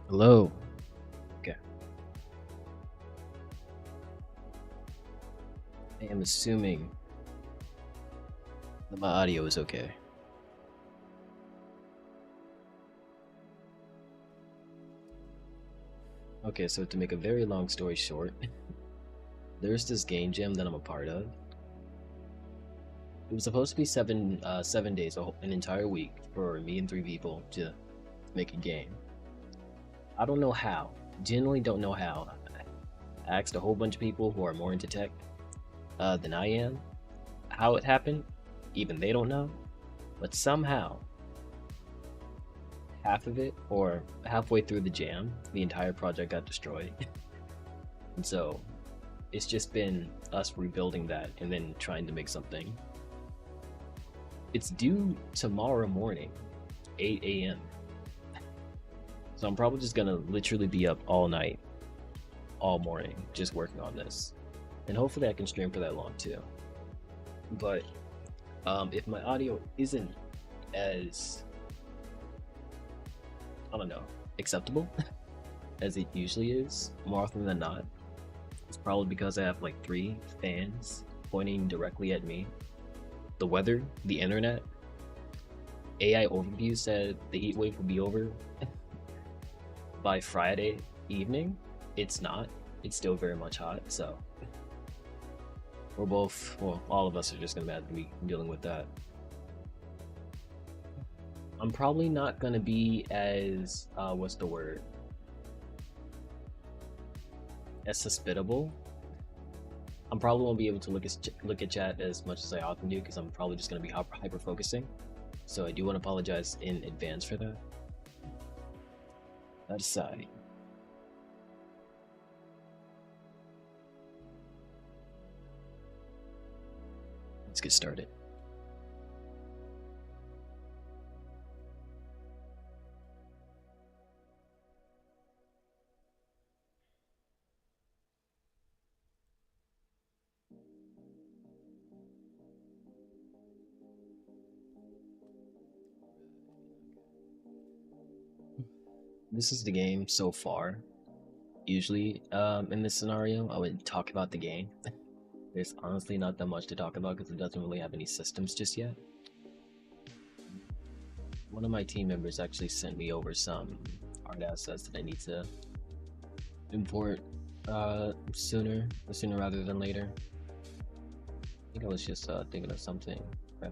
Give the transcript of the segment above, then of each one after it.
Hello. Okay. I am assuming that my audio is okay. Okay, so to make a very long story short, there's this game jam that I'm a part of. It was supposed to be 7 days, an entire week for me and three people to make a game. I don't know how. Genuinely don't know how. I asked a whole bunch of people who are more into tech than I am how it happened. Even they don't know. But somehow, half of it, or halfway through the jam, the entire project got destroyed. And so it's just been us rebuilding that and then trying to make something. It's due tomorrow morning, 8 a.m. So I'm probably just gonna literally be up all night, all morning, just working on this. And hopefully I can stream for that long too. But if my audio isn't as, I don't know, acceptable as it usually is, more often than not, it's probably because I have like three fans pointing directly at me. The weather, the internet, AI overview said the heat wave will be over by Friday evening. It's not. It's still very much hot. So we're both, well, all of us are just gonna have to be dealing with that. I'm probably not gonna be as what's the word? As hospitable. I'm probably won't be able to look at chat as much as I often do because I'm probably just gonna be hyper focusing. So I do want to apologize in advance for that. That aside, let's get started. This is the game so far. Usually, in this scenario, I would talk about the game. There's honestly not that much to talk about because it doesn't really have any systems just yet. One of my team members actually sent me over some art assets that I need to import sooner rather than later. I think I was just thinking of something. I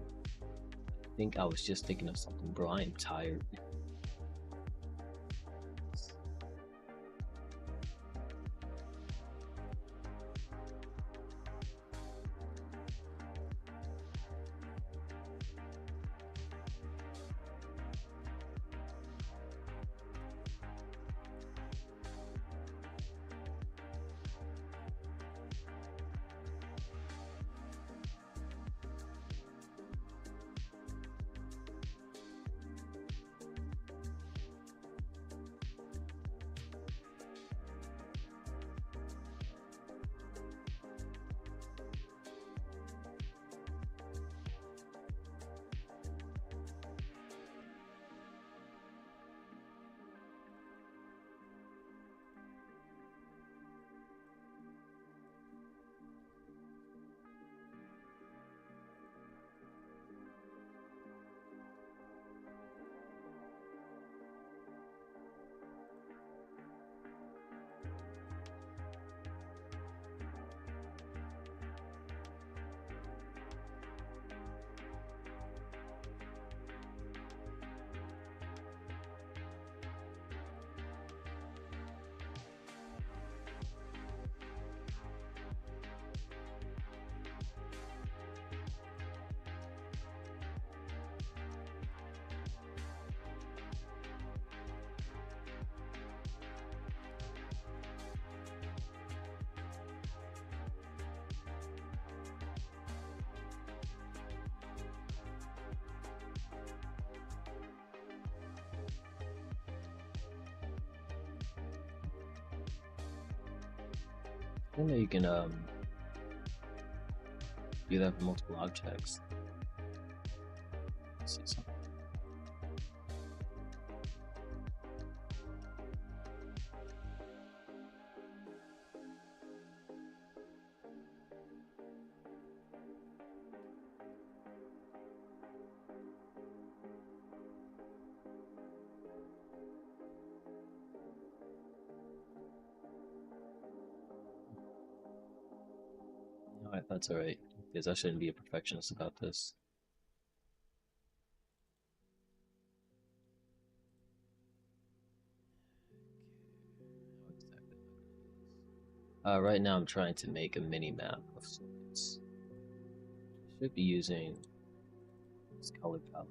think I was just thinking of something, bro. I am tired. I know you can do that for multiple objects. Let's see something. Alright, that's alright. Because I shouldn't be a perfectionist about this. Right now I'm trying to make a mini map of sorts. Should be using this color palette.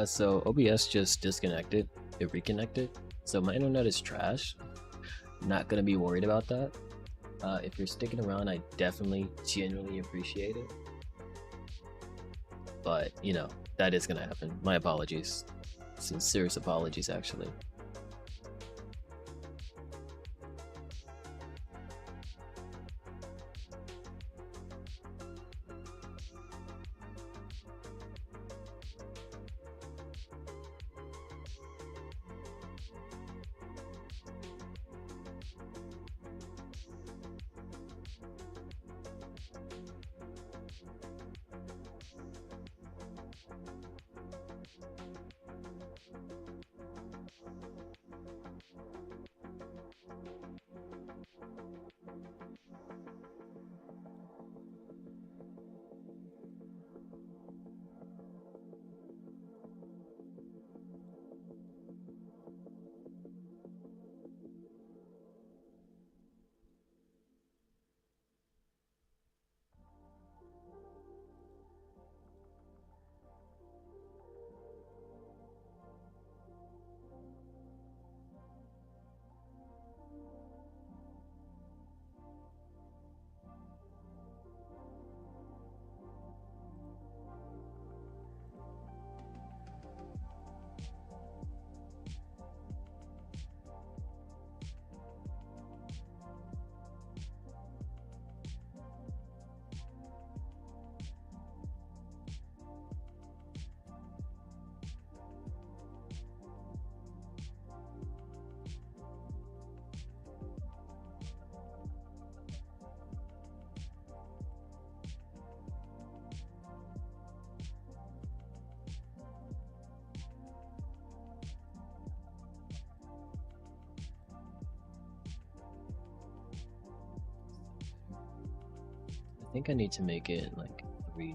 So OBS just disconnected. It reconnected. So my internet is trash. Not gonna be worried about that. If you're sticking around, I definitely genuinely appreciate it. But you know, that is gonna happen. My apologies. Sincerest apologies, actually. I think I need to make it like 3.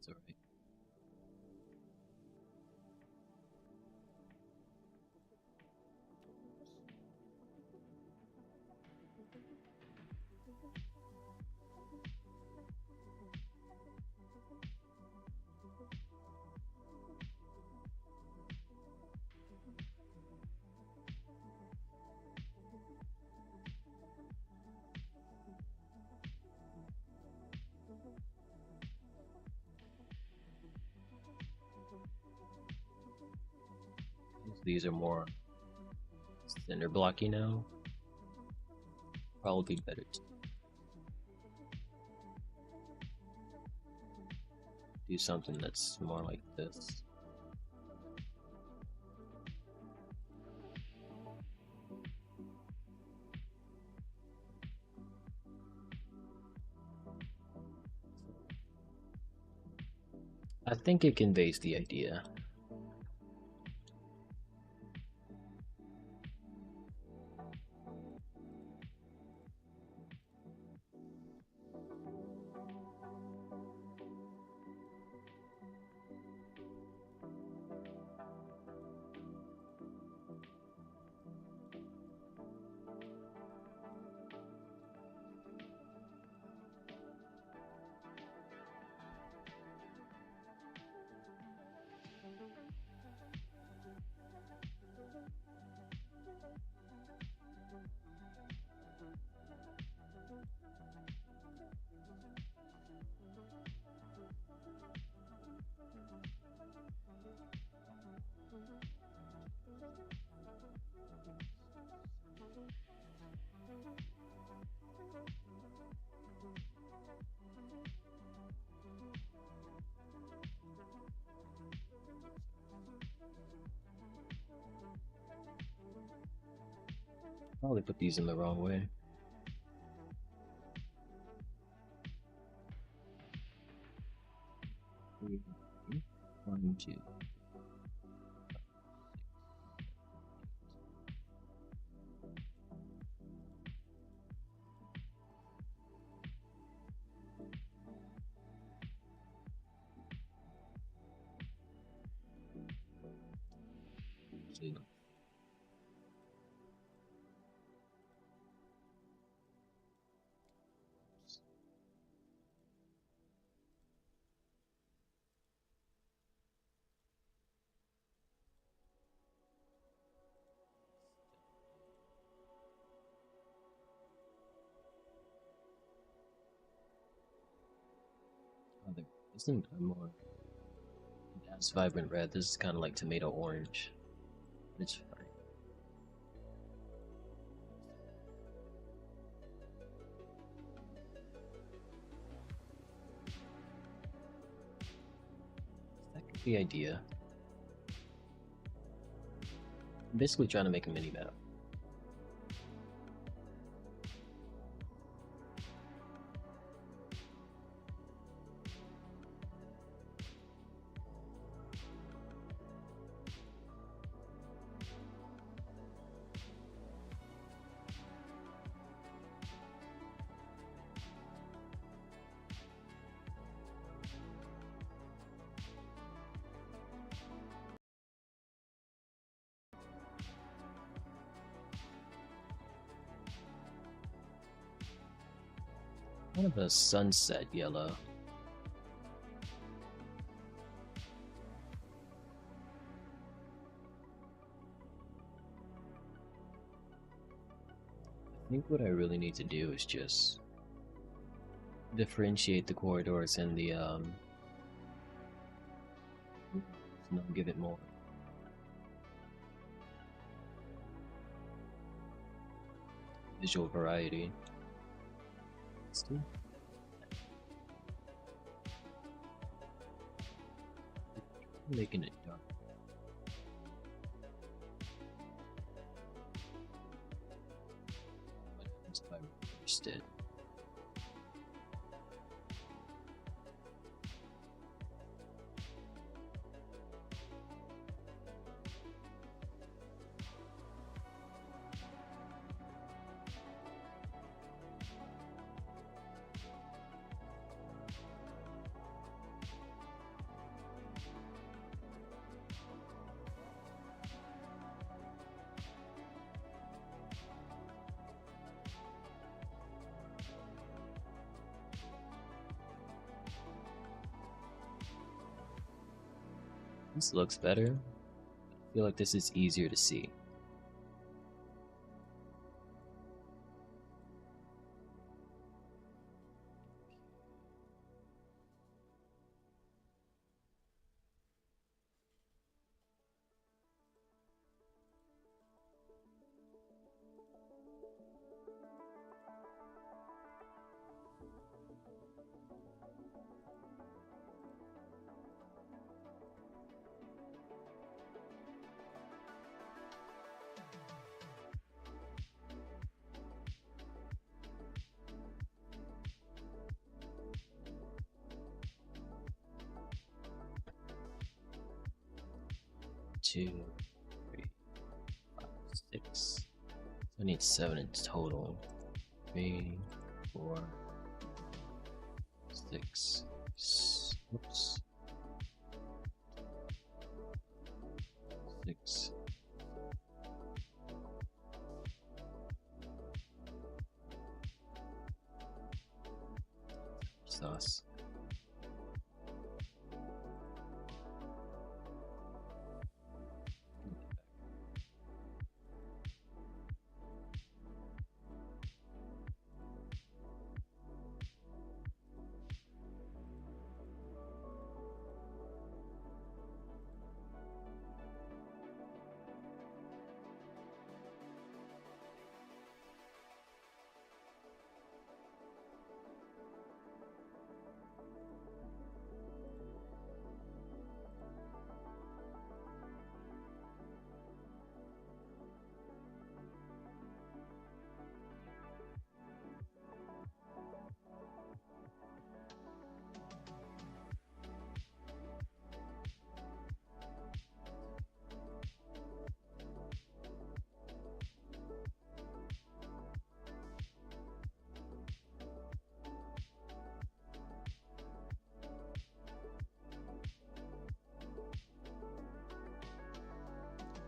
That's alright. these are more center blocky now. Probably better to do something that's more like this. I think it conveys the idea. Probably put these in the wrong way. One, two. Two. Oh, there isn't a more as vibrant red. This is kind of like tomato orange. It's fine. That could be the idea. I'm basically trying to make a mini map. Kind of a sunset yellow. I think what I really need to do is just differentiate the corridors and the give it more visual variety. Still making it dark. What happens if I reversed it? This looks better. I feel like this is easier to see. Two, 3, 5, 6. I need 7 in total. 3, 4, 6. Oops. 6. Sauce.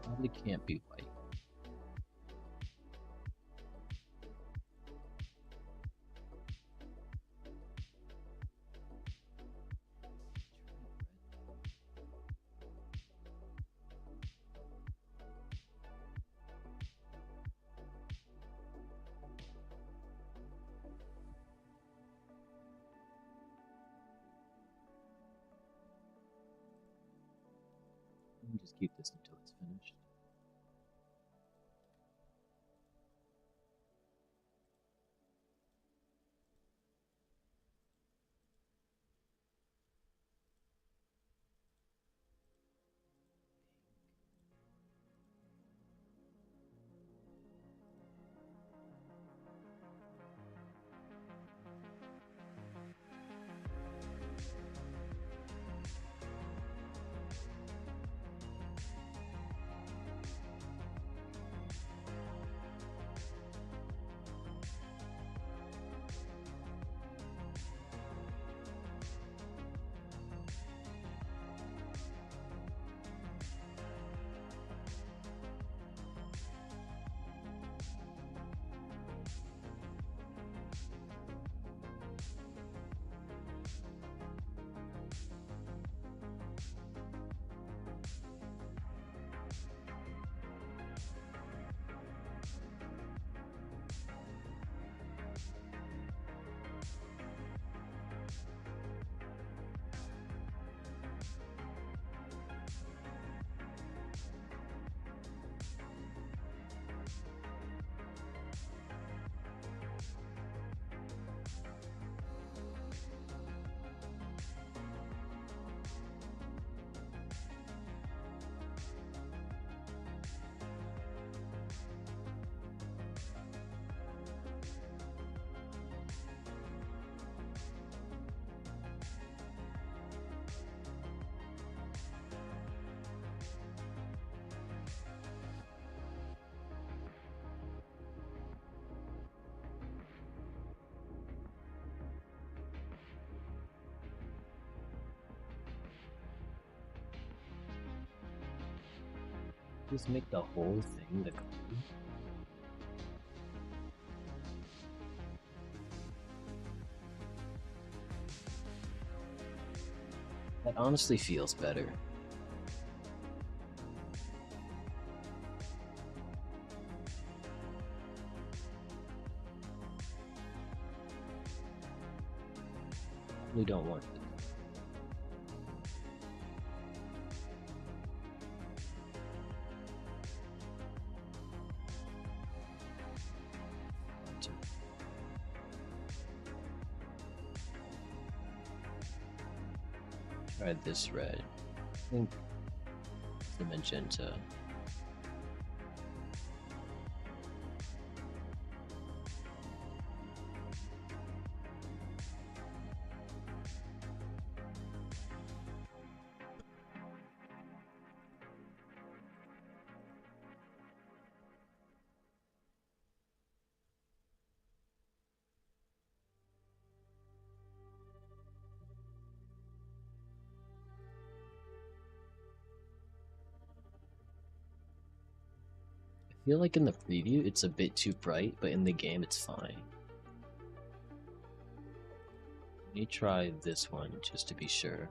Probably can't be white. Let me just keep this until it's finished. Just make the whole thing the copy. That honestly feels better. We don't want it. Try this red. I think the magenta. I feel like in the preview it's a bit too bright, but in the game it's fine. Let me try this one just to be sure.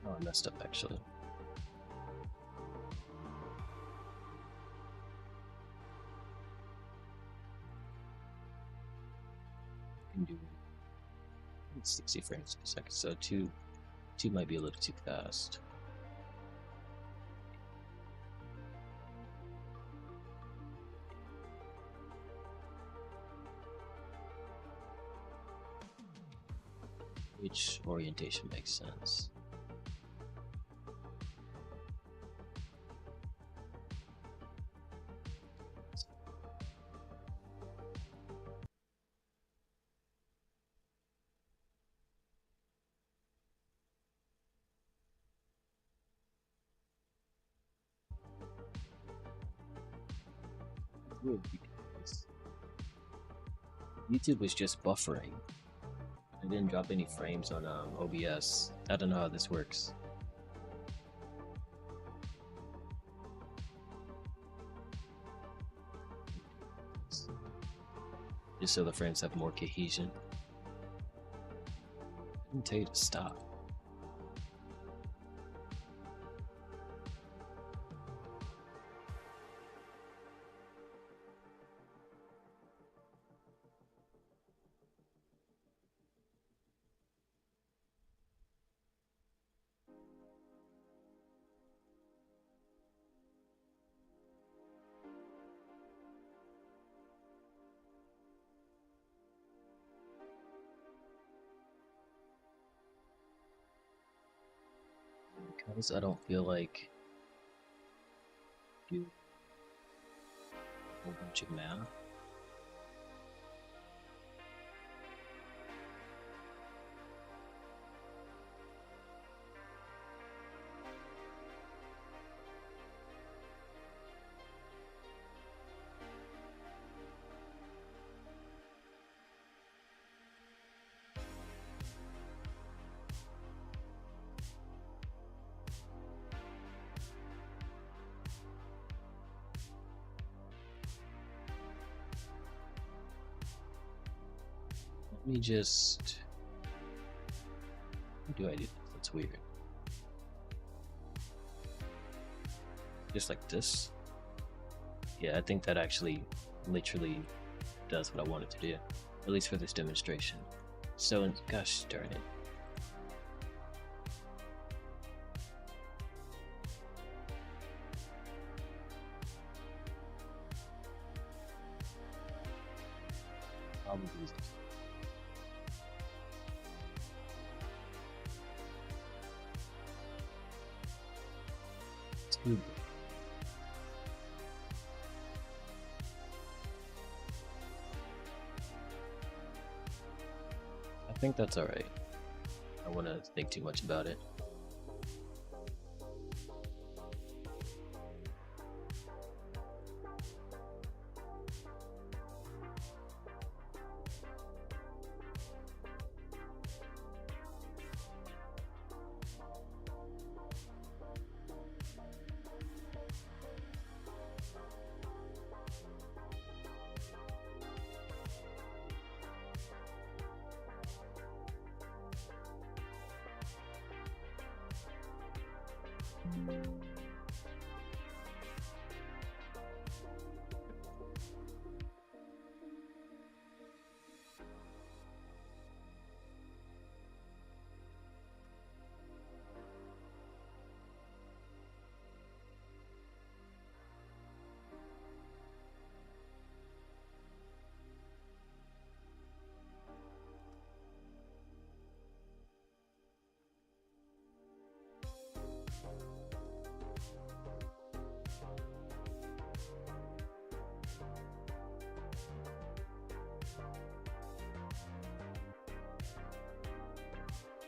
Oh, I messed up actually. Can do 60 frames per second, so two might be a little too fast. Which orientation makes sense? Weird because YouTube was just buffering. I didn't drop any frames on OBS. I don't know how this works. Just so the frames have more cohesion. I didn't tell you to stop. Because I don't feel like do a whole bunch of math. Let me just... How do I do this? That's weird. Just like this? Yeah, I think that actually literally does what I wanted to do. At least for this demonstration. So, gosh darn it. Probably too big. I think that's alright. I don't want to think too much about it.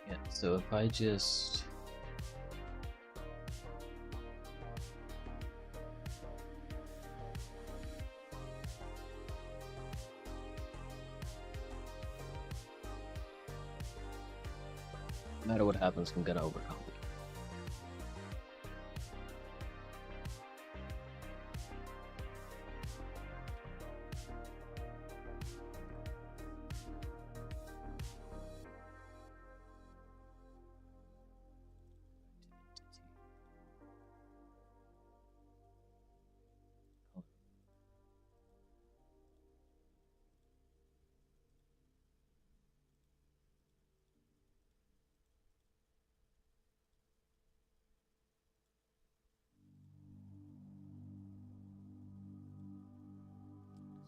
Yeah, so if I just no matter what happens, I'm gonna overcome it.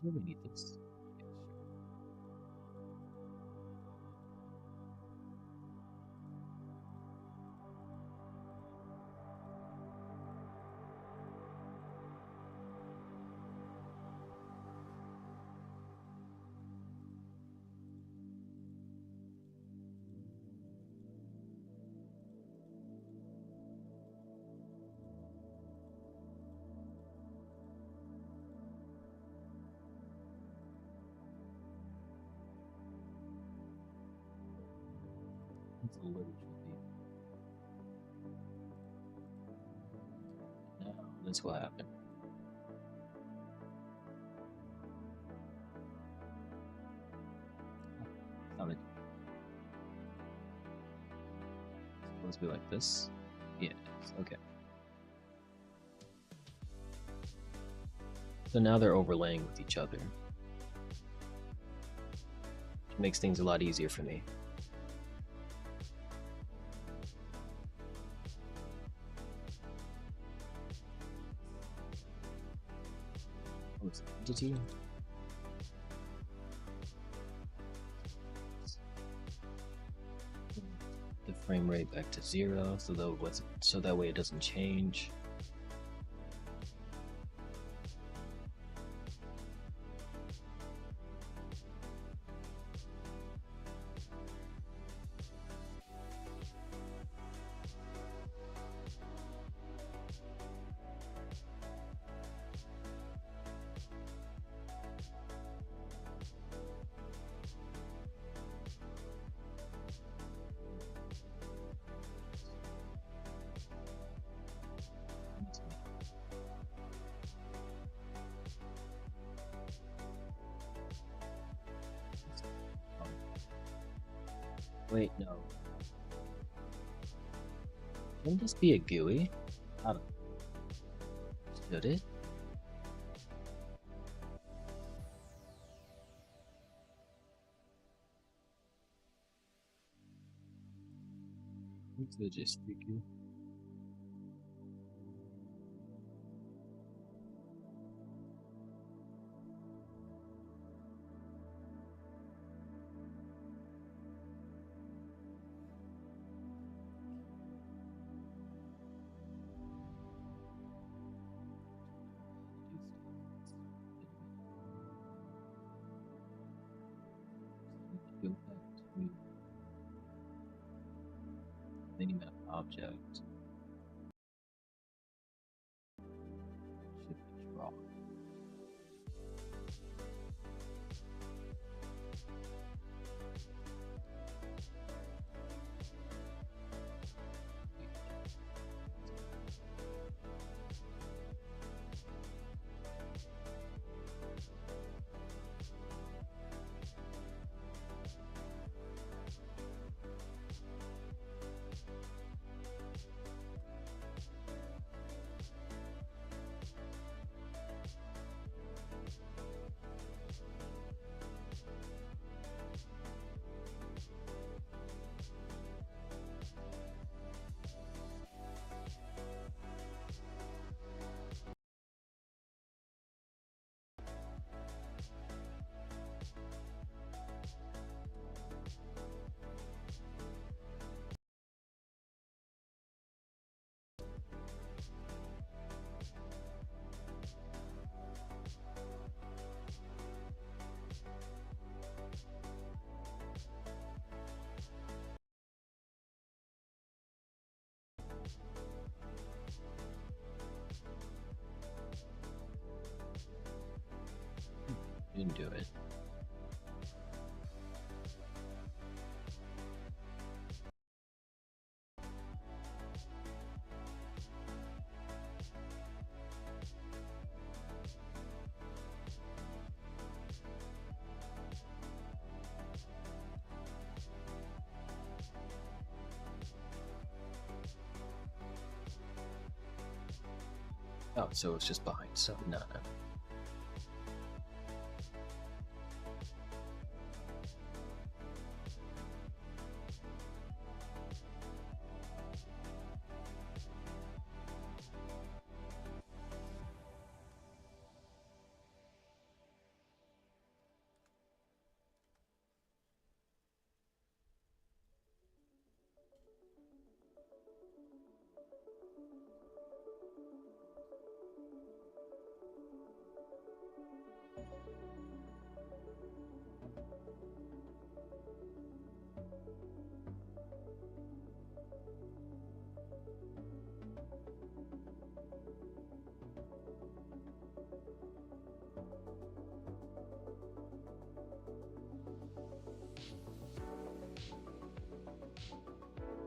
Do we need this? Yeah, sure. It's a little tricky. Now, this will happen. Found it. It's supposed to be like this. Yeah, it is. Okay. So now they're overlaying with each other. Which makes things a lot easier for me. Oh, it's entity. The frame rate back to 0, so that way it doesn't change. Wait, no. Wouldn't this be a GUI? I don't know. Should it? It's logistic. Go back to minimap object. Shift draw. can do it. Oh, so it's just behind. So no, no.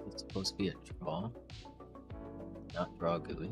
It's supposed to be a draw, not draw GUI.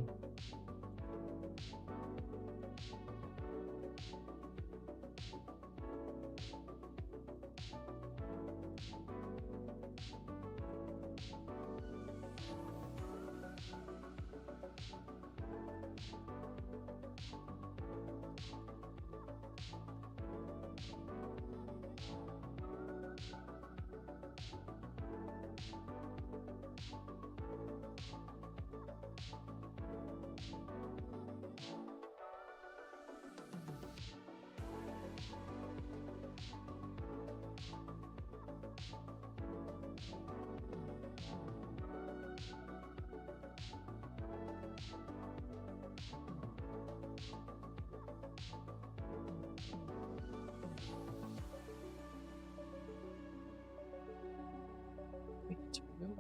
It's real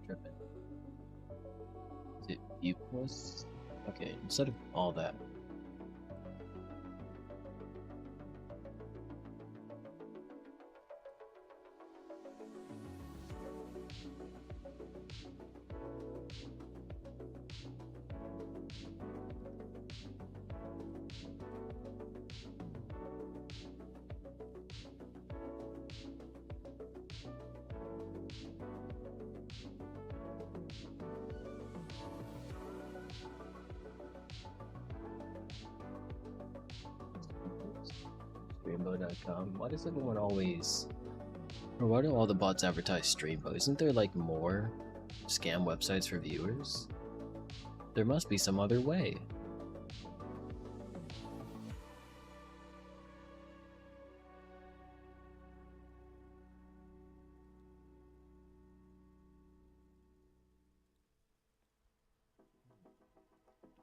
tripping. Is it view posts? Okay, instead of all that. Streambo.com. Why does everyone always, or why do all the bots advertise Streambo? Isn't there like more scam websites for viewers? There must be some other way.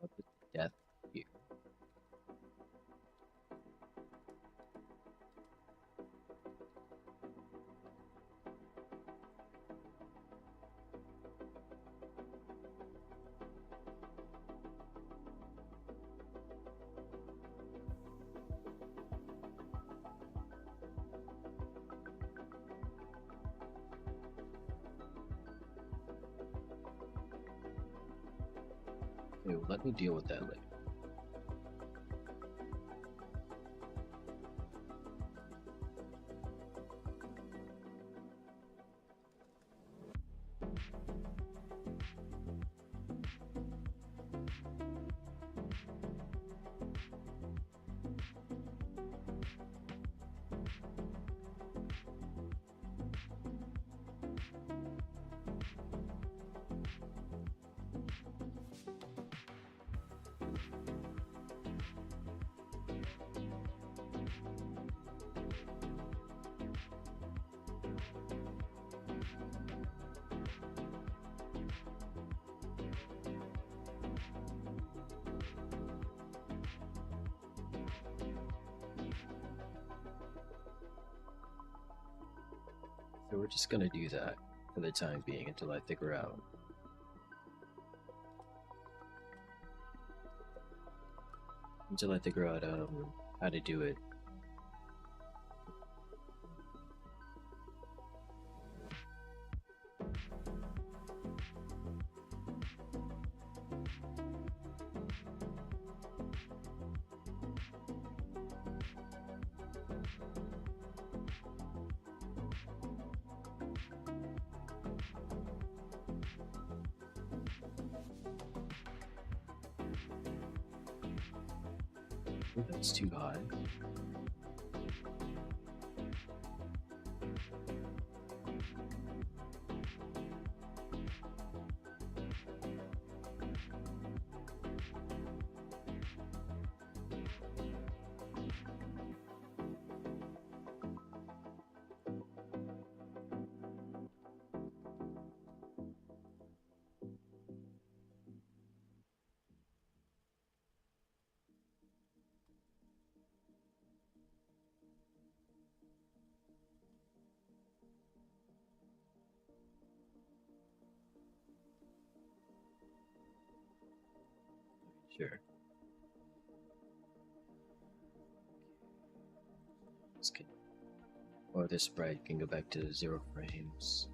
What the death view? Okay, well, let me deal with that later. So we're just gonna do that for the time being until I figure out how to do it Ooh, that's too high. Sure. Let's get, or this sprite can go back to 0 frames.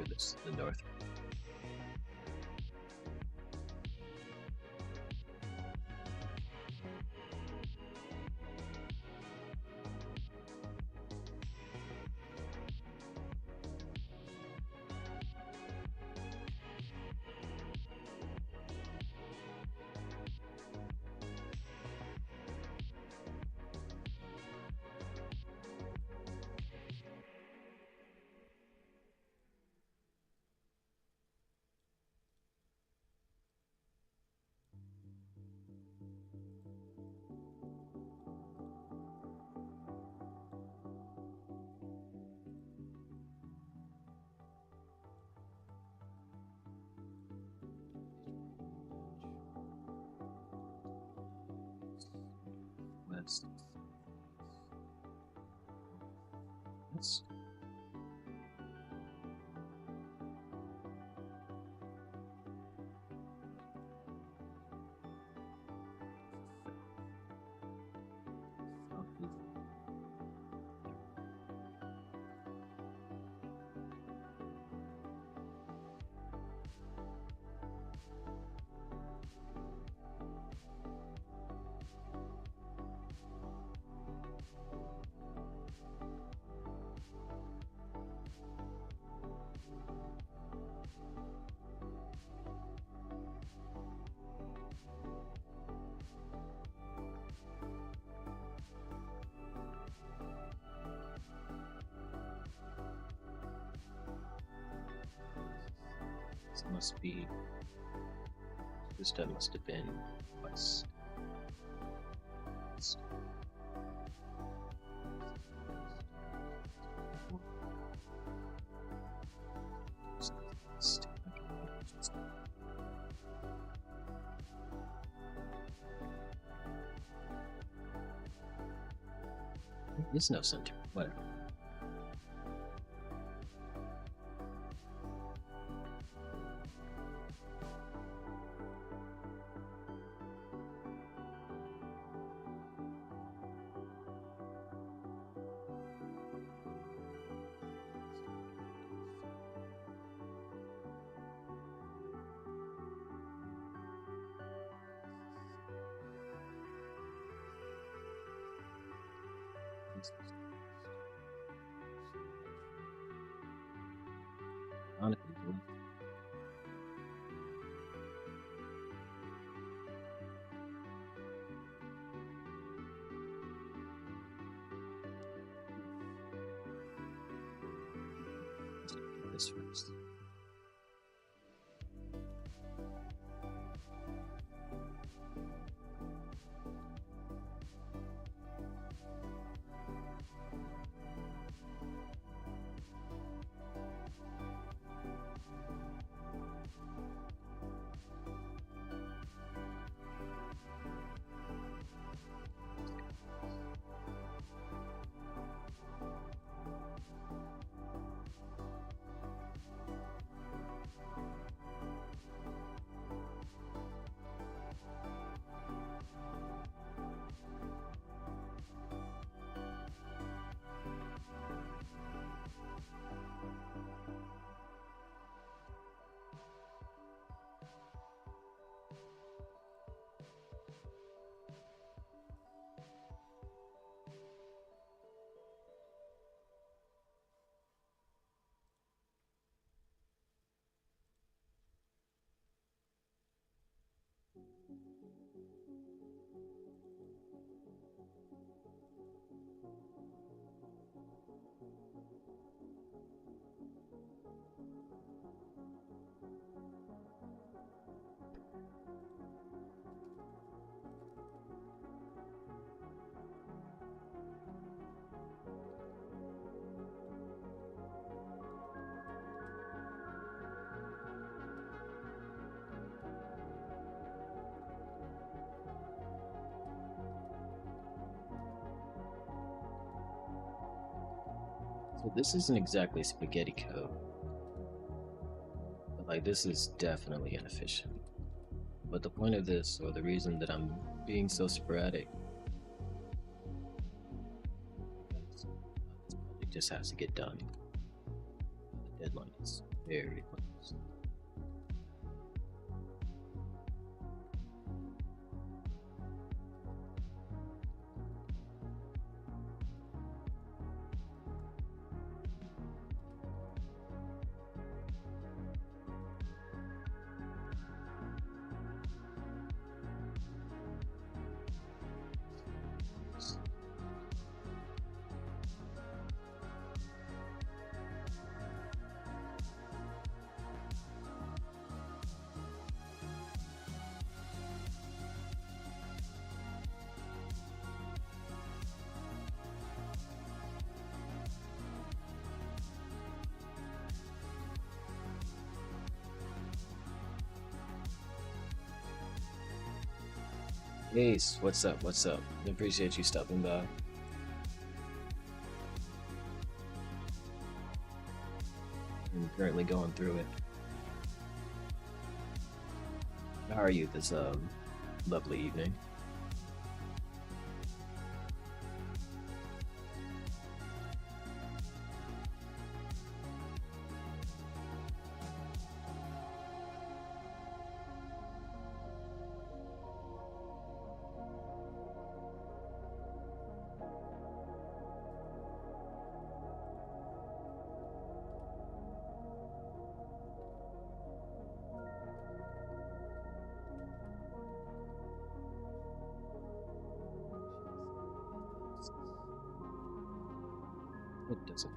through this the north. West. Yes. Southeast. This must be. This step must have been west. West. Southeast. There is no center. Whatever. Honestly, let's do this first. So this isn't exactly spaghetti code, but like this is definitely inefficient. But the point of this, or the reason that I'm being so sporadic, is this project just has to get done. The deadline is Very close. Ace, what's up? What's up? I appreciate you stopping by. I'm currently going through it. How are you this lovely evening? It doesn't.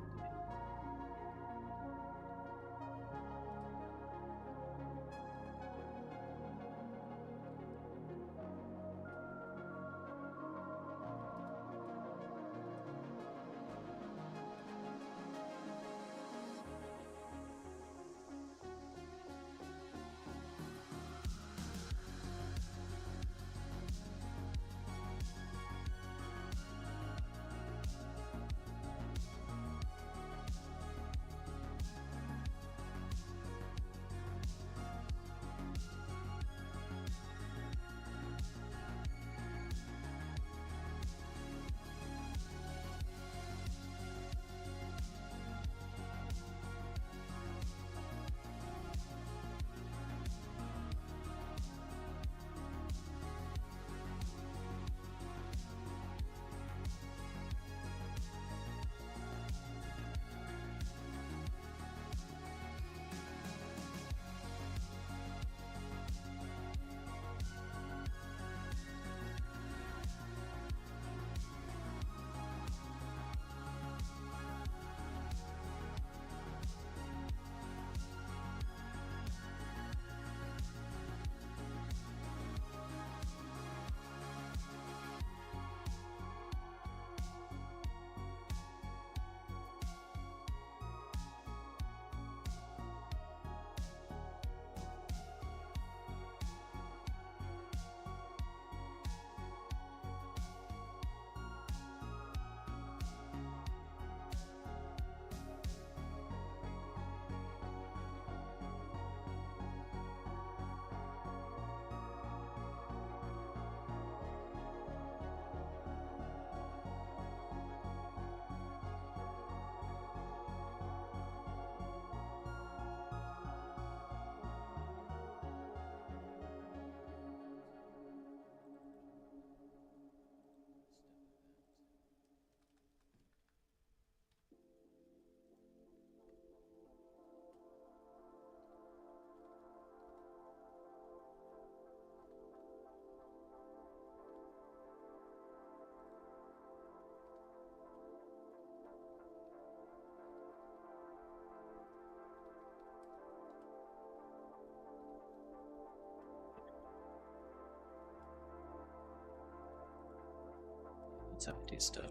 That's how I do stuff.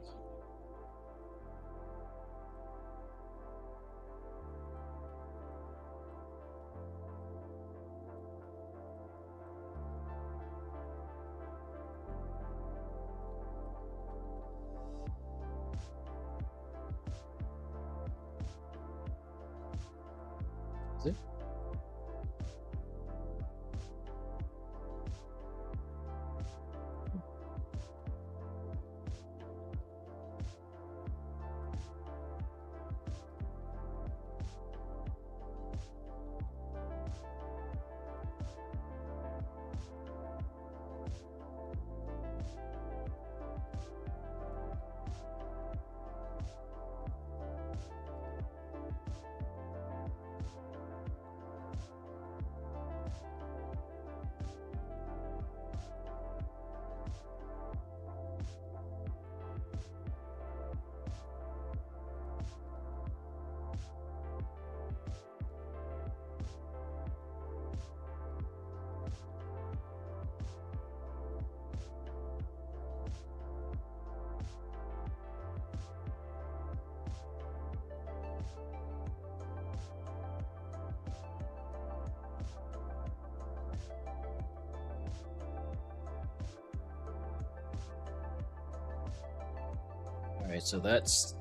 Is it? Alright, so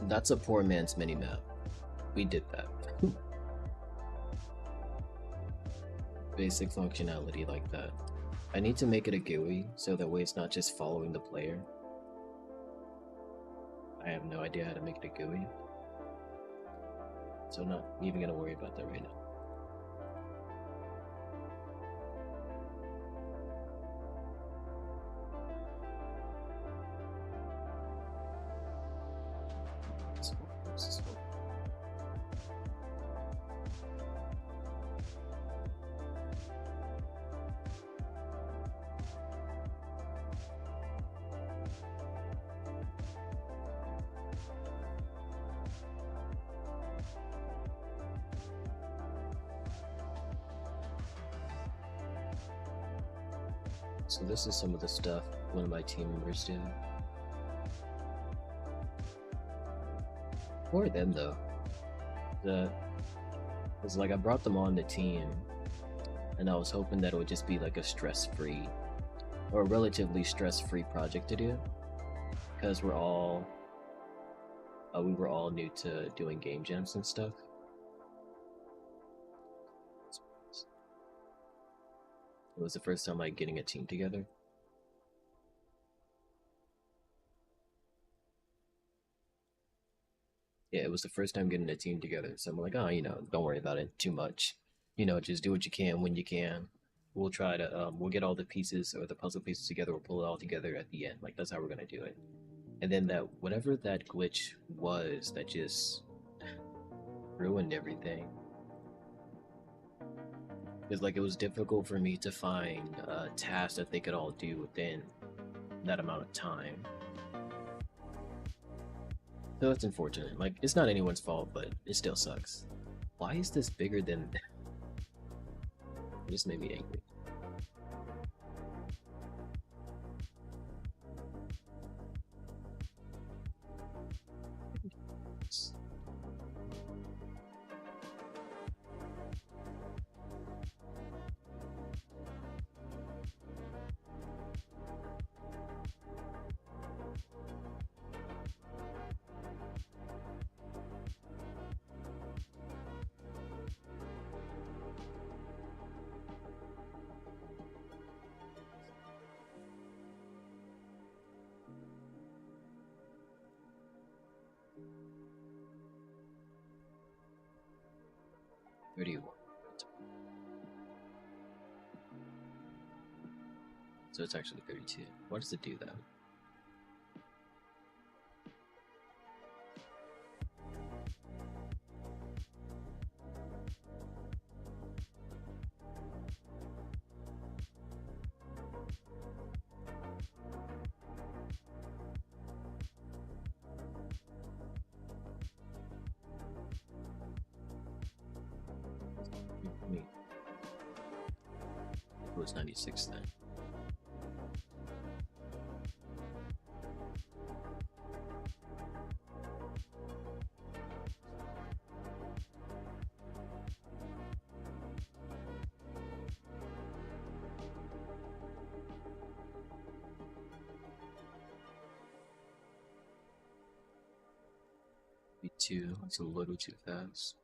that's a poor man's mini map. We did that. Basic functionality like that. I need to make it a GUI so that way it's not just following the player. I have no idea how to make it a GUI. So I'm not even gonna worry about that right now. So this is some of the stuff one of my team members did. For them though, it's like I brought them on the team, and I was hoping that it would just be like a stress-free or a relatively stress-free project to do, because we were all new to doing game jams and stuff. It was the first time like getting a team together. Yeah, it was the first time getting a team together. So I'm like, oh, don't worry about it too much. Just do what you can when you can. We'll try to we'll get all the pieces or the puzzle pieces together. We'll pull it all together at the end. Like that's how we're gonna do it. And then that whatever that glitch was that just ruined everything. Because like it was difficult for me to find tasks that they could all do within that amount of time. So it's unfortunate. Like it's not anyone's fault, but it still sucks. Why is this bigger than? It just made me angry. So it's actually 32. Why does it do that? Wait, it was 96 then. Two, it's a little too fast.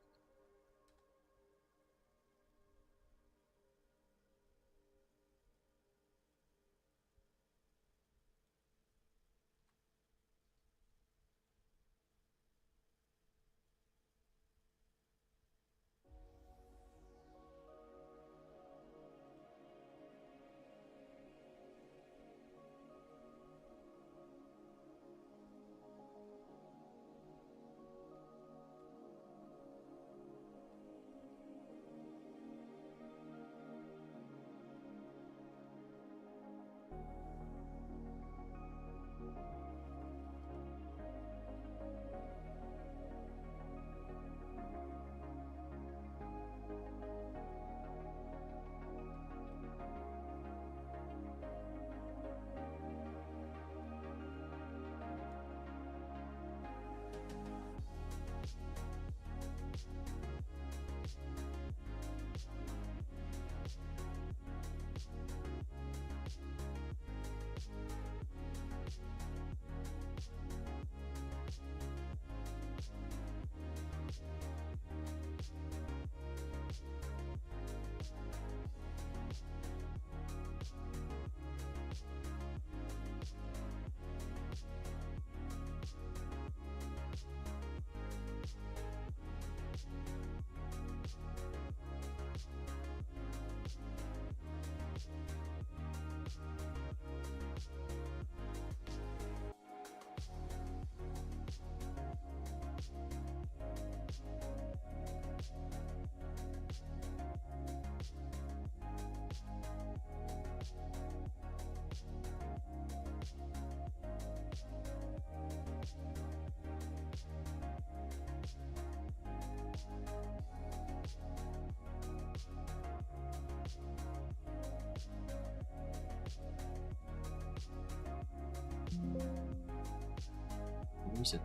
You said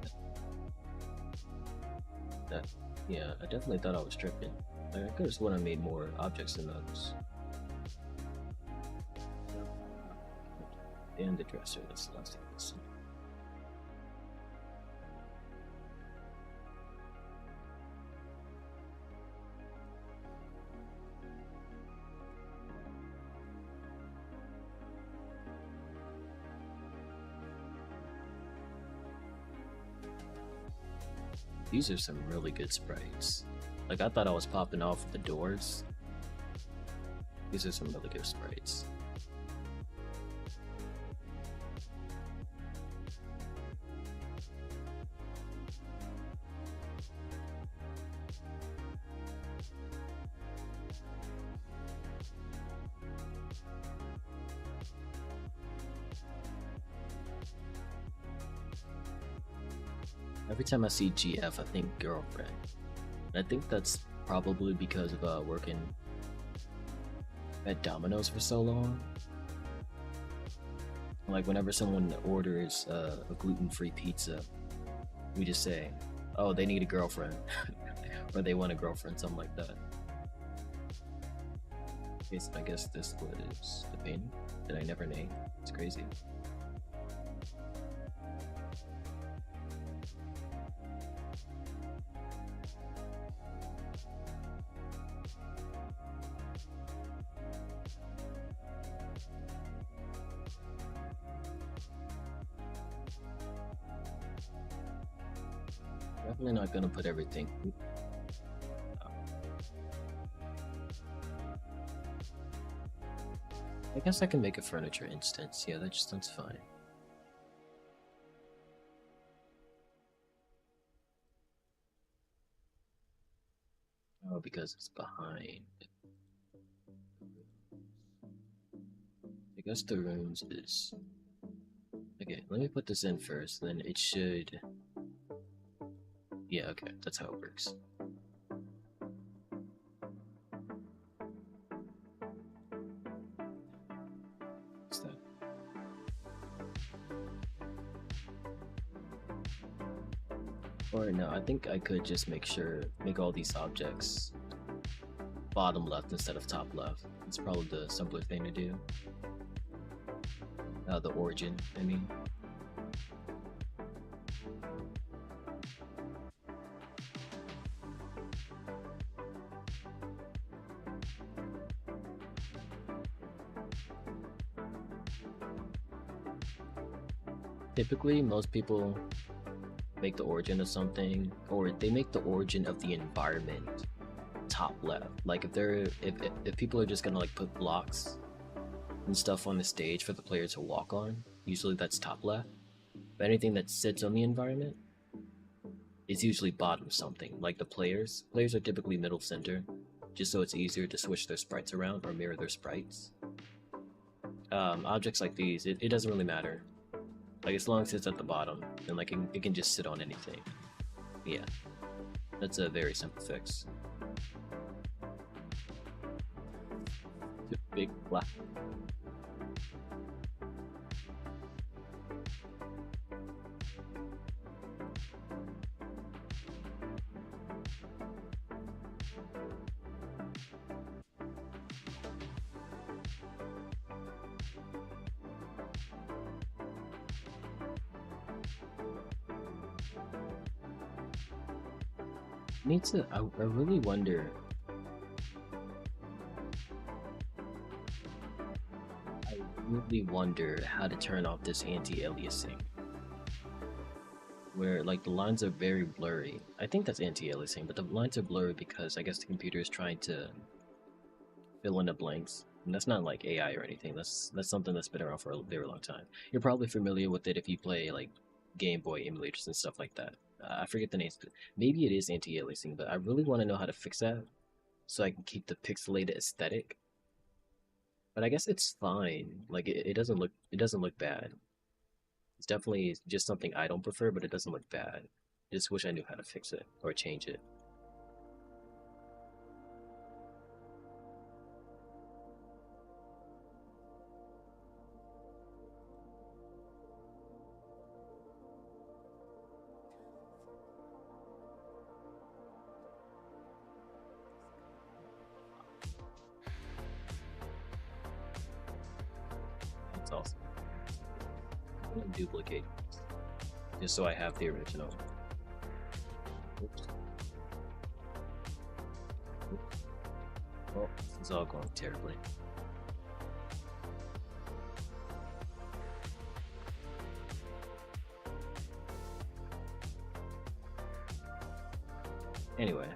that. Yeah, I definitely thought I was tripping. Like, I could have sworn I made more objects than those. And the dresser, that's the last thing I see. These are some really good sprites. Like, I thought I was popping off the doors. These are some really good sprites. Every time I see GF, I think girlfriend. And I think that's probably because of working at Domino's for so long. Like, whenever someone orders a gluten-free pizza, we just say, oh, they need a girlfriend. Or they want a girlfriend, something like that. Okay, so I guess this was the painting that I never named. It's crazy. Definitely not gonna put everything. I guess I can make a furniture instance. Yeah, that's fine. Oh, because it's behind. I guess the rooms is... Okay, let me put this in first, then it should... Yeah, okay, that's how it works. What's that? Or no, I think I could just make all these objects bottom left instead of top left. It's probably the simpler thing to do. The origin, I mean. Typically, most people make the origin of something, or they make the origin of the environment top left. Like, if people are just gonna like put blocks and stuff on the stage for the player to walk on, usually that's top left. But anything that sits on the environment is usually bottom something. Like the players are typically middle center, just so it's easier to switch their sprites around or mirror their sprites. Objects like these, it doesn't really matter. Like, as long as it's at the bottom, then like it can just sit on anything. Yeah, that's a very simple fix. Big black. I really wonder. I really wonder how to turn off this anti-aliasing. Where, like, the lines are very blurry. I think that's anti-aliasing, but the lines are blurry because I guess the computer is trying to fill in the blanks. And that's not like AI or anything. That's something that's been around for a very long time. You're probably familiar with it if you play like Game Boy emulators and stuff like that. I forget the names. Maybe it is anti-aliasing, but I really want to know how to fix that so I can keep the pixelated aesthetic. But I guess it's fine. Like, it doesn't look bad. It's definitely just something I don't prefer, but it doesn't look bad. I just wish I knew how to fix it or change it. gonna duplicate just so I have the original. Oops. Oops. Well, this is all going terribly. Anyway.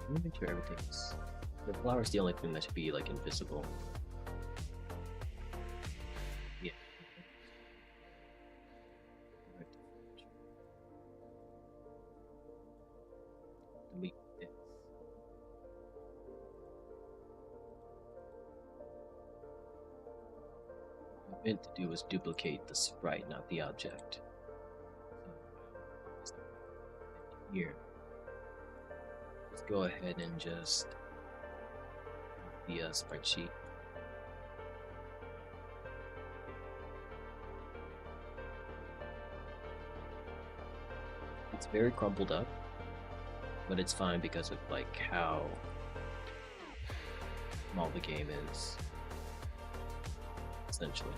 Let me make sure everything's... The flower's the only thing that should be, like, invisible. Yeah. Delete this. What I meant to do was duplicate the sprite, not the object. So, here. Let's go ahead and just the spreadsheet. It's very crumpled up, but it's fine because of like how small the game is, essentially.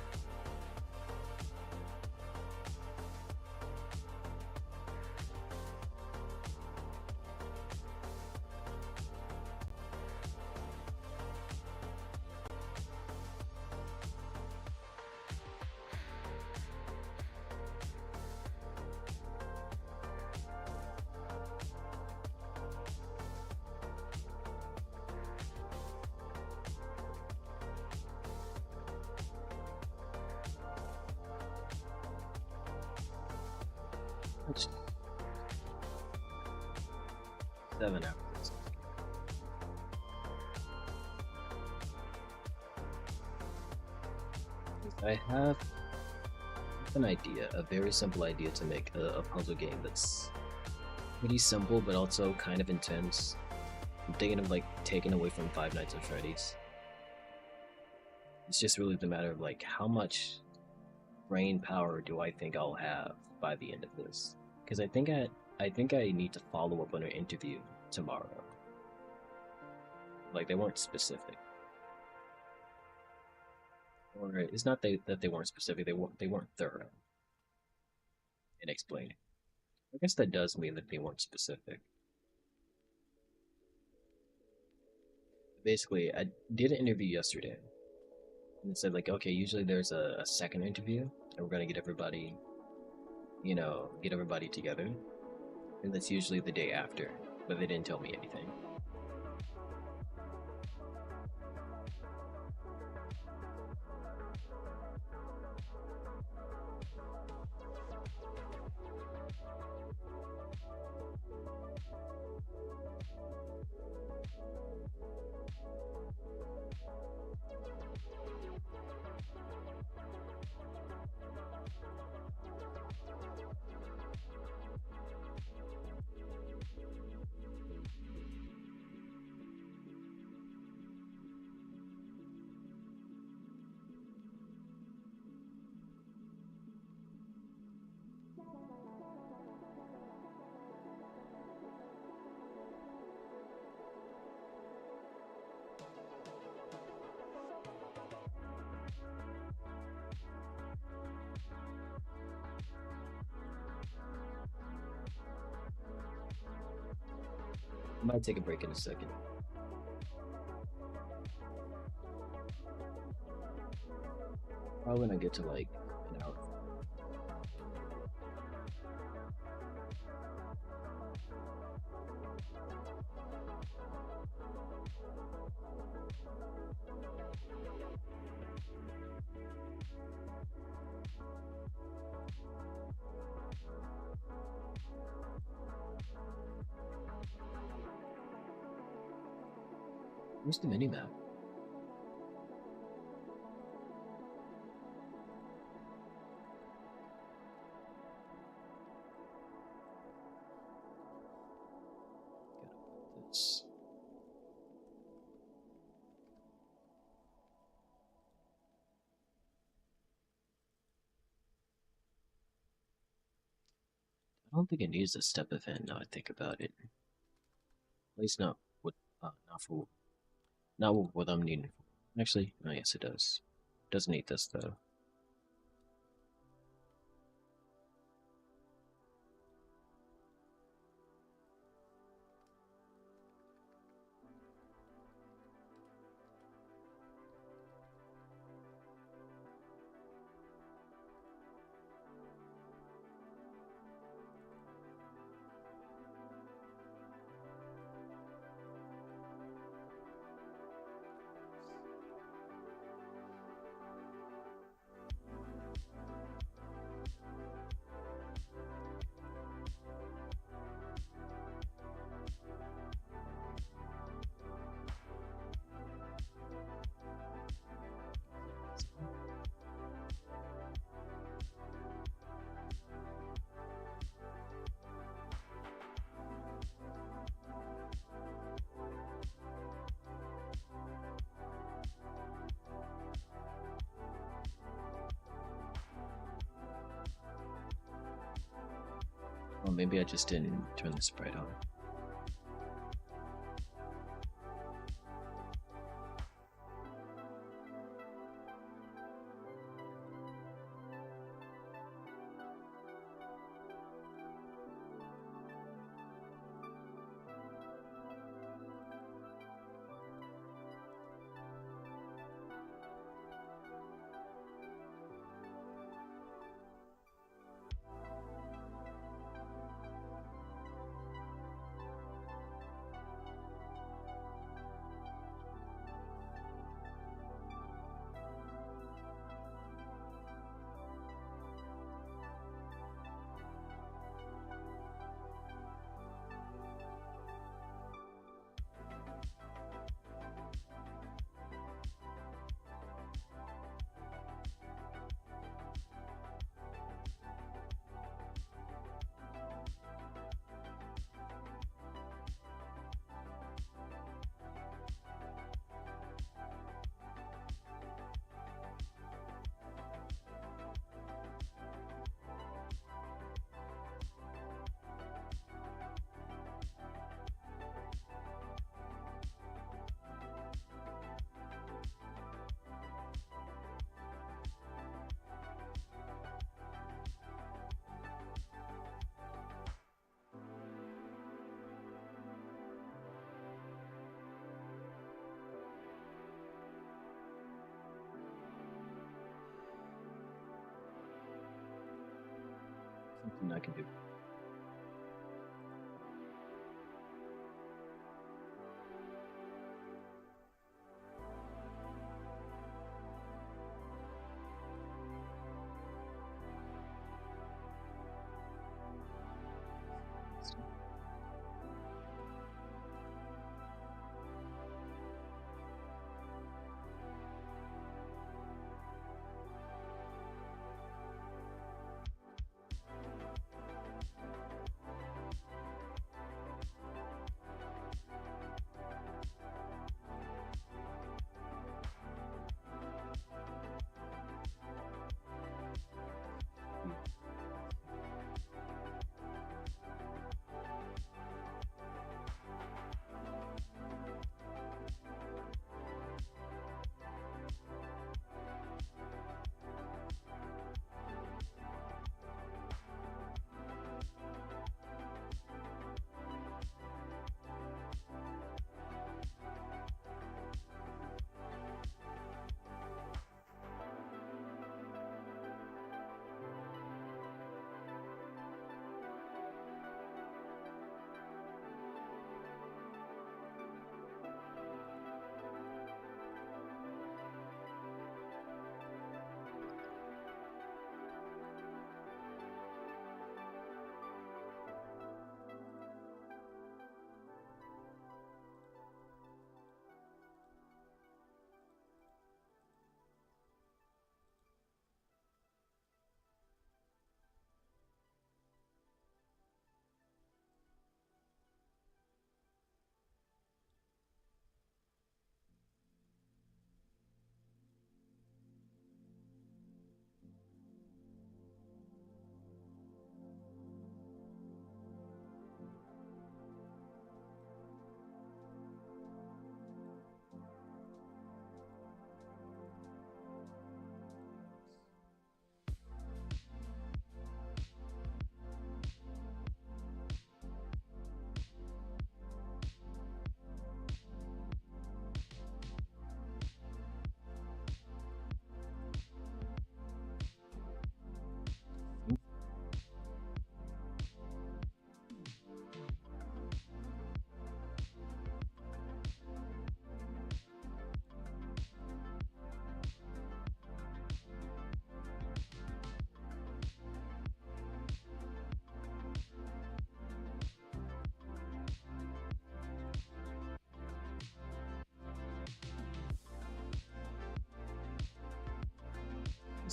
It's 7 hours. I have an idea, a very simple idea to make a puzzle game that's pretty simple but also kind of intense. I'm thinking of like taking away from Five Nights at Freddy's. It's just really the matter of like how much brain power do I think I'll have by the end of this? Because I think I need to follow up on an interview tomorrow. Like they weren't specific, or it's not that they weren't specific. They weren't thorough in explaining. I guess that does mean that they weren't specific. Basically, I did an interview yesterday, and it said like, okay, usually there's a second interview, and we're gonna get everybody, get everybody together, and that's usually the day after. But they didn't tell me anything. I might take a break in a second. Probably when I get to like an hour. Where's the mini map? This. I don't think it needs a step event now I think about it. At least not for Not what I'm needing. Actually, oh yes, it does. Doesn't need this though. Well, maybe I just didn't turn the sprite on. Something I can do.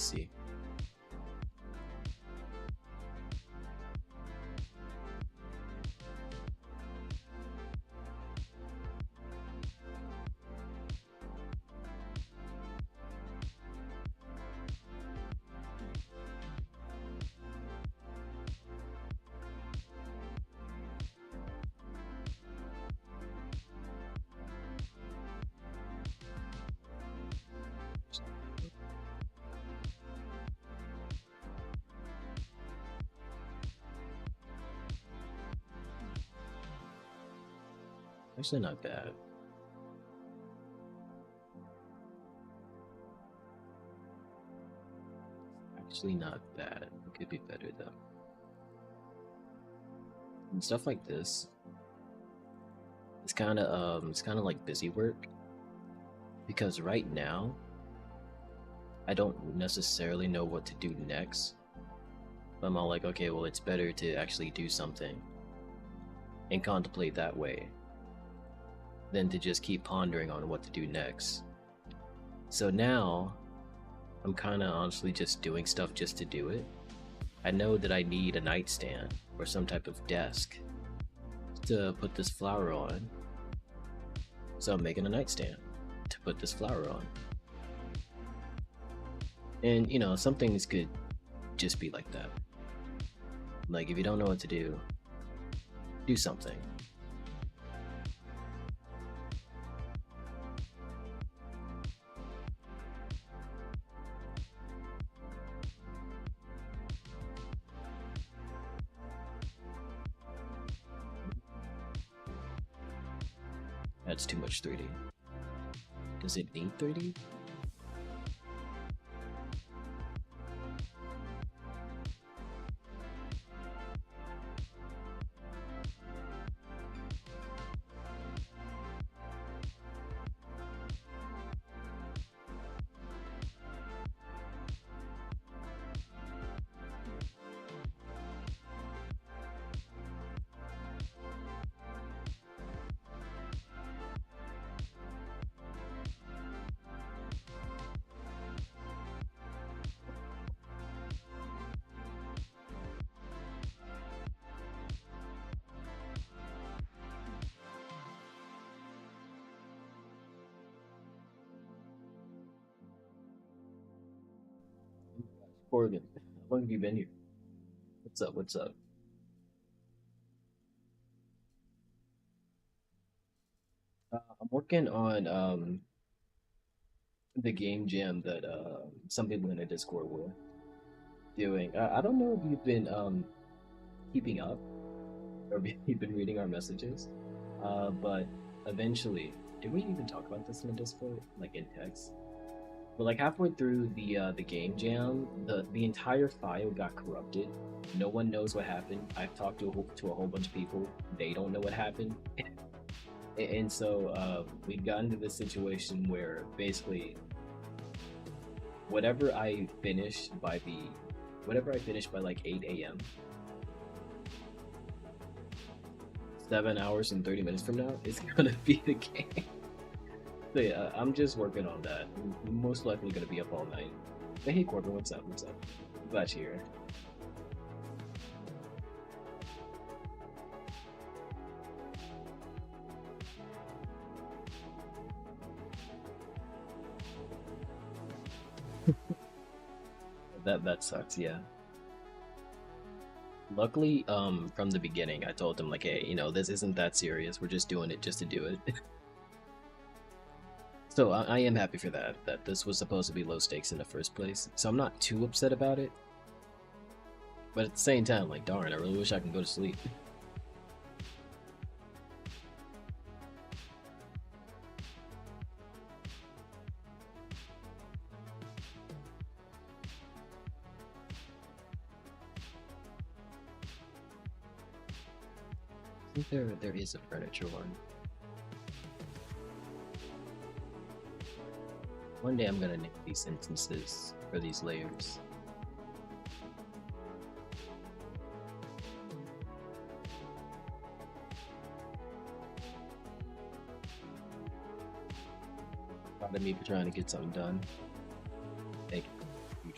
see. Actually, not bad. Actually, not bad. It could be better though. And stuff like this, it's kind of like busy work because right now I don't necessarily know what to do next. I'm all like, okay, well, it's better to actually do something and contemplate that way than to just keep pondering on what to do next. So now I'm kind of honestly just doing stuff just to do it. I know that I need a nightstand or some type of desk to put this flower on. So I'm making a nightstand to put this flower on. And you know, some things could just be like that. Like if you don't know what to do something. That's too much 3D. Does it need 3D? Oregon, how long have you been here? What's up? What's up? I'm working on the game jam that some people in the Discord were doing. I don't know if you've been keeping up or if you've been reading our messages, but eventually, did we even talk about this in the Discord, like in text? But like halfway through the game jam, the entire file got corrupted. No one knows what happened. I've talked to a whole bunch of people. They don't know what happened. And so we got into this situation where basically whatever I finished by like 8 a.m. 7 hours and 30 minutes from now is gonna be the game. So yeah, I'm just working on that. I'm most likely gonna be up all night. But hey Corbin, what's up? What's up? Glad you're here. That sucks, yeah. Luckily, from the beginning, I told them like, hey, you know, this isn't that serious. We're just doing it just to do it. So I am happy for that. That this was supposed to be low stakes in the first place. So I'm not too upset about it. But at the same time, like, darn, I really wish I could go to sleep. I think there is a furniture one. One day I'm gonna name these instances or these layers. Proud of me for trying to get something done. Thank you.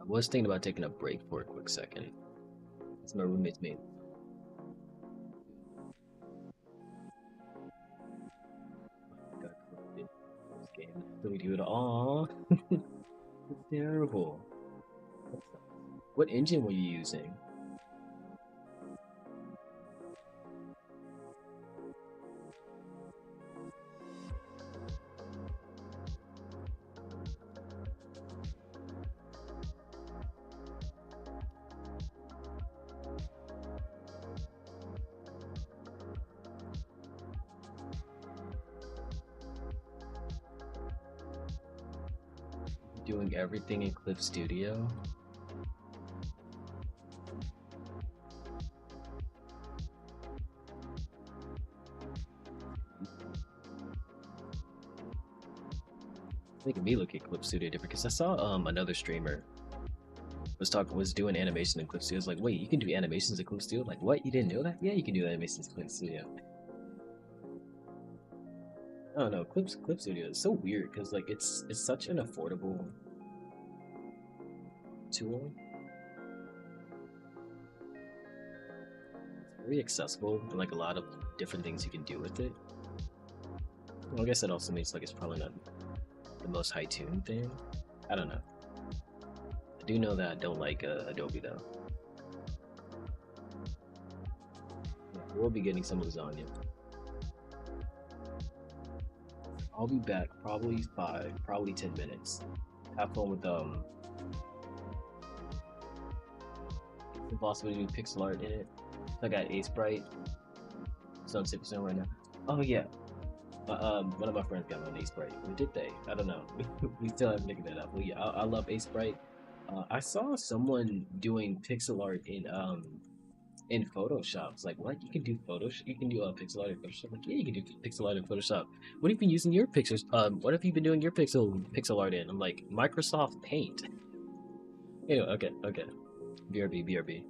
was thinking about taking a break for a quick second. As my roommates made. Got corrupted this game. So we do it all. It's terrible. What engine were you using? Doing everything in Clip Studio? Making me look at Clip Studio different because I saw another streamer was doing animation in Clip Studio. I was like, wait, you can do animations in Clip Studio? Like, what? You didn't know that? Yeah, you can do animations in Clip Studio. I don't know. Clip Studio is so weird because like it's such an affordable tool. It's very accessible and like a lot of different things you can do with it. Well, I guess that also means like it's probably not the most high tuned thing. I don't know. I do know that I don't like Adobe though. Yeah, we'll be getting some lasagna. I'll be back probably 10 minutes. Have fun with the possibility to do pixel art in it. So I got Ace Bright. So I'm 6% right now. Oh yeah. One of my friends got on Ace Bright. Or did they? I don't know. We still haven't figured that out. But yeah, I love Ace Bright. I saw someone doing pixel art in Photoshop. It's like, what? You can do Photoshop? You can do pixel art in Photoshop? Like, yeah, you can do pixel art in Photoshop. What have you been using your pictures? What have you been doing your pixel art in? I'm like, Microsoft Paint. Anyway, okay. BRB.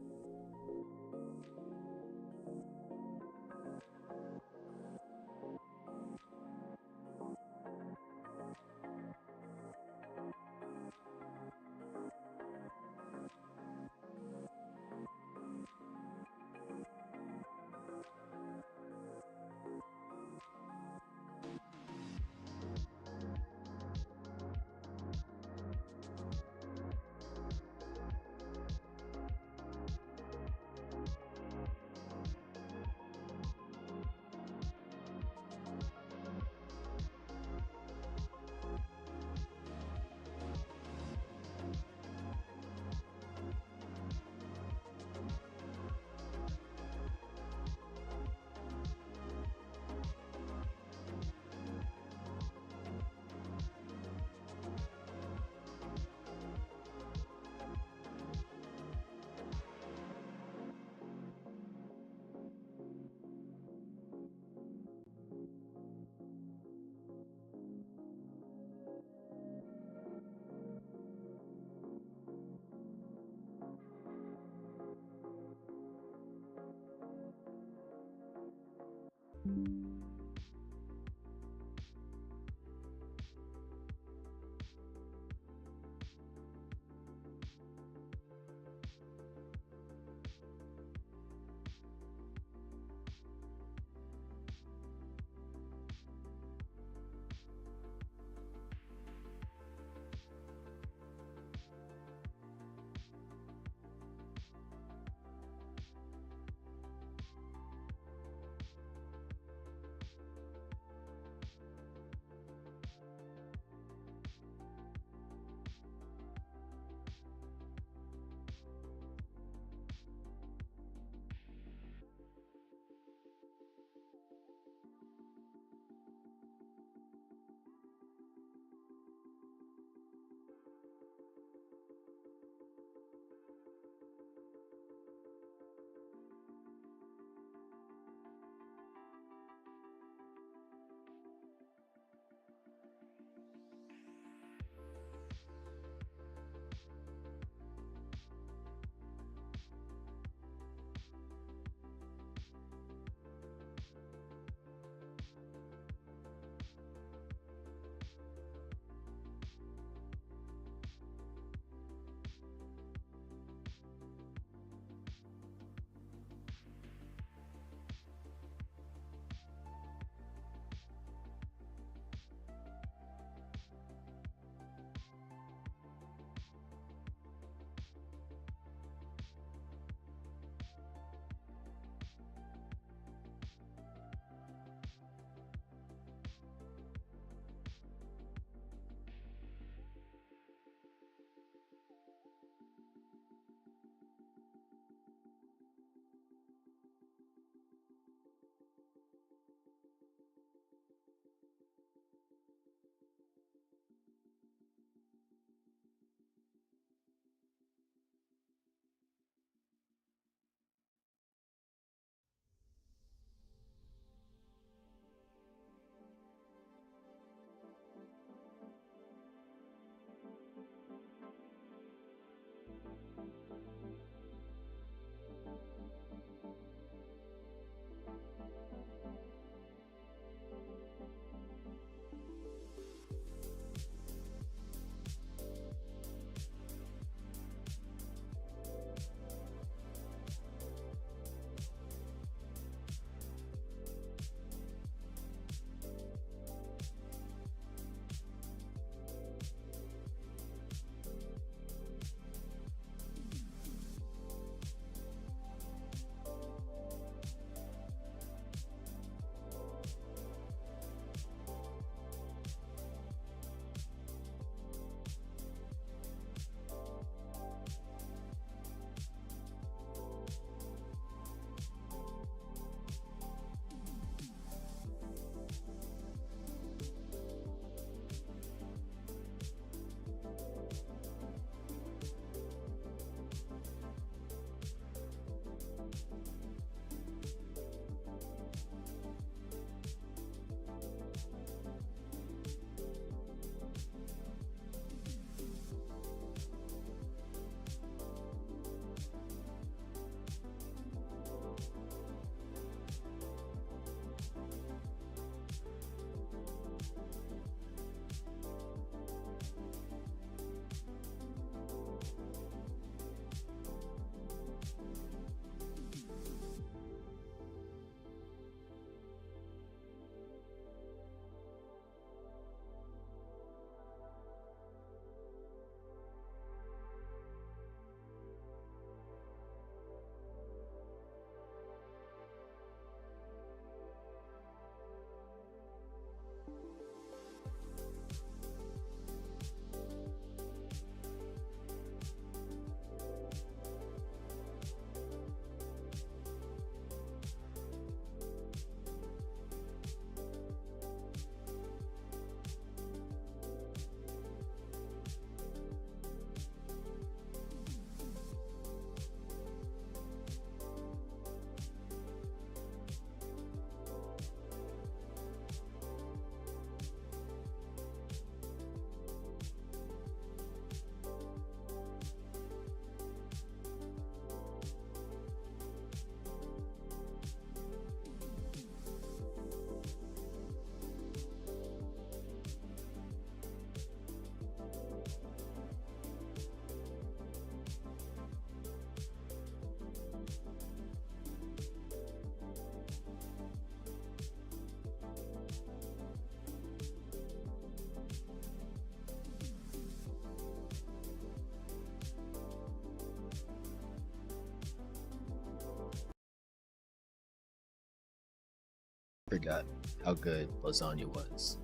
forgot how good lasagna was.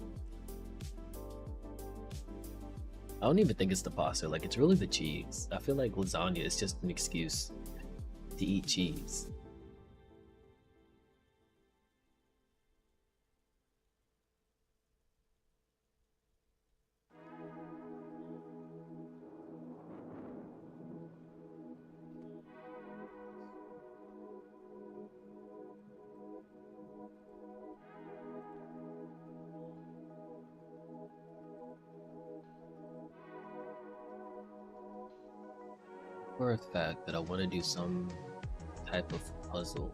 I don't even think it's the pasta. Like, it's really the cheese. I feel like lasagna is just an excuse to eat cheese. For a fact that I want to do some type of puzzle.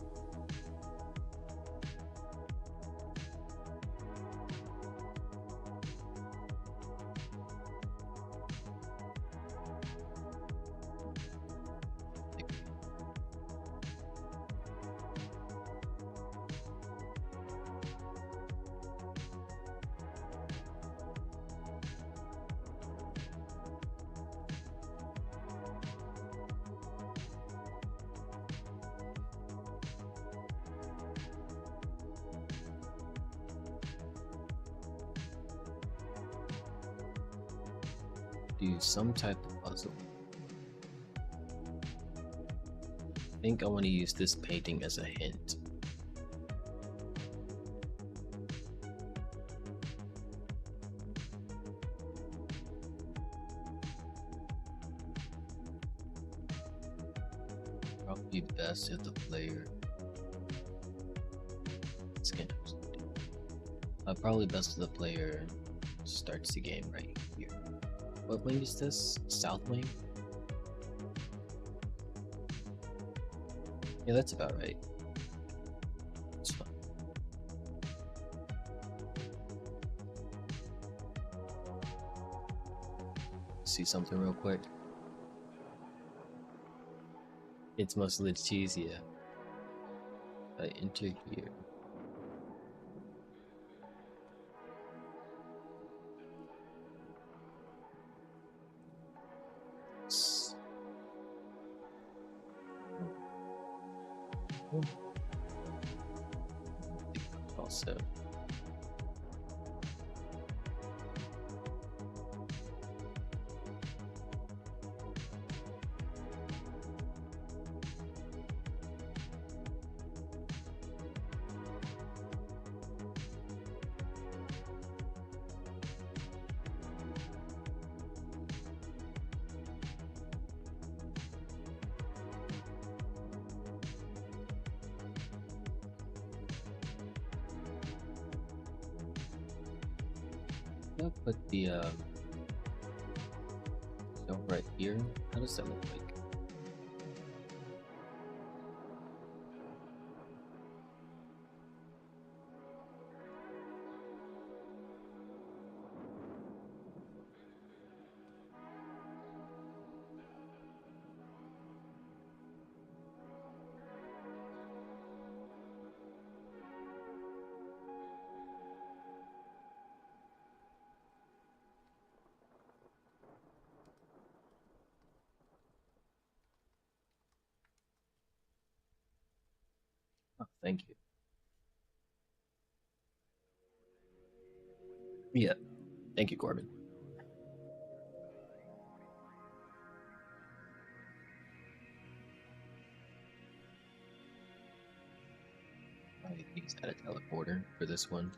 Do some type of puzzle. I think I want to use this painting as a hint. Probably best if the player probably best if the player starts the game right here. What wing is this? South wing? Yeah, that's about right. It's fine. See something real quick. It's mostly cheese, yeah. I enter here. Also, I'll put the so right here. How does that look like? Oh, thank you. Yeah, thank you, Corbin. I think got a teleporter for this one.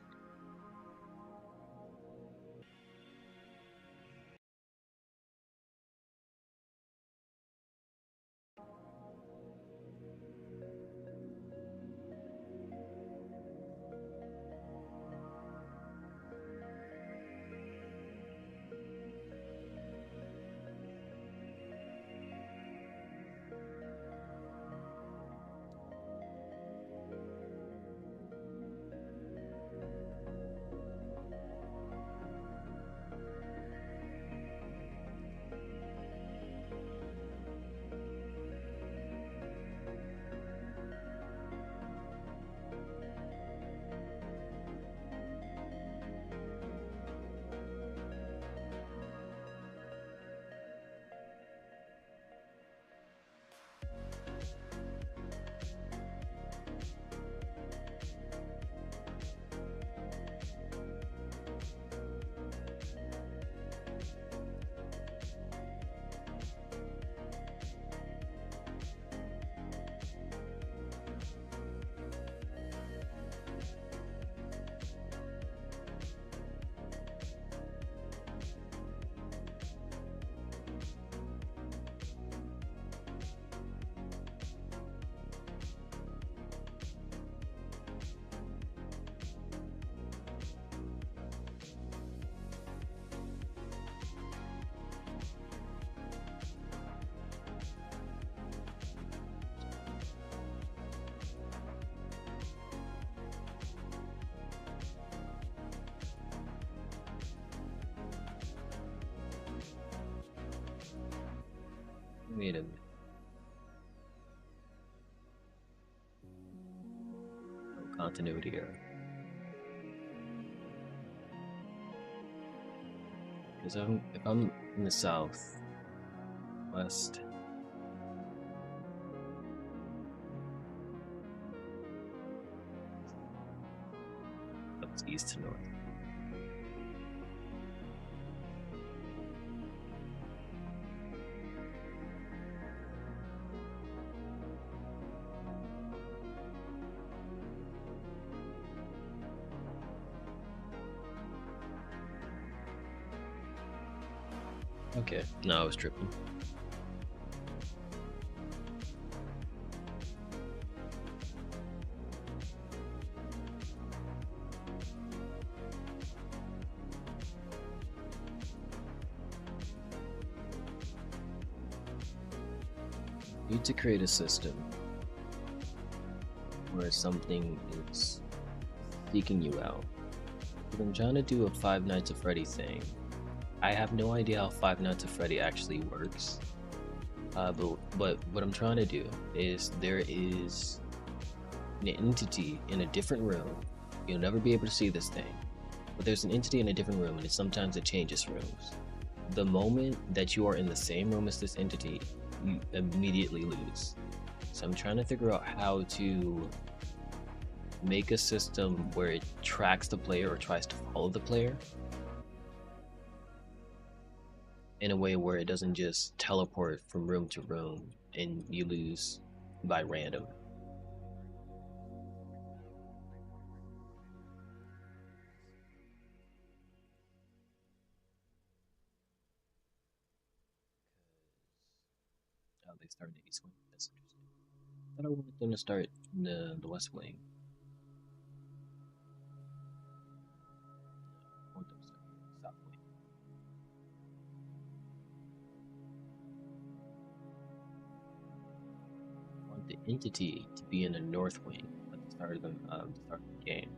Wait a minute. No continuity error. Because if I'm in the south, west, that's east to north. Okay, no, I was tripping. You need to create a system where something is seeking you out. If I'm trying to do a Five Nights at Freddy thing, I have no idea how Five Nights at Freddy actually works. But what I'm trying to do is there is an entity in a different room. You'll never be able to see this thing, but there's an entity in a different room, and sometimes it changes rooms. The moment that you are in the same room as this entity, you immediately lose. So I'm trying to figure out how to make a system where it tracks the player or tries to follow the player in a way where it doesn't just teleport from room to room and you lose by random. Oh, they started the East Wing. That's interesting. I thought I wanted them to start the West Wing. I want them to start the South Wing. I want the entity to be in the North Wing at the start of the game.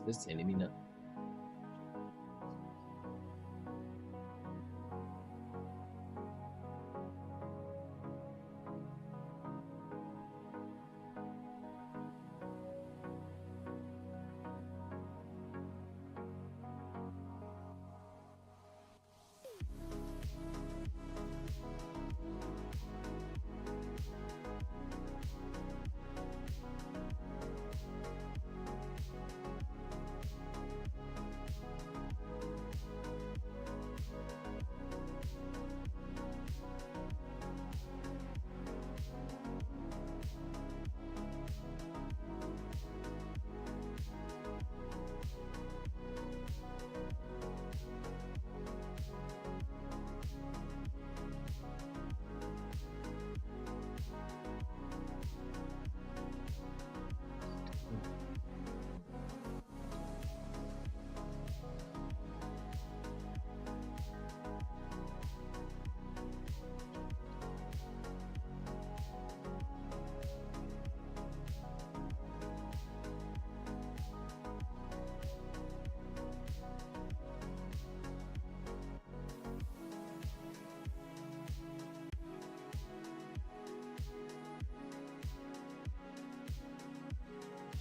Is this enemy now?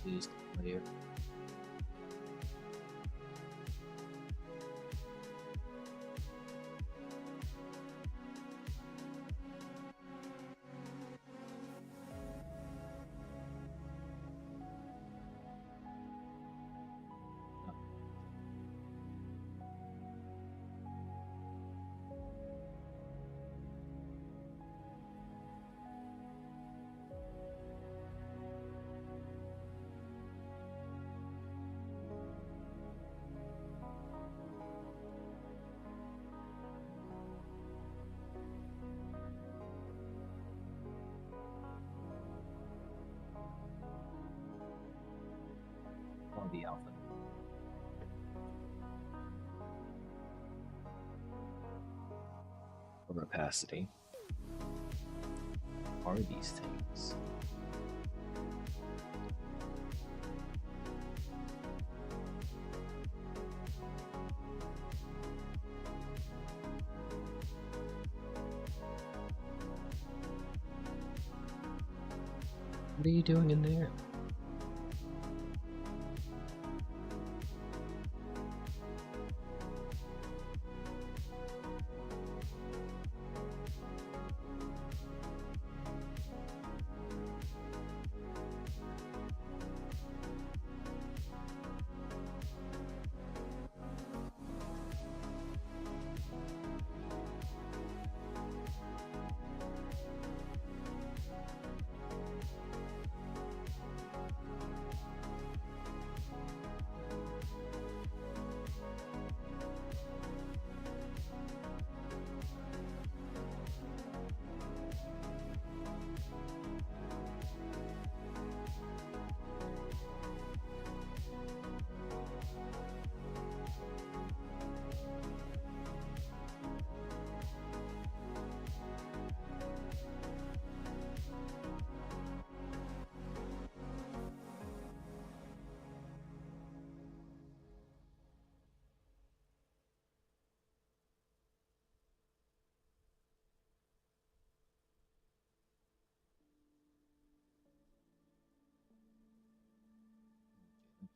Choose the player. the alpha. Or opacity. Are these things? What are you doing in there?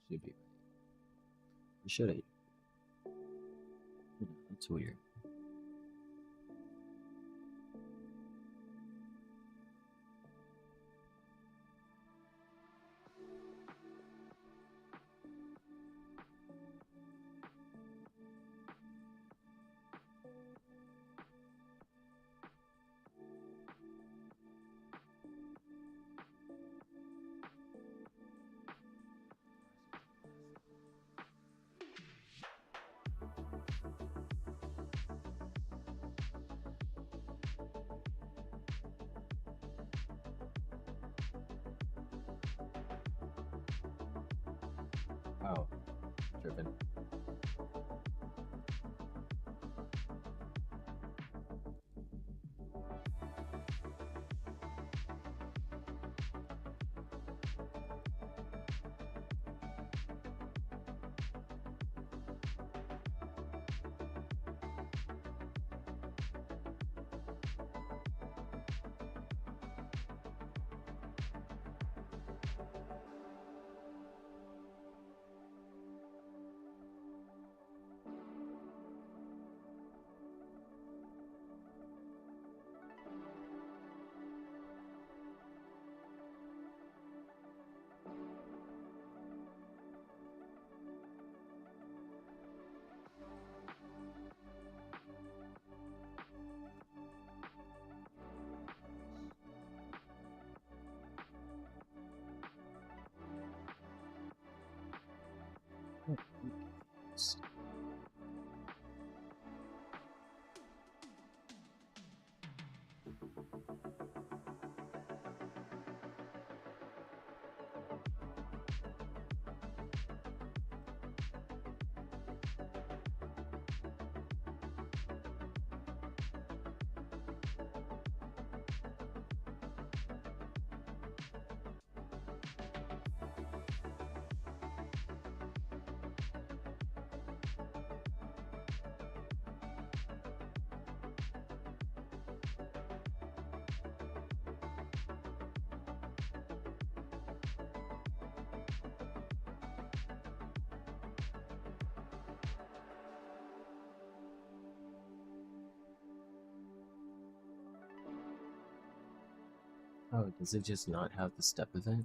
Should be right. Should I? That's weird. Wow, driven. Oh, does it just not have the step event?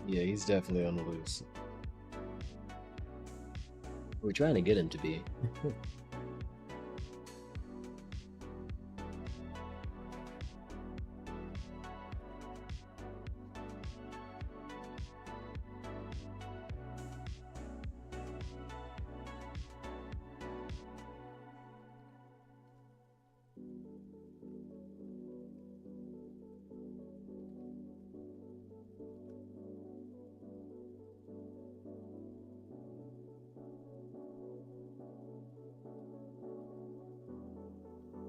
Yeah, he's definitely on the loose. We're trying to get him to be.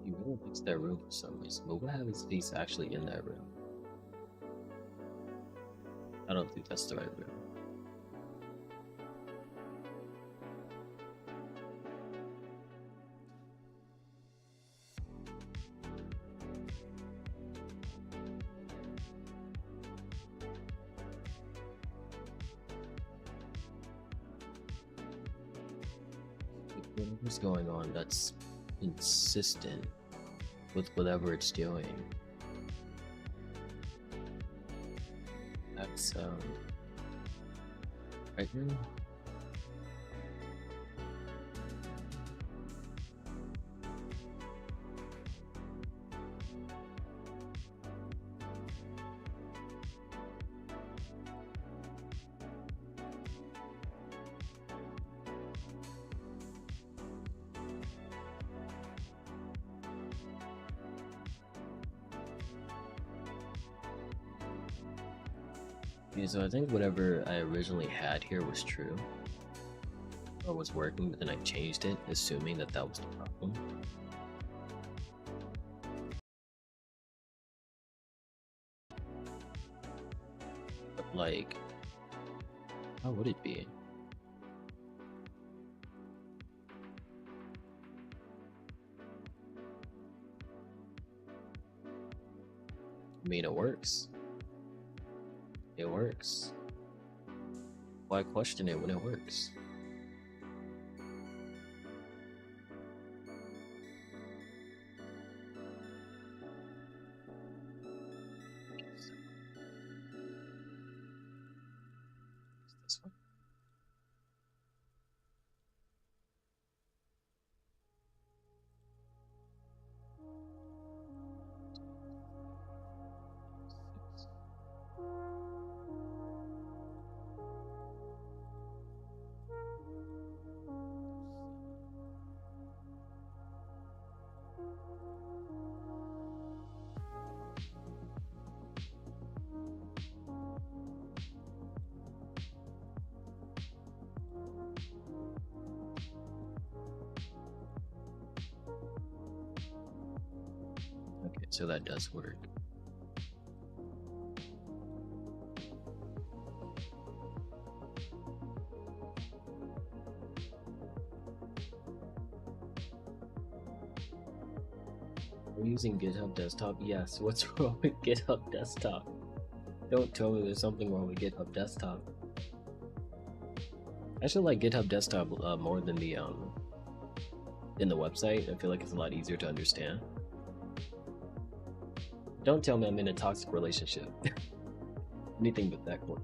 He really likes that room for some reason. But what happens if he's actually in that room? I don't think that's the right room. Whatever's going on that's consistent with whatever it's doing. That's right now. Yeah, so I think whatever I originally had here was true or was working, but then I changed it, assuming that that was the problem. But like, how would it be? I mean, it works. It works. Why question it when it works? This one. Okay, so that does work. We're using GitHub Desktop? Yes. What's wrong with GitHub Desktop? Don't tell me there's something wrong with GitHub Desktop. I actually like GitHub Desktop more than the website. I feel like it's a lot easier to understand. Don't tell me I'm in a toxic relationship. Anything but that one.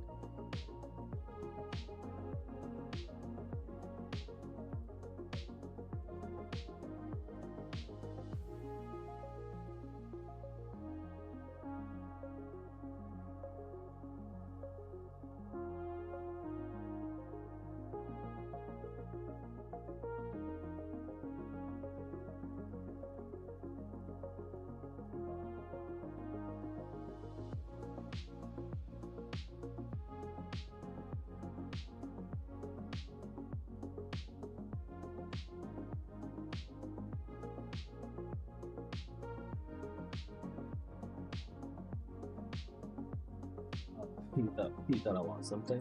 He thought I want something.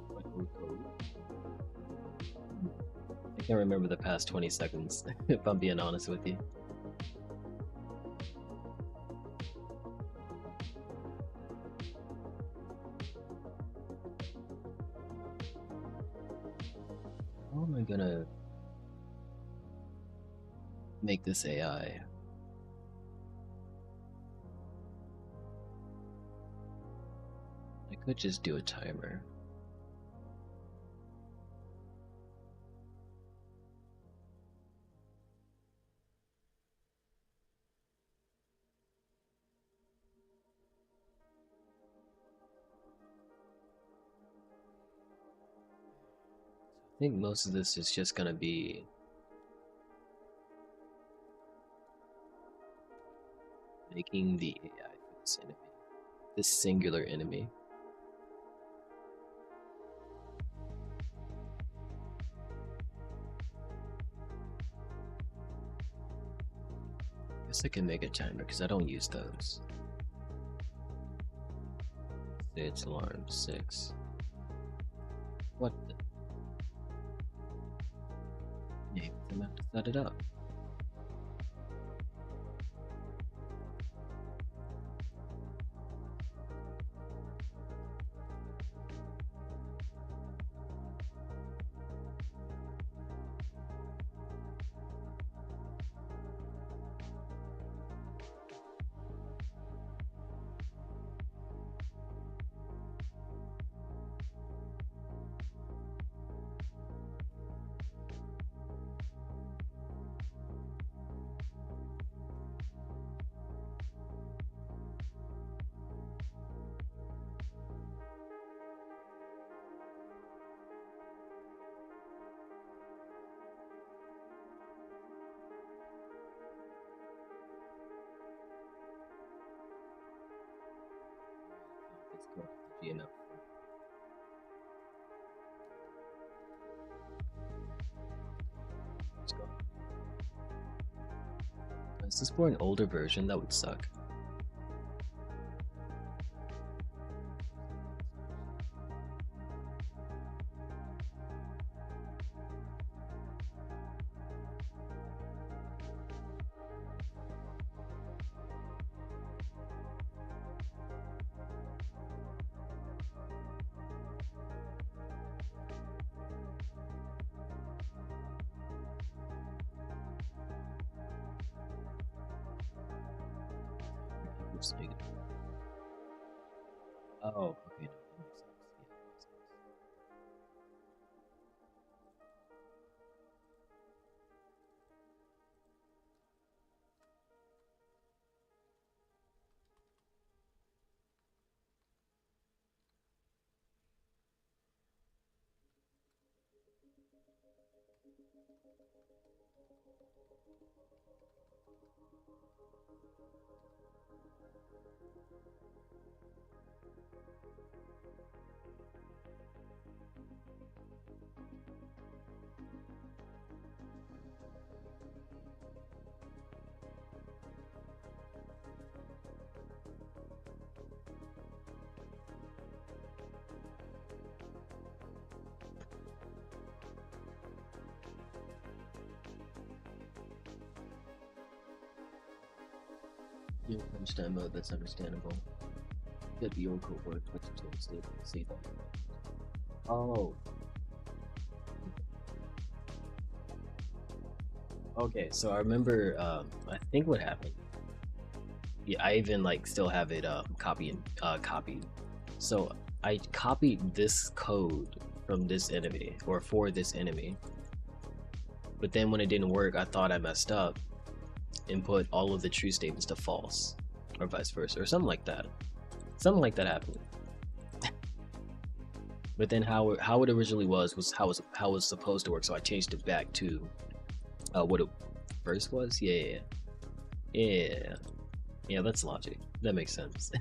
Like root code. I can't remember the past 20 seconds, if I'm being honest with you. How am I gonna make this AI? could just do a timer. I think most of this is just gonna be making the AI this enemy, this singular enemy. I guess I can make a timer because I don't use those. Say it's alarm 6. What the? Maybe I'm gonna have to set it up. Let's go to the GNF. Let's go. Is this for an older version? That would suck. Oh, okay. No, that makes sense. Yeah, that makes sense. You understand mode, that's understandable. Get the old code work, but you still see that. Oh. Okay, so I remember I think what happened. Yeah, I even like still have it copied. So I copied this code from this enemy or for this enemy. But then when it didn't work, I thought I messed up and put all of the true statements to false, or vice versa, or something like that. Something like that happened. But then how it originally was how it was supposed to work. So I changed it back to what it first was. Yeah. That's logic. That makes sense.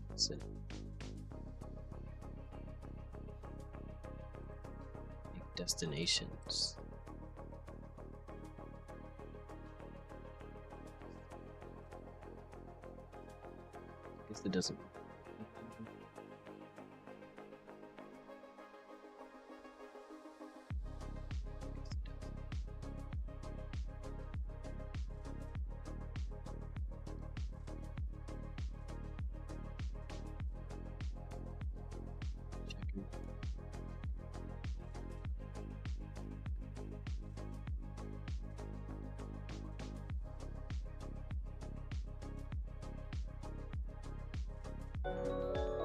That's it. Make destinations. I guess it doesn't.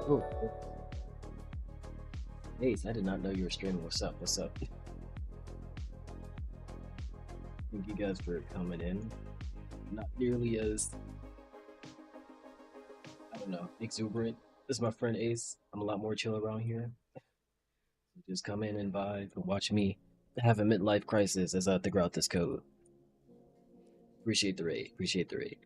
Oh, Ace, I did not know you were streaming. What's up? What's up? Thank you guys for coming in. Not nearly as, I don't know, exuberant as my friend Ace. I'm a lot more chill around here. Just come in and vibe and watch me have a midlife crisis as I figure out this code. Appreciate the raid. Appreciate the raid.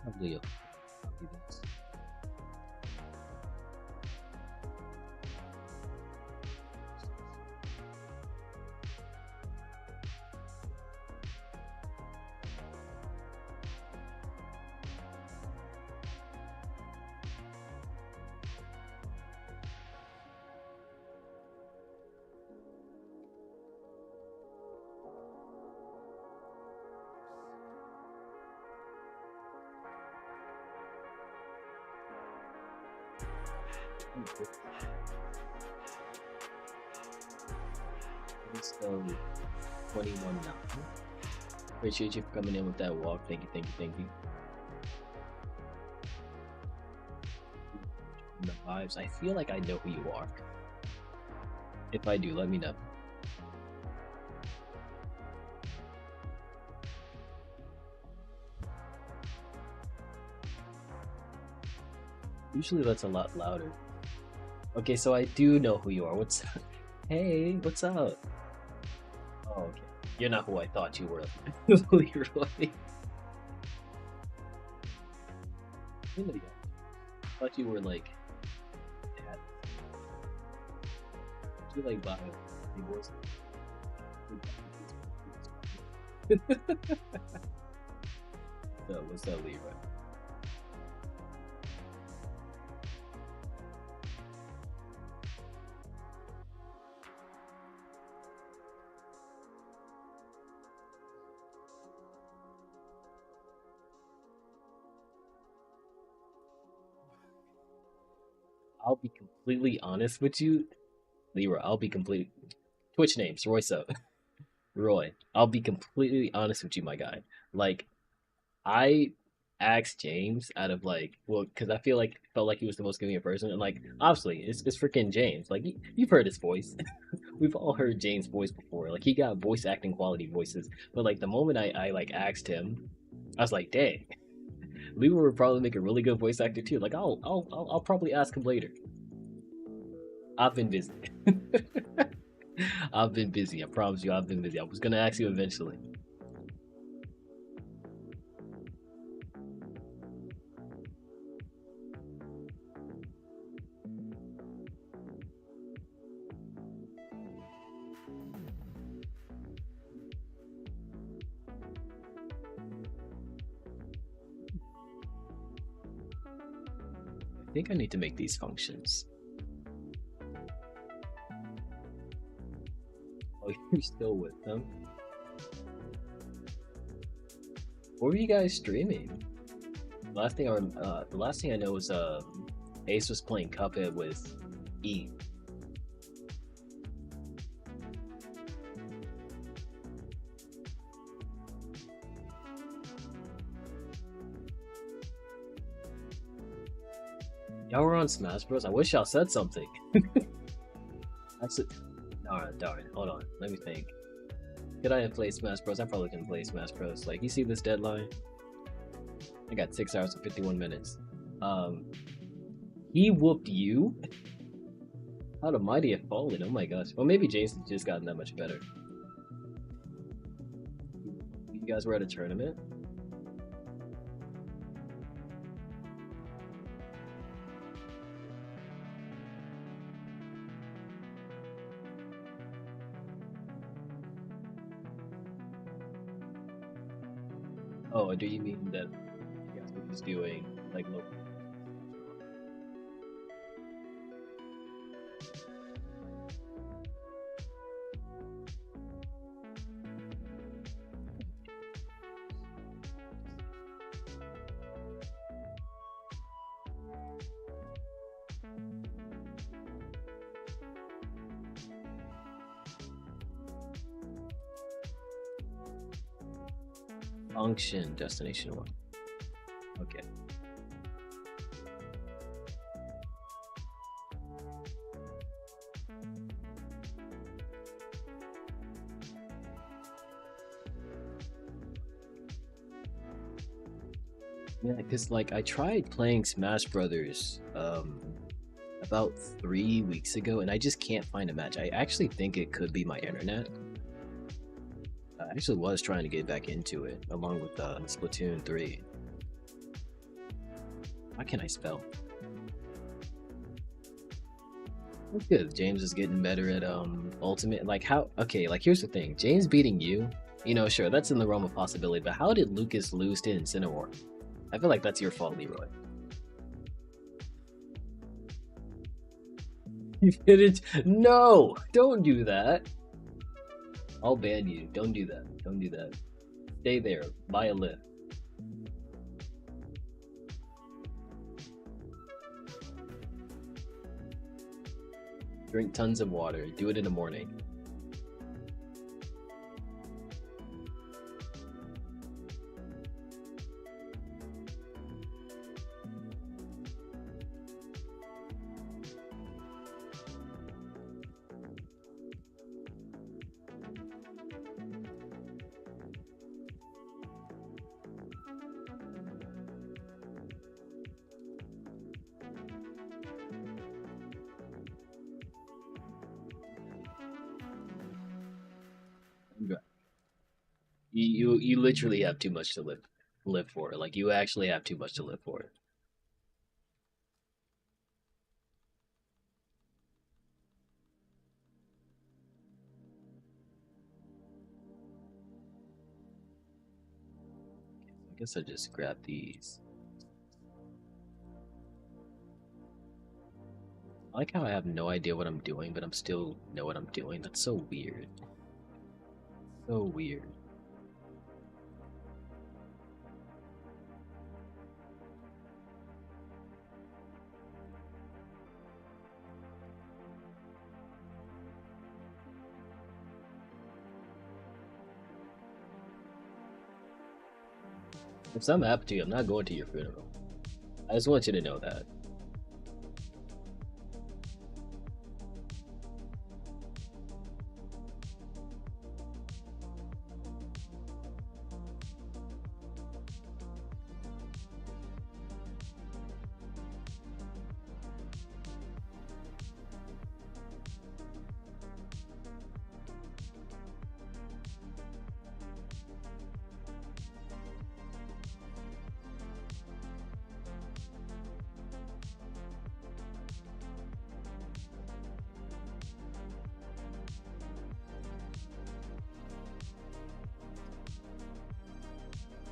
Probably a copy this. Let's go 21 now. Appreciate you for coming in with that walk. Thank you, thank you, thank you. The vibes. I feel like I know who you are. If I do, let me know. Usually that's a lot louder. Okay, so I do know who you are. What's Hey, what's up? Oh, okay. You're not who I thought you were. Leroy. Really? I thought you were like dad. You like bio divorce. So what's up, Leroy? I'll be completely honest with you, Leroy. I'll be complete. Twitch names, Royce up. Roy. I'll be completely honest with you, my guy. Like, I asked James out of like, well, because I felt like he was the most convenient person, and like, obviously, it's freaking James. Like, you've heard his voice. We've all heard James' voice before. Like, he got voice acting quality voices. But like, the moment I like asked him, I was like, dang, Leroy would probably make a really good voice actor too. Like, I'll probably ask him later. I've been busy. I've been busy. I promise you, I've been busy. I was gonna ask you eventually. I think I need to make these functions. Oh, you're still with them? What were you guys streaming? The last thing I know was Ace was playing Cuphead with E. Y'all were on Smash Bros. I wish y'all said something. That's it. Darn. Hold on. Let me think. Could I have played Smash Bros? I probably can play Smash Bros. Like, you see this deadline? I got 6 hours and 51 minutes. He whooped you? How the mighty have fallen. Oh my gosh. Well, maybe Jason's just gotten that much better. You guys were at a tournament? Oh, do you mean that yes, what he's doing like local? Function destination one. Okay. Yeah, because like I tried playing Smash Brothers about 3 weeks ago, and I just can't find a match. I actually think it could be my internet. I actually was trying to get back into it along with Splatoon 3. Why can't I spell? That's good. James is getting better at Ultimate. Like how? Okay, like here's the thing. James beating you. You know, sure, that's in the realm of possibility. But how did Lucas lose to Incineroar? I feel like that's your fault, Leroy. You didn't. No, don't do that. I'll ban you. Don't do that. Don't do that. Stay there. Buy a lift. Drink tons of water. Do it in the morning. You literally have too much to live for. Like you actually have too much to live for. I guess I just grab these. I like how I have no idea what I'm doing, but I'm still know what I'm doing. That's so weird. So weird. If something happened to you, I'm not going to your funeral. I just want you to know that.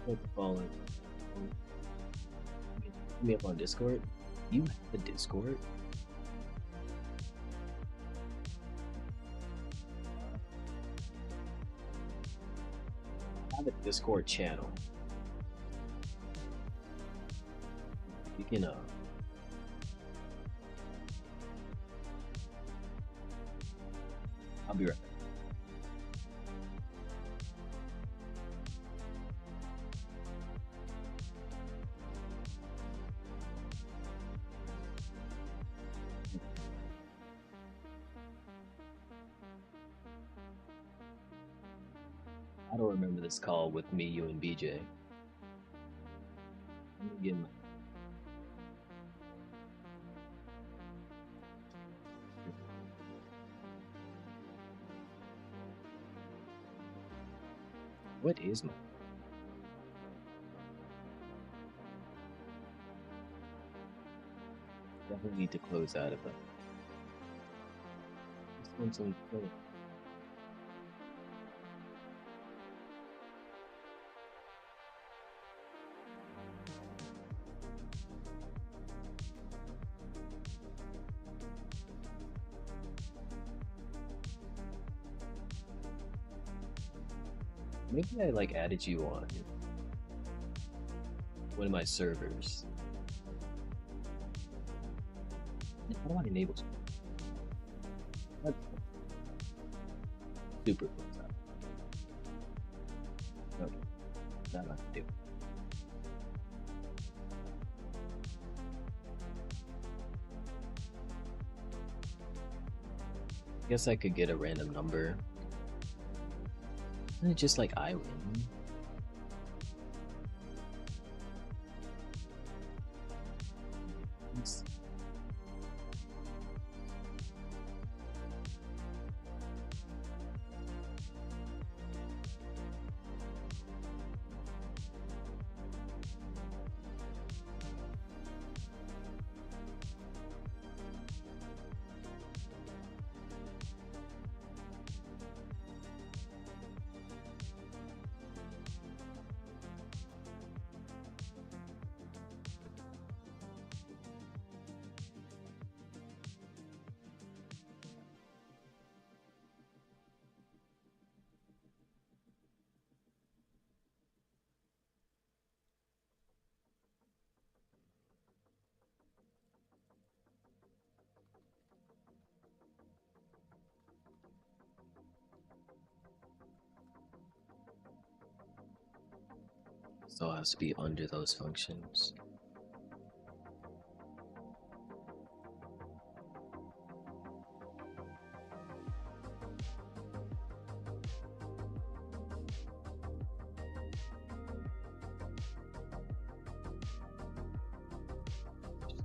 What the fallen? Hit me up on Discord. You have a Discord? I have a Discord channel. You can I'll be right back. I don't remember this call with me, you, and BJ. Let me get my. What is my? Definitely need to close out of it. This one's on. Maybe I like added you on one of my servers. How do I enable that's super cool. Okay, that I can do. Guess I could get a random number. And just like I win. Let's see. So it has to be under those functions.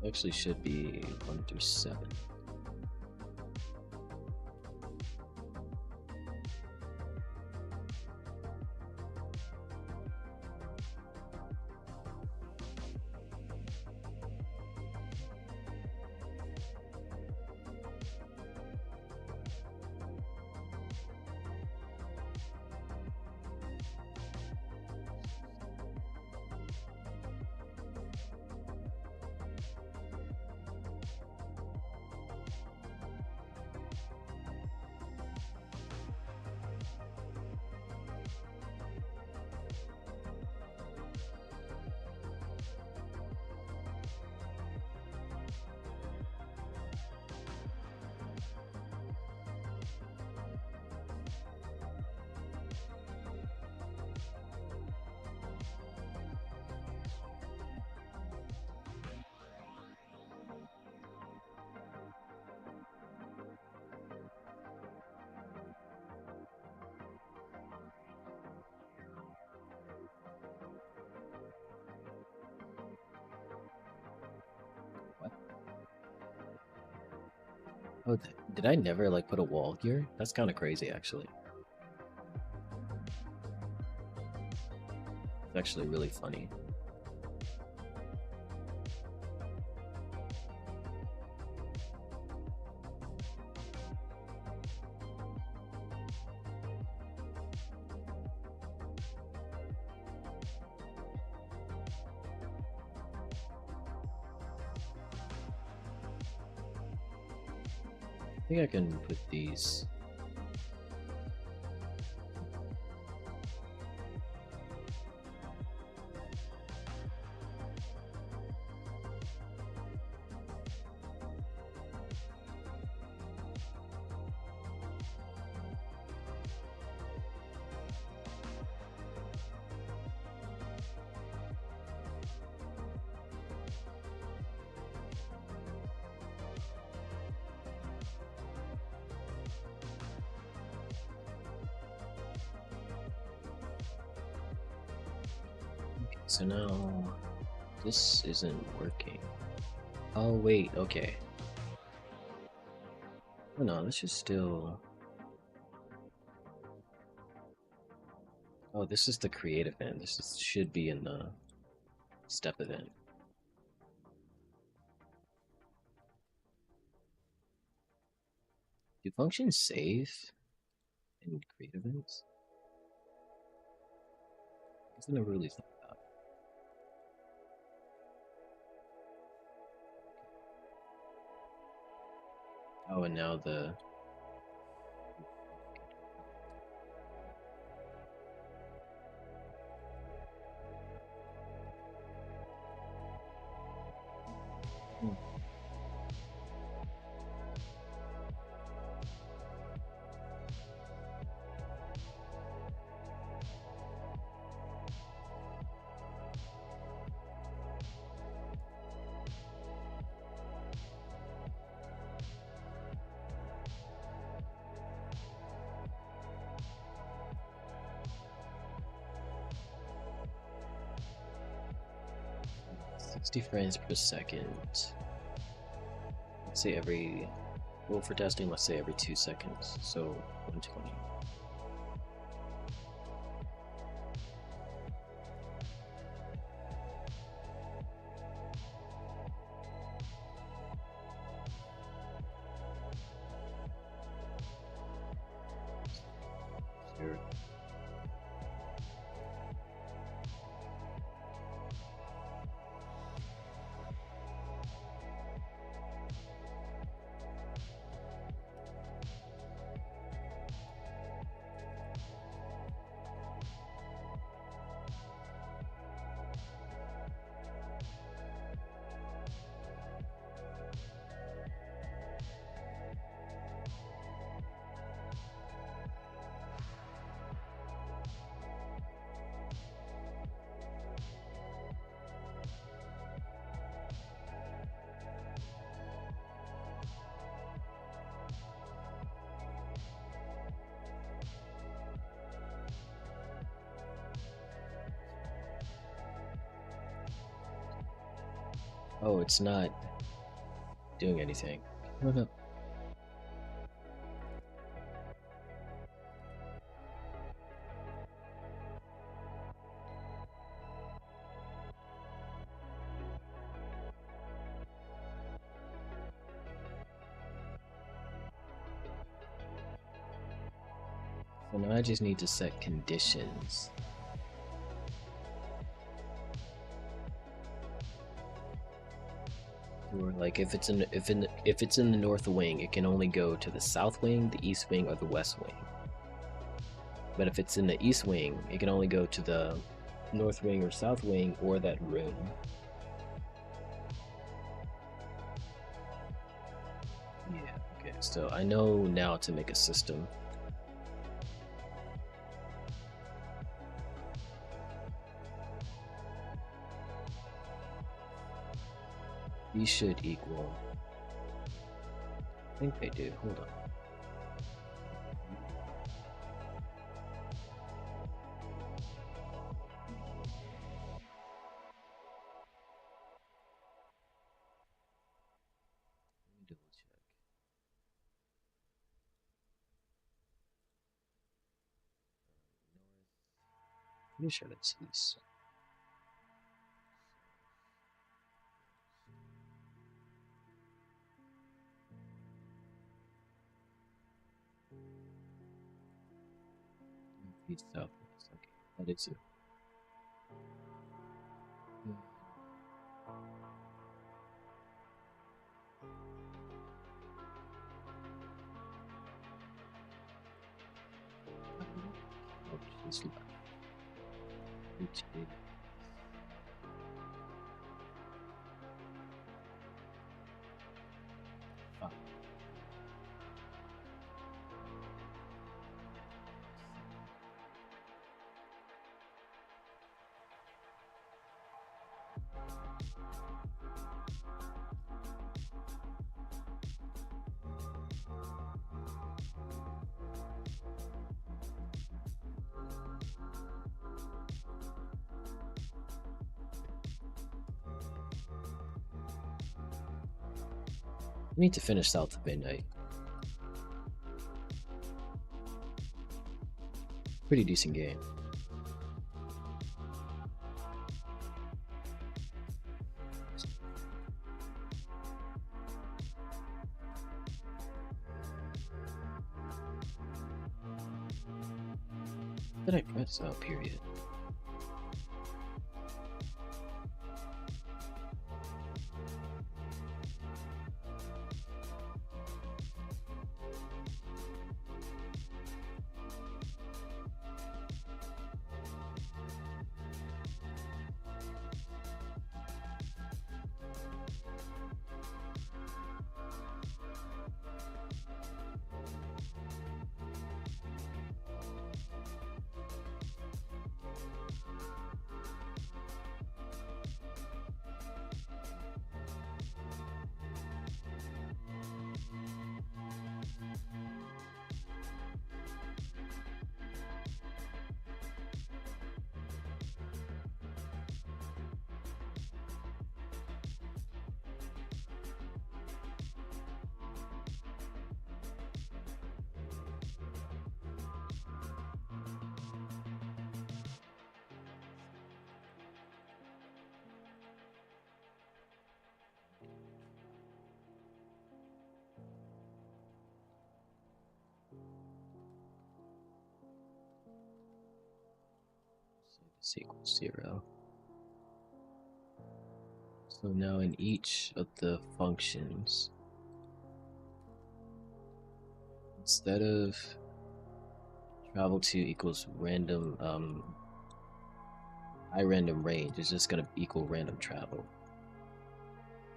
Actually should be 1 through 7. What? Oh, did I never like put a wall here? That's kind of crazy, actually. It's actually really funny. I think I can put these. So now this isn't working. Oh wait, okay. Oh no, this is still. Oh, this is the create event. Should be in the step event. Do functions save in create events? I never really thought about it. Oh, and now the 60 frames per second. Let's say every, well, for testing, let's say every 2 seconds. So 120. Zero. Oh, it's not doing anything. What up? So now I just need to set conditions. Or like if it's in the north wing, it can only go to the south wing, the east wing, or the west wing. But if it's in the east wing, it can only go to the north wing or south wing or that room. Yeah, okay. So I know now to make a system. These should equal. I think they do. Hold on. Let me double check. North. Pretty sure that's east. East, southwest. Okay, that is it. Oh, she's left. Which is five. We need to finish South of Midnight. Pretty decent game. Did I press? Oh, period. is equals 0. So now in each of the functions, instead of travel to equals random high random range, it's just gonna equal random travel.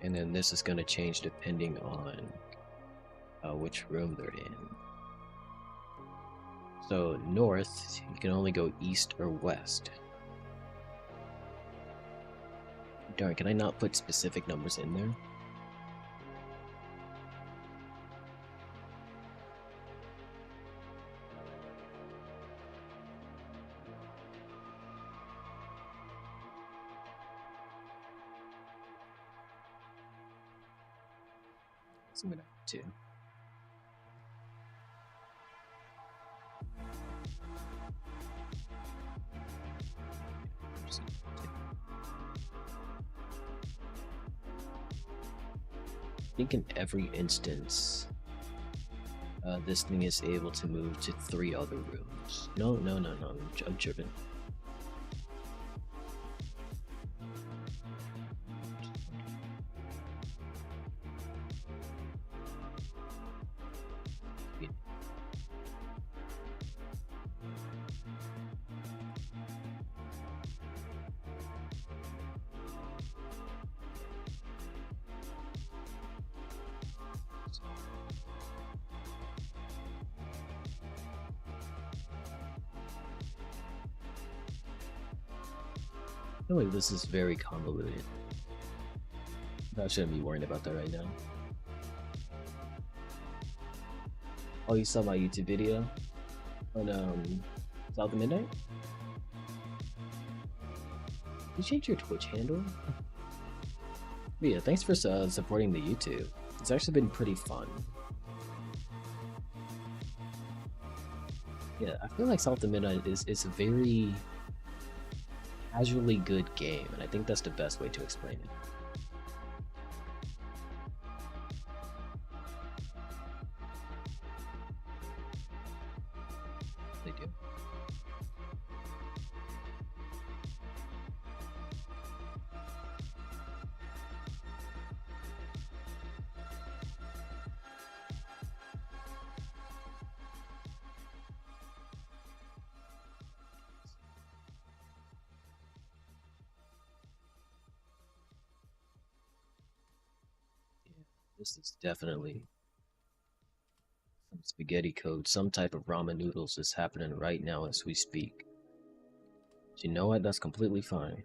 And then this is gonna change depending on which room they're in. So north, you can only go east or west. Darn, can I not put specific numbers in there? I'm gonna have to. I think in every instance, this thing is able to move to 3 other rooms. No, I'm tripping. I feel like this is very convoluted. I shouldn't be worrying about that right now. Oh, you saw my YouTube video on South of Midnight? You changed your Twitch handle? But yeah, thanks for supporting the YouTube. It's actually been pretty fun. Yeah, I feel like South of Midnight is a very casually good game, and I think that's the best way to explain it. They do. This is definitely some spaghetti code. Some type of ramen noodles is happening right now as we speak. But you know what? That's completely fine.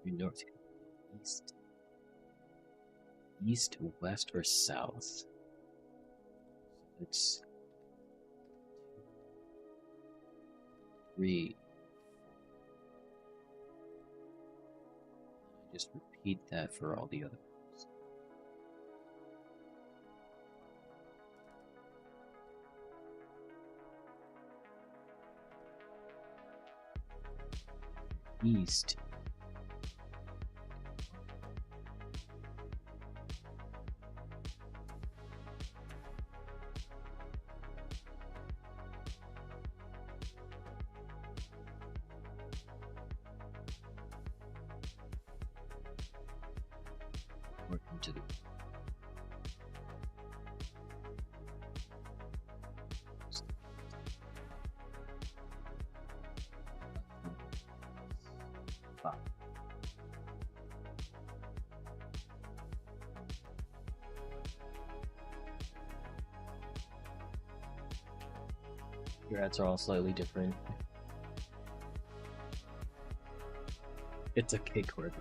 North, east, west, or south? It's 3. Just repeat that for all the others. East. Working to the Your ads are all slightly different. It's okay, Corbin.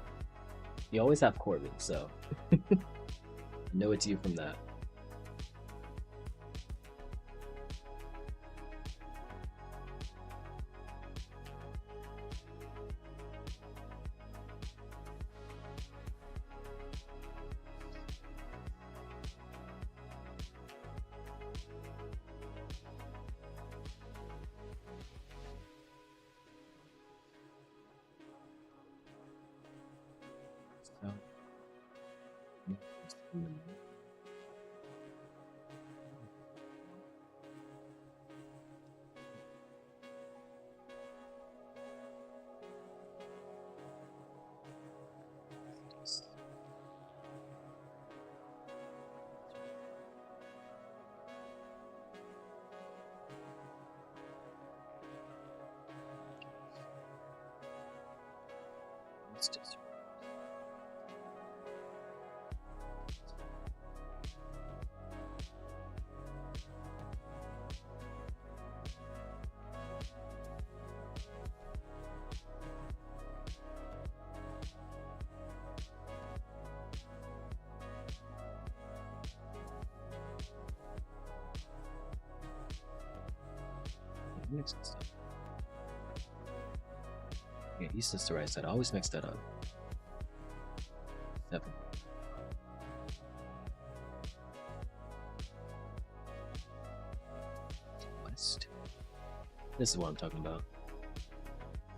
You always have Corbin, so I know it's you from that. It's just mixed stuff. Yeah, east is the right side. I always mix that up. 7. West. This is what I'm talking about.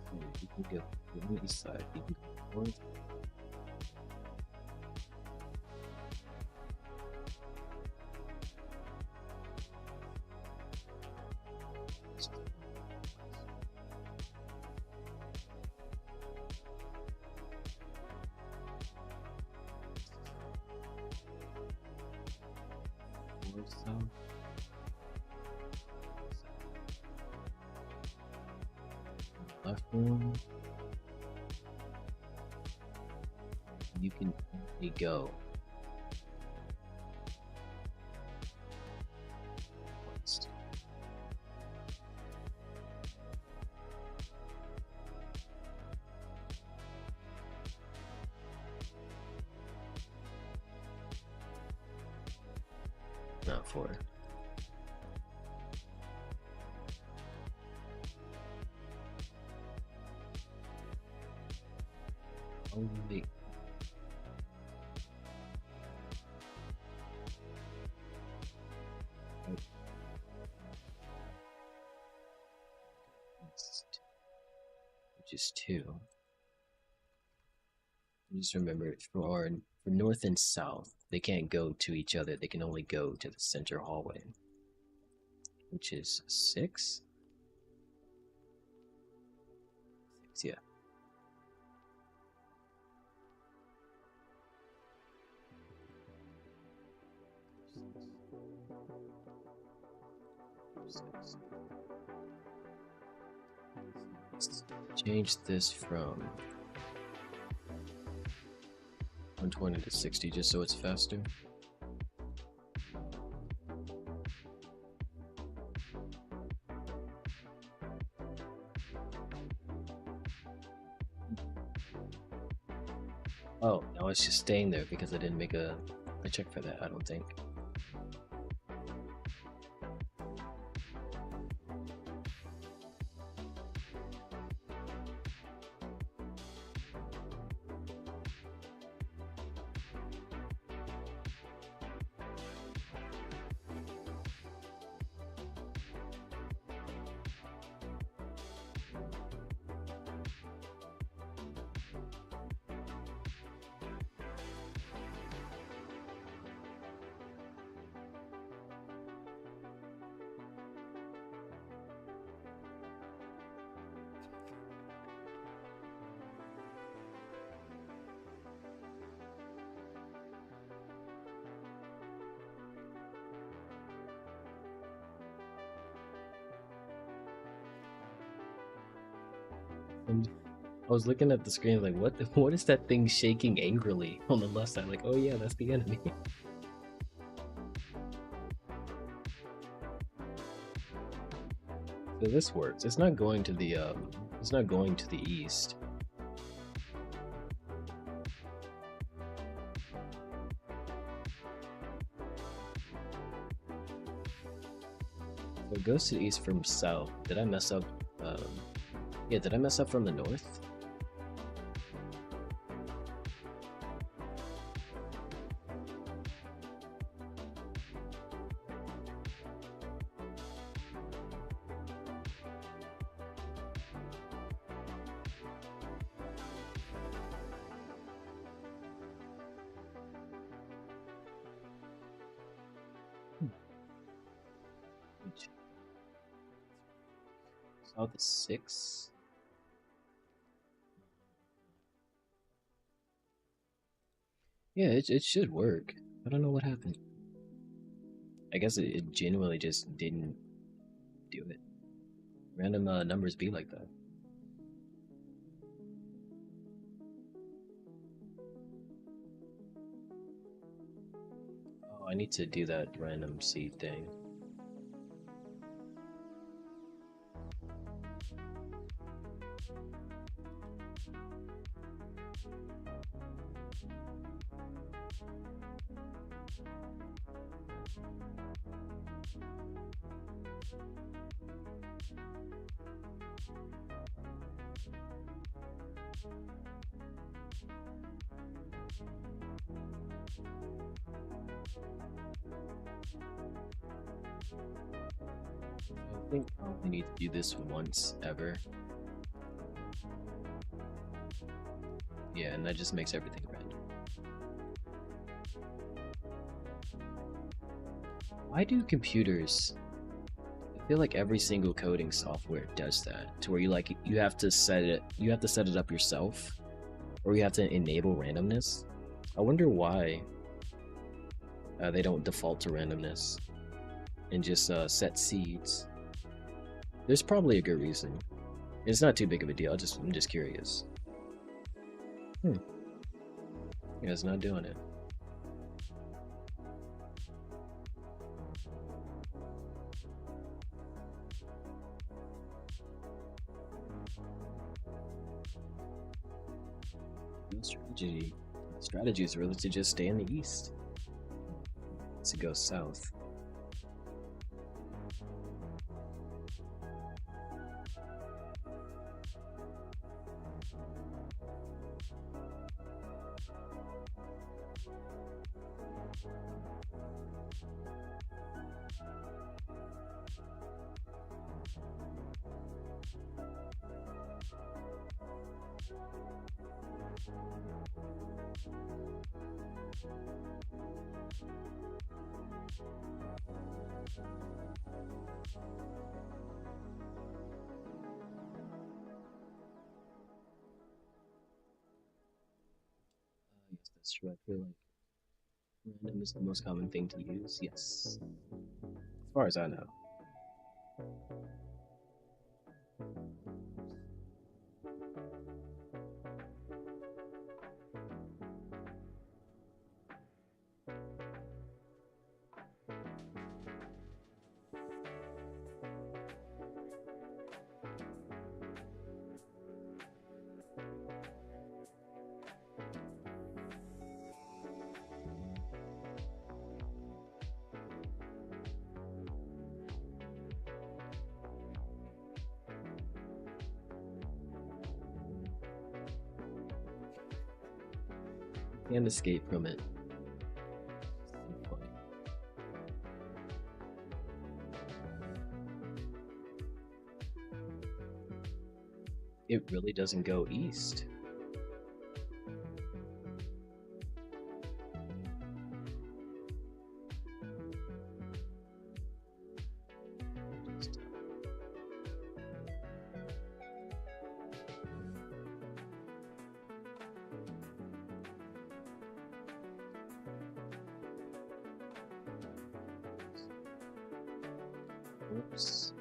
So you can go on the east side. You can go north. South. Left one. You can only go west. Not 4. Only east, which is 2. Just remember for north and south, they can't go to each other. They can only go to the center hallway, which is 6. 6, yeah. Let's change this from 120 to 60 just so it's faster. Oh, now it's just staying there because I didn't make a check for that, I don't think. And I was looking at the screen like, what is that thing shaking angrily on the left side? Like, oh yeah, that's the enemy. So this works. It's not going to the east. So it goes to the east from south. Did I mess up? Yeah, did I mess up from the north? South is 6. Yeah, it should work. I don't know what happened. I guess it genuinely just didn't do it. Random numbers be like that. I need to do that random seed thing. I think I only need to do this once ever. Yeah, and that just makes everything random. Why do computers? I feel like every single coding software does that, to where you have to set it up yourself, or you have to enable randomness. I wonder why they don't default to randomness and just set seeds. There's probably a good reason. It's not too big of a deal. I'm just curious. Yeah, it's not doing it. No strategy. Strategy is really to just stay in the east. To go south. Yes, that's true. I feel like random is the most common thing to use. Yes, as far as I know. Can't escape from it. So funny. It really doesn't go east. Just, Oops.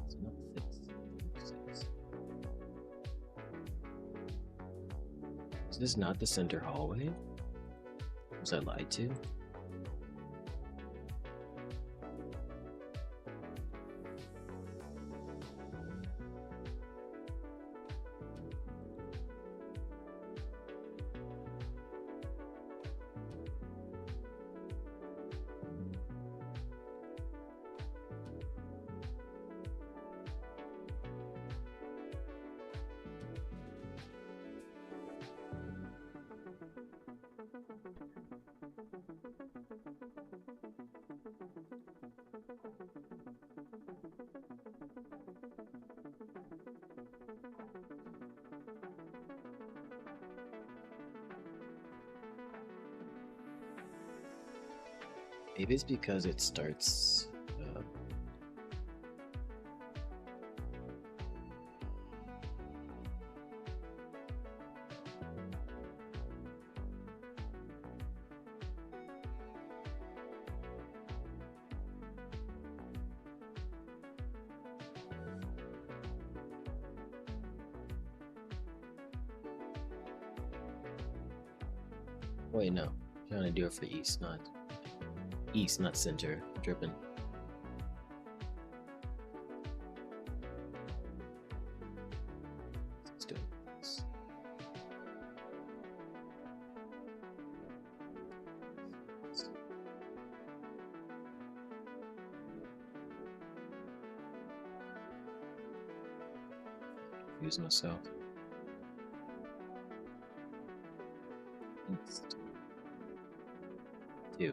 It's not six. Is this not the center hallway? Was I lied to? Maybe it's because it starts. Uh, wait, no. I'm trying to do it for east, not center. Dripping. Let's do it. Confuse myself. East. Two.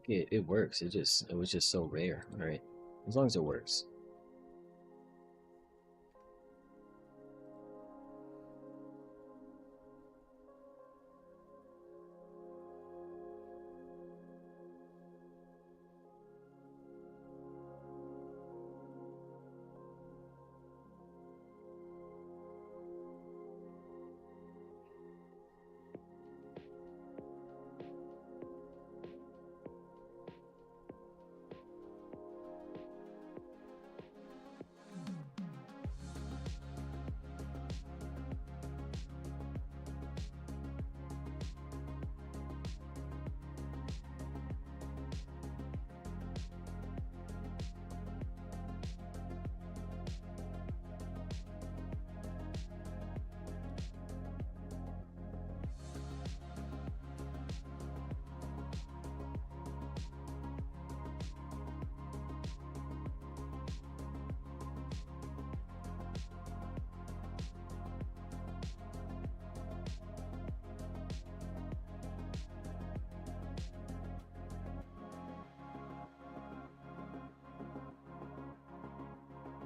It works. It was just so rare. All right, as long as it works.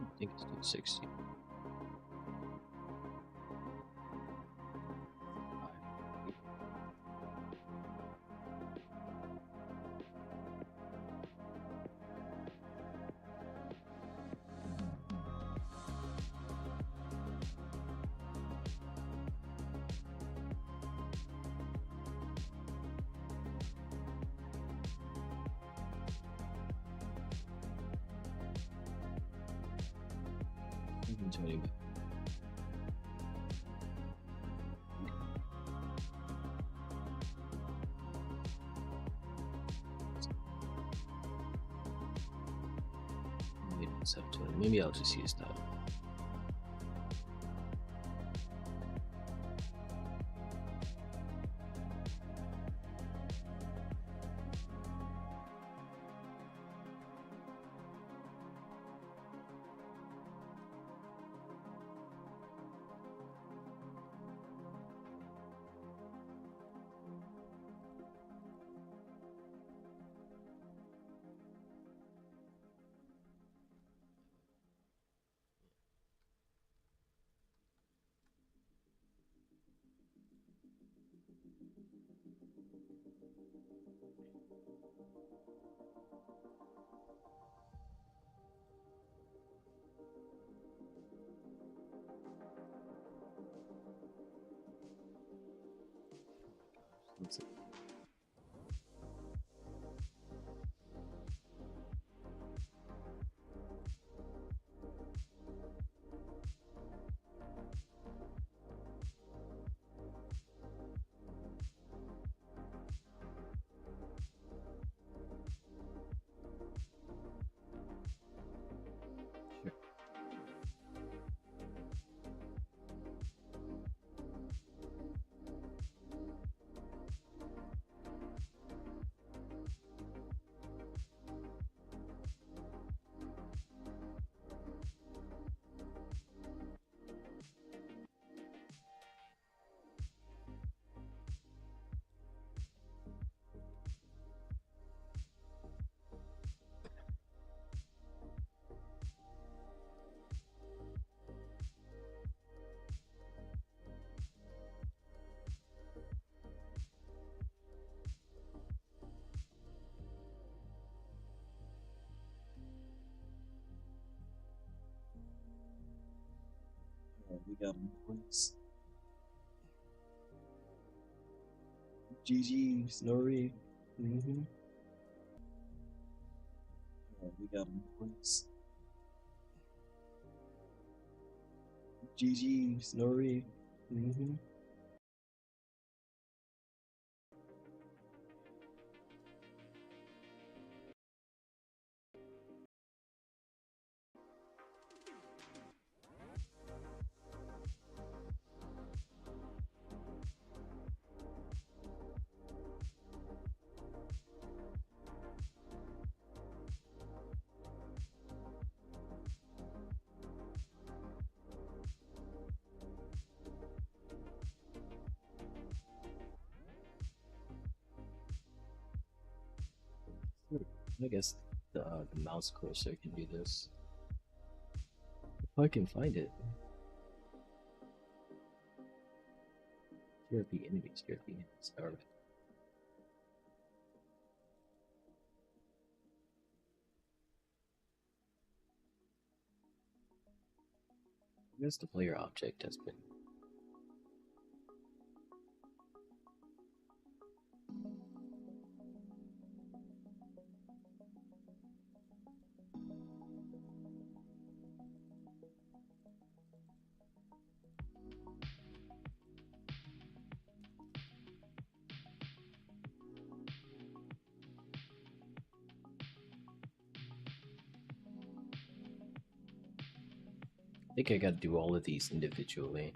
I think it's 260. Twenty. Maybe I'll just use that. Let's see. Sure. We got points. GG, Snorri. Mm-hmm. We got points. GG, Snorri. Mm-hmm. I guess the mouse cursor can do this. If I can find it. Here are the enemies, here are the enemies. Alright. I guess the player object has been. I think I gotta do all of these individually.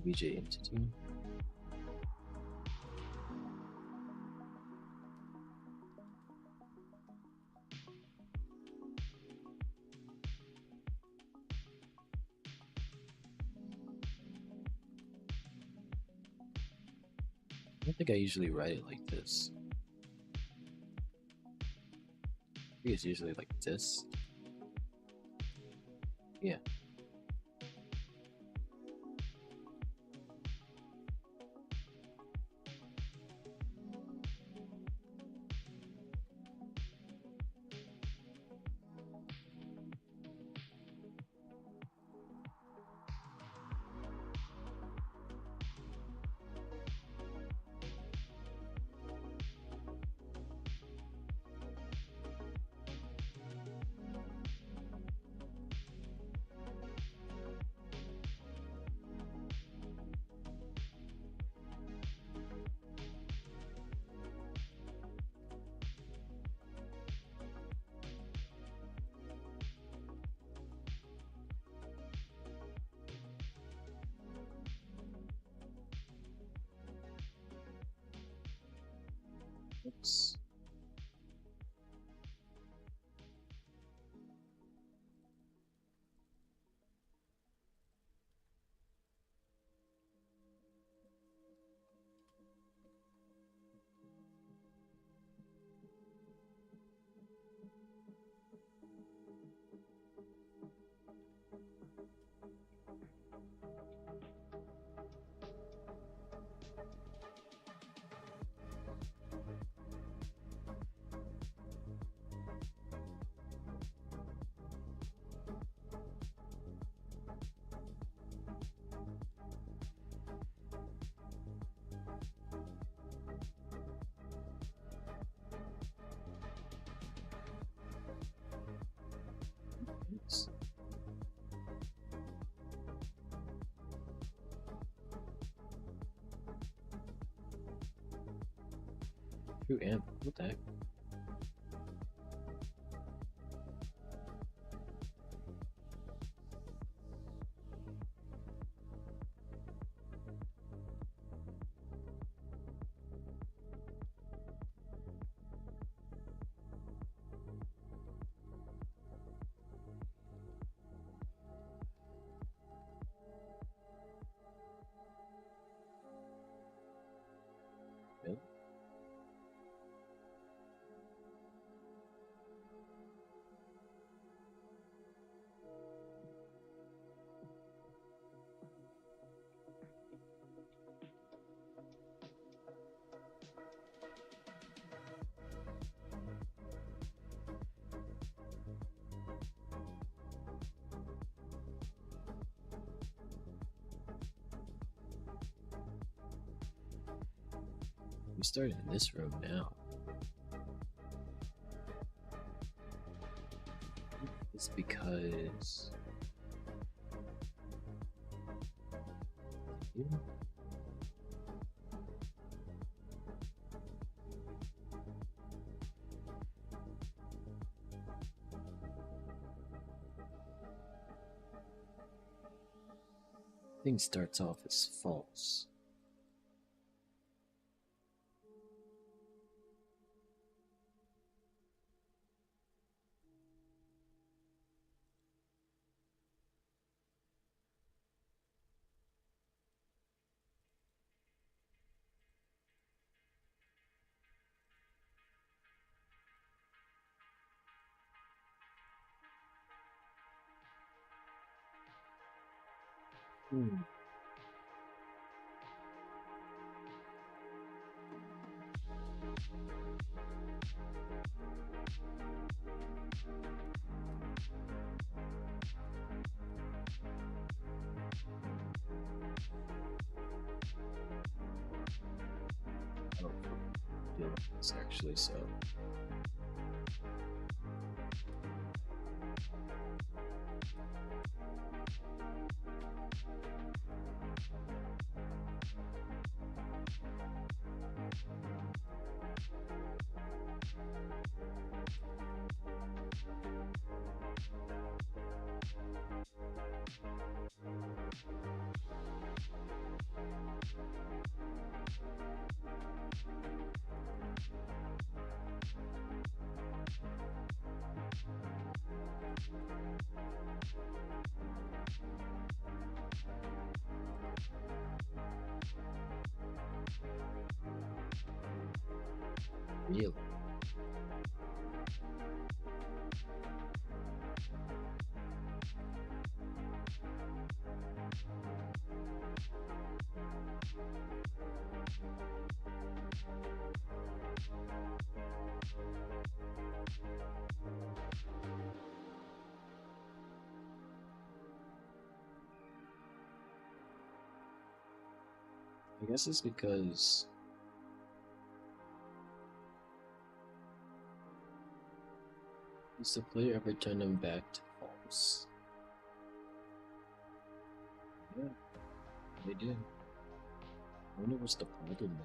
BJ entity. I don't think I usually write it like this. I think it's usually like this. Yeah. Oops. Oops. True amp. What the heck? We started in this room now. It's because... Yeah. Thing starts off as false. Hmm. Oh, yeah, it's actually so. Real. I guess it's because does the player ever turn them back to false? Yeah, they did. I wonder what's the problem.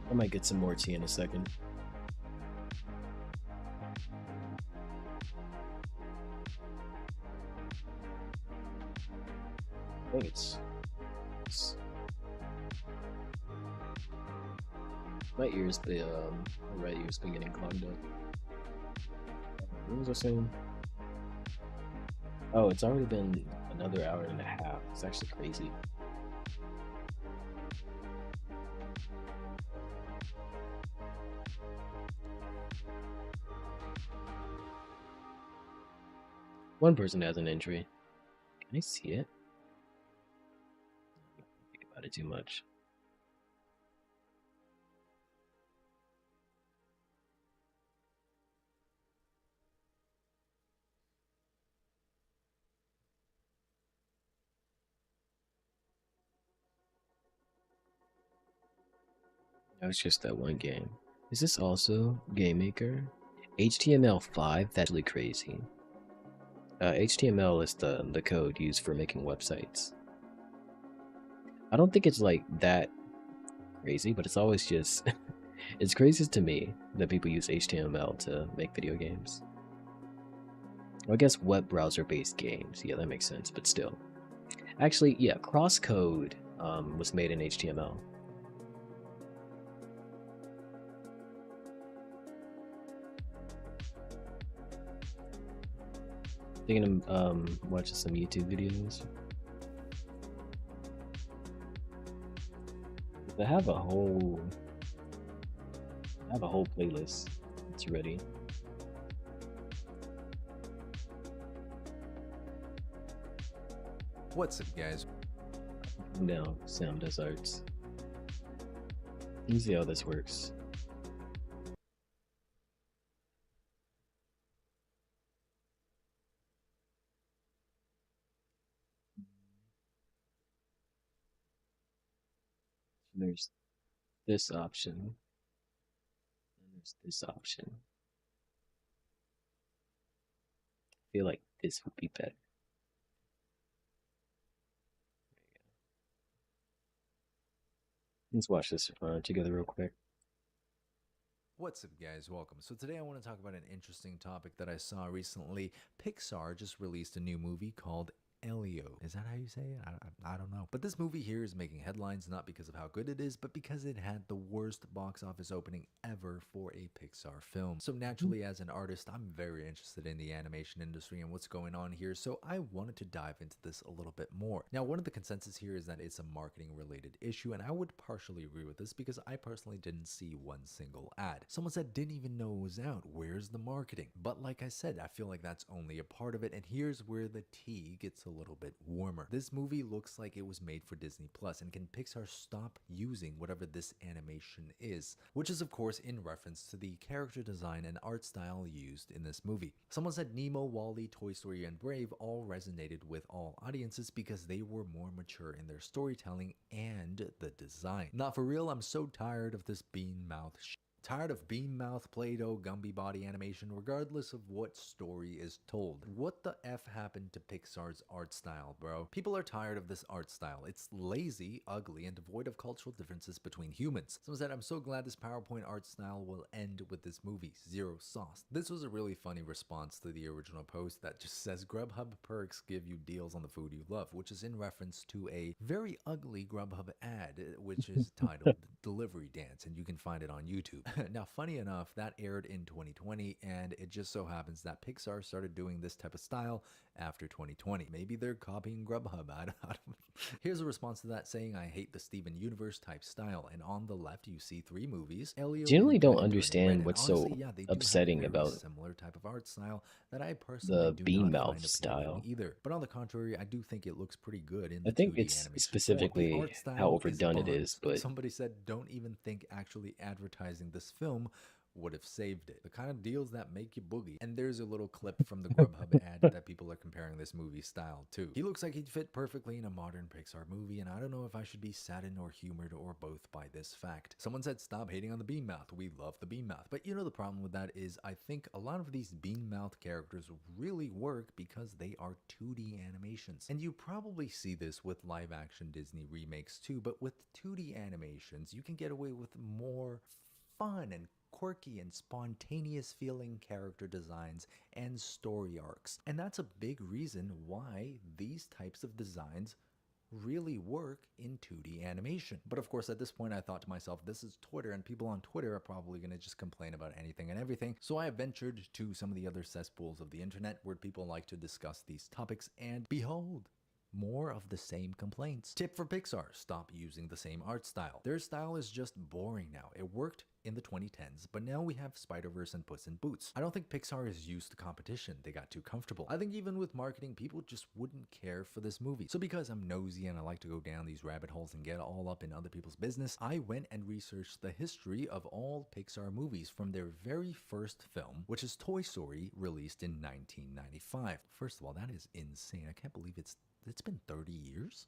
I might get some more tea in a second. I think it's my ears, my right ear's been getting clogged up. What was I saying? Oh, it's already been another hour and a half. It's actually crazy. One person has an injury. Can I see it? I don't think about it too much. That was just that one game. Is this also Game Maker? HTML5? That's really crazy. HTML is the code used for making websites. I don't think it's like that crazy, but it's always just it's crazy to me that people use HTML to make video games. Well, I guess web browser based games, yeah, that makes sense, but still. Actually, yeah, Crosscode was made in HTML. Thinking of watching some YouTube videos. I have a whole playlist. It's ready. What's up, guys? No, Sam does arts. Let me see how this works. There's this option, and there's this option. I feel like this would be better. Let's watch this together real quick. What's up, guys? Welcome. So today I want to talk about an interesting topic that I saw recently. Pixar just released a new movie called Elio. Is that how you say it? I don't know. But this movie here is making headlines not because of how good it is, but because it had the worst box office opening ever for a Pixar film. So naturally, as an artist, I'm very interested in the animation industry and what's going on here, so I wanted to dive into this a little bit more. Now, one of the consensus here is that it's a marketing related issue, and I would partially agree with this because I personally didn't see one single ad. Someone said didn't even know it was out. Where's the marketing? But like I said, I feel like that's only a part of it, and here's where the tea gets a little bit warmer. This movie looks like it was made for Disney Plus, and can Pixar stop using whatever this animation is? Which is of course in reference to the character design and art style used in this movie. Someone said Nemo, WALL-E, Toy Story, and Brave all resonated with all audiences because they were more mature in their storytelling and the design. Not for real, I'm so tired of this bean mouth shit. Tired of beam mouth, Play-Doh, Gumby body animation, regardless of what story is told. What the F happened to Pixar's art style, bro? People are tired of this art style. It's lazy, ugly, and devoid of cultural differences between humans. Someone said, I'm so glad this PowerPoint art style will end with this movie. Zero sauce. This was a really funny response to the original post that just says, Grubhub perks give you deals on the food you love, which is in reference to a very ugly Grubhub ad, which is titled Delivery Dance, and you can find it on YouTube. Now, funny enough, that aired in 2020, and it just so happens that Pixar started doing this type of style after 2020. Maybe they're copying Grubhub. I don't. Here's a response to that saying, I hate the Steven Universe type style. And on the left, you see 3 movies. Elio, Generally Luca, don't and Turning Red. understand And what's honestly, so yeah, they do have a upsetting very about similar type of art style that I personally the do beam not mouth find appealing style. either. But on the contrary, I do think it looks pretty good in I the think 2D it's animation form. The specifically art how style is overdone it is, buns. but Somebody said, don't even think actually advertising this film would have saved it. The kind of deals that make you boogie. And there's a little clip from the Grubhub ad that people are comparing this movie style to. He looks like he'd fit perfectly in a modern Pixar movie, and I don't know if I should be saddened or humored or both by this fact. Someone said stop hating on the bean mouth. We love the bean mouth. But you know the problem with that is I think a lot of these bean mouth characters really work because they are 2D animations. And you probably see this with live action Disney remakes too, but with 2D animations, you can get away with more fun and quirky and spontaneous feeling character designs and story arcs. And that's a big reason why these types of designs really work in 2D animation. But of course, at this point, I thought to myself, this is Twitter, and people on Twitter are probably going to just complain about anything and everything. So I ventured to some of the other cesspools of the internet where people like to discuss these topics, and behold, more of the same complaints. Tip for Pixar, stop using the same art style. Their style is just boring now. It worked in the 2010s, but now we have Spider-Verse and Puss in Boots. I don't think Pixar is used to competition. They got too comfortable. I think even with marketing, people just wouldn't care for this movie. So because I'm nosy and I like to go down these rabbit holes and get all up in other people's business, I went and researched the history of all Pixar movies from their very first film, which is Toy Story, released in 1995. First of all, that is insane. I can't believe it's been 30 years?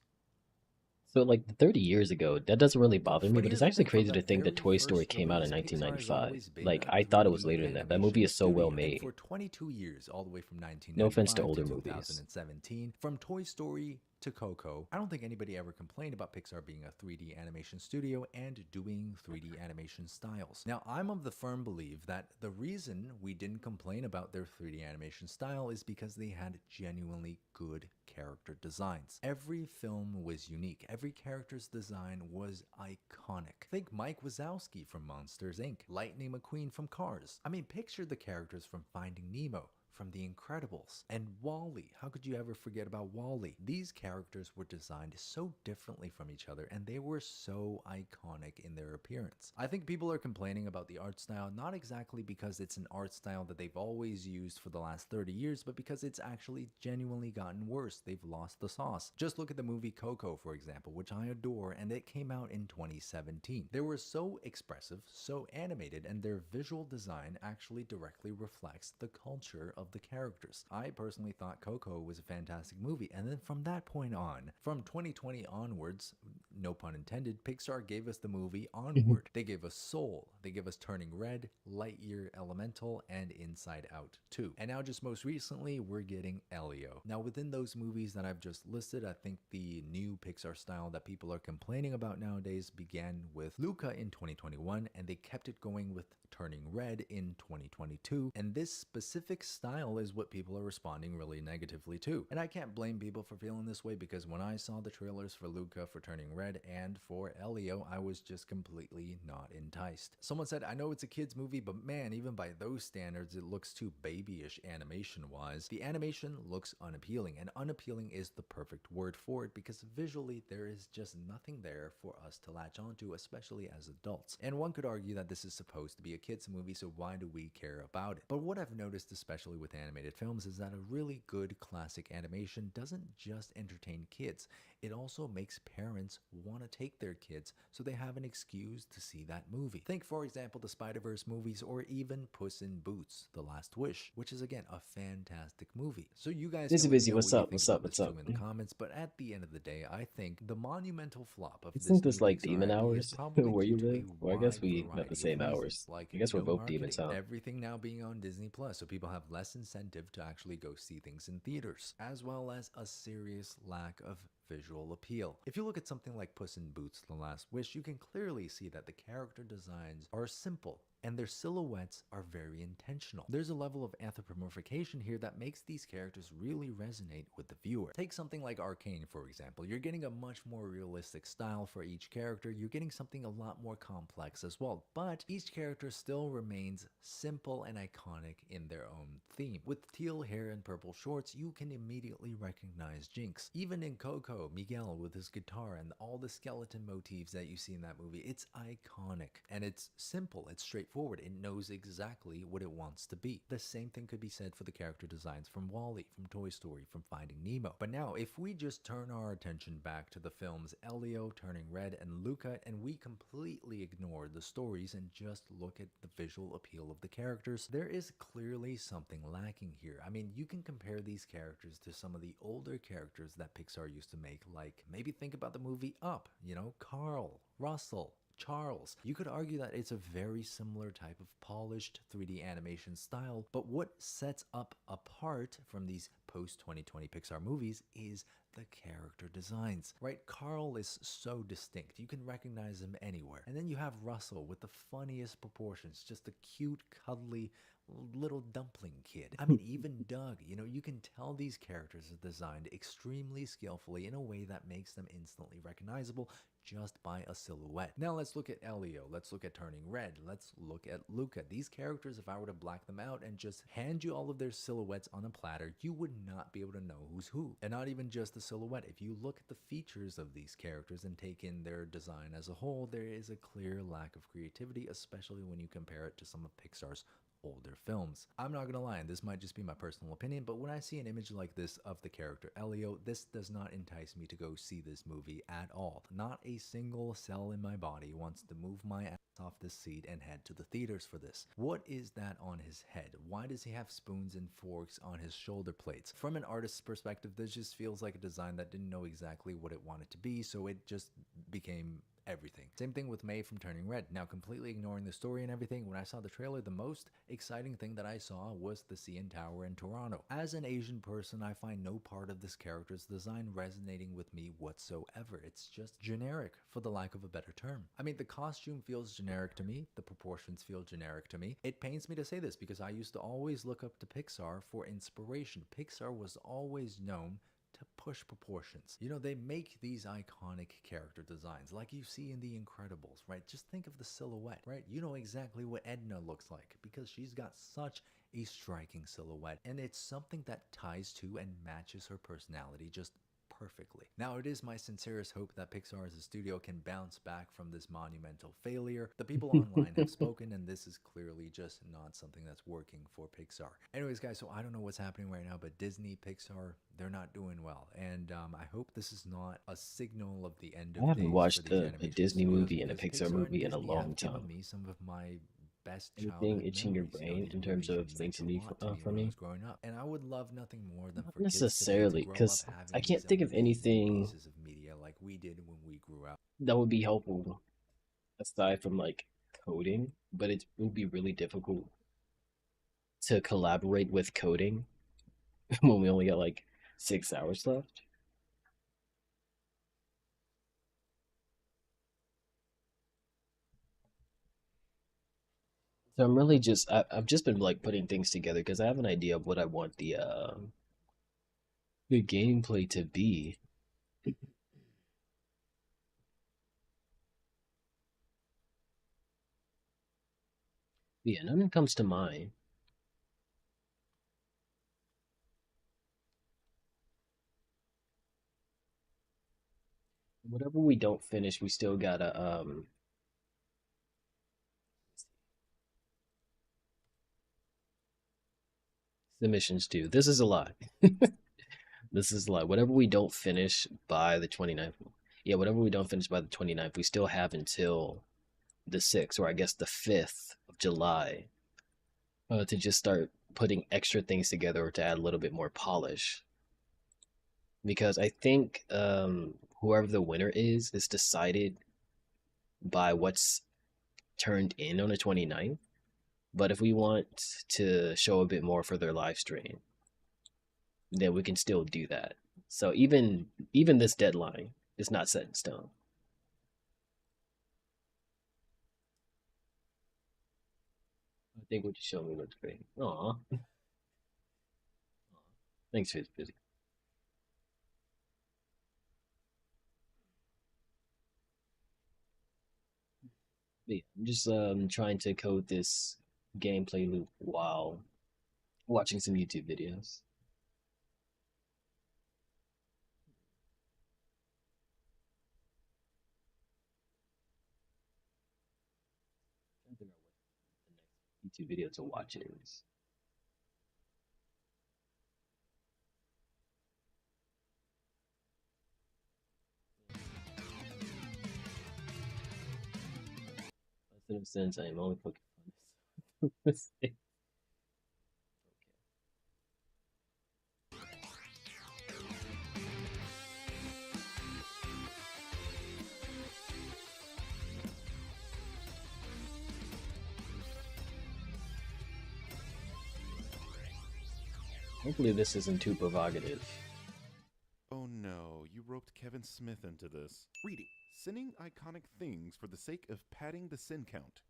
so like 30 years ago, that doesn't really bother me, But but it's here's the actually thing, from crazy the to think that very Toy Story first came out in release, Pixar has 1995. always been Like a I thought it was 3D later than that. That animation movie is so well studio. And made. for 22 years, all the way from No offense to 1995 to older movies. 2017, from Toy Story to Coco, I don't think anybody ever complained about Pixar being a 3D animation studio and doing 3D animation styles. Now, I'm of the firm belief that the reason we didn't complain about their 3D animation style is because they had genuinely good character designs. Every film was unique. Every character's design was iconic. Think Mike Wazowski from Monsters Inc., Lightning McQueen from Cars. I mean, picture the characters from Finding Nemo, from The Incredibles, and WALL-E. How could you ever forget about WALL-E? These characters were designed so differently from each other, and they were so iconic in their appearance. I think people are complaining about the art style, not exactly because it's an art style that they've always used for the last 30 years, but because it's actually genuinely gotten worse. They've lost the sauce. Just look at the movie Coco, for example, which I adore, and it came out in 2017. They were so expressive, so animated, and their visual design actually directly reflects the culture of the characters. I personally thought Coco was a fantastic movie, and then from that point on, from 2020 onwards, no pun intended, Pixar gave us the movie Onward. They gave us Soul, they gave us Turning Red, Lightyear, Elemental, and Inside Out 2. And now just most recently, we're getting Elio. Now within those movies that I've just listed, I think the new Pixar style that people are complaining about nowadays began with Luca in 2021, and they kept it going with Turning Red in 2022, and this specific style is what people are responding really negatively to. And I can't blame people for feeling this way, because when I saw the trailers for Luca, for Turning Red, and for Elio, I was just completely not enticed. Someone said, I know it's a kid's movie, but man, even by those standards, it looks too babyish animation-wise. The animation looks unappealing, and unappealing is the perfect word for it, because visually there is just nothing there for us to latch onto, especially as adults. And one could argue that this is supposed to be a kids movie, so why do we care about it? But what I've noticed, especially with animated films, is that a really good classic animation doesn't just entertain kids. It also makes parents want to take their kids so they have an excuse to see that movie. Think, for example, the Spider-Verse movies, or even Puss in Boots: The Last Wish, which is again a fantastic movie. So you guys Busy, can let me busy. know What's what you up? think What's about up? this What's up? too in the comments, but at the end of the day, I think the monumental flop of Isn't this new this like Pixar demon IP is hours probably where due you to live? a Or I guess wide we have the variety of same reasons, hours. like I guess we're no both demons, marketing, huh? everything now being on Disney Plus, so people have less incentive to actually go see things in theaters, as well as a serious lack of visual appeal. If you look at something like Puss in Boots: The Last Wish, you can clearly see that the character designs are simple and their silhouettes are very intentional. There's a level of anthropomorphication here that makes these characters really resonate with the viewer. Take something like Arcane, for example. You're getting a much more realistic style for each character. You're getting something a lot more complex as well, but each character still remains simple and iconic in their own theme. With teal hair and purple shorts, you can immediately recognize Jinx. Even in Coco, Miguel with his guitar and all the skeleton motifs that you see in that movie, it's iconic and it's simple, it's straightforward. It knows exactly what it wants to be. The same thing could be said for the character designs from WALL-E, from Toy Story, from Finding Nemo. But now, if we just turn our attention back to the films Elio, Turning Red, and Luca, and we completely ignore the stories and just look at the visual appeal of the characters, there is clearly something lacking here. I mean, you can compare these characters to some of the older characters that Pixar used to make, like maybe think about the movie Up, you know, Carl, Russell, Charles. You could argue that it's a very similar type of polished 3D animation style, but what sets Up apart from these post-2020 Pixar movies is the character designs, right? Carl is so distinct. You can recognize him anywhere. And then you have Russell with the funniest proportions, just a cute, cuddly little dumpling kid. I mean, even Doug, you know, you can tell these characters are designed extremely skillfully in a way that makes them instantly recognizable just by a silhouette. Now let's look at Elio, let's look at Turning Red, let's look at Luca. These characters, if I were to black them out and just hand you all of their silhouettes on a platter, you would not be able to know who's who. And not even just the silhouette. If you look at the features of these characters and take in their design as a whole, there is a clear lack of creativity, especially when you compare it to some of Pixar's older films. I'm not gonna lie, and this might just be my personal opinion, but when I see an image like this of the character Elio, this does not entice me to go see this movie at all. Not a single cell in my body wants to move my ass off this seat and head to the theaters for this. What is that on his head? Why does he have spoons and forks on his shoulder plates? From an artist's perspective, this just feels like a design that didn't know exactly what it wanted to be, so it just became everything. Same thing with May from Turning Red. Now, completely ignoring the story and everything, when I saw the trailer, the most exciting thing that I saw was the CN Tower in Toronto. As an Asian person, I find no part of this character's design resonating with me whatsoever. It's just generic, for the lack of a better term. I mean, the costume feels generic to me, the proportions feel generic to me. It pains me to say this because I used to always look up to Pixar for inspiration. Pixar was always known to push proportions. You know, they make these iconic character designs like you see in The Incredibles, right? Just think of the silhouette, right? You know exactly what Edna looks like because she's got such a striking silhouette, and it's something that ties to and matches her personality just perfectly. Now, it is my sincerest hope that Pixar as a studio can bounce back from this monumental failure. The people online have spoken, and this is clearly just not something that's working for Pixar. Anyways, guys, so I don't know what's happening right now, but Disney, Pixar, they're not doing well. And I hope this is not a signal of the end I of haven't days for watched these a animation Disney studios movie and a because Pixar Pixar and movie in a Disney long have given time. me some of my best Anything childhood itching your memories. You know, brain these in terms movies of meant things a to be lot to me when I funny? was growing up. And I would love nothing more than Not for kids today to necessarily, grow up because I having can't these think of amazing anything pieces of media like we did when we grew up. that would be helpful aside from like coding, but it would be really difficult to collaborate with coding when we only got like 6 hours left. So I'm really just I've just been like putting things together because I have an idea of what I want the gameplay to be. Yeah, nothing comes to mind. Whatever we don't finish, we still gotta submissions due. This is a lot. This is a lot. Whatever we don't finish by the 29th. Yeah, whatever we don't finish by the 29th, we still have until the 6th, or I guess the 5th of July, to just start putting extra things together or to add a little bit more polish. Because I think whoever the winner is decided by what's turned in on the 29th. But if we want to show a bit more for their live stream, then we can still do that. So even this deadline is not set in stone. I think what you showed me looks great. Aw, thanks, Fizzy. Yeah, I'm just trying to code this gameplay loop while watching some YouTube videos. Trying to figure out what the next YouTube video to watch is. Since I am only poking fun. Okay. Hopefully this isn't too provocative. Oh no, you roped Kevin Smith into this. Reading. Sinning iconic things for the sake of padding the sin count.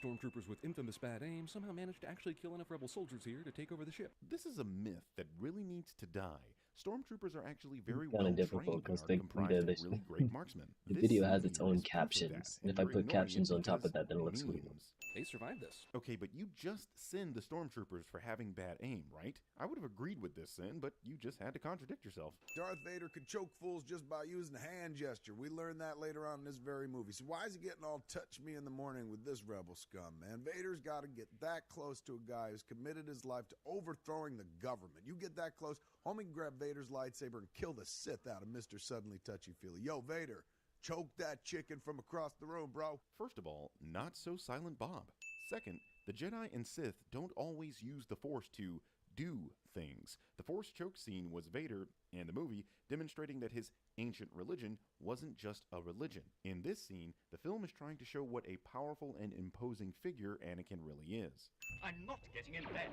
Stormtroopers with infamous bad aim somehow managed to actually kill enough rebel soldiers here to take over the ship. This is a myth that really needs to die. Stormtroopers are actually very Kind well of difficult trained and because are the comprised of really great marksmen. the This video scene has its here own is proof of that, captions, and if I you're put ignoring it captions on top because of that, then it looks weird. memes. They survived this. Okay, but you just sinned the stormtroopers for having bad aim, right? I would have agreed with this sin, but you just had to contradict yourself. Darth Vader could choke fools just by using a hand gesture. We learned that later on in this very movie. So why is he getting all touch me in the morning with this rebel scum, man? Vader's got to get that close to a guy who's committed his life to overthrowing the government. You get that close, homie can grab Vader's lightsaber and kill the Sith out of Mr. Suddenly Touchy-Feely. Yo, Vader, choke that chicken from across the room, bro. First of all, not so Silent Bob. Second, the Jedi and Sith don't always use the Force to do things. The Force choke scene was Vader, and the movie, demonstrating that his Ancient religion wasn't just a religion. In this scene, the film is trying to show what a powerful and imposing figure Anakin really is. I'm not getting in bed.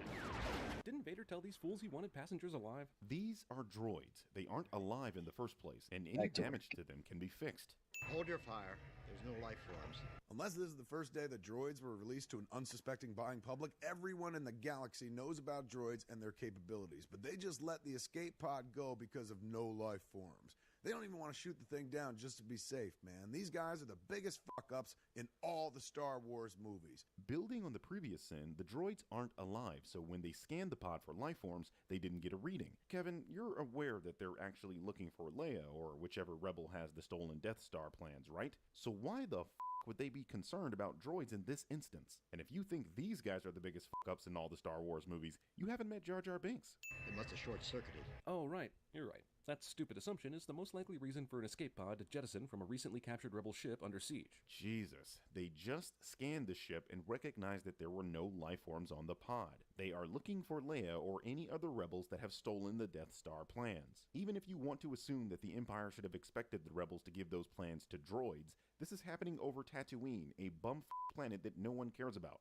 Didn't Vader tell these fools he wanted passengers alive? These are droids. They aren't alive in the first place, and any Back to damage to them can be fixed. Hold your fire. There's no life forms. Unless this is the first day that droids were released to an unsuspecting buying public, everyone in the galaxy knows about droids and their capabilities, but they just let the escape pod go because of no life forms. They don't even want to shoot the thing down just to be safe, man. These guys are the biggest fuck-ups in all the Star Wars movies. Building on the previous sin, the droids aren't alive, so when they scanned the pod for life forms, they didn't get a reading. Kevin, you're aware that they're actually looking for Leia, or whichever rebel has the stolen Death Star plans, right? So why the would they be concerned about droids in this instance? And if you think these guys are the biggest fuck-ups in all the Star Wars movies, you haven't met Jar Jar Binks. They must have short-circuited. Oh, right. You're right. That stupid assumption is the most likely reason for an escape pod to jettison from a recently captured rebel ship under siege. Jesus. They just scanned the ship and recognized that there were no life forms on the pod. They are looking for Leia or any other rebels that have stolen the Death Star plans. Even if you want to assume that the Empire should have expected the rebels to give those plans to droids, this is happening over Tatooine, a bum planet that no one cares about.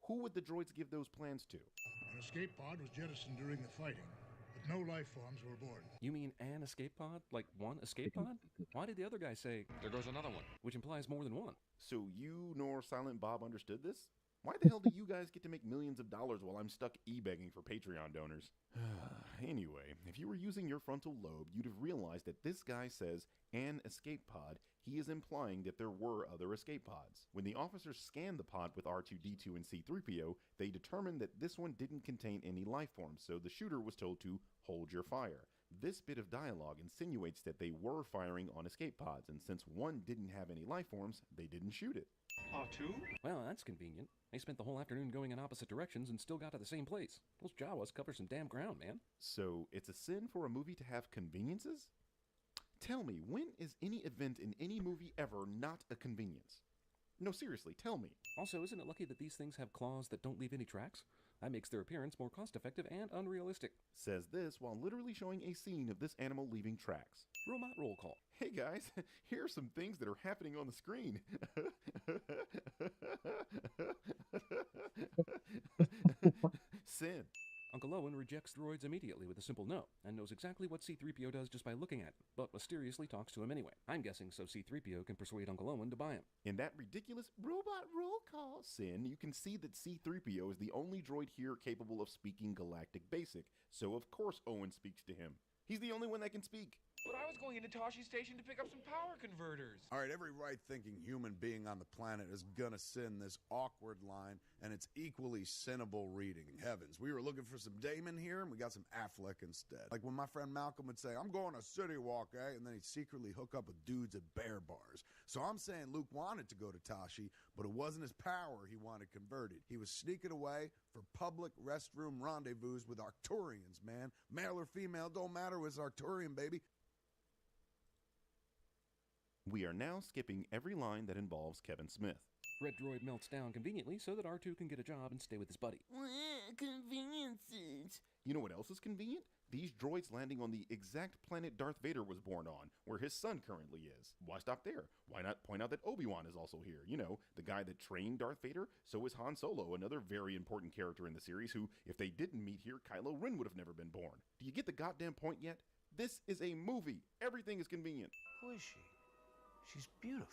Who would the droids give those plans to? An escape pod was jettisoned during the fighting, but no life forms were aboard. You mean an escape pod? Like one escape pod? Why did the other guy say, There goes another one. which implies more than one? So you nor Silent Bob understood this? Why the hell do you guys get to make millions of dollars while I'm stuck e-begging for Patreon donors? Anyway, if you were using your frontal lobe, you'd have realized that this guy says an escape pod. He is implying that there were other escape pods. When the officers scanned the pod with R2-D2 and C-3PO, they determined that this one didn't contain any life forms, so the shooter was told to hold your fire. This bit of dialogue insinuates that they were firing on escape pods, and since one didn't have any life forms, they didn't shoot it. R2? Well, that's convenient. They spent the whole afternoon going in opposite directions and still got to the same place. Those Jawas cover some damn ground, man. So it's a sin for a movie to have conveniences? Tell me, when is any event in any movie ever not a convenience? No, seriously, tell me. Also, isn't it lucky that these things have claws that don't leave any tracks? That makes their appearance more cost-effective and unrealistic. Says this while literally showing a scene of this animal leaving tracks. Robot roll call. Hey guys, here are some things that are happening on the screen. Sin. Uncle Owen rejects droids immediately with a simple no, and knows exactly what C-3PO does just by looking at him, but mysteriously talks to him anyway. I'm guessing so C-3PO can persuade Uncle Owen to buy him. In that ridiculous robot roll call, Sin, you can see that C-3PO is the only droid here capable of speaking Galactic Basic, so of course Owen speaks to him. He's the only one that can speak. But I was going into Toshi Station to pick up some power converters. All right, every right-thinking human being on the planet is gonna sin this awkward line, and it's equally sinnable reading. Heavens, we were looking for some Damon here, and we got some Affleck instead. Like when my friend Malcolm would say, I'm going to City Walk, eh? And then he'd secretly hook up with dudes at bear bars. So I'm saying Luke wanted to go to Tashi, but it wasn't his power he wanted converted. He was sneaking away for public restroom rendezvous with Arcturians, man. Male or female, don't matter, it's Arcturian, baby. We are now skipping every line that involves Kevin Smith. Red droid melts down conveniently so that R2 can get a job and stay with his buddy. Conveniences. You know what else is convenient? These droids landing on the exact planet Darth Vader was born on, where his son currently is. Why stop there? Why not point out that Obi-Wan is also here? You know, the guy that trained Darth Vader. So is Han Solo, another very important character in the series who, if they didn't meet here, Kylo Ren would have never been born. Do you get the goddamn point yet? This is a movie. Everything is convenient. Who is she? She's beautiful.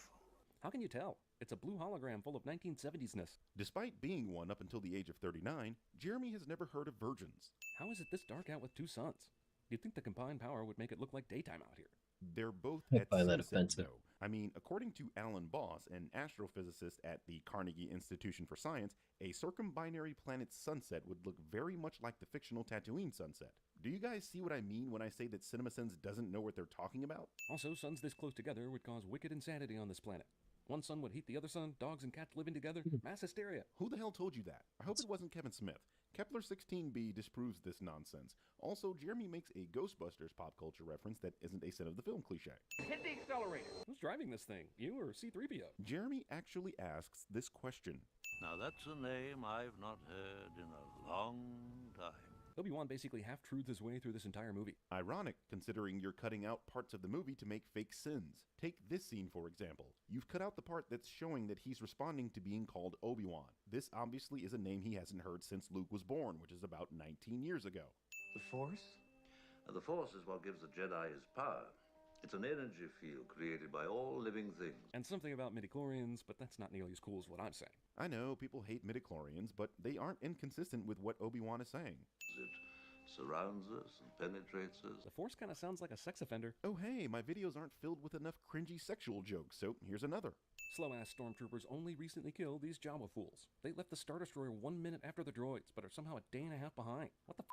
How can you tell? It's a blue hologram full of 1970s-ness. Despite being one up until the age of 39, Jeremy has never heard of virgins. How is it this dark out with two suns? You'd think the combined power would make it look like daytime out here. They're both I at find that sunset, offensive. though. I mean, according to Alan Boss, an astrophysicist at the Carnegie Institution for Science, a circumbinary planet's sunset would look very much like the fictional Tatooine sunset. Do you guys see what I mean when I say that CinemaSins doesn't know what they're talking about? Also, suns this close together would cause wicked insanity on this planet. One sun would heat the other sun, dogs and cats living together, mass hysteria. Who the hell told you that? I hope it wasn't Kevin Smith. Kepler 16b disproves this nonsense. Also, Jeremy makes a Ghostbusters pop culture reference that isn't a sin of the film cliche. Hit the accelerator. Who's driving this thing? You or C-3PO? Jeremy actually asks this question. Now that's a name I've not heard in a long time. Obi-Wan basically half-truths his way through this entire movie. Ironic, considering you're cutting out parts of the movie to make fake sins. Take this scene, for example. You've cut out the part that's showing that he's responding to being called Obi-Wan. This obviously is a name he hasn't heard since Luke was born, which is about 19 years ago. The Force? The Force is what gives the Jedi his power. It's an energy field created by all living things. And something about midichlorians, but that's not nearly as cool as what I'm saying. I know, people hate midichlorians, but they aren't inconsistent with what Obi-Wan is saying. It surrounds us and penetrates us. The Force kind of sounds like a sex offender. Oh hey, my videos aren't filled with enough cringy sexual jokes, so here's another. Slow-ass stormtroopers only recently killed these Jawa fools. They left the Star Destroyer 1 minute after the droids, but are somehow a day and a half behind. What the f***?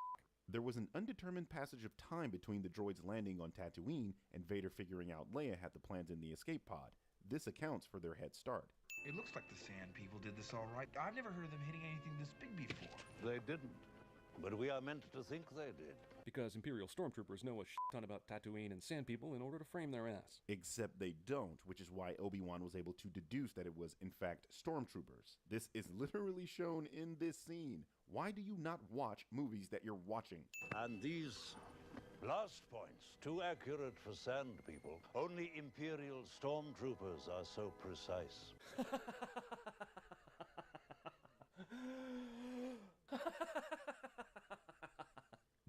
There was an undetermined passage of time between the droids landing on Tatooine and Vader figuring out Leia had the plans in the escape pod. This accounts for their head start. It looks like the Sand People did this all right. I've never heard of them hitting anything this big before. They didn't. But we are meant to think they did. Because Imperial stormtroopers know a ton about Tatooine and Sand People in order to frame their ass. Except they don't, which is why Obi-Wan was able to deduce that it was, in fact, stormtroopers. This is literally shown in this scene. Why do you not watch movies that you're watching? And these last points, too accurate for Sand People. Only Imperial stormtroopers are so precise.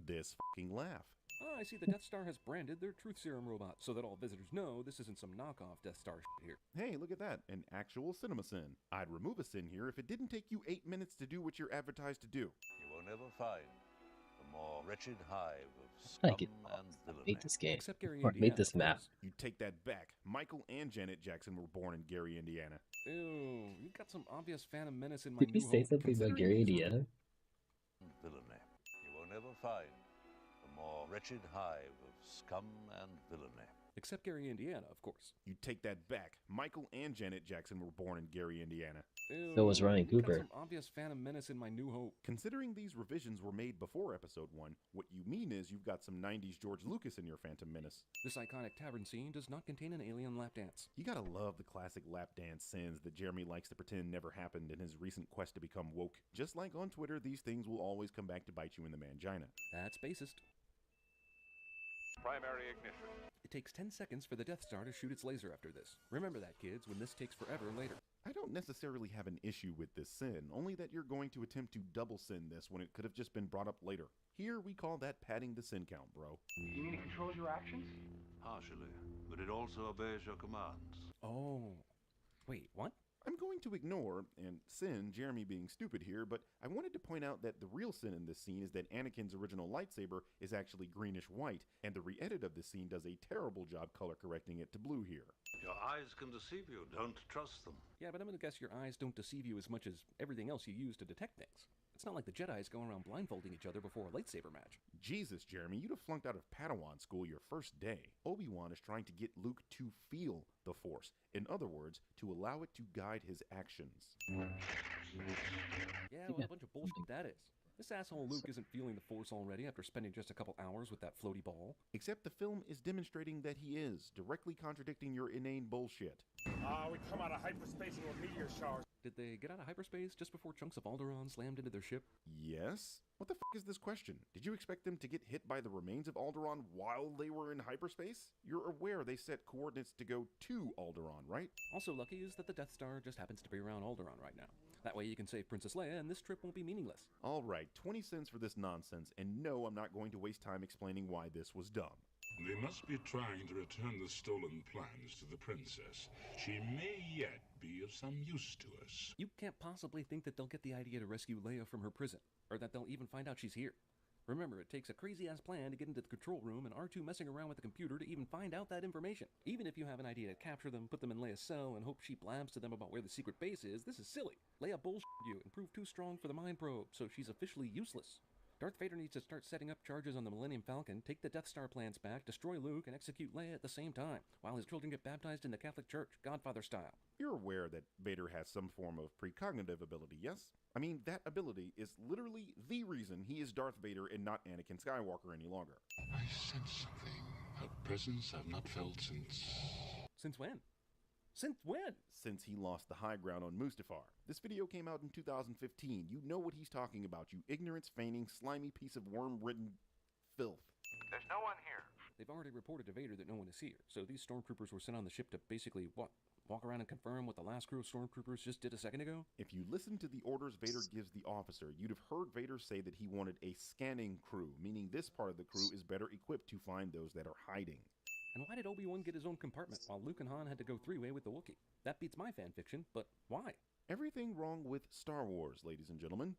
This fucking laugh. Oh, I see the Death Star has branded their truth serum robot, so that all visitors know this isn't some knockoff Death Star shit here. Hey, look at that, an actual cinema sin. I'd remove a sin here if it didn't take you 8 minutes to do what you're advertised to do. You will never find a more wretched hive of scum and villainy. Hate this game. Except Gary, Or Indiana. hate this map. You take that back. Michael and Janet Jackson were born in Gary, Indiana. Ew, you got some obvious Phantom Menace in my Did new you say hope. something about Considering Gary, these were- Indiana? Villainy. You will never find a more wretched hive of scum and villainy. Except Gary, Indiana, of course. You take that back. Michael and Janet Jackson were born in Gary, Indiana. Ew, So was Ryan you got Cooper. some obvious Phantom Menace in my new hope. Considering these revisions were made before Episode 1, what you mean is you've got some 90s George Lucas in your Phantom Menace. This iconic tavern scene does not contain an alien lap dance. You gotta love the classic lap dance sins that Jeremy likes to pretend never happened in his recent quest to become woke. Just like on Twitter, these things will always come back to bite you in the mangina. That's basist. Primary ignition. It takes 10 seconds for the Death Star to shoot its laser after this. Remember that, kids, when this takes forever later. I don't necessarily have an issue with this sin, only that you're going to attempt to double sin this when it could have just been brought up later. Here we call that padding the sin count, bro. You mean it controls your actions? Partially, but it also obeys your commands. Oh. Wait, what? I'm going to ignore and sin Jeremy being stupid here, but I wanted to point out that the real sin in this scene is that Anakin's original lightsaber is actually greenish white, and the re-edit of this scene does a terrible job color correcting it to blue here. Your eyes can deceive you. Don't trust them. Yeah, but I'm gonna guess your eyes don't deceive you as much as everything else you use to detect things. It's not like the Jedis go around blindfolding each other before a lightsaber match. Jesus, Jeremy, you'd have flunked out of Padawan school your first day. Obi-Wan is trying to get Luke to feel the Force. In other words, to allow it to guide his actions. Yeah, what a bunch of bullshit that is. This asshole Luke isn't feeling the Force already after spending just a couple hours with that floaty ball. Except the film is demonstrating that he is, directly contradicting your inane bullshit. We come out of hyperspace and a meteor shower. Did they get out of hyperspace just before chunks of Alderaan slammed into their ship? Yes? What the f*** is this question? Did you expect them to get hit by the remains of Alderaan while they were in hyperspace? You're aware they set coordinates to go to Alderaan, right? Also lucky is that the Death Star just happens to be around Alderaan right now. That way you can save Princess Leia and this trip won't be meaningless. Alright, 20 cents for this nonsense, and no, I'm not going to waste time explaining why this was dumb. They must be trying to return the stolen plans to the princess. She may yet be of some use to us. You can't possibly think that they'll get the idea to rescue Leia from her prison, or that they'll even find out she's here. Remember, it takes a crazy-ass plan to get into the control room and R2 messing around with the computer to even find out that information. Even if you have an idea to capture them, put them in Leia's cell, and hope she blabs to them about where the secret base is, this is silly. Leia bullshit you and proved too strong for the mind probe, so she's officially useless. Darth Vader needs to start setting up charges on the Millennium Falcon, take the Death Star plans back, destroy Luke, and execute Leia at the same time, while his children get baptized in the Catholic Church, Godfather style. You're aware that Vader has some form of precognitive ability, yes? I mean, that ability is literally the reason he is Darth Vader and not Anakin Skywalker any longer. I sense something, a presence I've not felt since... Since when? Since when? Since he lost the high ground on Mustafar. This video came out in 2015. You know what he's talking about, you ignorance-feigning, slimy piece of worm-ridden filth. There's no one here. They've already reported to Vader that no one is here, so these stormtroopers were sent on the ship to basically, what? Walk around and confirm what the last crew of stormtroopers just did a second ago? If you listen to the orders Vader gives the officer, you'd have heard Vader say that he wanted a scanning crew, meaning this part of the crew is better equipped to find those that are hiding. And why did Obi-Wan get his own compartment while Luke and Han had to go three-way with the Wookiee? That beats my fanfiction, but why? Everything wrong with Star Wars, ladies and gentlemen.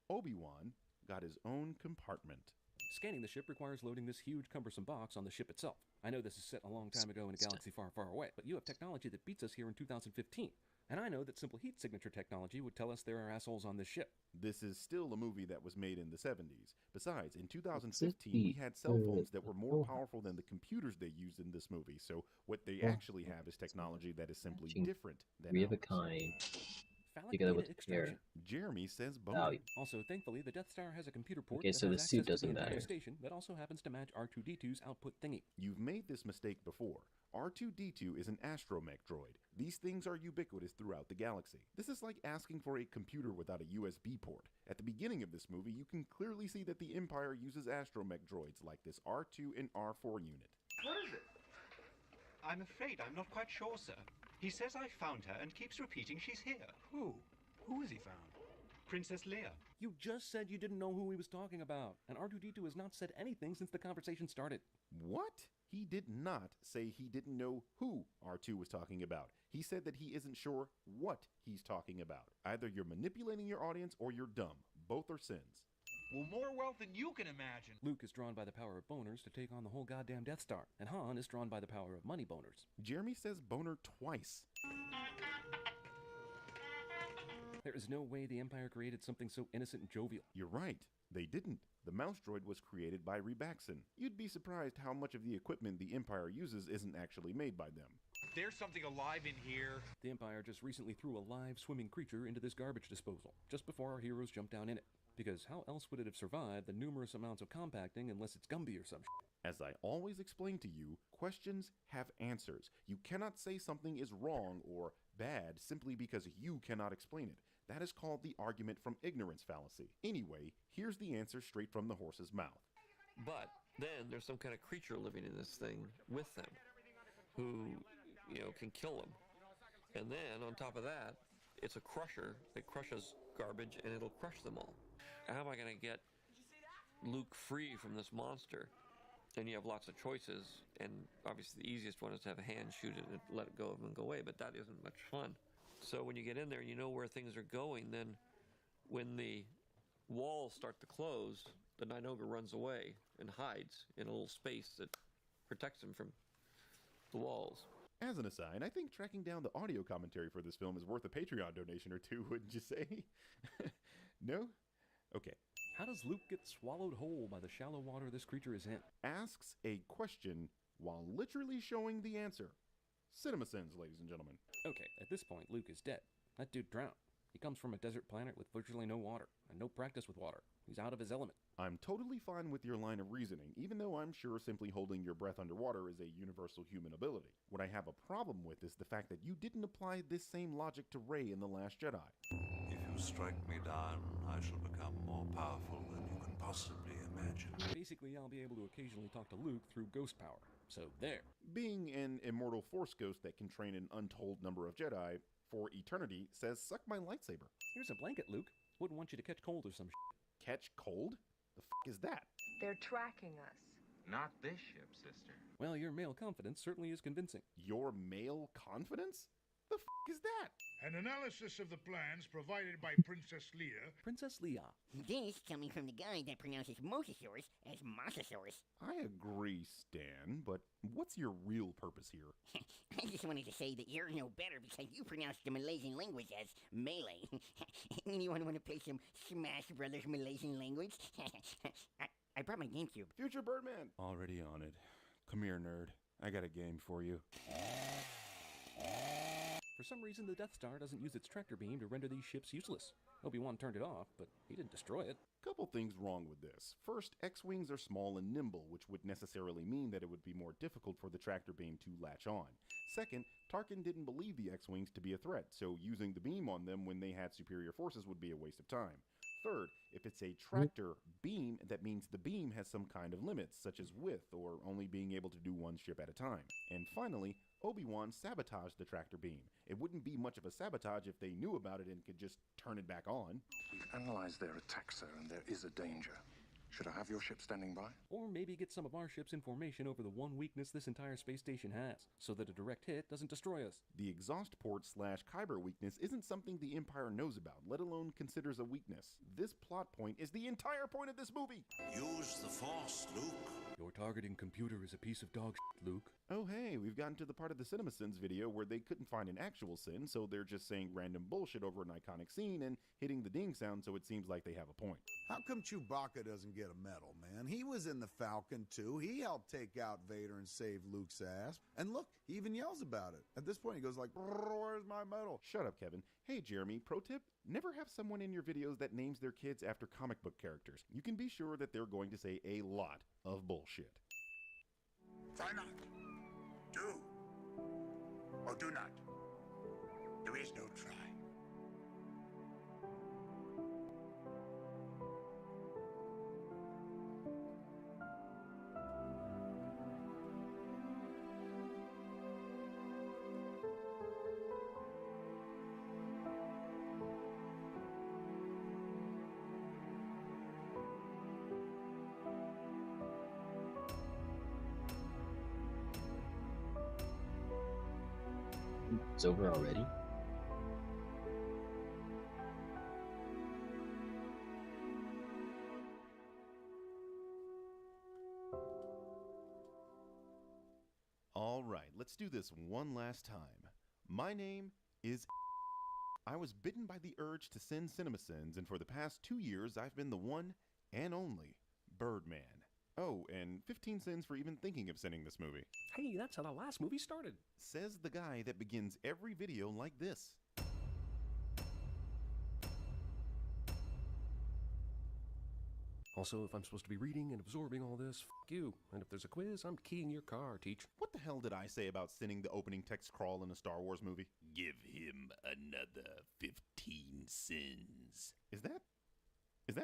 Obi-Wan got his own compartment. Scanning the ship requires loading this huge, cumbersome box on the ship itself. I know this is set a long time ago in a galaxy far, far away, but you have technology that beats us here in 2015. And I know that simple heat signature technology would tell us there are assholes on this ship. This is still a movie that was made in the 70s. Besides, in 2015, we had cell phones that were more powerful than the computers they used in this movie. So what they actually have is technology that is simply different than Three of a ours. kind. Phallic Together data with extraction. Jeremy says Oh, boner. Also, thankfully, the Death Star has a computer port Okay, that so has the suit access to doesn't the entire matter. station that also happens to match R2-D2's output thingy. You've made this mistake before. R2-D2 is an astromech droid. These things are ubiquitous throughout the galaxy. This is like asking for a computer without a USB port. At the beginning of this movie, you can clearly see that the Empire uses astromech droids like this R2 and R4 unit. What is it? I'm afraid I'm not quite sure, sir. He says I found her and keeps repeating she's here. Who? Who has he found? Princess Leia. You just said you didn't know who he was talking about, and R2-D2 has not said anything since the conversation started. What? He did not say he didn't know who R2 was talking about. He said that he isn't sure what he's talking about. Either you're manipulating your audience or you're dumb. Both are sins. Well, more wealth than you can imagine. Luke is drawn by the power of boners to take on the whole goddamn Death Star, and Han is drawn by the power of money boners. Jeremy says boner twice. There is no way the Empire created something so innocent and jovial. You're right. They didn't. The mouse droid was created by Rebaxon. You'd be surprised how much of the equipment the Empire uses isn't actually made by them. There's something alive in here. The Empire just recently threw a live swimming creature into this garbage disposal, just before our heroes jumped down in it. Because how else would it have survived the numerous amounts of compacting unless it's Gumby or some shit? As I always explain to you, questions have answers. You cannot say something is wrong or bad simply because you cannot explain it. That is called the argument from ignorance fallacy. Anyway, here's the answer straight from the horse's mouth. But then there's some kind of creature living in this thing with them who, can kill them. And then on top of that, it's a crusher that crushes garbage and it'll crush them all. How am I going to get Luke free from this monster? And you have lots of choices, and obviously the easiest one is to have a hand shoot it and let it go of them and go away, but that isn't much fun. So when you get in there and you know where things are going, then when the walls start to close, the Ninoga runs away and hides in a little space that protects him from the walls. As an aside, I think tracking down the audio commentary for this film is worth a Patreon donation or two, wouldn't you say? No? Okay. How does Luke get swallowed whole by the shallow water this creature is in? Asks a question while literally showing the answer. CinemaSins, ladies and gentlemen. Okay, at this point, Luke is dead. That dude drowned. He comes from a desert planet with virtually no water, and no practice with water. He's out of his element. I'm totally fine with your line of reasoning, even though I'm sure simply holding your breath underwater is a universal human ability. What I have a problem with is the fact that you didn't apply this same logic to Rey in The Last Jedi. If you strike me down, I shall become more powerful than you can possibly imagine. Basically, I'll be able to occasionally talk to Luke through ghost power. So there. Being an immortal Force ghost that can train an untold number of Jedi for eternity says, suck my lightsaber. Here's a blanket, Luke. Wouldn't want you to catch cold or some shit. Catch cold? The f*** is that? They're tracking us. Not this ship, sister. Well, your male confidence certainly is convincing. Your male confidence? The f*** is that? An analysis of the plans provided by Princess Leia. Princess Leia. This coming from the guy that pronounces Mosasaurus as Mosasaurus. I agree, Stan, but what's your real purpose here? I just wanted to say that you're no better because you pronounce the Malaysian language as Malay. Anyone want to play some Smash Brothers Malaysian language? I brought my GameCube. Future Birdman. Already on it. Come here, nerd. I got a game for you. For some reason, the Death Star doesn't use its tractor beam to render these ships useless. Obi-Wan turned it off, but he didn't destroy it. Couple things wrong with this. First, X-Wings are small and nimble, which would necessarily mean that it would be more difficult for the tractor beam to latch on. Second, Tarkin didn't believe the X-Wings to be a threat, so using the beam on them when they had superior forces would be a waste of time. Third, if it's a tractor beam, that means the beam has some kind of limits, such as width or only being able to do one ship at a time. And finally, Obi-Wan sabotaged the tractor beam. It wouldn't be much of a sabotage if they knew about it and could just turn it back on. We've analyzed their attack, sir, and there is a danger. Should I have your ship standing by? Or maybe get some of our ship's information over the one weakness this entire space station has, so that a direct hit doesn't destroy us. The exhaust port / Kyber weakness isn't something the Empire knows about, let alone considers a weakness. This plot point is the entire point of this movie! Use the Force, Luke. Your targeting computer is a piece of dog shit, Luke. Oh hey, we've gotten to the part of the CinemaSins video where they couldn't find an actual sin, so they're just saying random bullshit over an iconic scene and hitting the ding sound so it seems like they have a point. How come Chewbacca doesn't get a medal, man? He was in the Falcon too. He helped take out Vader and save Luke's ass. And look, he even yells about it. At this point he goes like, where's my medal? Shut up, Kevin. Hey Jeremy, pro tip, never have someone in your videos that names their kids after comic book characters. You can be sure that they're going to say a lot of bullshit. Try not. Do. Or do not. There is no try. It's over already? All right, let's do this one last time. My name is I was bitten by the urge to send CinemaSins, and for the past 2 years, I've been the one and only Birdman. Oh, and 15 cents for even thinking of sending this movie. Hey, that's how the last movie started. Says the guy that begins every video like this. Also, if I'm supposed to be reading and absorbing all this, f*** you. And if there's a quiz, I'm keying your car, teach. What the hell did I say about sending the opening text crawl in a Star Wars movie? Give him another 15 sins. Is that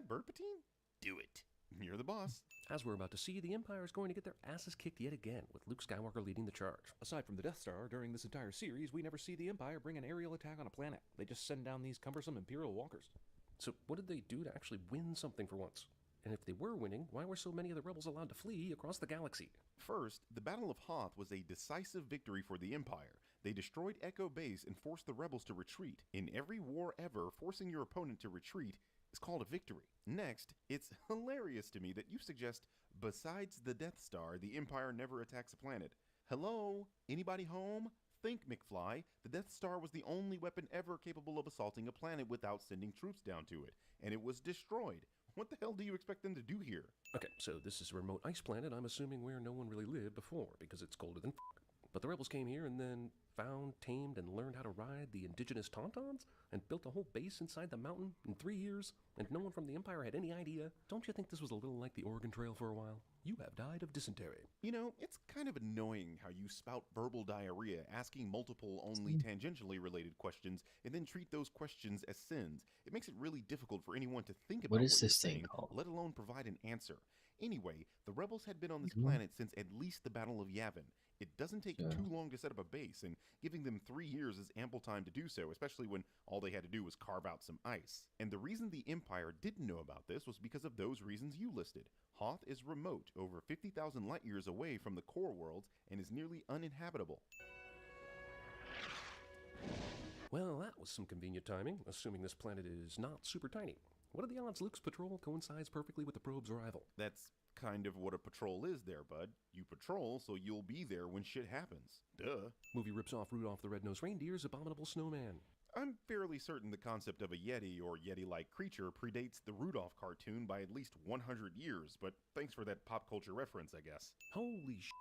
Bird Patine? Do it. You're the boss. As we're about to see, the Empire is going to get their asses kicked yet again, with Luke Skywalker leading the charge. Aside from the Death Star, during this entire series, we never see the Empire bring an aerial attack on a planet. They just send down these cumbersome Imperial walkers. So what did they do to actually win something for once? And if they were winning, why were so many of the rebels allowed to flee across the galaxy? First, the Battle of Hoth was a decisive victory for the Empire. They destroyed Echo Base and forced the rebels to retreat. In every war ever, forcing your opponent to retreat is called a victory. Next, it's hilarious to me that you suggest, besides the Death Star, the Empire never attacks a planet. Hello? Anybody home? Think, McFly. The Death Star was the only weapon ever capable of assaulting a planet without sending troops down to it, and it was destroyed. What the hell do you expect them to do here? Okay, so this is a remote ice planet, I'm assuming, where no one really lived before, because it's colder than f***. But the rebels came here and then found, tamed, and learned how to ride the indigenous Tauntauns, and built a whole base inside the mountain in 3 years, and no one from the Empire had any idea. Don't you think this was a little like the Oregon Trail for a while? You have died of dysentery. You know, it's kind of annoying how you spout verbal diarrhea, asking multiple, only tangentially related questions, and then treat those questions as sins. It makes it really difficult for anyone to think about what is you're this thing saying, called? let alone provide an answer. Anyway, the rebels had been on this planet since at least the Battle of Yavin. It doesn't take too long to set up a base, and giving them 3 years is ample time to do so, especially when all they had to do was carve out some ice. And the reason the Empire didn't know about this was because of those reasons you listed. Hoth is remote, over 50,000 light years away from the core worlds, and is nearly uninhabitable. Well, that was some convenient timing, assuming this planet is not super tiny. What are the odds Luke's patrol coincides perfectly with the probe's arrival? That's kind of what a patrol is there, bud. You patrol so you'll be there when shit happens. Duh. Movie rips off Rudolph the Red-Nosed Reindeer's abominable snowman. I'm fairly certain the concept of a Yeti or Yeti-like creature predates the Rudolph cartoon by at least 100 years, but thanks for that pop culture reference, I guess. Holy shit.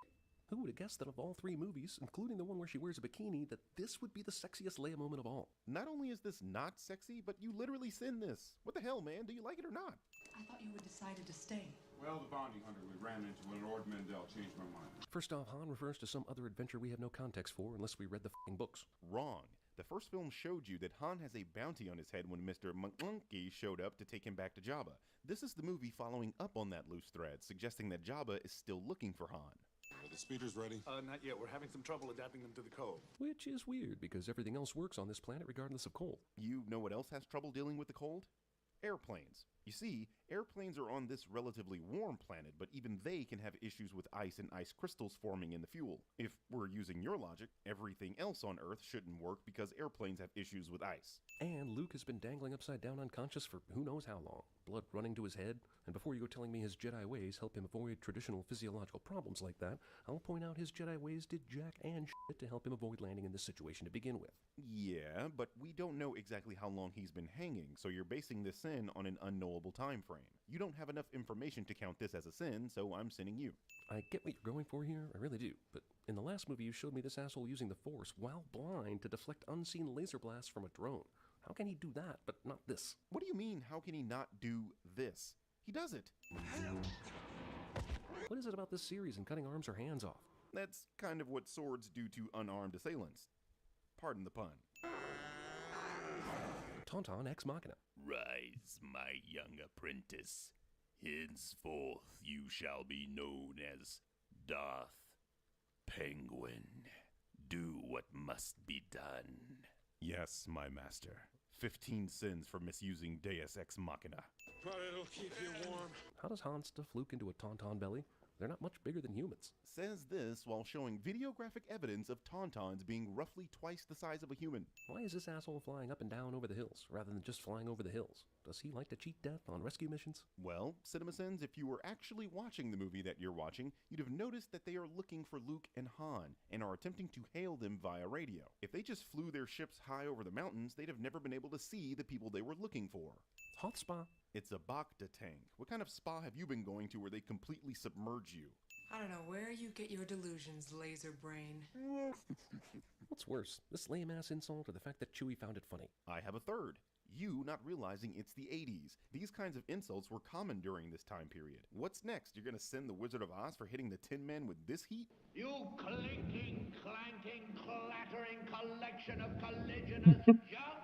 Who would have guessed that of all 3 movies, including the one where she wears a bikini, that this would be the sexiest Leia moment of all? Not only is this not sexy, but you literally send this. What the hell, man? Do you like it or not? I thought you had decided to stay. Well, the bounty hunter we ran into when Lord Mendel changed my mind. First off, Han refers to some other adventure we have no context for unless we read the f***ing books. Wrong. The first film showed you that Han has a bounty on his head when Mr. Monkey showed up to take him back to Jabba. This is the movie following up on that loose thread, suggesting that Jabba is still looking for Han. Are the speeders ready? Not yet. We're having some trouble adapting them to the code. Which is weird, because everything else works on this planet regardless of cold. You know what else has trouble dealing with the cold? Airplanes. You see, airplanes are on this relatively warm planet, but even they can have issues with ice and ice crystals forming in the fuel. If we're using your logic, everything else on Earth shouldn't work because airplanes have issues with ice. And Luke has been dangling upside down unconscious for who knows how long. Blood running to his head. And before you go telling me his Jedi ways help him avoid traditional physiological problems like that, I'll point out his Jedi ways did jack and shit to help him avoid landing in this situation to begin with. Yeah, but we don't know exactly how long he's been hanging, so you're basing this sin on an unknowable time frame. You don't have enough information to count this as a sin, so I'm sinning you. I get what you're going for here, I really do. But in the last movie you showed me this asshole using the Force while blind to deflect unseen laser blasts from a drone. How can he do that, but not this? What do you mean, how can he not do this? He does it. What is it about this series and cutting arms or hands off? That's kind of what swords do to unarmed assailants. Pardon the pun. Tauntaun ex machina. Rise, my young apprentice. Henceforth you shall be known as Darth Penguin. Do what must be done. Yes, my master. 15 sins for misusing Deus Ex Machina. But it'll keep you warm. How does Han stuff Luke into a Tauntaun belly? They're not much bigger than humans. Says this while showing videographic evidence of Tauntauns being roughly twice the size of a human. Why is this asshole flying up and down over the hills, rather than just flying over the hills? Does he like to cheat death on rescue missions? Well, CinemaSins, if you were actually watching the movie that you're watching, you'd have noticed that they are looking for Luke and Han, and are attempting to hail them via radio. If they just flew their ships high over the mountains, they'd have never been able to see the people they were looking for. Hot spa. It's a Bacta tank. What kind of spa have you been going to where they completely submerge you? I don't know where you get your delusions, laser brain. What's worse, this lame-ass insult or the fact that Chewie found it funny? I have a third. You not realizing it's the 80s. These kinds of insults were common during this time period. What's next? You're gonna send the Wizard of Oz for hitting the Tin Man with this heat? You clinking, clanking, clattering collection of collisionous junk!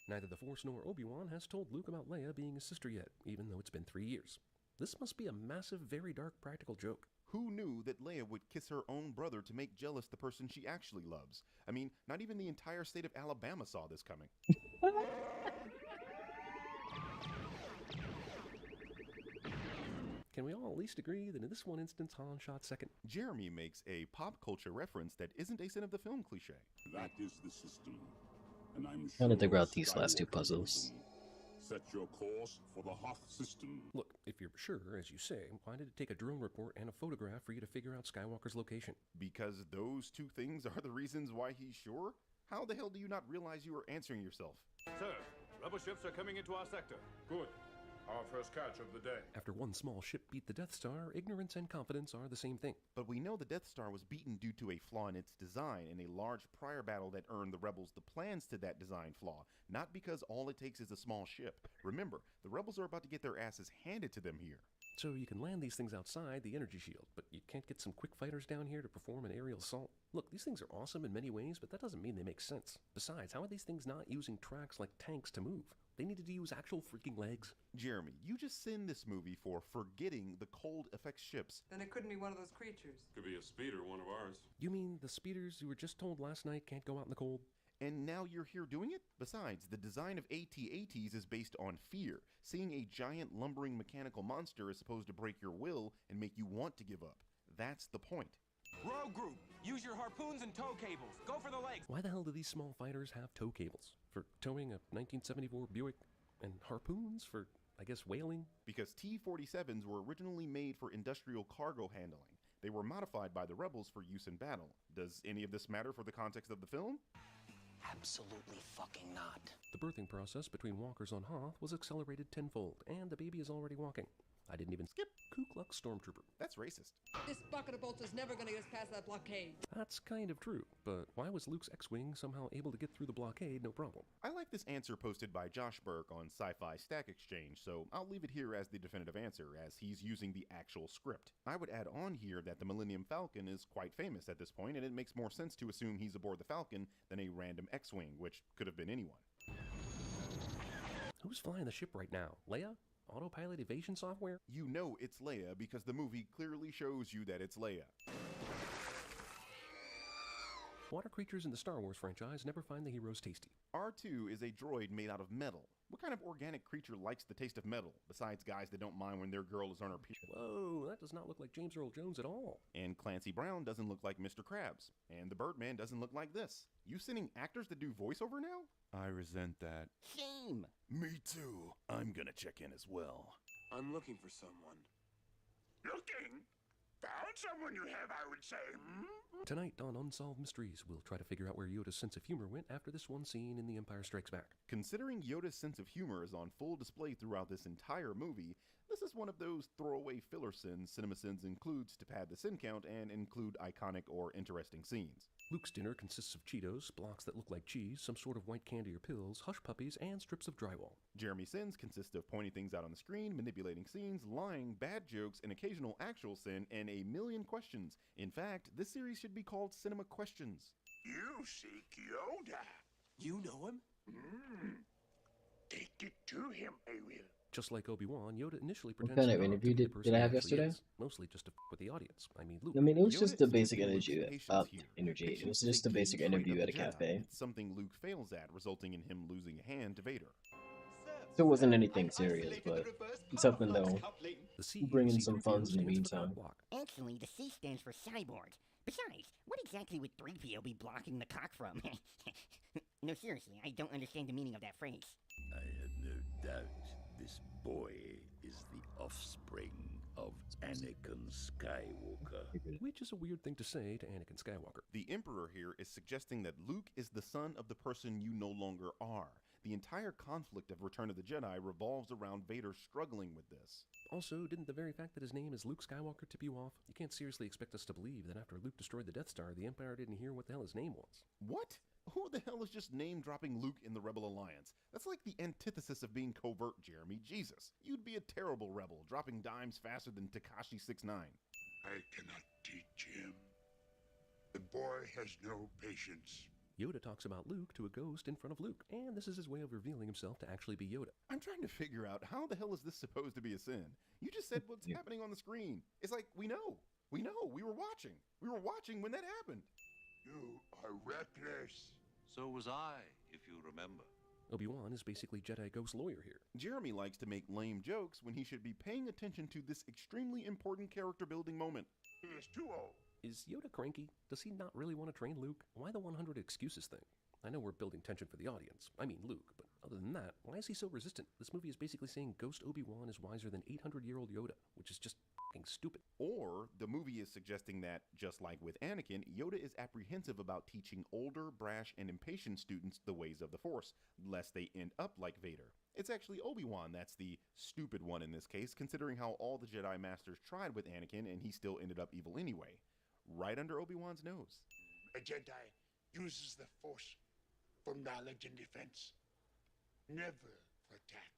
Neither the Force nor Obi-Wan has told Luke about Leia being his sister yet, even though it's been 3 years. This must be a massive, very dark practical joke. Who knew that Leia would kiss her own brother to make jealous the person she actually loves? I mean, not even the entire state of Alabama saw this coming. Can we all at least agree that in this one instance Han shot second? Jeremy makes a pop culture reference that isn't a sin of the film cliche. That is the system. And I'm Trying to think sure about these last 2 Skywalker puzzles. Set your course for the Hoth system. Look, if you're sure, as you say, why did it take a drone report and a photograph for you to figure out Skywalker's location? Because those 2 things are the reasons why he's sure? How the hell do you not realize you are answering yourself? Sir, rebel ships are coming into our sector. Good. Our first catch of the day. After one small ship beat the Death Star, ignorance and confidence are the same thing. But we know the Death Star was beaten due to a flaw in its design in a large prior battle that earned the Rebels the plans to that design flaw, not because all it takes is a small ship. Remember, the Rebels are about to get their asses handed to them here. So you can land these things outside the energy shield, but you can't get some quick fighters down here to perform an aerial assault? Look, these things are awesome in many ways, but that doesn't mean they make sense. Besides, how are these things not using tracks like tanks to move? They needed to use actual freaking legs. Jeremy, you just sin this movie for forgetting the cold affects ships. Then it couldn't be one of those creatures. Could be a speeder, one of ours. You mean the speeders you were just told last night can't go out in the cold? And now you're here doing it? Besides, the design of AT-ATs is based on fear. Seeing a giant lumbering mechanical monster is supposed to break your will and make you want to give up. That's the point. Rogue group, use your harpoons and tow cables. Go for the legs. Why the hell do these small fighters have tow cables? For towing a 1974 Buick? And harpoons for, I guess, whaling? Because T-47s were originally made for industrial cargo handling. They were modified by the Rebels for use in battle. Does any of this matter for the context of the film? Absolutely fucking not. The birthing process between walkers on Hoth was accelerated tenfold, and the baby is already walking. I didn't even skip Ku Klux Stormtrooper. That's racist. This bucket of bolts is never gonna get us past that blockade. That's kind of true, but why was Luke's X-Wing somehow able to get through the blockade no problem? I like this answer posted by Josh Burke on Sci-Fi Stack Exchange, so I'll leave it here as the definitive answer, as he's using the actual script. I would add on here that the Millennium Falcon is quite famous at this point, and it makes more sense to assume he's aboard the Falcon than a random X-Wing, which could have been anyone. Who's flying the ship right now? Leia? Autopilot evasion software? You know it's Leia because the movie clearly shows you that it's Leia. Water creatures in the Star Wars franchise never find the heroes tasty. R2 is a droid made out of metal. What kind of organic creature likes the taste of metal, besides guys that don't mind when their girl is on her period? Whoa, that does not look like James Earl Jones at all. And Clancy Brown doesn't look like Mr. Krabs. And the Birdman doesn't look like this. You sending actors to do voiceover now? I resent that. Shame. Me too. I'm gonna check in as well. I'm looking for someone. Looking? Found someone you have, I would say. Tonight on Unsolved Mysteries, we'll try to figure out where Yoda's sense of humor went after this one scene in The Empire Strikes Back. Considering Yoda's sense of humor is on full display throughout this entire movie, this is one of those throwaway filler sins CinemaSins includes to pad the sin count and include iconic or interesting scenes. Luke's dinner consists of Cheetos, blocks that look like cheese, some sort of white candy or pills, hush puppies, and strips of drywall. Jeremy's sins consist of pointing things out on the screen, manipulating scenes, lying, bad jokes, an occasional actual sin, and a million questions. In fact, this series should be called Cinema Questions. You seek Yoda. You know him? Take it to him, I will. Just like Obi-Wan, Yoda initially What pretends kind of not interview to be the did person I he have actually yesterday? is, mostly just to f with the audience. I mean, Luke. I mean, it was Yoda just a is basic teaching Luke interview. patience here. Energy. It Patience was is just a key basic trait of interview the at a Jedi. cafe. It's something Luke fails at, resulting in him losing a hand to Vader. So it wasn't anything serious, but it's something that'll The C bring in in some C-3PO funds in the stands for meantime. cockblock. Actually, the C stands for cyborg. Besides, what exactly would 3PO be blocking the cock from? No, seriously, I don't understand the meaning of that phrase. I have no doubt this boy is the offspring of Anakin Skywalker. Which is a weird thing to say to Anakin Skywalker. The Emperor here is suggesting that Luke is the son of the person you no longer are. The entire conflict of Return of the Jedi revolves around Vader struggling with this. Also, didn't the very fact that his name is Luke Skywalker tip you off? You can't seriously expect us to believe that after Luke destroyed the Death Star, the Empire didn't hear what the hell his name was. What? Who the hell is just name-dropping Luke in the Rebel Alliance? That's like the antithesis of being covert, Jeremy. Jesus. You'd be a terrible rebel, dropping dimes faster than Tekashi 6ix9ine. I cannot teach him. The boy has no patience. Yoda talks about Luke to a ghost in front of Luke, and this is his way of revealing himself to actually be Yoda. I'm trying to figure out how the hell is this supposed to be a sin? You just said what's happening on the screen. It's like, we know. We know. We were watching. We were watching when that happened. You are reckless. So was I, if you remember. Obi-Wan is basically Jedi Ghost lawyer here. Jeremy likes to make lame jokes when he should be paying attention to this extremely important character building moment. He is too old. Is Yoda cranky? Does he not really want to train Luke? Why the 100 excuses thing? I know we're building tension for the audience. I mean Luke, but other than that, why is he so resistant? This movie is basically saying Ghost Obi-Wan is wiser than 800-year-old Yoda, which is just f***ing stupid. Or the movie is suggesting that, just like with Anakin, Yoda is apprehensive about teaching older, brash, and impatient students the ways of the Force, lest they end up like Vader. It's actually Obi-Wan that's the stupid one in this case, considering how all the Jedi Masters tried with Anakin and he still ended up evil anyway. Right under Obi-Wan's nose. A Jedi uses the Force for knowledge and defense, never for attack.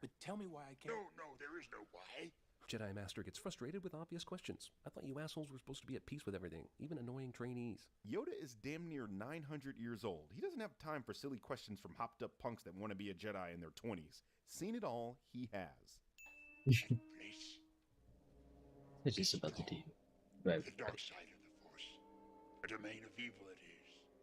But tell me why I can't. No, there is no why. Jedi Master gets frustrated with obvious questions. I thought you assholes were supposed to be at peace with everything, even annoying trainees. Yoda is damn near 900 years old. He doesn't have time for silly questions from hopped up punks that want to be a Jedi in their 20s. Seen it all, he has. Place. It's just about the team. Right. The dark side of the Force. A domain of evil it is.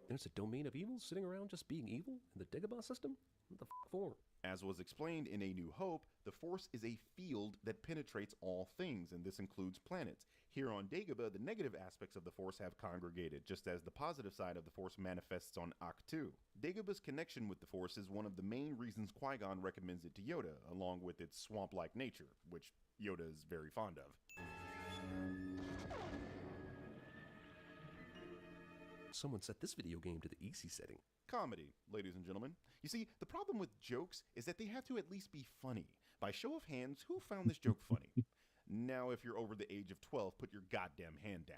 There's a domain of evil sitting around just being evil in the Dagobah system? What the f*** for? As was explained in A New Hope, the Force is a field that penetrates all things, and this includes planets. Here on Dagobah, the negative aspects of the Force have congregated, just as the positive side of the Force manifests on Ahch-To. Dagobah's connection with the Force is one of the main reasons Qui-Gon recommends it to Yoda, along with its swamp-like nature, which Yoda is very fond of. Someone set this video game to the easy setting. Comedy, ladies and gentlemen. You see, the problem with jokes is that they have to at least be funny. By show of hands, who found this joke funny? Now, if you're over the age of 12, put your goddamn hand down.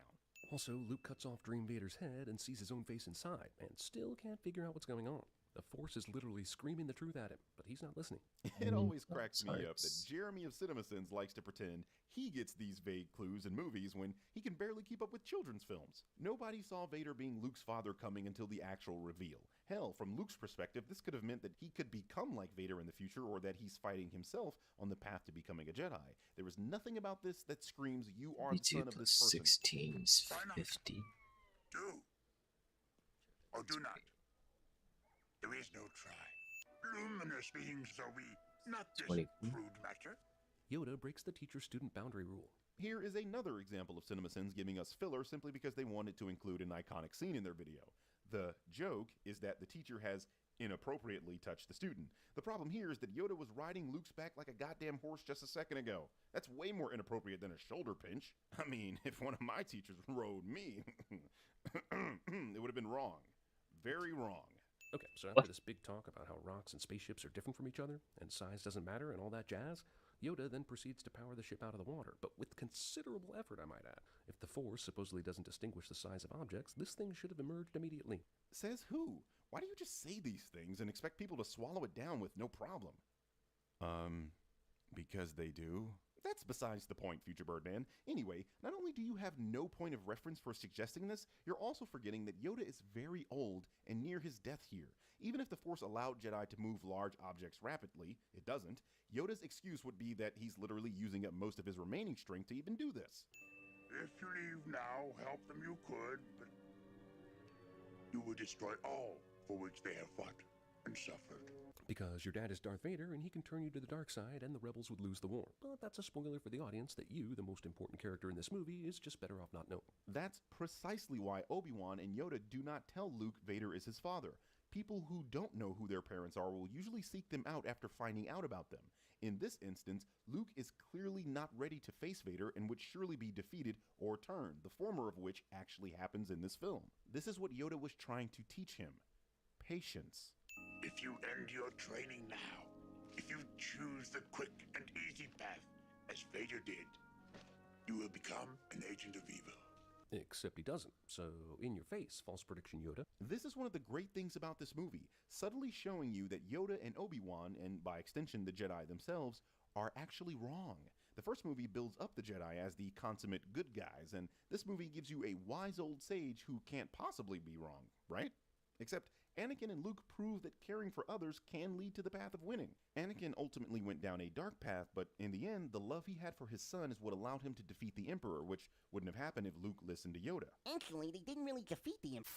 Also, Luke cuts off Dream Vader's head and sees his own face inside, and still can't figure out what's going on. The Force is literally screaming the truth at him, but he's not listening. It always cracks me up that Jeremy of CinemaSins likes to pretend he gets these vague clues in movies when he can barely keep up with children's films. Nobody saw Vader being Luke's father coming until the actual reveal. Hell, from Luke's perspective, this could have meant that he could become like Vader in the future, or that he's fighting himself on the path to becoming a Jedi. There is nothing about this that screams you are the son of this person. 16 is 50. Do or do not. There is no try. Luminous beings are we, not this 20. crude matter. Yoda breaks the teacher-student boundary rule. Here is another example of CinemaSins giving us filler simply because they wanted to include an iconic scene in their video. The joke is that the teacher has inappropriately touched the student. The problem here is that Yoda was riding Luke's back like a goddamn horse just a second ago. That's way more inappropriate than a shoulder pinch. I mean, if one of my teachers rode me, it would have been wrong. Very wrong. Okay, so after this big talk about how rocks and spaceships are different from each other, and size doesn't matter and all that jazz, Yoda then proceeds to power the ship out of the water, but with considerable effort, I might add. If the Force supposedly doesn't distinguish the size of objects, this thing should have emerged immediately. Says who? Why do you just say these things and expect people to swallow it down with no problem? Because they do. That's besides the point, Future Birdman. Anyway, not only do you have no point of reference for suggesting this, you're also forgetting that Yoda is very old and near his death here. Even if the Force allowed Jedi to move large objects rapidly, it doesn't. Yoda's excuse would be that he's literally using up most of his remaining strength to even do this. If you leave now, help them you could, but you would destroy all for which they have fought and suffered. Because your dad is Darth Vader and he can turn you to the dark side and the rebels would lose the war. But that's a spoiler for the audience that you, the most important character in this movie, is just better off not knowing. That's precisely why Obi-Wan and Yoda do not tell Luke Vader is his father. People who don't know who their parents are will usually seek them out after finding out about them. In this instance, Luke is clearly not ready to face Vader and would surely be defeated or turned, the former of which actually happens in this film. This is what Yoda was trying to teach him. Patience. If you end your training now, if you choose the quick and easy path, as Vader did, you will become an agent of evil. Except he doesn't, so in your face, false prediction Yoda. This is one of the great things about this movie, subtly showing you that Yoda and Obi-Wan, and by extension the Jedi themselves, are actually wrong. The first movie builds up the Jedi as the consummate good guys, and this movie gives you a wise old sage who can't possibly be wrong, right? Except Anakin and Luke prove that caring for others can lead to the path of winning. Anakin ultimately went down a dark path, but in the end, the love he had for his son is what allowed him to defeat the Emperor, which wouldn't have happened if Luke listened to Yoda. Actually, they didn't really defeat the Emperor.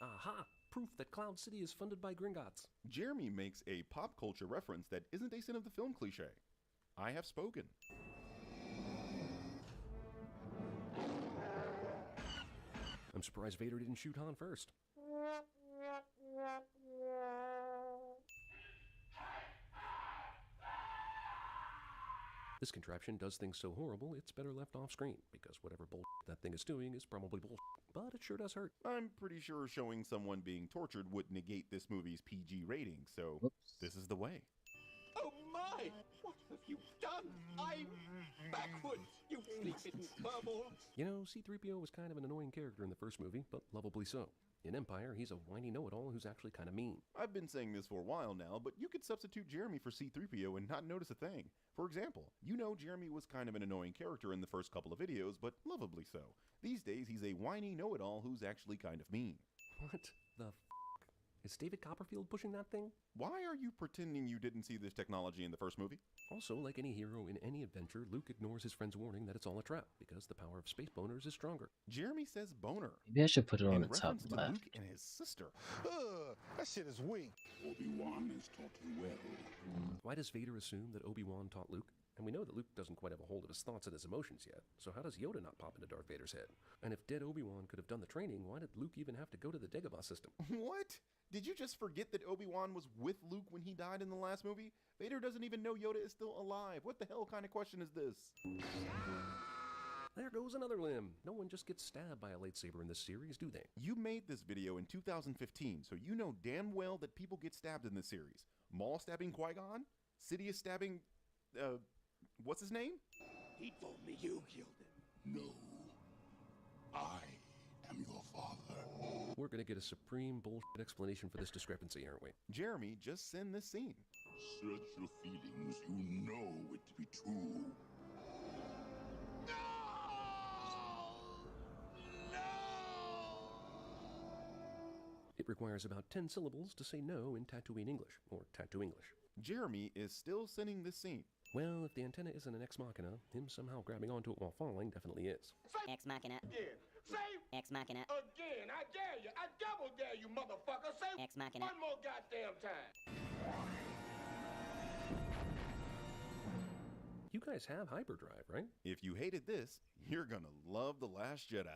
Aha! Proof that Cloud City is funded by Gringotts. Jeremy makes a pop culture reference that isn't a sin of the film cliche. I have spoken. I'm surprised Vader didn't shoot Han first. This contraption does things so horrible, it's better left off screen, because whatever bull that thing is doing is probably bull, but it sure does hurt. I'm pretty sure showing someone being tortured would negate this movie's PG rating, so this is the way. Oh my! What have you done? I'm backwards, you flea-bitten furball! You know, C-3PO was kind of an annoying character in the first movie, but lovably so. In Empire, he's a whiny know-it-all who's actually kind of mean. I've been saying this for a while now, but you could substitute Jeremy for C-3PO and not notice a thing. For example, you know Jeremy was kind of an annoying character in the first couple of videos, but lovably so. These days, he's a whiny know-it-all who's actually kind of mean. What the f***? Is David Copperfield pushing that thing? Why are you pretending you didn't see this technology in the first movie? Also, like any hero in any adventure, Luke ignores his friend's warning that it's all a trap, because the power of space boners is stronger. Jeremy says boner. Maybe I should put it on the top reference to left. Luke and his sister. That shit is weak. Obi-Wan has taught you well. Why does Vader assume that Obi-Wan taught Luke? And we know that Luke doesn't quite have a hold of his thoughts and his emotions yet, so how does Yoda not pop into Darth Vader's head? And if dead Obi-Wan could have done the training, why did Luke even have to go to the Dagobah system? What? Did you just forget that Obi-Wan was with Luke when he died in the last movie? Vader doesn't even know Yoda is still alive. What the hell kind of question is this? There goes another limb. No one just gets stabbed by a lightsaber in this series, do they? You made this video in 2015, so you know damn well that people get stabbed in this series. Maul stabbing Qui-Gon? Sidious stabbing, what's his name? He told me you killed him. No. I am your father. We're gonna get a supreme bullshit explanation for this discrepancy, aren't we? Jeremy, just send this scene. Search your feelings. You know it to be true. It requires about 10 syllables to say no in Tatooine English, or Tattoo English. Jeremy is still sending this scene. Well, if the antenna isn't an ex machina, him somehow grabbing onto it while falling definitely is. Ex machina. Again. Say Ex machina. again. I dare you. I double dare you, motherfucker. Say Ex machina. one more goddamn time. You guys have hyperdrive, right? If you hated this, you're gonna love The Last Jedi.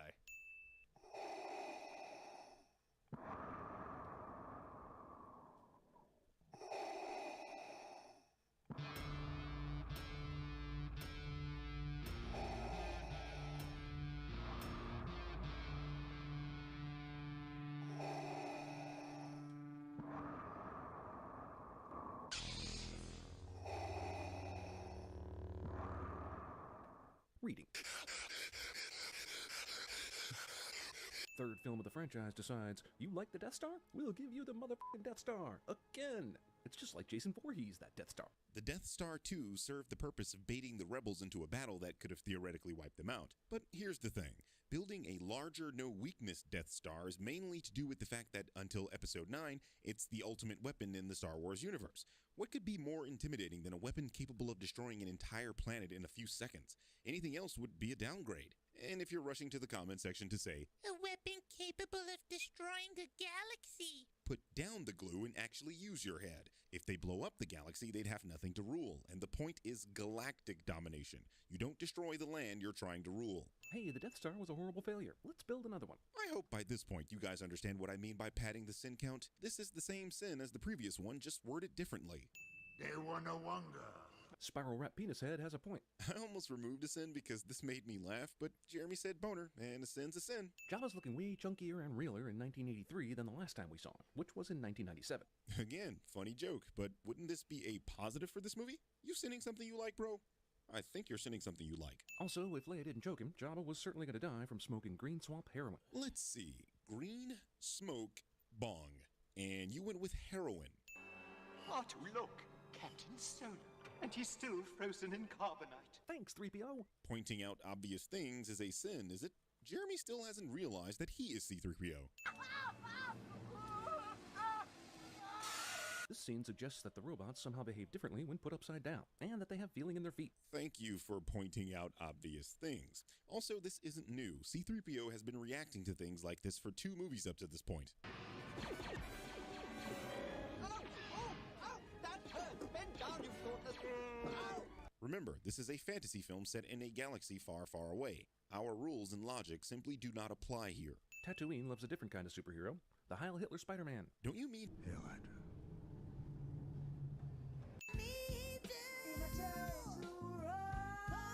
Reading. Third film of the franchise decides, you like the Death Star? We'll give you the motherfucking Death Star. Again! It's just like Jason Voorhees, that Death Star. The Death Star 2 served the purpose of baiting the rebels into a battle that could have theoretically wiped them out. But here's the thing. Building a larger, no-weakness Death Star is mainly to do with the fact that, until Episode 9, it's the ultimate weapon in the Star Wars universe. What could be more intimidating than a weapon capable of destroying an entire planet in a few seconds? Anything else would be a downgrade. And if you're rushing to the comment section to say, a weapon capable of destroying the galaxy, put down the glue and actually use your head. If they blow up the galaxy, they'd have nothing to rule. And the point is galactic domination. You don't destroy the land you're trying to rule. Hey, the Death Star was a horrible failure. Let's build another one. I hope by this point you guys understand what I mean by padding the sin count. This is the same sin as the previous one, just worded differently. They were no wonder. Spiral Rat Penis Head has a point. I almost removed a sin because this made me laugh, but Jeremy said boner, and a sin's a sin. Jabba's looking way chunkier and realer in 1983 than the last time we saw him, which was in 1997. Again, funny joke, but wouldn't this be a positive for this movie? You sinning something you like, bro? I think you're sinning something you like. Also, if Leia didn't choke him, Jabba was certainly going to die from smoking green swamp heroin. Let's see. Green, smoke, bong. And you went with heroin. Artu, look! Captain Solar. And he's still frozen in carbonite. Thanks, 3PO. Pointing out obvious things is a sin, is it? Jeremy still hasn't realized that he is C-3PO. This scene suggests that the robots somehow behave differently when put upside down, and that they have feeling in their feet. Thank you for pointing out obvious things. Also, this isn't new. C-3PO has been reacting to things like this for 2 movies up to this point. Remember, this is a fantasy film set in a galaxy far, far away. Our rules and logic simply do not apply here. Tatooine loves a different kind of superhero, the Heil Hitler Spider-Man. Don't you mean... Hell, I do.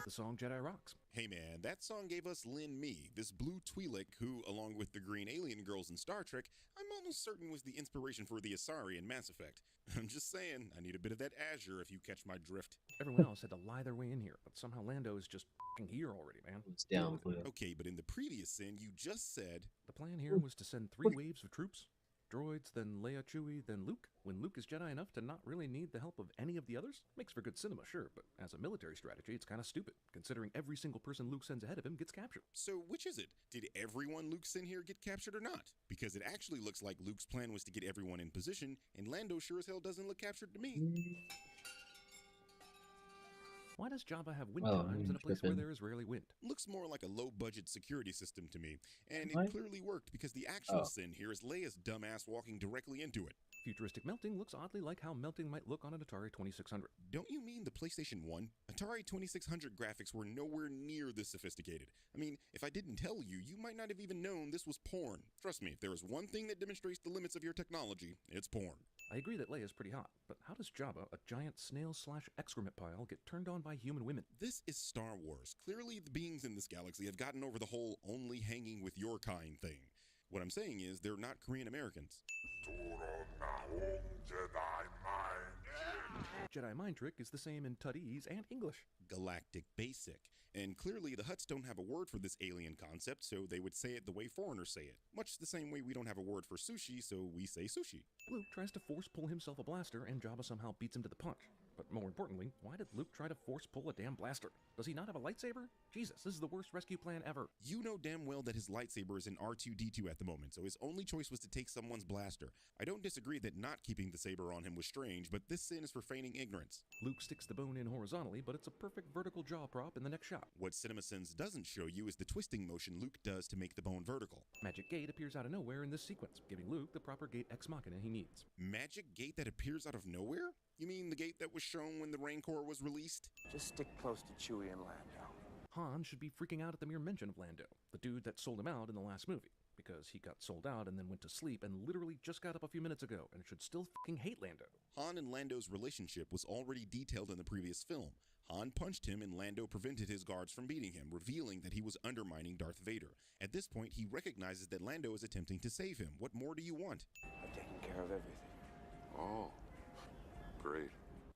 The song Jedi Rocks. Hey man, that song gave us Lin Me, this blue Twi'lek who, along with the green alien girls in Star Trek, I'm almost certain was the inspiration for the Asari in Mass Effect. I'm just saying, I need a bit of that Azure if you catch my drift. Everyone else had to lie their way in here, but somehow Lando is just f***ing here already, man. It's down. Okay, but in the previous sin, you just said... The plan here was to send 3 waves of troops. Droids, then Leia, Chewie, then Luke. When Luke is Jedi enough to not really need the help of any of the others? Makes for good cinema, sure, but as a military strategy, it's kind of stupid, considering every single person Luke sends ahead of him gets captured. So which is it? Did everyone Luke sent here get captured or not? Because it actually looks like Luke's plan was to get everyone in position, and Lando sure as hell doesn't look captured to me. Why does Jabba have wind chimes in a place where there is rarely wind? Looks more like a low-budget security system to me, and it clearly worked because the actual sin here is Leia's dumbass walking directly into it. Futuristic melting looks oddly like how melting might look on an Atari 2600. Don't you mean the PlayStation 1? Atari 2600 graphics were nowhere near this sophisticated. I mean, if I didn't tell you, you might not have even known this was porn. Trust me, if there is one thing that demonstrates the limits of your technology, it's porn. I agree that Leia's pretty hot, but how does Jabba, a giant snail/excrement pile, get turned on by human women? This is Star Wars. Clearly, the beings in this galaxy have gotten over the whole only hanging with your kind thing. What I'm saying is, they're not Korean Americans. Jedi mind trick is the same in Tuttese and English. Galactic basic. And clearly the Hutts don't have a word for this alien concept, so they would say it the way foreigners say it. Much the same way we don't have a word for sushi, so we say sushi. Luke tries to force pull himself a blaster, and Jabba somehow beats him to the punch. But more importantly, why did Luke try to force pull a damn blaster? Does he not have a lightsaber? Jesus, this is the worst rescue plan ever. You know damn well that his lightsaber is in R2-D2 at the moment, so his only choice was to take someone's blaster. I don't disagree that not keeping the saber on him was strange, but this sin is for feigning ignorance. Luke sticks the bone in horizontally, but it's a perfect vertical jaw prop in the next shot. What CinemaSins doesn't show you is the twisting motion Luke does to make the bone vertical. Magic Gate appears out of nowhere in this sequence, giving Luke the proper gate ex machina he needs. Magic Gate that appears out of nowhere? You mean the gate that was shown when the Rancor was released? Just stick close to Chewie and Lando. Han should be freaking out at the mere mention of Lando, the dude that sold him out in the last movie, because he got sold out and then went to sleep and literally just got up a few minutes ago and should still fucking hate Lando. Han and Lando's relationship was already detailed in the previous film. Han punched him and Lando prevented his guards from beating him, revealing that he was undermining Darth Vader. At this point, he recognizes that Lando is attempting to save him. What more do you want? I've taken care of everything. Oh, great.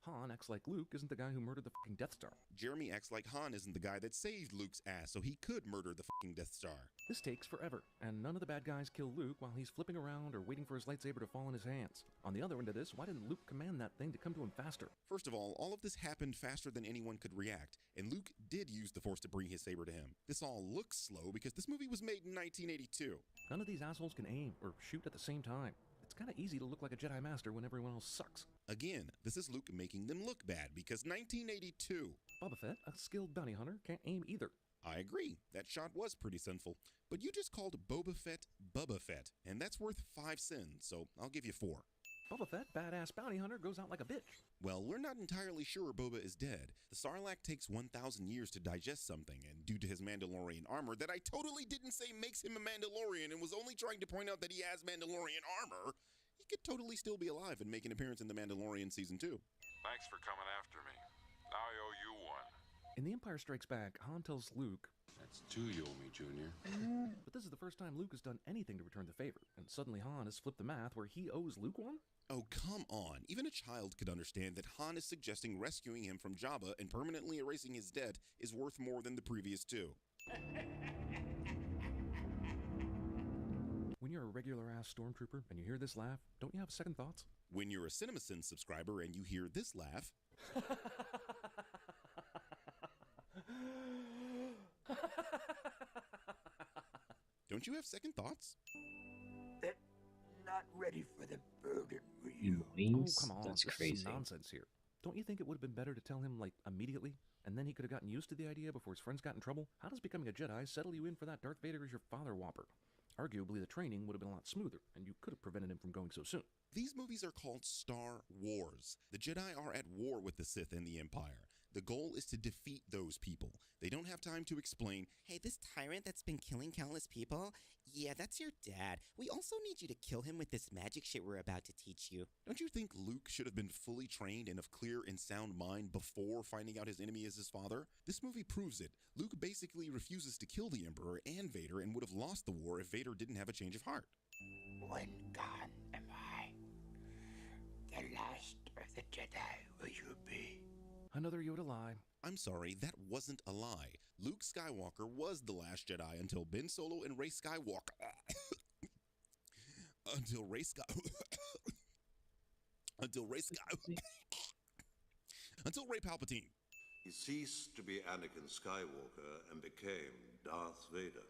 Han acts like Luke isn't the guy who murdered the fucking Death Star. Jeremy acts like Han isn't the guy that saved Luke's ass so he could murder the fucking Death Star. This takes forever, and none of the bad guys kill Luke while he's flipping around or waiting for his lightsaber to fall in his hands. On the other end of this, why didn't Luke command that thing to come to him faster? First of all of this happened faster than anyone could react, and Luke did use the Force to bring his saber to him. This all looks slow because this movie was made in 1982. None of these assholes can aim or shoot at the same time. It's kind of easy to look like a Jedi Master when everyone else sucks. Again, this is Luke making them look bad because 1982. Boba Fett, a skilled bounty hunter, can't aim either. I agree, that shot was pretty sinful, but you just called Boba Fett Bubba Fett, and that's worth 5 sins, so I'll give you 4. Boba Fett, badass bounty hunter, goes out like a bitch. Well, we're not entirely sure Boba is dead. The Sarlacc takes 1,000 years to digest something, and due to his Mandalorian armor that I totally didn't say makes him a Mandalorian and was only trying to point out that he has Mandalorian armor, he could totally still be alive and make an appearance in The Mandalorian Season 2. Thanks for coming after me. Now I owe you one. In The Empire Strikes Back, Han tells Luke, That's 2 you owe me, Junior. but this is the first time Luke has done anything to return the favor, and suddenly Han has flipped the math where he owes Luke one? Oh, come on. Even a child could understand that Han is suggesting rescuing him from Jabba and permanently erasing his debt is worth more than the previous 2. When you're a regular-ass stormtrooper and you hear this laugh, don't you have second thoughts? When you're a CinemaSins subscriber and you hear this laugh... Don't you have second thoughts? They're not ready for the burden, were you? Oh, come on, That's there's crazy. some nonsense here. Don't you think it would have been better to tell him, like, immediately? And then he could have gotten used to the idea before his friends got in trouble? How does becoming a Jedi settle you in for that Darth Vader is your father whopper? Arguably, the training would have been a lot smoother, and you could have prevented him from going so soon. These movies are called Star Wars. The Jedi are at war with the Sith and the Empire. The goal is to defeat those people. They don't have time to explain, Hey, this tyrant that's been killing countless people? Yeah, that's your dad. We also need you to kill him with this magic shit we're about to teach you. don't you think Luke should have been fully trained and of clear and sound mind before finding out his enemy is his father? This movie proves it. Luke basically refuses to kill the Emperor and Vader and would have lost the war if Vader didn't have a change of heart. When gone am I? The last of the Jedi will you be? Another Yoda lie. I'm sorry, that wasn't a lie. Luke Skywalker was the last Jedi until Ben Solo and Rey Skywalker... until Rey Palpatine. He ceased to be Anakin Skywalker and became Darth Vader.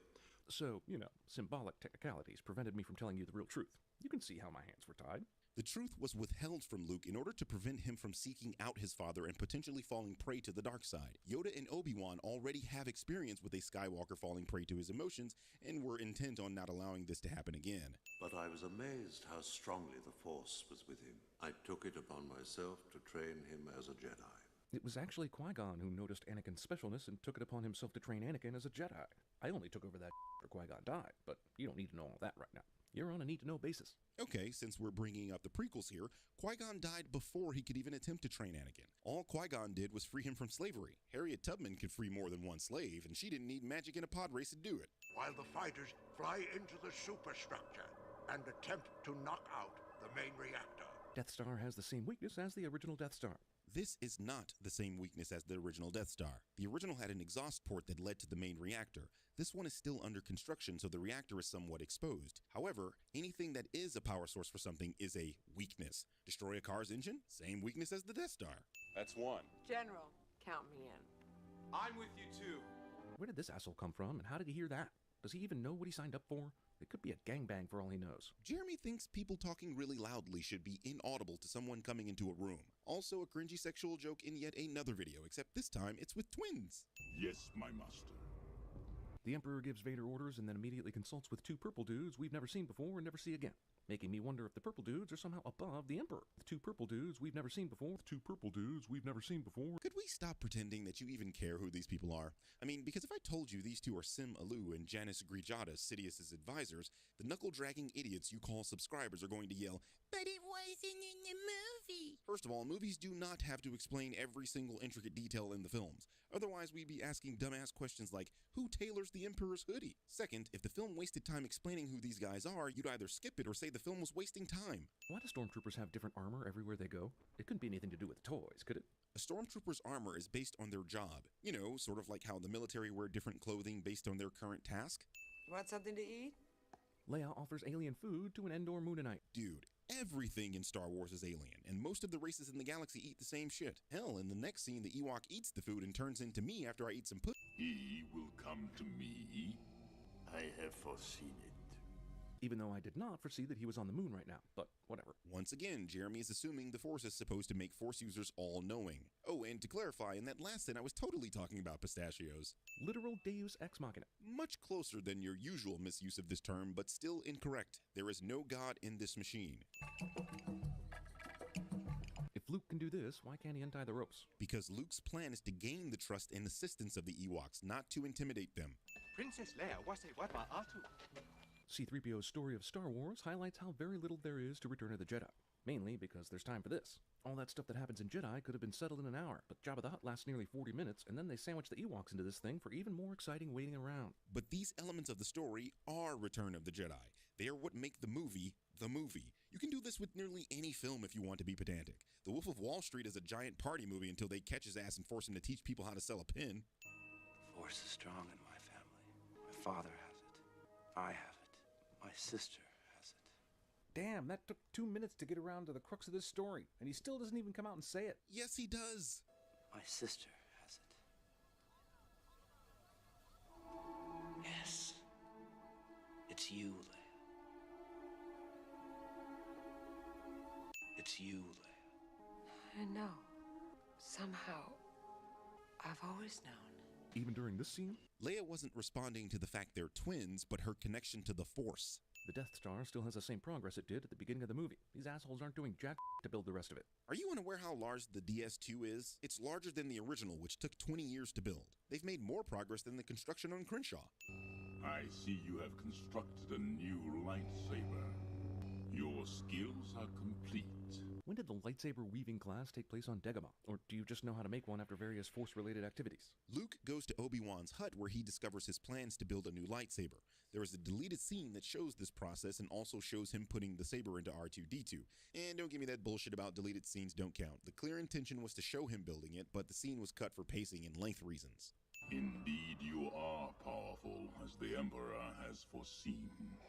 So, symbolic technicalities prevented me from telling you the real truth. You can see how my hands were tied. The truth was withheld from Luke in order to prevent him from seeking out his father and potentially falling prey to the dark side. Yoda and Obi-Wan already have experience with a Skywalker falling prey to his emotions and were intent on not allowing this to happen again. But I was amazed how strongly the Force was with him. I took it upon myself to train him as a Jedi. It was actually Qui-Gon who noticed Anakin's specialness and took it upon himself to train Anakin as a Jedi. I only took over that after Qui-Gon died, but you don't need to know all that right now. You're on a need-to-know basis. Okay, since we're bringing up the prequels here, Qui-Gon died before he could even attempt to train Anakin. All Qui-Gon did was free him from slavery. Harriet Tubman could free more than one slave, and she didn't need magic in a pod race to do it. While the fighters fly into the superstructure and attempt to knock out the main reactor. Death Star has the same weakness as the original Death Star. This is not the same weakness as the original Death Star. The original had an exhaust port that led to the main reactor. This one is still under construction, so the reactor is somewhat exposed. However, anything that is a power source for something is a weakness. Destroy a car's engine? Same weakness as the Death Star. That's one. General, count me in. I'm with you too. Where did this asshole come from, and how did he hear that? Does he even know what he signed up for? It could be a gangbang for all he knows. Jeremy thinks people talking really loudly should be inaudible to someone coming into a room. Also a cringy sexual joke in yet another video, except this time it's with twins. Yes, my master. The Emperor gives Vader orders and then immediately consults with two purple dudes we've never seen before and never see again, making me wonder if the purple dudes are somehow above the Emperor. The two purple dudes we've never seen before. Could we stop pretending that you even care who these people are? I mean, because if I told you these two are Sim Alu and Janice Grijadas, Sidious's advisors, the knuckle-dragging idiots you call subscribers are going to yell, But it wasn't in the movie. First of all, movies do not have to explain every single intricate detail in the films. Otherwise, we'd be asking dumbass questions like, who tailors the Emperor's hoodie? Second, if the film wasted time explaining who these guys are, you'd either skip it or say the film was wasting time. Why do stormtroopers have different armor everywhere they go? It couldn't be anything to do with toys, could it? A stormtrooper's armor is based on their job. You know, sort of like how the military wear different clothing based on their current task. Want something to eat? Leia offers alien food to an Endor Moonanite. Dude, everything in Star Wars is alien, and most of the races in the galaxy eat the same shit. Hell, in the next scene, the Ewok eats the food and turns into me after I eat some pussy. He will come to me. I have foreseen it. Even though I did not foresee that he was on the moon right now, but whatever. Once again, Jeremy is assuming the Force is supposed to make Force users all-knowing. Oh, and to clarify, in that last scene I was totally talking about pistachios. Literal Deus Ex Machina. Much closer than your usual misuse of this term, but still incorrect. There is no God in this machine. If Luke can do this, why can't he untie the ropes? Because Luke's plan is to gain the trust and assistance of the Ewoks, not to intimidate them. Princess Leia was a what about R2? C-3PO's story of Star Wars highlights how very little there is to Return of the Jedi. Mainly because there's time for this. All that stuff that happens in Jedi could have been settled in an hour, but Jabba the Hutt lasts nearly 40 minutes, and then they sandwich the Ewoks into this thing for even more exciting waiting around. But these elements of the story are Return of the Jedi. They are what make the movie the movie. You can do this with nearly any film if you want to be pedantic. The Wolf of Wall Street is a giant party movie until they catch his ass and force him to teach people how to sell a pin. The Force is strong in my family. My father has it. I have it. My sister has it. Damn, that took 2 minutes to get around to the crux of this story, and he still doesn't even come out and say it. Yes, he does. My sister has it. Yes. It's you, Leia. It's you, Leia. I know. Somehow, I've always known. Even during this scene? Leia wasn't responding to the fact they're twins, but her connection to the Force. The Death Star still has the same progress it did at the beginning of the movie. These assholes aren't doing jack to build the rest of it. Are you unaware how large the DS2 is? It's larger than the original, which took 20 years to build. They've made more progress than the construction on Crenshaw. I see you have constructed a new lightsaber. Your skills are complete. When did the lightsaber weaving class take place on Dagobah? Or do you just know how to make one after various Force-related activities? Luke goes to Obi-Wan's hut where he discovers his plans to build a new lightsaber. There is a deleted scene that shows this process and also shows him putting the saber into R2-D2. And don't give me that bullshit about deleted scenes don't count. The clear intention was to show him building it, but the scene was cut for pacing and length reasons. Indeed, you are powerful, as the Emperor has foreseen.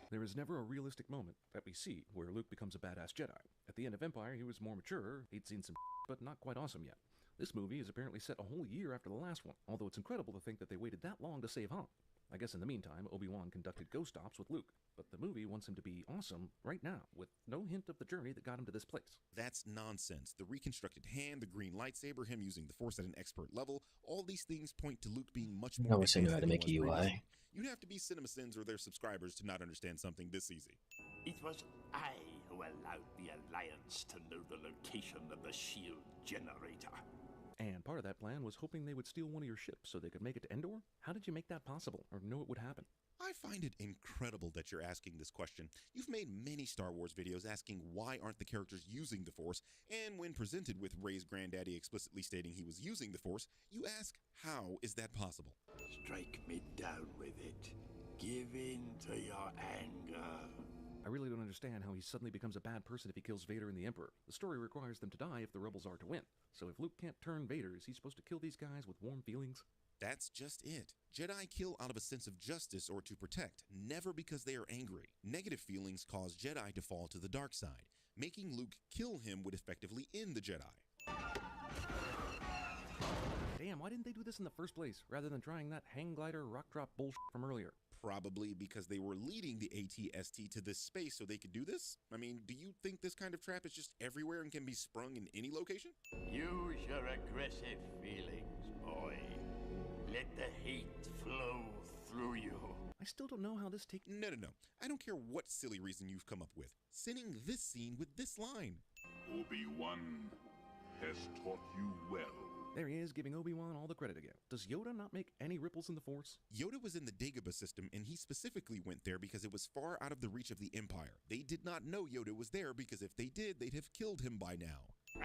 There is never a realistic moment that we see where Luke becomes a badass Jedi. At the end of Empire, he was more mature, he'd seen some but not quite awesome yet. This movie is apparently set a whole year after the last one, although it's incredible to think that they waited that long to save Han. I guess in the meantime, Obi-Wan conducted ghost ops with Luke, but the movie wants him to be awesome right now, with no hint of the journey that got him to this place. That's nonsense. The reconstructed hand, the green lightsaber, him using the Force at an expert level, all these things point to Luke being much more... I wish I knew how to make a UI. You'd have to be CinemaSins or their subscribers to not understand something this easy. It was I who allowed the Alliance to know the location of the shield generator. And part of that plan was hoping they would steal one of your ships so they could make it to Endor? How did you make that possible, or know it would happen? I find it incredible that you're asking this question. You've made many Star Wars videos asking why aren't the characters using the Force, and when presented with Rey's granddaddy explicitly stating he was using the Force, you ask, how is that possible? Strike me down with it. Give in to your anger. I really don't understand how he suddenly becomes a bad person if he kills Vader and the Emperor. The story requires them to die if the rebels are to win. So if Luke can't turn Vader, is he supposed to kill these guys with warm feelings? That's just it. Jedi kill out of a sense of justice or to protect, never because they are angry. Negative feelings cause Jedi to fall to the dark side. Making Luke kill him would effectively end the Jedi. Damn, why didn't they do this in the first place, rather than trying that hang glider rock drop bullshit from earlier? Probably because they were leading the AT-ST to this space so they could do this? I mean, do you think this kind of trap is just everywhere and can be sprung in any location? Use your aggressive feelings, boy. Let the hate flow through you. I still don't know how this takes... No. I don't care what silly reason you've come up with. Sending this scene with this line. Obi-Wan has taught you well. There he is, giving Obi-Wan all the credit again. Does Yoda not make any ripples in the Force? Yoda was in the Dagobah system, and he specifically went there because it was far out of the reach of the Empire. They did not know Yoda was there because if they did, they'd have killed him by now.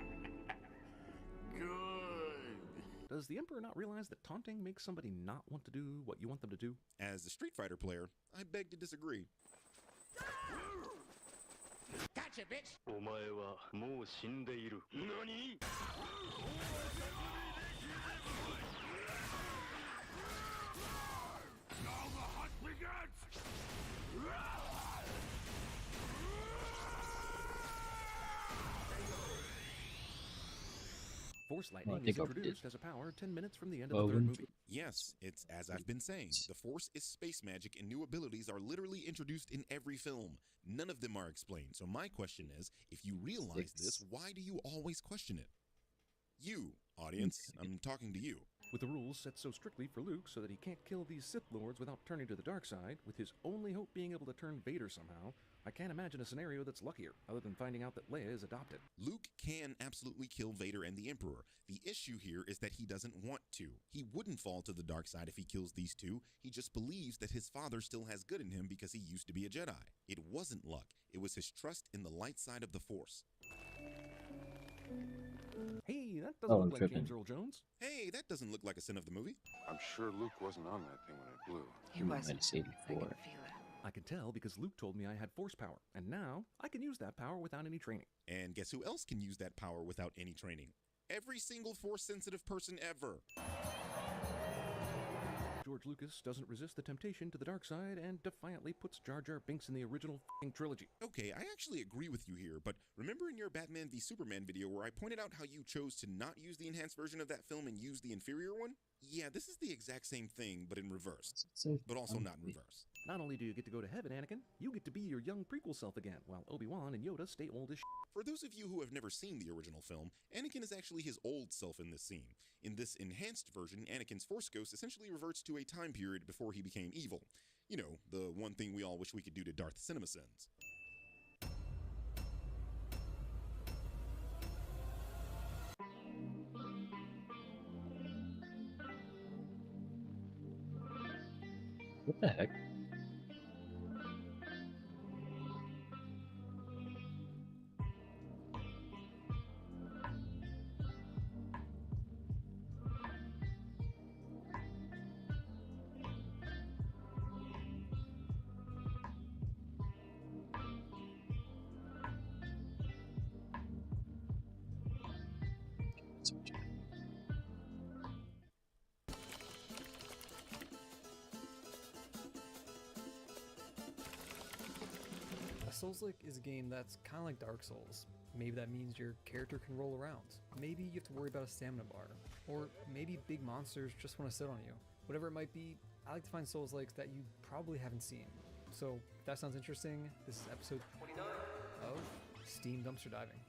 Good. Does the Emperor not realize that taunting makes somebody not want to do what you want them to do? As a Street Fighter player, I beg to disagree. Gotcha, bitch! お前はもう死んでいる。何? Now the hunt begins! Force lightning is introduced as a power 10 minutes from the end of the third movie. Yes, it's as I've been saying. The Force is space magic and new abilities are literally introduced in every film. None of them are explained. So my question is, if you realize this, why do you always question it? You, audience, I'm talking to you. With the rules set so strictly for Luke so that he can't kill these Sith Lords without turning to the dark side, with his only hope being able to turn Vader somehow, I can't imagine a scenario that's luckier, other than finding out that Leia is adopted. Luke can absolutely kill Vader and the Emperor. The issue here is that he doesn't want to. He wouldn't fall to the dark side if he kills these two. He just believes that his father still has good in him because he used to be a Jedi. It wasn't luck. It was his trust in the light side of the Force. Hey, that doesn't look like James Earl Jones. Hey, that doesn't look like a sin of the movie. I'm sure Luke wasn't on that thing when it blew. He wasn't. I can feel it. I can tell because Luke told me I had Force power, and now I can use that power without any training. And guess who else can use that power without any training? Every single Force-sensitive person ever. George Lucas doesn't resist the temptation to the dark side and defiantly puts Jar Jar Binks in the original f***ing trilogy. Okay, I actually agree with you here, but remember in your Batman v Superman video where I pointed out how you chose to not use the enhanced version of that film and use the inferior one? Yeah, this is the exact same thing, but in reverse. But also not in reverse. Not only do you get to go to heaven, Anakin, you get to be your young prequel self again, while Obi-Wan and Yoda stay old as shit. For those of you who have never seen the original film, Anakin is actually his old self in this scene. In this enhanced version, Anakin's Force Ghost essentially reverts to a time period before he became evil. You know, the one thing we all wish we could do to Darth CinemaSins. What the heck? Souls-like is a game that's kind of like Dark Souls. Maybe that means your character can roll around. Maybe you have to worry about a stamina bar. Or maybe big monsters just want to sit on you. Whatever it might be, I like to find Souls-likes that you probably haven't seen. So, if that sounds interesting, this is episode 29 of Steam Dumpster Diving.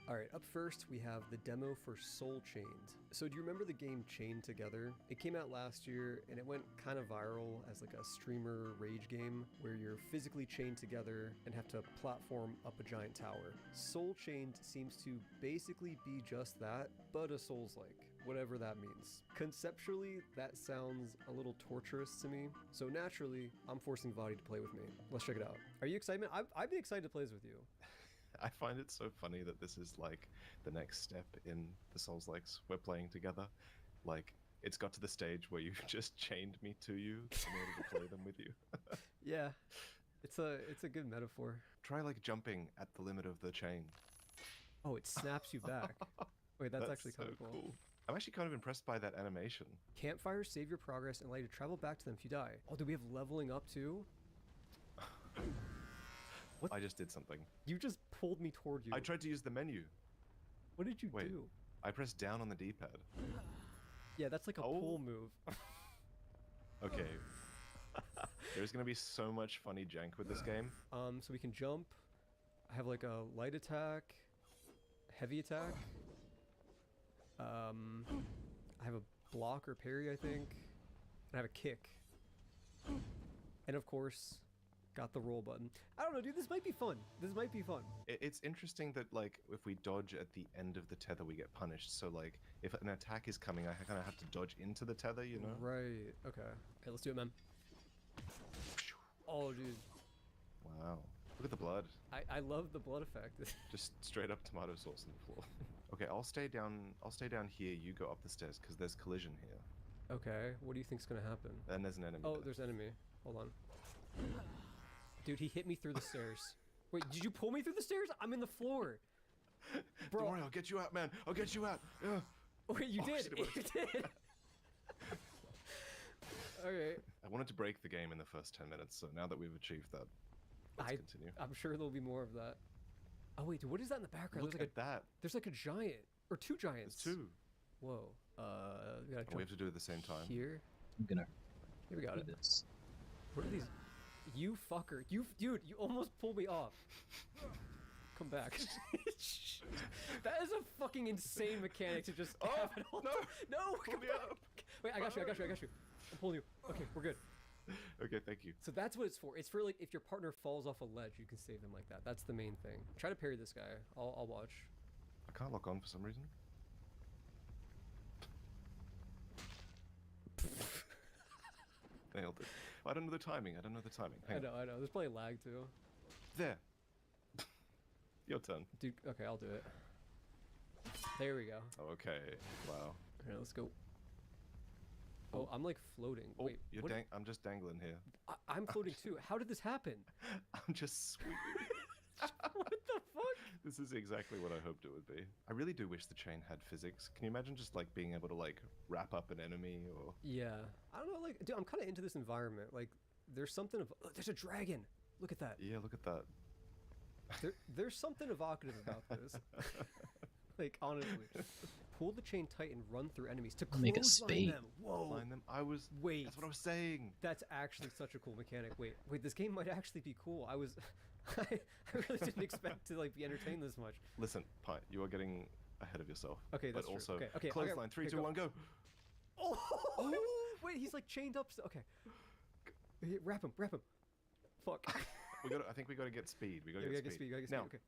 Alright, up first we have the demo for Soul Chained. So do you remember the game Chained Together? It came out last year and it went kind of viral as like a streamer rage game where you're physically chained together and have to platform up a giant tower. Soul Chained seems to basically be just that, but a Souls-like, whatever that means. Conceptually, that sounds a little torturous to me, so naturally, I'm forcing Vadi to play with me. Let's check it out. Are you excited? I'd be excited to play this with you. I find it so funny that this is like the next step in the Souls-likes we're playing together. Like, it's got to the stage where you've just chained me to you in order to play them with you. Yeah. It's a good metaphor. Try like jumping at the limit of the chain. Oh, it snaps you back. Wait, that's actually so kind of cool. I'm actually kind of impressed by that animation. Campfires save your progress and allow you to travel back to them if you die. Oh, do we have leveling up too? What? I just did something. You just pulled me toward you. I tried to use the menu. What did you Wait, do? I pressed down on the D-pad. Yeah, that's like a pull move. Okay. There's gonna be so much funny jank with this game. So we can jump. I have like a light attack, heavy attack. I have a block or parry, I think. And I have a kick. And of course, got the roll button. I don't know, dude. This might be fun. This might be fun. It's interesting that like if we dodge at the end of the tether, we get punished. So like if an attack is coming, I kind of have to dodge into the tether, you know? Right. Okay. Okay, let's do it, man. Oh, dude. Wow. Look at the blood. I love the blood effect. Just straight up tomato sauce on the floor. Okay, I'll stay down here. You go up the stairs because there's collision here. Okay. What do you think's gonna happen? And there's an enemy. Oh, there. there's enemy. Hold on. Dude, he hit me through the stairs. Wait, did you pull me through the stairs? I'm in the floor. Bro. Don't worry, I'll get you out, man. I'll get you out. Yeah. Wait, you did. Shit, you did. Okay. I wanted to break the game in the first 10 minutes, so now that we've achieved that, let's continue. I'm sure there'll be more of that. Oh wait, dude, what is that in the background? Look at that. There's like a giant or two giants. There's two. Whoa. We gotta we have to do it at the same time. Here. I'm gonna. Here we got do it. This. What are these? You fucker. Dude, you almost pulled me off. Come back. That is a fucking insane mechanic to just have it all. No, come me back. up. Wait, I got you. I'm pulling you. Okay, we're good. Okay, thank you. So that's what it's for. It's for like if your partner falls off a ledge, you can save them like that. That's the main thing. Try to parry this guy. I'll watch. I can't lock on for some reason. Nailed it. I don't know the timing. Hang I on. know. There's probably lag too. There. Your turn. Dude, okay, I'll do it. There we go. Okay. Wow. Alright, let's go. Oh, I'm like floating. Oh, Wait, you're what? I'm just dangling here. I'm floating too. How did this happen? I'm just sweeping. What the fuck? This is exactly what I hoped it would be. I really do wish the chain had physics. Can you imagine just like being able to like wrap up an enemy or... Yeah. I don't know, like, dude, I'm kind of into this environment. Like, there's something of... Oh, there's a dragon! Look at that. Yeah, look at that. There's something evocative about this. Like, honestly. Pull the chain tight and run through enemies to Make a clothesline spade. them. Whoa. Line them. Wait. That's what I was saying. That's actually such a cool mechanic. Wait, this game might actually be cool. I really didn't expect to like be entertained this much. Listen, Pie, you are getting ahead of yourself. Okay, that's but also, true. Okay, clothesline. 3, 2, 1, go. Oh! Wait, he's like chained up. Okay. Wrap him. Fuck. I think we gotta get speed. We gotta get speed. Now. Okay.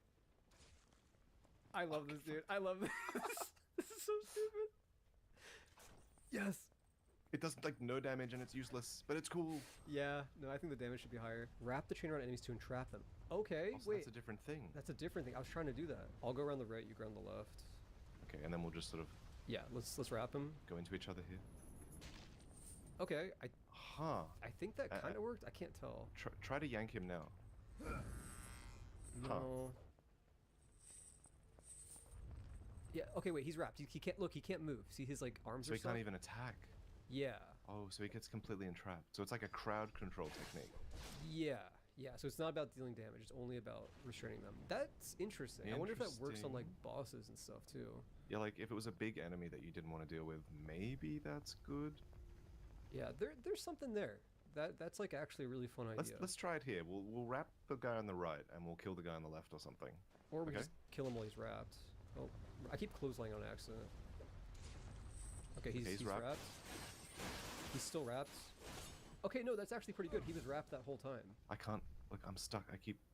I love this, dude. I love this. This is so stupid. Yes. It does like no damage and it's useless, but it's cool. Yeah. No, I think the damage should be higher. Wrap the chain around enemies to entrap them. Okay. Also, wait. That's a different thing. That's a different thing. I was trying to do that. I'll go around the right. You go around the left. Okay, and then we'll just sort of. Yeah. Let's wrap him. Go into each other here. Okay. I think that kind of worked. I can't tell. Try to yank him now. No. Yeah. Okay. Wait. He's wrapped. He can't look. He can't move. See his like arms. So are he can't even attack. Yeah. Oh, so he gets completely entrapped. So it's like a crowd control technique. Yeah. Yeah. So it's not about dealing damage. It's only about restraining them. That's interesting. I wonder if that works on like bosses and stuff too. Yeah, like if it was a big enemy that you didn't want to deal with, maybe that's good. Yeah. There's something there. That's like actually a really fun idea. Let's try it here. We'll wrap the guy on the right and we'll kill the guy on the left or something. Or we just kill him while he's wrapped. Oh, I keep clotheslining on accident. Okay, he's wrapped. He's still wrapped. Okay, no, that's actually pretty good. He was wrapped that whole time. I can't. Look, I'm stuck.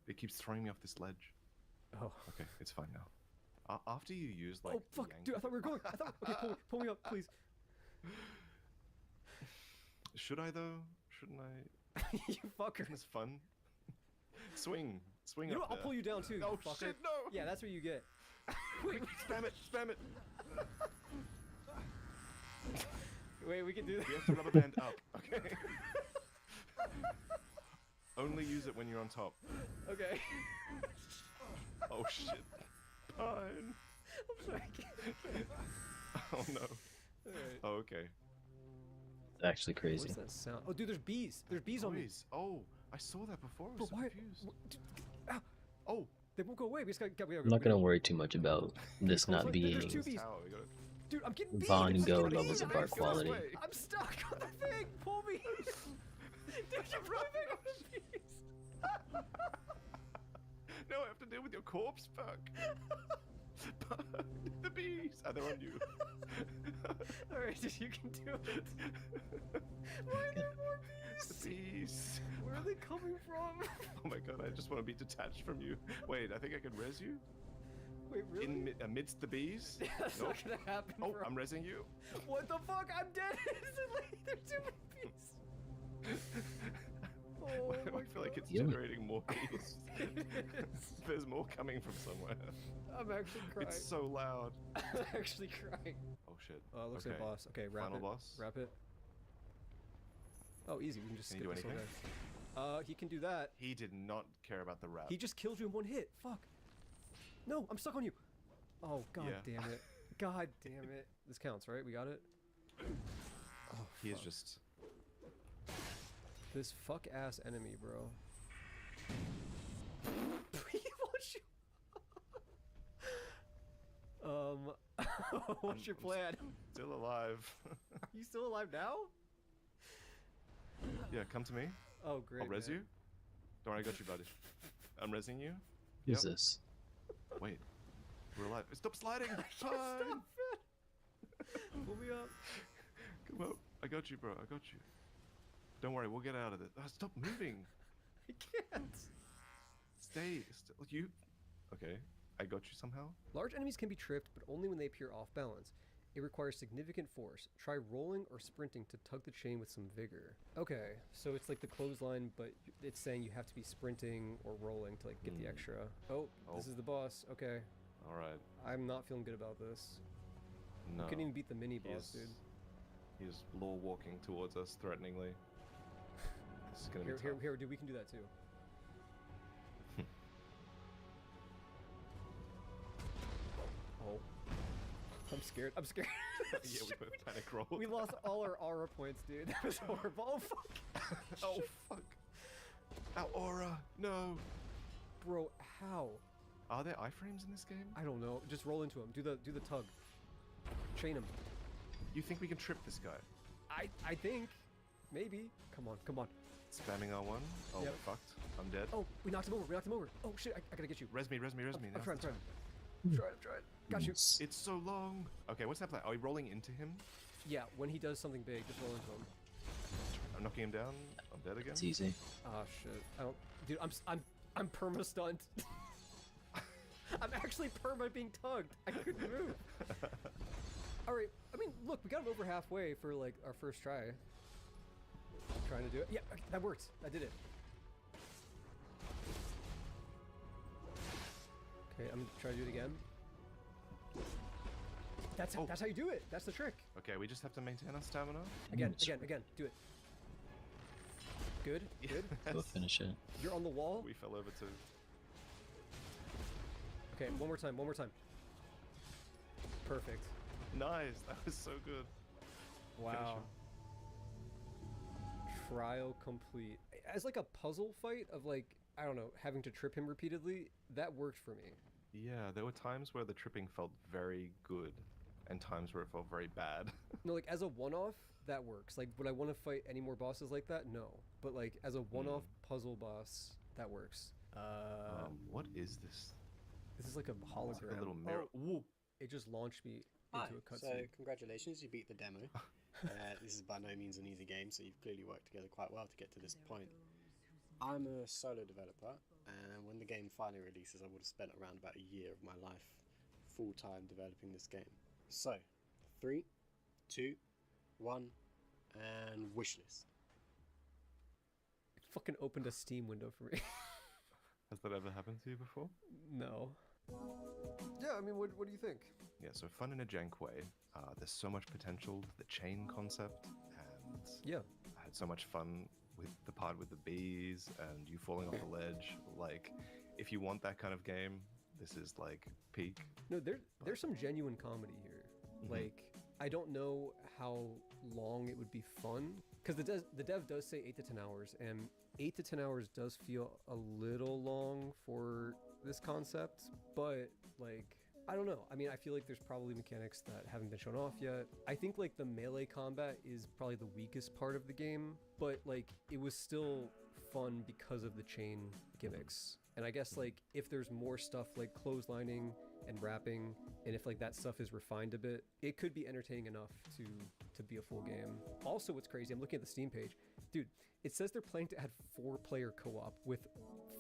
It keeps throwing me off this ledge. Oh. Okay, it's fine now. After you use like. Oh fuck, dude! I thought we were going. Okay, pull me up, please. Should I though? Shouldn't I? You fucker. It's fun. Swing you know up what? I'll there. pull you down too. Oh you fucker. shit! No. Yeah, that's what you get. Wait, spam it. Wait, we can do that. We have to rubber band up. Okay. Only use it when you're on top. Okay. Oh shit. Pine. I'm sorry. Oh no. Alright. Oh, okay. It's actually crazy. What's that sound? Oh, dude, there's bees. There's bees on me. Boys. Oh, I saw that before. I Bro, was so why? confused. Ow. Oh, they won't go away. We just got. I'm not gonna worry too much about this not being There's two bees. Dude, I'm getting bees. Van I'm Gogh getting levels bees. of art quality. I'm stuck on the thing. Pull me. Dude, you're moving on the bees. No, I have to deal with your corpse, fuck. The bees. Oh, they're on you. Alright, you can do it. Why are there more bees? The bees. Where are they coming from? Oh my god, I just want to be detached from you. Wait, I think I can res you? Wait, really? Amidst the bees? That's Nope. not gonna happen, Oh, bro. I'm resing you. What the fuck? I'm dead instantly. There's too many bees. Oh I my feel like it's Yeah. generating more bees. It is. There's more coming from somewhere. I'm actually crying. It's so loud. I'm actually crying. Oh shit. Looks like a boss. Okay, wrap Final it. boss? Wrap it. Oh, easy. We can just Can skip you do this whole anything? guy. He can do that. He did not care about the wrap. He just killed you in one hit. Fuck. No, I'm stuck on you. Oh, god Yeah. damn it. God damn it. This counts, right? We got it? Oh, He is fuck. just... This fuck-ass enemy, bro. He wants you. What's your plan? Still alive. Are you still alive now? Yeah, come to me. Oh, great. I'll res man. you. Don't worry, I got you, buddy. I'm resing you. Who's this? Wait. We're alive. Stop sliding! Stop Fine. it. Pull me up. Come up. I got you, bro. I got you. Don't worry, we'll get out of it. Stop moving. I can't. Stay. You. Okay. I got you somehow. Large enemies can be tripped, but only when they appear off balance. It requires significant force. Try rolling or sprinting to tug the chain with some vigor. Okay, so it's like the clothesline, but it's saying you have to be sprinting or rolling to like get the extra. Oh, this is the boss. Okay. All right. I'm not feeling good about this. No. You couldn't even beat the mini boss, dude. He's law walking towards us threateningly. This is gonna be tough. Here, dude, we can do that too. Oh. I'm scared. I'm scared. Yeah, we both panic rolled. We lost all our aura points, dude. That was horrible. Oh, fuck. Oh, fuck. Our aura. No. Bro, how? Are there iframes in this game? I don't know. Just roll into him. Do the tug. Chain him. You think we can trip this guy? I think. Maybe. Come on, come on. Spamming R1. Oh, Yep. we're fucked. I'm dead. Oh, we knocked him over. We knocked him over. Oh, shit. I gotta get you. Res me. I'm Now's trying, the I'm trying. time. I'm trying. Got you. It's so long. Okay, what's that plan? Are we rolling into him? Yeah, when he does something big, just roll into him. I'm knocking him down. I'm dead again. It's easy. Oh, shit. I don't... Dude, I'm perma-stunned. I'm actually perma being tugged. I couldn't move. Alright, I mean, look, we got him over halfway for, like, our first try. Trying to do it. Yeah, okay, that worked. I did it. Okay, I'm trying to do it again. That's how you do it. That's the trick. Okay, we just have to maintain our stamina. Again. Do it. Good. Go finish it. You're on the wall. We fell over too. Okay, one more time. Perfect. Nice. That was so good. Wow. Trial complete. As like a puzzle fight of like, I don't know, having to trip him repeatedly, that worked for me. Yeah, there were times where the tripping felt very good, and times where it felt very bad. No, like as a one-off, that works. Like, would I want to fight any more bosses like that? No. But like as a one-off puzzle boss, that works. What is this? This is like a hologram. It's like a little mirror. Oh, it just launched me Hi, into a so cutscene. congratulations, you beat the demo. This is by no means an easy game, so you've clearly worked together quite well to get to this point. I'm a solo developer, and when the game finally releases, I would have spent around about a year of my life full-time developing this game. So, 3, 2, 1, and wishlist. It fucking opened a Steam window for me. Has that ever happened to you before? No. Yeah, I mean, what do you think? Yeah, so fun in a jank way. There's so much potential, the chain concept, and yeah, I had so much fun with the part with the bees and you falling off the ledge. Like, if you want that kind of game, this is like peak. No, there's some genuine comedy here. Like, I don't know how long it would be fun, because the dev does say 8 to 10 hours, and 8 to 10 hours does feel a little long for this concept, but like, I don't know. I mean, I feel like there's probably mechanics that haven't been shown off yet. I think like the melee combat is probably the weakest part of the game, but like it was still fun because of the chain gimmicks. And I guess like if there's more stuff like clotheslining and wrapping, and if like that stuff is refined a bit, it could be entertaining enough to be a full game. Also, what's crazy, I'm looking at the Steam page. Dude, it says they're planning to add 4-player co-op with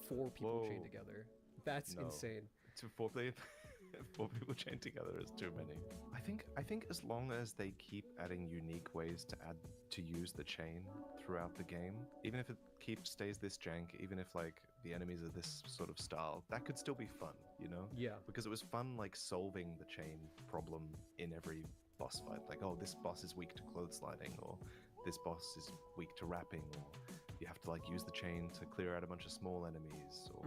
4 people chained together. That's insane. To 4 people chained together is too many. I think as long as they keep adding unique ways to use the chain throughout the game, even if it stays this jank, even if like the enemies are this sort of style, that could still be fun, you know? Yeah. Because it was fun like solving the chain problem in every boss fight. Like, oh, this boss is weak to clotheslining, or this boss is weak to wrapping, or you have to like use the chain to clear out a bunch of small enemies, or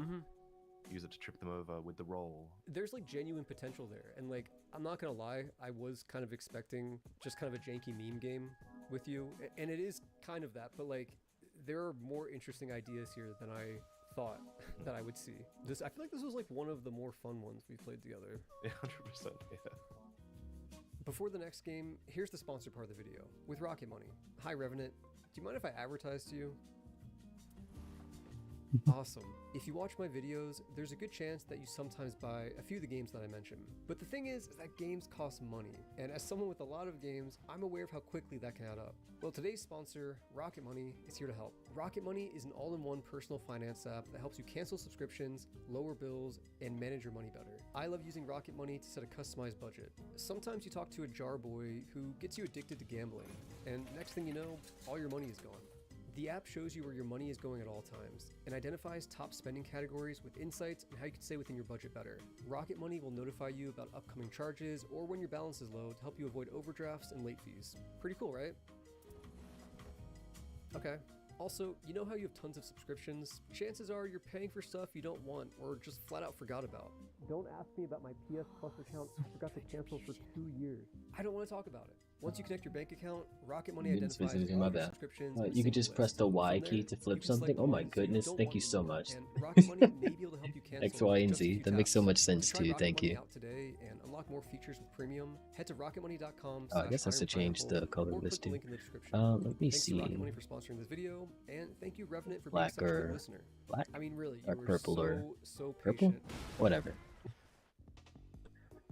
use it to trip them over with the roll. There's like genuine potential there, and like I'm not gonna lie, I was kind of expecting just kind of a janky meme game with you, and it is kind of that, but like there are more interesting ideas here than I thought that I would see. I feel like this was like one of the more fun ones we've played together. Yeah, 100%. Yeah. Before the next game, here's the sponsor part of the video with Rocket Money. Hi Revenant, do you mind if I advertise to you? Awesome. If you watch my videos, there's a good chance that you sometimes buy a few of the games that I mention. But the thing is that games cost money, and as someone with a lot of games, I'm aware of how quickly that can add up. Well, today's sponsor, Rocket Money, is here to help. Rocket Money is an all-in-one personal finance app that helps you cancel subscriptions, lower bills, and manage your money better. I love using Rocket Money to set a customized budget. Sometimes you talk to a jar boy who gets you addicted to gambling, and next thing you know, all your money is gone. The app shows you where your money is going at all times and identifies top spending categories with insights on how you can stay within your budget better. Rocket Money will notify you about upcoming charges or when your balance is low to help you avoid overdrafts and late fees. Pretty cool, right? Okay. Also, you know how you have tons of subscriptions? Chances are you're paying for stuff you don't want or just flat out forgot about. Don't ask me about my PS Plus account I forgot to cancel for 2 years. I don't want to talk about it. Once you connect your bank account, Rocket Money identifies all my your bad. subscriptions. You could just press the Y key to flip something. Oh my goodness, thank you so much. Rocket Money may be able to help you cancel X, Y, and just a Z. few That makes so taps. much sense Try too. Rocket Thank Money you. out today and unlock more features with premium. Head to rocketmoney.com. Oh, I guess that's to change the color of this too. Link in the description. Let me Thanks see. to Rocket Money for sponsoring this video, and thank you Revenant for being Black such a good or listener. black? I mean, really, Or you were purple or so purple? patient. Whatever.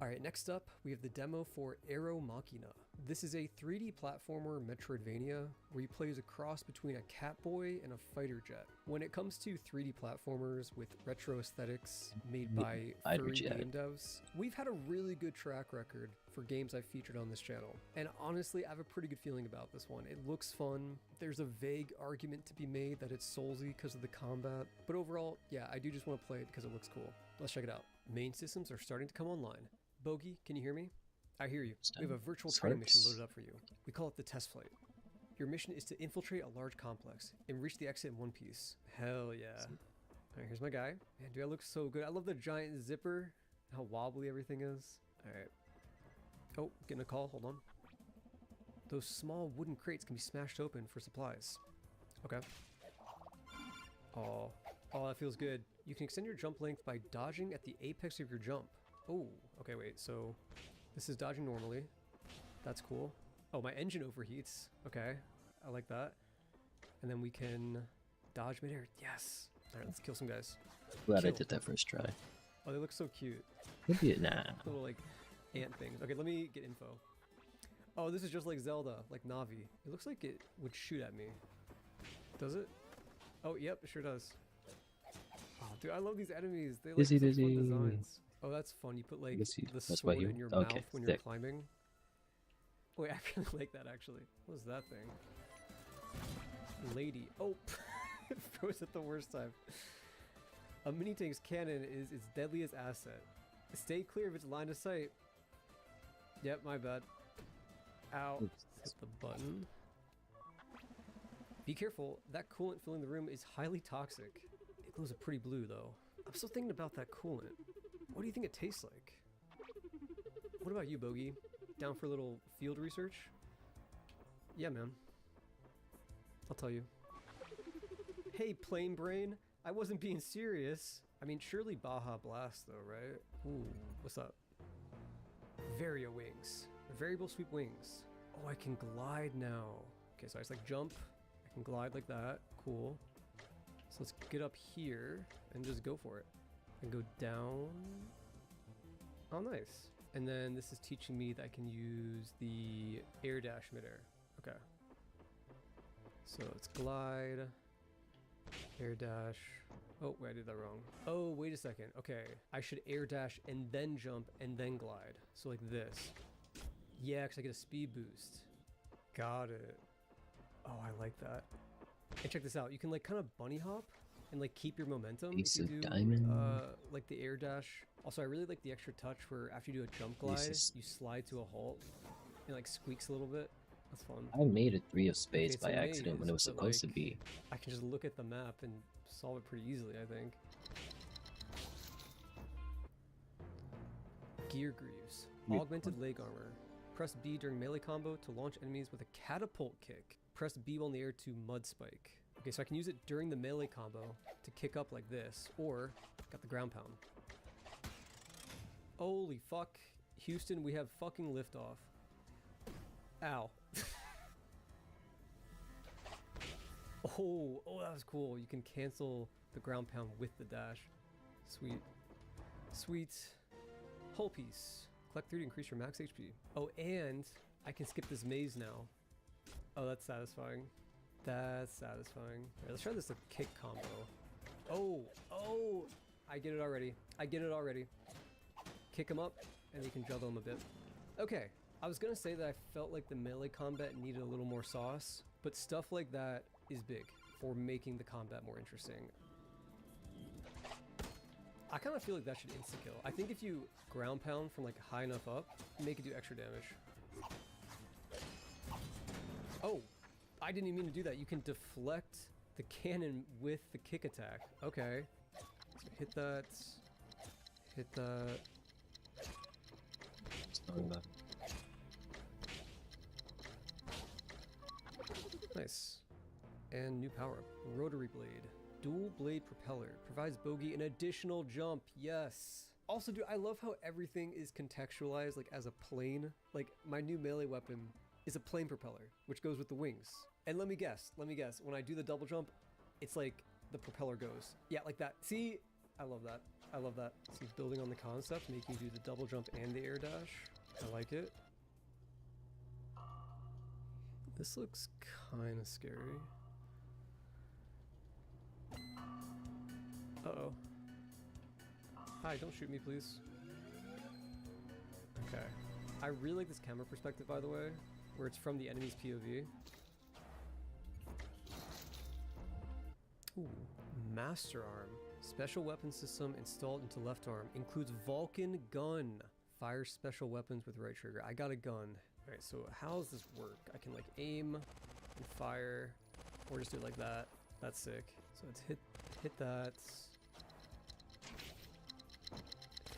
Alright, next up, we have the demo for Aero Machina. This is a 3D platformer Metroidvania where you play as a cross between a Catboy and a fighter jet. When it comes to 3D platformers with retro aesthetics made by Fighter furry jet. game devs, we've had a really good track record for games I've featured on this channel. And honestly, I have a pretty good feeling about this one. It looks fun. There's a vague argument to be made that it's Soulsy because of the combat. But overall, yeah, I do just want to play it because it looks cool. Let's check it out. Main systems are starting to come online. Bogey, can you hear me? I hear you. We have a virtual training mission loaded up for you. We call it the test flight. Your mission is to infiltrate a large complex and reach the exit in one piece. Hell yeah. Alright, here's my guy. Man, dude, I look so good. I love the giant zipper, how wobbly everything is. Alright. Oh, getting a call. Hold on. Those small wooden crates can be smashed open for supplies. Okay. Oh, that feels good. You can extend your jump length by dodging at the apex of your jump. Oh, okay, wait, so this is dodging normally. That's cool. Oh, my engine overheats. Okay, I like that. And then we can dodge midair. Yes. All right, let's kill some guys. Glad I did that first try. Oh, they look so cute. Maybe it nah. Little like ant things. Okay, let me get info. Oh, this is just like Zelda, like Navi. It looks like it would shoot at me. Does it? Oh, yep, it sure does. Oh, dude, I love these enemies. They like such fun designs. Oh, that's fun. You put like the sword in your mouth when you're climbing. Wait, I really like that actually. What is that thing? Lady. Oh, it froze at the worst time. A mini tank's cannon is its deadliest asset. Stay clear of its line of sight. Yep, my bad. Ow. Hit the button. Be careful, that coolant filling the room is highly toxic. It glows a pretty blue though. I'm still thinking about that coolant. What do you think it tastes like? What about you, Bogey? Down for a little field research? Yeah, man. I'll tell you. Hey, plain brain. I wasn't being serious. I mean, surely Baja Blast though, right? Ooh, what's up? Vario wings. Variable sweep wings. Oh, I can glide now. Okay, so I just like jump. I can glide like that. Cool. So let's get up here and just go for it. And go down. Oh, nice. And then this is teaching me that I can use the air dash midair. Okay. So let's glide. Air dash. Oh, wait, I did that wrong. Oh, wait a second. Okay. I should air dash and then jump and then glide. So like this. Yeah, because I get a speed boost. Got it. Oh, I like that. And check this out. You can like kind of bunny hop and like keep your momentum Ace if you of do diamond. like the air dash. Also, I really like the extra touch where after you do a jump glide, you slide to a halt. It like squeaks a little bit. That's fun. I made a 3 of spades it's by a accident when maze, it was but, supposed to like, be. I can just look at the map and solve it pretty easily, I think. Gear Greaves. Augmented leg armor. Press B during melee combo to launch enemies with a catapult kick. Press B while in the air to mud spike. Okay, so I can use it during the melee combo to kick up like this, or got the ground pound. Holy fuck. Houston, we have fucking liftoff. Ow. Oh, that was cool. You can cancel the ground pound with the dash. Sweet. Sweet. Hull piece. Collect 3 to increase your max HP. Oh, and I can skip this maze now. Oh, that's satisfying. That's satisfying. Alright, let's try this kick combo. Oh, I get it already. Kick him up, and you can juggle him a bit. Okay, I was gonna say that I felt like the melee combat needed a little more sauce, but stuff like that is big for making the combat more interesting. I kind of feel like that should insta-kill. I think if you ground pound from like high enough up, make it do extra damage. Oh, I didn't even mean to do that. You can deflect the cannon with the kick attack. Okay. So hit that. Hit that. Nice. And new power-up. Rotary blade. Dual blade propeller. Provides Bogey an additional jump. Yes. Also, dude, I love how everything is contextualized like as a plane. Like my new melee weapon is a plane propeller, which goes with the wings. And let me guess. When I do the double jump, it's like the propeller goes. Yeah, like that. See? I love that. See, building on the concept, making you do the double jump and the air dash. I like it. This looks kind of scary. Uh-oh. Hi, don't shoot me, please. Okay. I really like this camera perspective, by the way, where it's from the enemy's POV. Ooh, Master Arm. Special weapon system installed into left arm. Includes Vulcan gun. Fires special weapons with right trigger. I got a gun. Alright, so how does this work? I can like aim and fire, or just do it like that. That's sick. So let's hit that.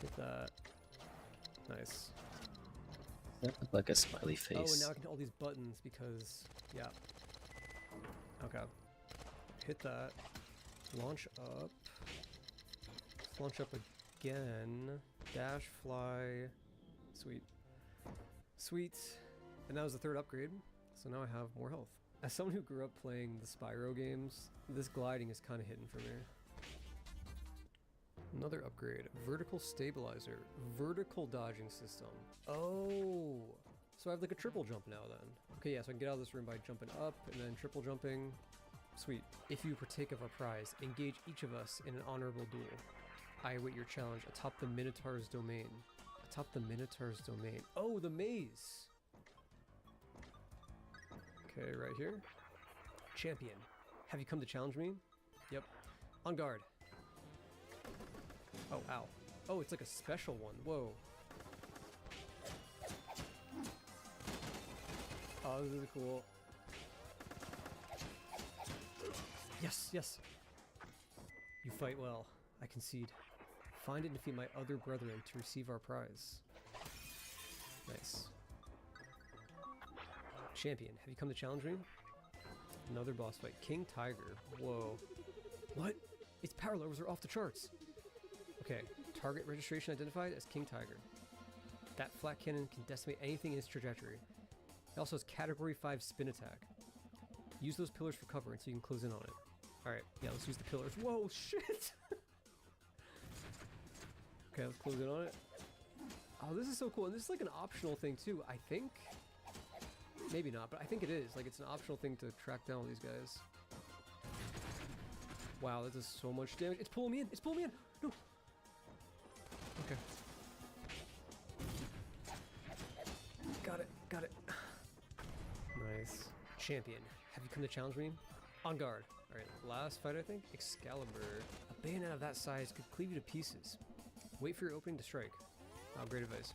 Hit that. Nice. That looked like a smiley face. Oh, and now I can hit all these buttons because, yeah. Okay. Hit that. Launch up. Launch up again. Dash, fly. Sweet. Sweet. And that was the 3rd upgrade, so now I have more health. As someone who grew up playing the Spyro games, this gliding is kind of hidden for me. Another upgrade. Vertical stabilizer. Vertical dodging system. Oh! So I have like a triple jump now then. Okay, yeah, so I can get out of this room by jumping up and then triple jumping. Sweet. If you partake of our prize, engage each of us in an honorable duel. I await your challenge atop the Minotaur's domain. Atop the Minotaur's domain. Oh, the maze! Okay, right here. Champion. Have you come to challenge me? Yep. On guard. Oh, ow. Oh, it's like a special one. Whoa. Oh, this is cool. Yes, yes. You fight well. I concede. Find and defeat my other brethren to receive our prize. Nice. Champion, have you come to challenge me? Another boss fight. King Tiger. Whoa. What? Its power levels are off the charts. Okay, target registration identified as King Tiger. That flat cannon can decimate anything in its trajectory. It also has category 5 spin attack. Use those pillars for cover until you can close in on it. Alright, yeah, let's use the pillars. Whoa, shit! Okay, let's close in on it. Oh, this is so cool. And this is like an optional thing too, I think. Maybe not, but I think it is. Like, it's an optional thing to track down all these guys. Wow, that does so much damage. It's pulling me in! It's pulling me in! No! Okay. Got it, got it. Nice. Champion, have you come to challenge me? On guard. Alright, last fight I think? Excalibur. A bayonet of that size could cleave you to pieces. Wait for your opening to strike. Oh, great advice.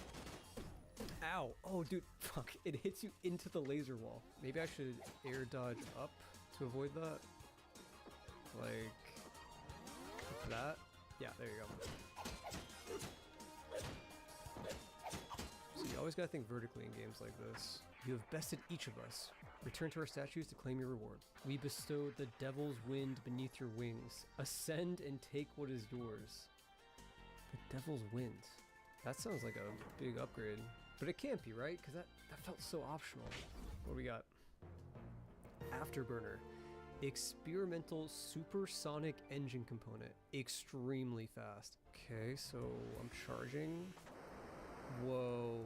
Ow! Oh, dude, fuck. It hits you into the laser wall. Maybe I should air dodge up to avoid that. Like that? Yeah, there you go. So you always gotta think vertically in games like this. You have bested each of us. Return to our statues to claim your reward. We bestow the devil's wind beneath your wings. Ascend and take what is yours. The devil's wind. That sounds like a big upgrade. But it can't be, right? Because that felt so optional. What do we got? Afterburner. Experimental supersonic engine component. Extremely fast. Okay, so I'm charging. Whoa.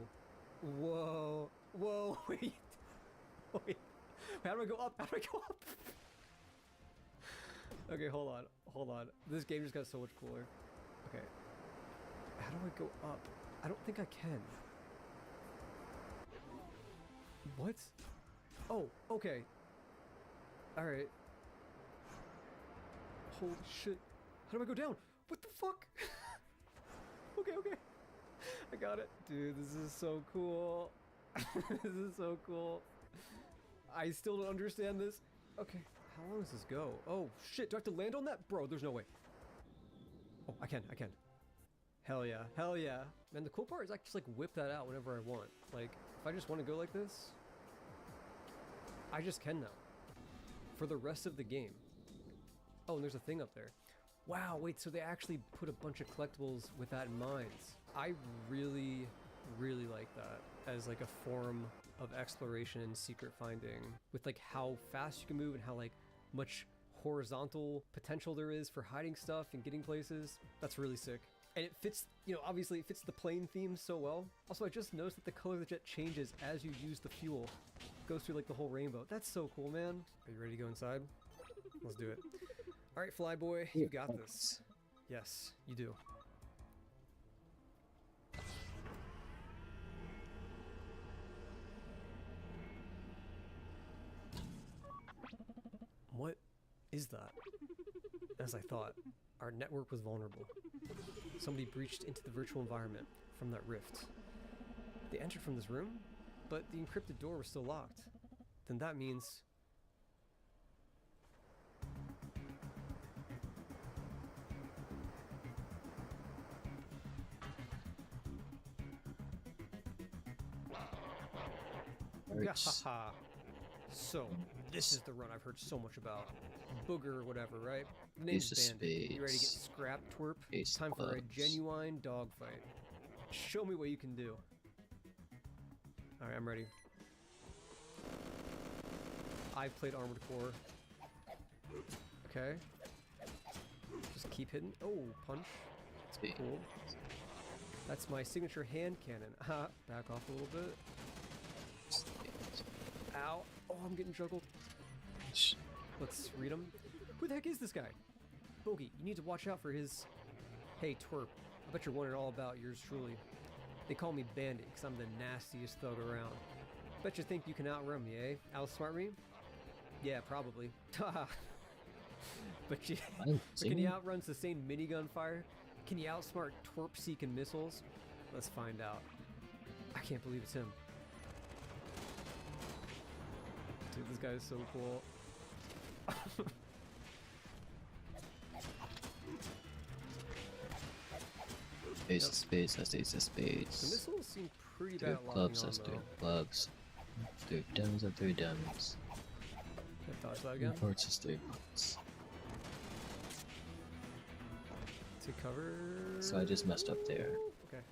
Whoa. Whoa, wait. Wait. How do I go up? How do I go up? Okay, hold on. Hold on. This game just got so much cooler. Okay. How do I go up? I don't think I can. What? Oh, okay. Alright. Holy shit. How do I go down? What the fuck? Okay, okay. I got it. Dude, this is so cool. This is so cool. I still don't understand this. Okay, how long does this go? Oh, shit, do I have to land on that? Bro, there's no way. Oh, I can. Hell yeah, hell yeah. Man, the cool part is I can just like whip that out whenever I want. Like, if I just want to go like this, I just can now. For the rest of the game. Oh, and there's a thing up there. Wow, wait, so they actually put a bunch of collectibles with that in mind. I really, really like that as like a form of exploration and secret finding, with like how fast you can move and how like much horizontal potential there is for hiding stuff and getting places. That's really sick. And it fits, you know, obviously it fits the plane theme so well. Also, I just noticed that the color of the jet changes as you use the fuel. It goes through like the whole rainbow. That's so cool, man. Are you ready to go inside? Let's do it. All right, Flyboy, you got this. Yes, you do. What is that? As I thought, our network was vulnerable. Somebody breached into the virtual environment from that rift. They entered from this room, but the encrypted door was still locked. Then that means... Haha. So, this is the run I've heard so much about. Booger or whatever, right? Name's Bandit. You ready to get scrapped, twerp? It's time for a genuine dogfight. Show me what you can do. Alright, I'm ready. I've played Armored Core. Okay. Just keep hitting. Oh, punch. That's cool. That's my signature hand cannon. Ha! Back off a little bit. Ow. Oh, I'm getting juggled. Let's read him. Who the heck is this guy? Bogey, you need to watch out for his... Hey, twerp. I bet you're wondering all about yours truly. They call me Bandit because I'm the nastiest thug around. Bet you think you can outrun me, eh? Outsmart me? Yeah, probably. But can you outrun sustained minigun fire? Can you outsmart twerp-seeking missiles? Let's find out. I can't believe it's him. Dude, this guy is so cool. Ace of spades, that's ace of The spades. missiles seem pretty Three bad of at locking clubs, on that's three though. of clubs. Three of diamonds, that's three diamonds. Can I dodge that Three again? hearts is three hearts. To cover... So I just messed up there. Okay.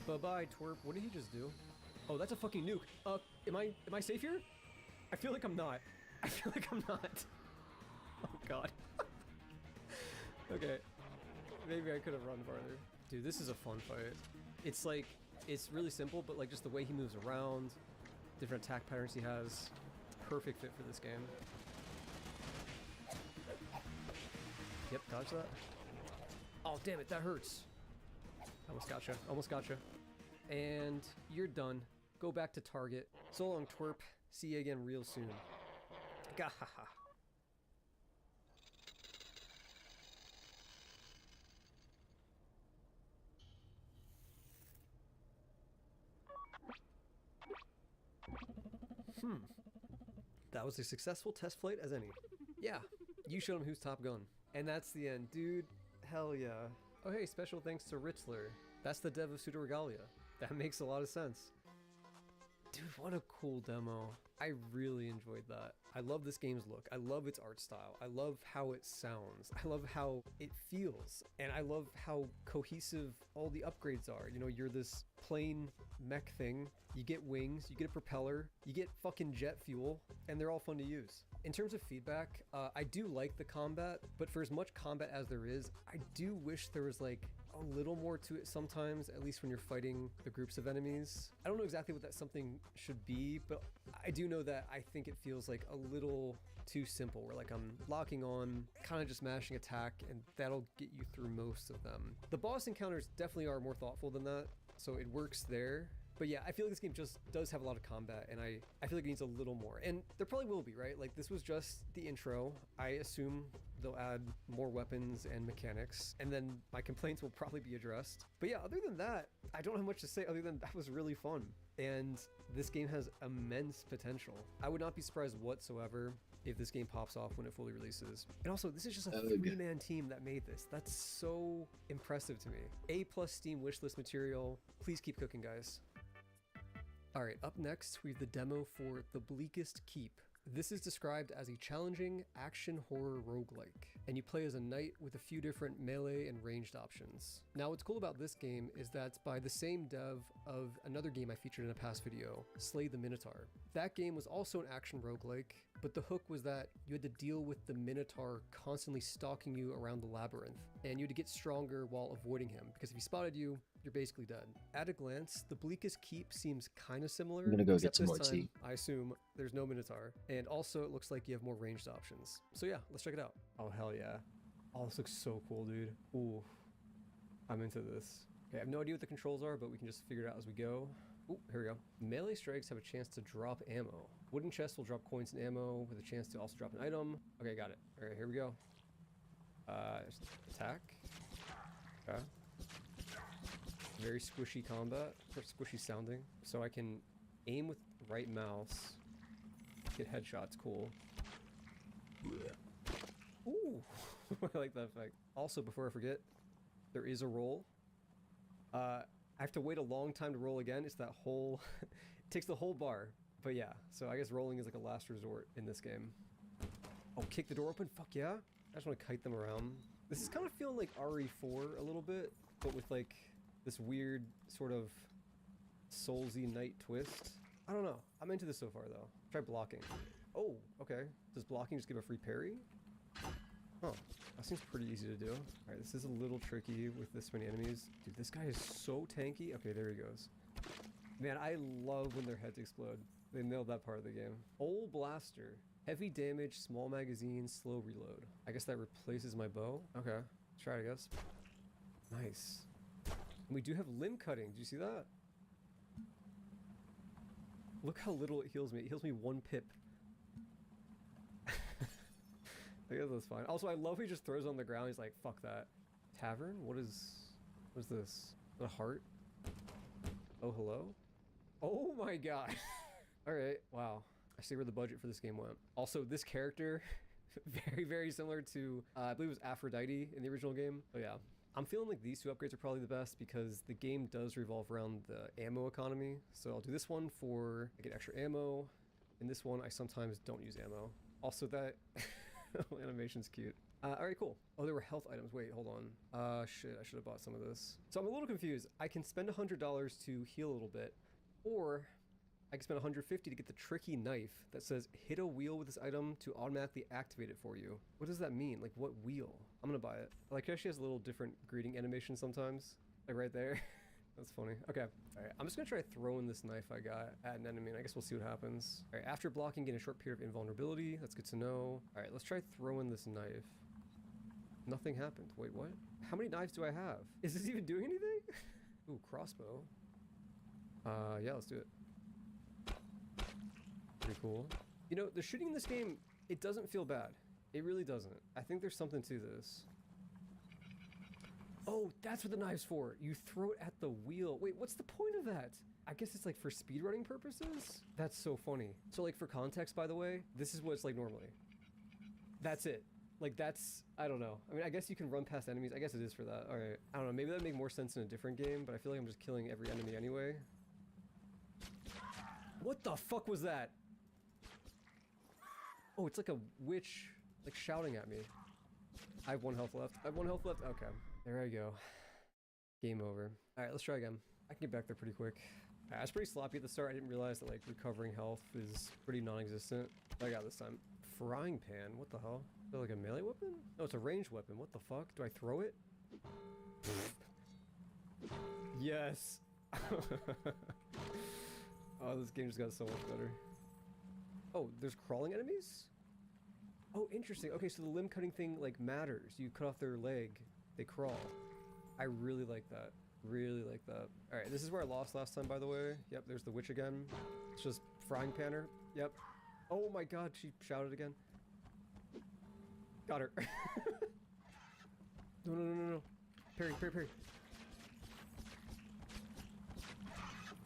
Bye-bye, twerp. What did he just do? Oh, that's a fucking nuke. Am I safe here? I feel like I'm not. I feel like I'm not. Oh god. Okay. Maybe I could have run farther. Dude, this is a fun fight. It's like, it's really simple, but like just the way he moves around, different attack patterns he has, perfect fit for this game. Yep, dodge that. Oh, damn it, that hurts. Almost gotcha, almost gotcha. And you're done. Go back to target. So long, twerp. See you again real soon. Gahaha. That was a successful test flight as any. Yeah, you showed him who's top gun. And that's the end, dude. Hell yeah. Oh hey, special thanks to Ritzler. That's the dev of Pseudo-Regalia. That makes a lot of sense. Dude, what a cool demo. I really enjoyed that. I love this game's look. I love its art style. I love how it sounds. I love how it feels. And I love how cohesive all the upgrades are. You know, you're this plain mech thing. You get wings, you get a propeller, you get fucking jet fuel, and they're all fun to use. In terms of feedback, I do like the combat, but for as much combat as there is, I do wish there was like a little more to it sometimes, at least when you're fighting the groups of enemies. I don't know exactly what that something should be, but I do know that I think it feels like a little too simple, where like I'm locking on, kind of just mashing attack, and that'll get you through most of them. The boss encounters definitely are more thoughtful than that, so it works there. But yeah, I feel like this game just does have a lot of combat, and I feel like it needs a little more. And there probably will be, right? Like, this was just the intro. I assume they'll add more weapons and mechanics, and then my complaints will probably be addressed. But yeah, other than that, I don't have much to say other than that was really fun. And this game has immense potential. I would not be surprised whatsoever if this game pops off when it fully releases. And also, this is just a three-man team that made this. That's so impressive to me. A+ Steam wishlist material. Please keep cooking, guys. Alright, up next we have the demo for The Bleakest Keep. This is described as a challenging action horror roguelike, and you play as a knight with a few different melee and ranged options. Now what's cool about this game is that it's by the same dev of another game I featured in a past video, Slay the Minotaur. That game was also an action roguelike, but the hook was that you had to deal with the Minotaur constantly stalking you around the labyrinth, and you had to get stronger while avoiding him, because if he spotted you, you're basically dead. At a glance, The Bleakest Keep seems kind of similar. I'm gonna go except get some this more time, tea. I assume there's no Minotaur, and also it looks like you have more ranged options. So yeah, let's check it out. Oh hell yeah. Oh, this looks so cool, dude. Ooh, I'm into this. Okay, I have no idea what the controls are, but we can just figure it out as we go. Ooh, here we go. Melee strikes have a chance to drop ammo. Wooden chests will drop coins and ammo with a chance to also drop an item. Okay, got it. All right, here we go. Attack. Okay. Very squishy combat, or squishy sounding. So I can aim with right mouse, get headshots, cool. Ooh, I like that effect. Also, before I forget, there is a roll. I have to wait a long time to roll again. It's that whole, it takes the whole bar. But yeah, so I guess rolling is like a last resort in this game. Oh, kick the door open? Fuck yeah. I just want to kite them around. This is kind of feeling like RE4 a little bit, but with like this weird sort of Soulsy knight twist. I don't know. I'm into this so far though. Try blocking. Oh, okay. Does blocking just give a free parry? Oh, that seems pretty easy to do. Alright, this is a little tricky with this many enemies. Dude, this guy is so tanky. Okay, there he goes. Man, I love when their heads explode. They nailed that part of the game. Old Blaster. Heavy damage, small magazine, slow reload. I guess that replaces my bow. Okay, let's try it, I guess. Nice. And we do have limb cutting. Do you see that? Look how little it heals me. It heals me 1 pip. I guess that's fine. Also, I love he just throws on the ground. He's like, fuck that. Tavern? What is this? Is that a heart? Oh, hello? Oh my god. Alright, wow. I see where the budget for this game went. Also, this character, very, very similar to, I believe it was Aphrodite in the original game. Oh yeah. I'm feeling like these two upgrades are probably the best because the game does revolve around the ammo economy. So I'll do this one for I get extra ammo. In this one, I sometimes don't use ammo. Also, that animation's cute. All right, cool. Oh, there were health items. Wait, hold on. Shit, I should have bought some of this. So I'm a little confused. I can spend $100 to heal a little bit, or I can spend $150 to get the tricky knife that says hit a wheel with this item to automatically activate it for you. What does that mean? Like, what wheel? I'm gonna buy it. Like, it actually has a little different greeting animation sometimes. Like right there. That's funny. Okay. All right. I'm just going to try throwing this knife I got at an enemy, and I guess we'll see what happens. All right. After blocking, get a short period of invulnerability. That's good to know. All right. Let's try throwing this knife. Nothing happened. Wait, what? How many knives do I have? Is this even doing anything? Ooh, crossbow. Yeah, let's do it. Pretty cool. You know, the shooting in this game, it doesn't feel bad. It really doesn't. I think there's something to this. Oh, that's what the knife's for. You throw it at the wheel. Wait, what's the point of that? I guess it's like for speedrunning purposes? That's so funny. So like for context, by the way, this is what it's like normally. That's it. Like that's, I don't know. I mean, I guess you can run past enemies. I guess it is for that. All right. I don't know. Maybe that'd make more sense in a different game, but I feel like I'm just killing every enemy anyway. What the fuck was that? Oh, it's like a witch, like shouting at me. I have 1 health left. I have 1 health left. Okay. There I go. Game over. All right, let's try again. I can get back there pretty quick. I was pretty sloppy at the start. I didn't realize that like recovering health is pretty non-existent. I got this time. Frying pan. What the hell? Is that like a melee weapon? No, it's a ranged weapon. What the fuck? Do I throw it? Yes. Oh, this game just got so much better. Oh, there's crawling enemies? Oh, interesting. Okay, so the limb cutting thing like matters. You cut off their leg, they crawl. I really like that. Really like that. All right, this is where I lost last time, by the way. Yep, there's the witch again. It's just frying panner. Yep. Oh my god, she shouted again. Got her. No, no, no, no, no. Parry, parry, parry.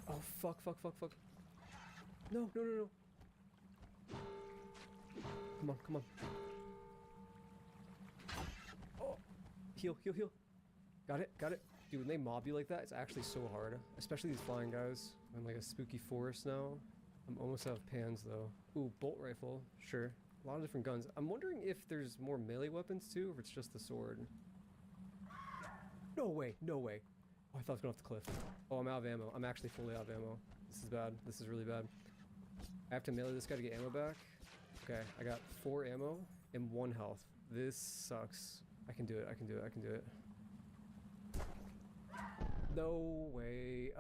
Oh, fuck, fuck, fuck, fuck. No, no, no, no. Come on, come on. Oh, heal, heal, heal. Got it, got it. Dude, when they mob you like that, it's actually so hard. Especially these flying guys. I'm in like a spooky forest now. I'm almost out of pans though. Ooh, bolt rifle. Sure. A lot of different guns. I'm wondering if there's more melee weapons too, or if it's just the sword. No way, no way. Oh, I thought I was going off the cliff. Oh, I'm out of ammo. I'm actually fully out of ammo. This is bad. This is really bad. I have to melee this guy to get ammo back. Okay, I got 4 ammo and 1 health. This sucks. I can do it, I can do it, I can do it. No way.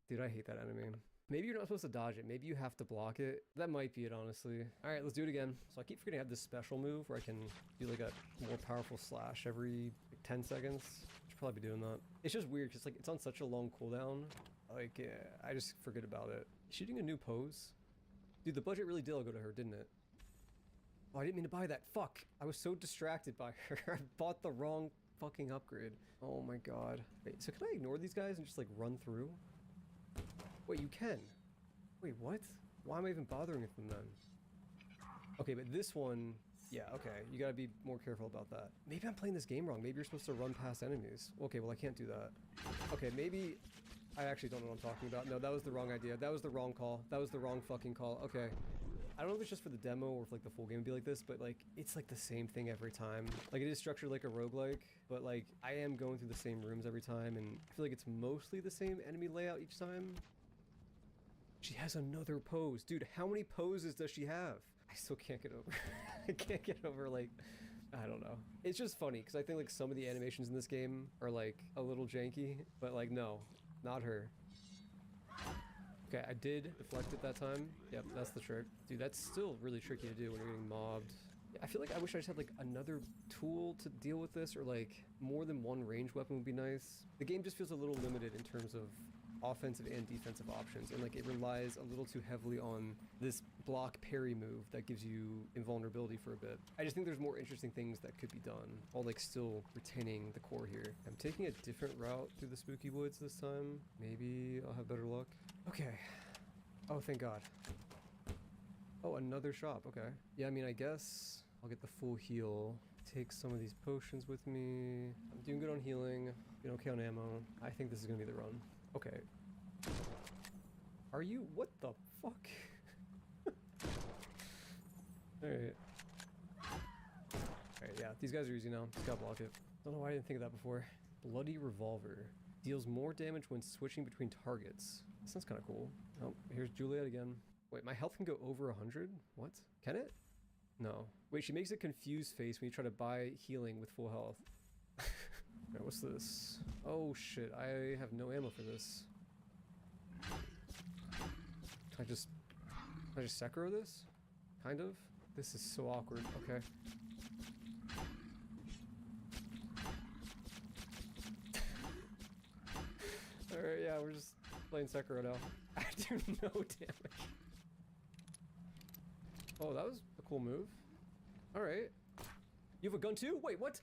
Dude, I hate that enemy. Maybe you're not supposed to dodge it. Maybe you have to block it. That might be it, honestly. All right, let's do it again. So I keep forgetting I have this special move where I can do like a more powerful slash every like 10 seconds. Should probably be doing that. It's just weird because like it's on such a long cooldown. Like, I just forget about it. Shooting a new pose? Dude, the budget really did go to her, didn't it? Oh, I didn't mean to buy that. Fuck. I was so distracted by her. I bought the wrong fucking upgrade. Oh my god. Wait, so can I ignore these guys and just like run through? Wait, you can. Wait, what? Why am I even bothering with them then? Okay, but this one, yeah, okay. You gotta be more careful about that. Maybe I'm playing this game wrong. Maybe you're supposed to run past enemies. Okay, well I can't do that. Okay, maybe I actually don't know what I'm talking about. No, that was the wrong idea. That was the wrong call. That was the wrong fucking call. Okay. I don't know if it's just for the demo or if like the full game would be like this, but like it's like the same thing every time. Like it is structured like a roguelike, but like I am going through the same rooms every time and I feel like it's mostly the same enemy layout each time. She has another pose. Dude, how many poses does she have? I still can't get over. I can't get over like, I don't know. It's just funny because I think like some of the animations in this game are like a little janky, but like no, not her. Okay, I did deflect it that time. Yep, that's the trick. Dude, that's still really tricky to do when you're getting mobbed. I feel like I wish I just had like another tool to deal with this, or like more than one range weapon would be nice. The game just feels a little limited in terms of offensive and defensive options, and like it relies a little too heavily on this block parry move that gives you invulnerability for a bit. I just think there's more interesting things that could be done while like still retaining the core here. I'm taking a different route through the spooky woods this time. Maybe I'll have better luck. Okay. Oh, thank God. Oh, another shop. Okay. Yeah, I mean, I guess I'll get the full heal. take some of these potions with me. I'm doing good on healing, doing okay on ammo. I think this is gonna be the run. Okay. Are you? What the fuck? Alright. Alright, yeah, these guys are easy now. Just gotta block it. Don't know why I didn't think of that before. Bloody Revolver. Deals more damage when switching between targets. That sounds kind of cool. Oh, here's Juliet again. Wait, my health can go over 100? What? Can it? No. Wait, she makes a confused face when you try to buy healing with full health. Alright, what's this? Oh shit, I have no ammo for this. Can I just Sekiro this? Kind of? This is so awkward. Okay. Alright, yeah, we're just playing Sekiro now. I do no damage. Oh, that was a cool move. Alright. You have a gun too? Wait, what?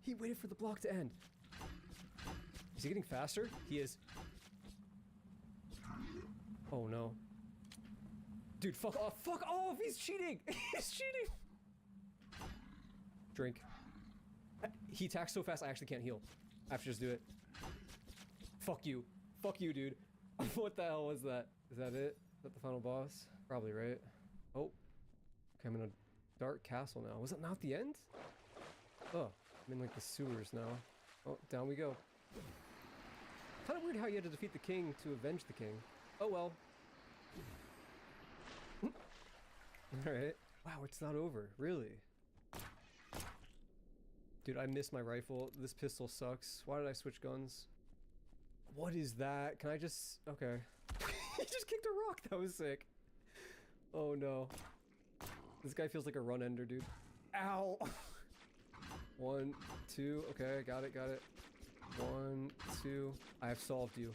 He waited for the block to end. Is he getting faster? He is. Oh no. Dude, fuck off. Fuck off! He's cheating! He's cheating! Drink. He attacks so fast I actually can't heal. I have to just do it. Fuck you. Fuck you, dude. What the hell was that? Is that it? Is that the final boss? Probably, right? Oh. Okay, I'm in a dark castle now. Was that not the end? Oh, I'm in like the sewers now. Oh, down we go. Kind of weird how you had to defeat the king to avenge the king. Oh well. Alright. Wow, it's not over. Really? Dude, I missed my rifle. This pistol sucks. Why did I switch guns? What is that? Can I just... Okay. He just kicked a rock. That was sick. Oh no. This guy feels like a run ender, dude. Ow! 1, 2. Okay, got it, got it. 1, 2. I have solved you.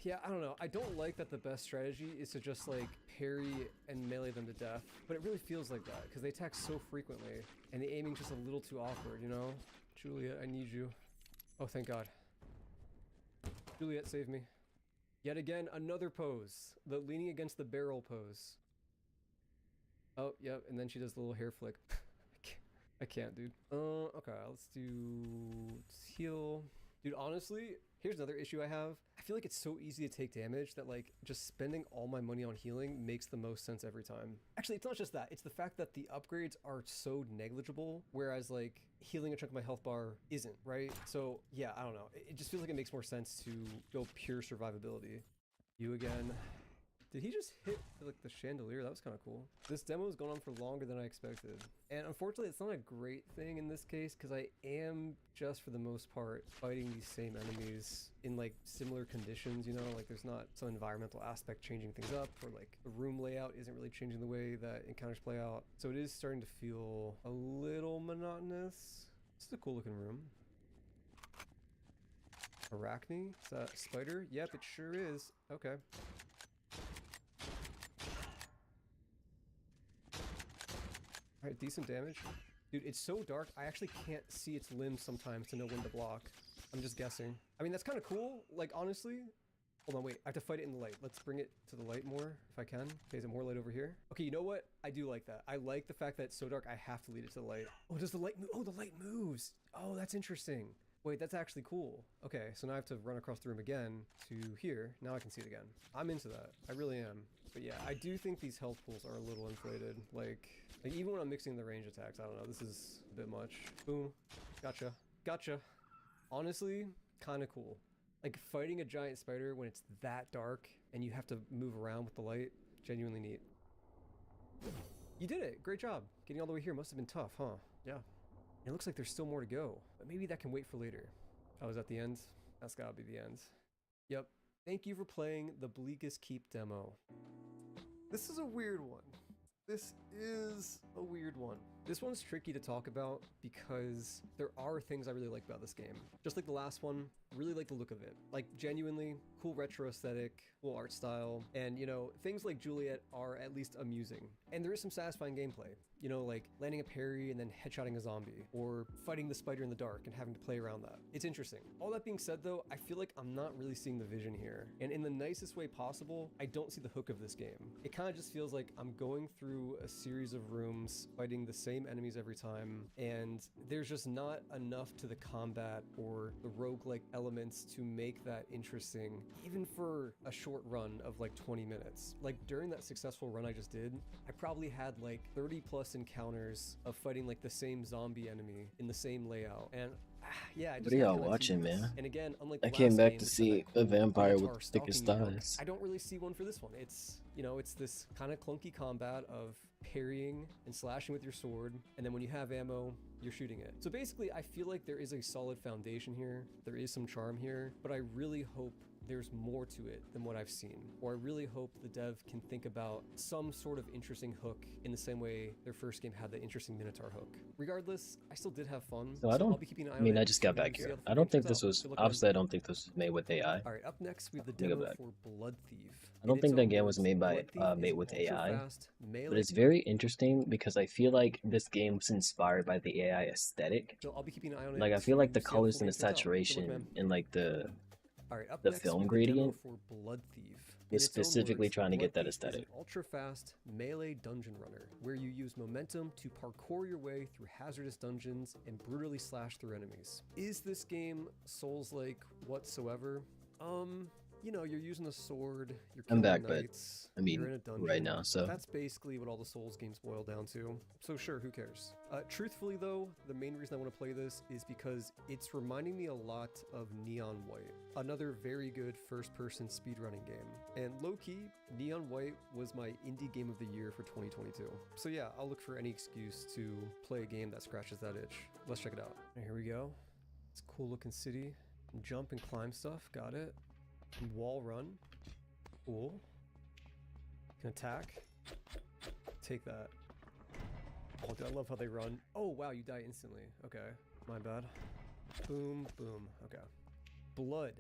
Yeah, I don't know. I don't like that the best strategy is to just like parry and melee them to death, but it really feels like that because they attack so frequently and the aiming's just a little too awkward, you know? Juliet, I need you. Oh, thank God. Juliet, save me. Yet again, another pose. The leaning against the barrel pose. Oh, yep, and then she does the little hair flick. I can't, dude. Okay, let's heal. Dude, honestly, here's another issue I have. I feel like it's so easy to take damage that like just spending all my money on healing makes the most sense every time. Actually, it's not just that. It's the fact that the upgrades are so negligible, whereas like healing a chunk of my health bar isn't, right? So yeah, I don't know. It just feels like it makes more sense to go pure survivability. You again. Did he just hit like the chandelier? That was kind of cool. This demo has gone on for longer than I expected. And unfortunately, it's not a great thing in this case because I am just for the most part fighting these same enemies in like similar conditions, you know, like there's not some environmental aspect changing things up or like the room layout isn't really changing the way that encounters play out. So it is starting to feel a little monotonous. This is a cool looking room. Arachne? Is that a spider? Yep, it sure is. Okay. Alright, decent damage. Dude, it's so dark, I actually can't see its limbs sometimes to know when to block. I'm just guessing. I mean, that's kind of cool, like, honestly. Hold on, wait, I have to fight it in the light. Let's bring it to the light more, if I can. Okay, is it more light over here? Okay, you know what? I do like that. I like the fact that it's so dark, I have to lead it to the light. Oh, does the light move? Oh, the light moves! Oh, that's interesting. Wait, that's actually cool. Okay, so now I have to run across the room again to here. Now I can see it again. I'm into that. I really am. But yeah, I do think these health pools are a little inflated. Like even when I'm mixing the range attacks, I don't know, this is a bit much. Boom. Gotcha. Gotcha. Honestly, kind of cool. Like fighting a giant spider when it's that dark and you have to move around with the light, genuinely neat. You did it. Great job. Getting all the way here must have been tough, huh? Yeah. It looks like there's still more to go, but maybe that can wait for later. Oh, is that the end? That's gotta be the end. Yep. Thank you for playing the Bleakest Keep demo. This is a weird one. This is a weird one. This one's tricky to talk about because there are things I really like about this game. Just like the last one, really like the look of it. Like genuinely cool retro aesthetic, cool art style, and you know, things like Juliet are at least amusing. And there is some satisfying gameplay. You know, like landing a parry and then headshotting a zombie, or fighting the spider in the dark and having to play around that. It's interesting. All that being said though, I feel like I'm not really seeing the vision here. And in the nicest way possible, I don't see the hook of this game. It kind of just feels like I'm going through a series of rooms, fighting the same lame enemies every time, and there's just not enough to the combat or the roguelike elements to make that interesting, even for a short run of like 20 minutes. Like during that successful run I just did, I probably had like 30 plus encounters of fighting like the same zombie enemy in the same layout, and yeah, I just What are got y'all kinda watching, tedious. man? And again, unlike I the came last back game to that had see that a cool vampire with Minotaur the thickest stalking you, thighs. I don't really see one for this one. It's, you know, it's this kind of clunky combat of parrying and slashing with your sword, and then when you have ammo, you're shooting it. So basically, I feel like there is a solid foundation here. There is some charm here, but I really hope there's more to it than what I've seen. Or I really hope the dev can think about some sort of interesting hook in the same way their first game had the interesting Minotaur hook. Regardless, I still did have fun, So I I'll don't. be keeping an eye I on mean, it, I just got and back see here. how the I game don't think turns this out. was. Good luck, man. Obviously, I don't think this was made with AI. All right, up next we have the Let me go demo back. for Blood Thief. I don't In think its that own game was words, made by Blood Thief made is with ultra AI, fast, but melee. it's very interesting because I feel like this game's inspired by the AI aesthetic. So I'll be keeping an eye on it. Like I feel like the to see how the colors full and the game turns out. Good luck, saturation man. and like All right, up the next film we have the gradient demo for Blood Thief. was In its own specifically words, trying to Blood get that Thief is aesthetic. an ultra-fast melee dungeon runner where you use momentum to parkour your way through hazardous dungeons and brutally slash through enemies. Is this game Souls-like whatsoever? You know, you're using a sword, you're I'm killing back, but knights, I mean, you're in a dungeon. right now, so That's basically what all the Souls games boil down to. So sure, who cares? Truthfully though, the main reason I want to play this is because it's reminding me a lot of Neon White, another very good first-person speedrunning game. And low-key, Neon White was my indie game of the year for 2022. So yeah, I'll look for any excuse to play a game that scratches that itch. Let's check it out. Here we go. It's a cool looking city. Jump and climb stuff, got it. Wall run, cool. Can attack, take that. Oh, dude, I love how they run. Oh wow, you die instantly. Okay, my bad. Boom, boom, okay. Blood,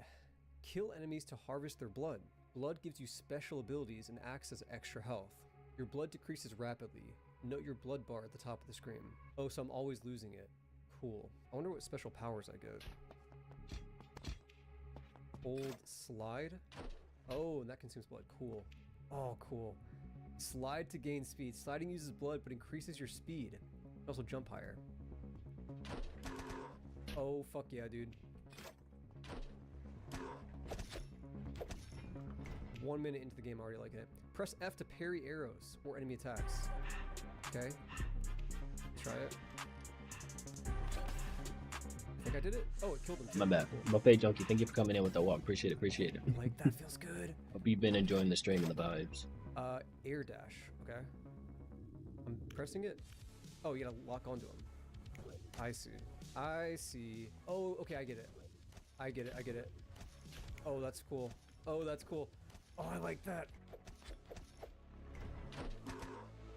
kill enemies to harvest their blood. Blood gives you special abilities and acts as extra health. Your blood decreases rapidly. Note your blood bar at the top of the screen. Oh, so I'm always losing it. Cool. I wonder what special powers I get. Hold slide. Oh, and that consumes blood. Cool. Oh, cool. Slide to gain speed. Sliding uses blood but increases your speed. Also jump higher. Oh, fuck yeah, dude. 1 minute into the game, I already like it. Press F to parry arrows or enemy attacks. Okay. Try it. I think I did it? Oh, it killed him too. my bad. Cool. Buffet Junkie, thank you for coming in with the walk. Appreciate it. Appreciate it. Like, that feels good. Hope you've been enjoying the stream and the vibes. Air dash. Okay. I'm pressing it. Oh, you gotta lock onto him. I see. I see. Oh, okay, I get it. I get it. I get it. Oh, that's cool. Oh, that's cool. Oh, I like that.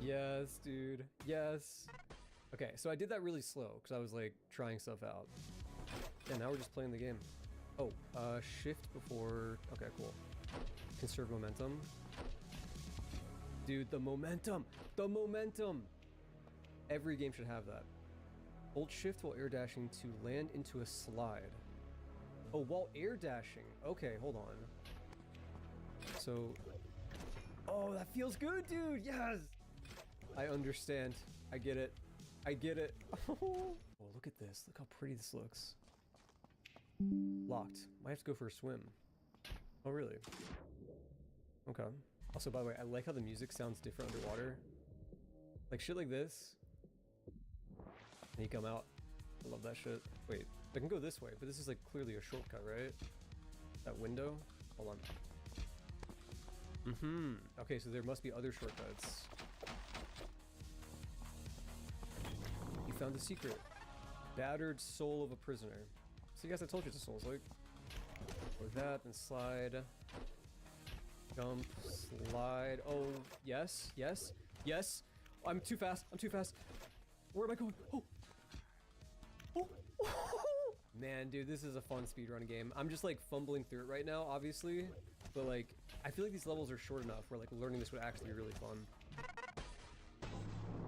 Yes, dude. Yes. Okay, so I did that really slow because I was like trying stuff out. And now we're just playing the game. Oh, shift before. Okay, cool. Conserve momentum. Dude, the momentum! The momentum! Every game should have that. Hold shift while air dashing to land into a slide. Oh, while air dashing. Okay, hold on. So. Oh, that feels good, dude! Yes! I understand. I get it. I get it. Oh, look at this. Look how pretty this looks. Locked. Might have to go for a swim. Oh, really? Okay. Also, by the way, I like how the music sounds different underwater. Like shit like this. And you come out. I love that shit. Wait, I can go this way, but this is like clearly a shortcut, right? That window? Hold on. Mm-hmm. Okay, so there must be other shortcuts. You found the secret. Battered soul of a prisoner. See, guys, I told you it's a Souls like. With that, then slide. Jump, slide. Oh, yes, yes, yes. I'm too fast. I'm too fast. Where am I going? Oh. Oh. Man, dude, this is a fun speedrun game. I'm just like fumbling through it right now, obviously. But like, I feel like these levels are short enough where like learning this would actually be really fun.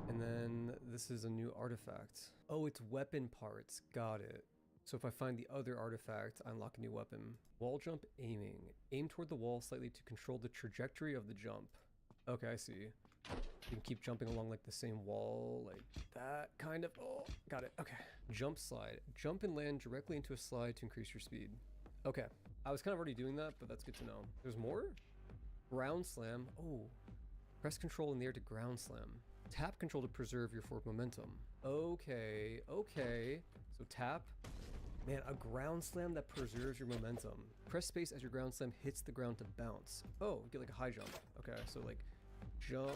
And then this is a new artifact. Oh, it's weapon parts. Got it. So if I find the other artifact, I unlock a new weapon. Wall jump aiming. Aim toward the wall slightly to control the trajectory of the jump. Okay, I see. You can keep jumping along like the same wall, like that kind of. Oh, got it. Okay. Jump slide. Jump and land directly into a slide to increase your speed. Okay. I was kind of already doing that, but that's good to know. There's more? Ground slam. Oh. Press control in the air to ground slam. Tap control to preserve your forward momentum. Okay. Okay. So tap. Man, a ground slam that preserves your momentum. Press space as your ground slam hits the ground to bounce. Oh, you get like a high jump. Okay, so like jump.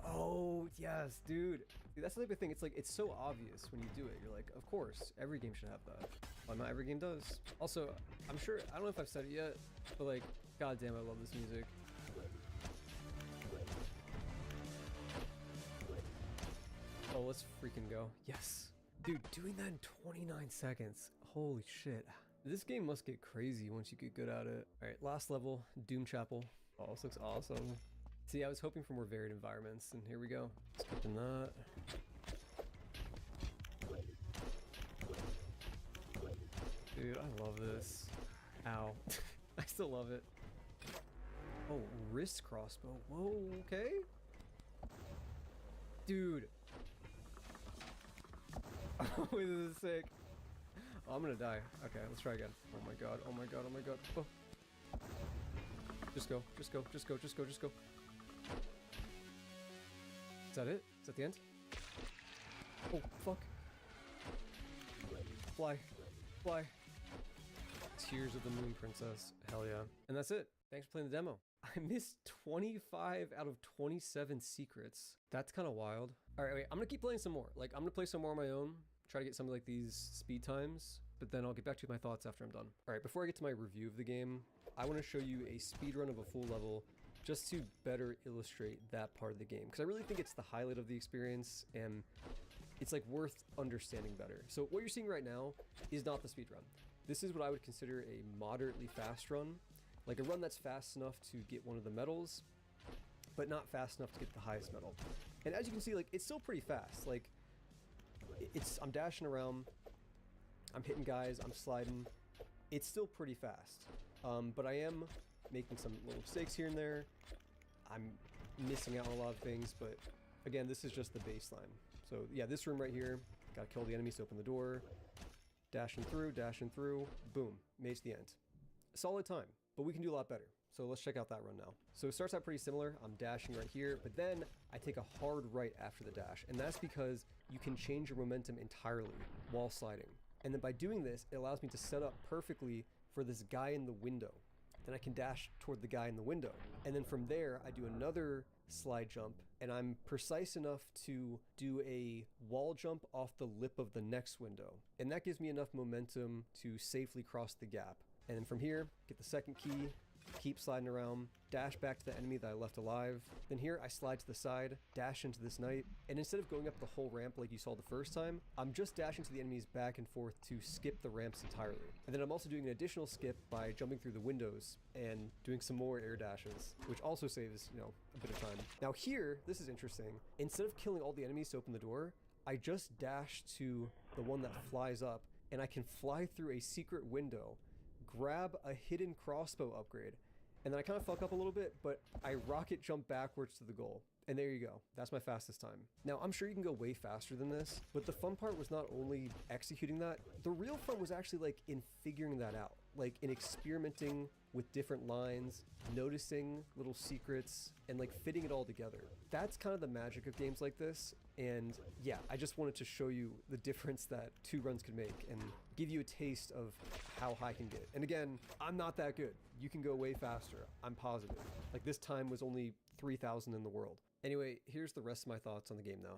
Oh, yes, dude. See, that's the type of thing. It's like, it's so obvious when you do it. You're like, of course, every game should have that. Well, not every game does. Also, I'm sure, I don't know if I've said it yet, but like, goddamn, I love this music. Oh, let's freaking go. Yes. Dude, doing that in 29 seconds. Holy shit. This game must get crazy once you get good at it. All right, last level, Doom Chapel. Oh, this looks awesome. See, I was hoping for more varied environments, and here we go. Skipping that. Dude, I love this. Ow. I still love it. Oh, wrist crossbow. Whoa, okay. Dude. Oh, this is sick. Oh, I'm gonna die. Okay, let's try again. Oh my god, oh my god, oh my god. Oh. Just go, just go, just go, just go, just go. Is that it? Is that the end? Oh, fuck. Fly. Fly. Tears of the Moon Princess. Hell yeah. And that's it. Thanks for playing the demo. I missed 25 out of 27 secrets. That's kind of wild. All right, wait, I'm gonna keep playing some more. Like, I'm gonna play some more on my own, try to get some of like these speed times, but then I'll get back to my thoughts after I'm done. All right, before I get to my review of the game, I want to show you a speed run of a full level just to better illustrate that part of the game, because I really think it's the highlight of the experience and it's like worth understanding better. So what you're seeing right now is not the speed run. This is what I would consider a moderately fast run, like a run that's fast enough to get one of the medals, but not fast enough to get the highest medal. And as you can see, like, it's still pretty fast. Like, I'm dashing around, I'm hitting guys, I'm sliding. It's still pretty fast. But I am making some little mistakes here and there. I'm missing out on a lot of things, but again, this is just the baseline. So yeah, this room right here, gotta kill the enemies to open the door. Dashing through, boom, made it to the end. Solid time, but we can do a lot better. So let's check out that run now. So it starts out pretty similar. I'm dashing right here, but then I take a hard right after the dash. And that's because you can change your momentum entirely while sliding. And then by doing this, it allows me to set up perfectly for this guy in the window. Then I can dash toward the guy in the window. And then from there, I do another slide jump, and I'm precise enough to do a wall jump off the lip of the next window. And that gives me enough momentum to safely cross the gap. And then from here, get the second key, keep sliding around, dash back to the enemy that I left alive. Then here I slide to the side, dash into this knight, and instead of going up the whole ramp like you saw the first time, I'm just dashing to the enemies back and forth to skip the ramps entirely. And then I'm also doing an additional skip by jumping through the windows and doing some more air dashes, which also saves, you know, a bit of time. Now here, this is interesting. Instead of killing all the enemies to open the door, I just dash to the one that flies up, and I can fly through a secret window, grab a hidden crossbow upgrade, and then I kind of fuck up a little bit, but I rocket jump backwards to the goal. And there you go. That's my fastest time. Now, I'm sure you can go way faster than this, but the fun part was not only executing that, the real fun was actually like in figuring that out, like in experimenting with different lines, noticing little secrets, and like fitting it all together. That's kind of the magic of games like this. And yeah, I just wanted to show you the difference that two runs could make and give you a taste of how high I can get. And again, I'm not that good. You can go way faster. I'm positive. Like this time was only 3,000 in the world. Anyway, here's the rest of my thoughts on the game now.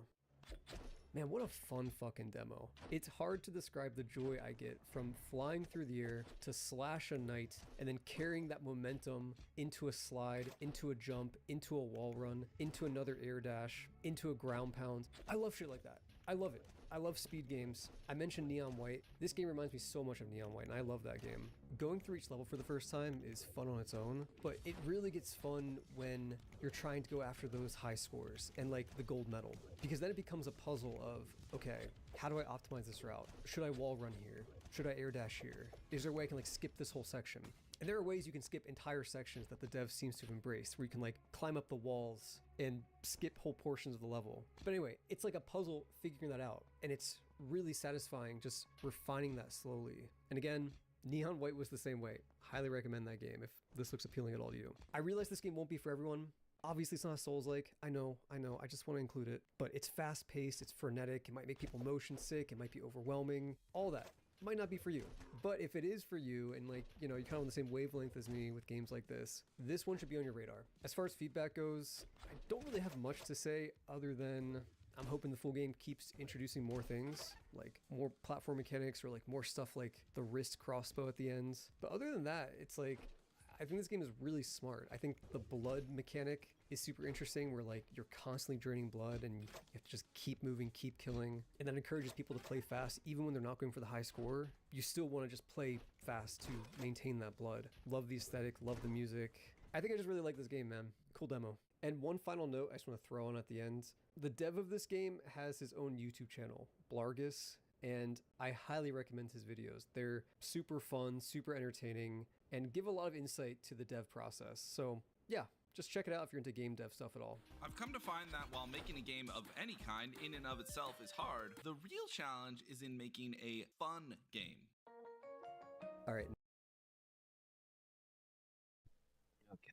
Man, what a fun fucking demo. It's hard to describe the joy I get from flying through the air to slash a knight and then carrying that momentum into a slide, into a jump, into a wall run, into another air dash, into a ground pound. I love shit like that. I love it. I love speed games. I mentioned Neon White. This game reminds me so much of Neon White, and I love that game. Going through each level for the first time is fun on its own, but it really gets fun when you're trying to go after those high scores and like the gold medal, because then it becomes a puzzle of, okay, how do I optimize this route? Should I wall run here? Should I air dash here? Is there a way I can like skip this whole section? And there are ways you can skip entire sections that the dev seems to have embraced, where you can like climb up the walls and skip whole portions of the level. But anyway, it's like a puzzle figuring that out, and it's really satisfying just refining that slowly. And again, Neon White was the same way. Highly recommend that game if this looks appealing at all to you. I realize this game won't be for everyone. Obviously, it's not a Souls-like. I know. I just want to include it. But it's fast-paced, it's frenetic, it might make people motion sick, it might be overwhelming, all that. Might not be for you. But if it is for you, and like, you know, you're kind of on the same wavelength as me with games like this one should be on your radar. As far as feedback goes, I don't really have much to say other than I'm hoping the full game keeps introducing more things, like more platform mechanics or like more stuff like the wrist crossbow at the end. But other than that, it's like, I think this game is really smart. I think the blood mechanic is super interesting, where like you're constantly draining blood and you have to just keep moving, keep killing. And that encourages people to play fast even when they're not going for the high score. You still want to just play fast to maintain that blood. Love the aesthetic, love the music. I think I just really like this game, man. Cool demo. And one final note I just want to throw on at the end. The dev of this game has his own YouTube channel, Blargus, and I highly recommend his videos. They're super fun, super entertaining, and give a lot of insight to the dev process. So yeah, just check it out if you're into game dev stuff at all. I've come to find that while making a game of any kind in and of itself is hard, the real challenge is in making a fun game. All right. Okay.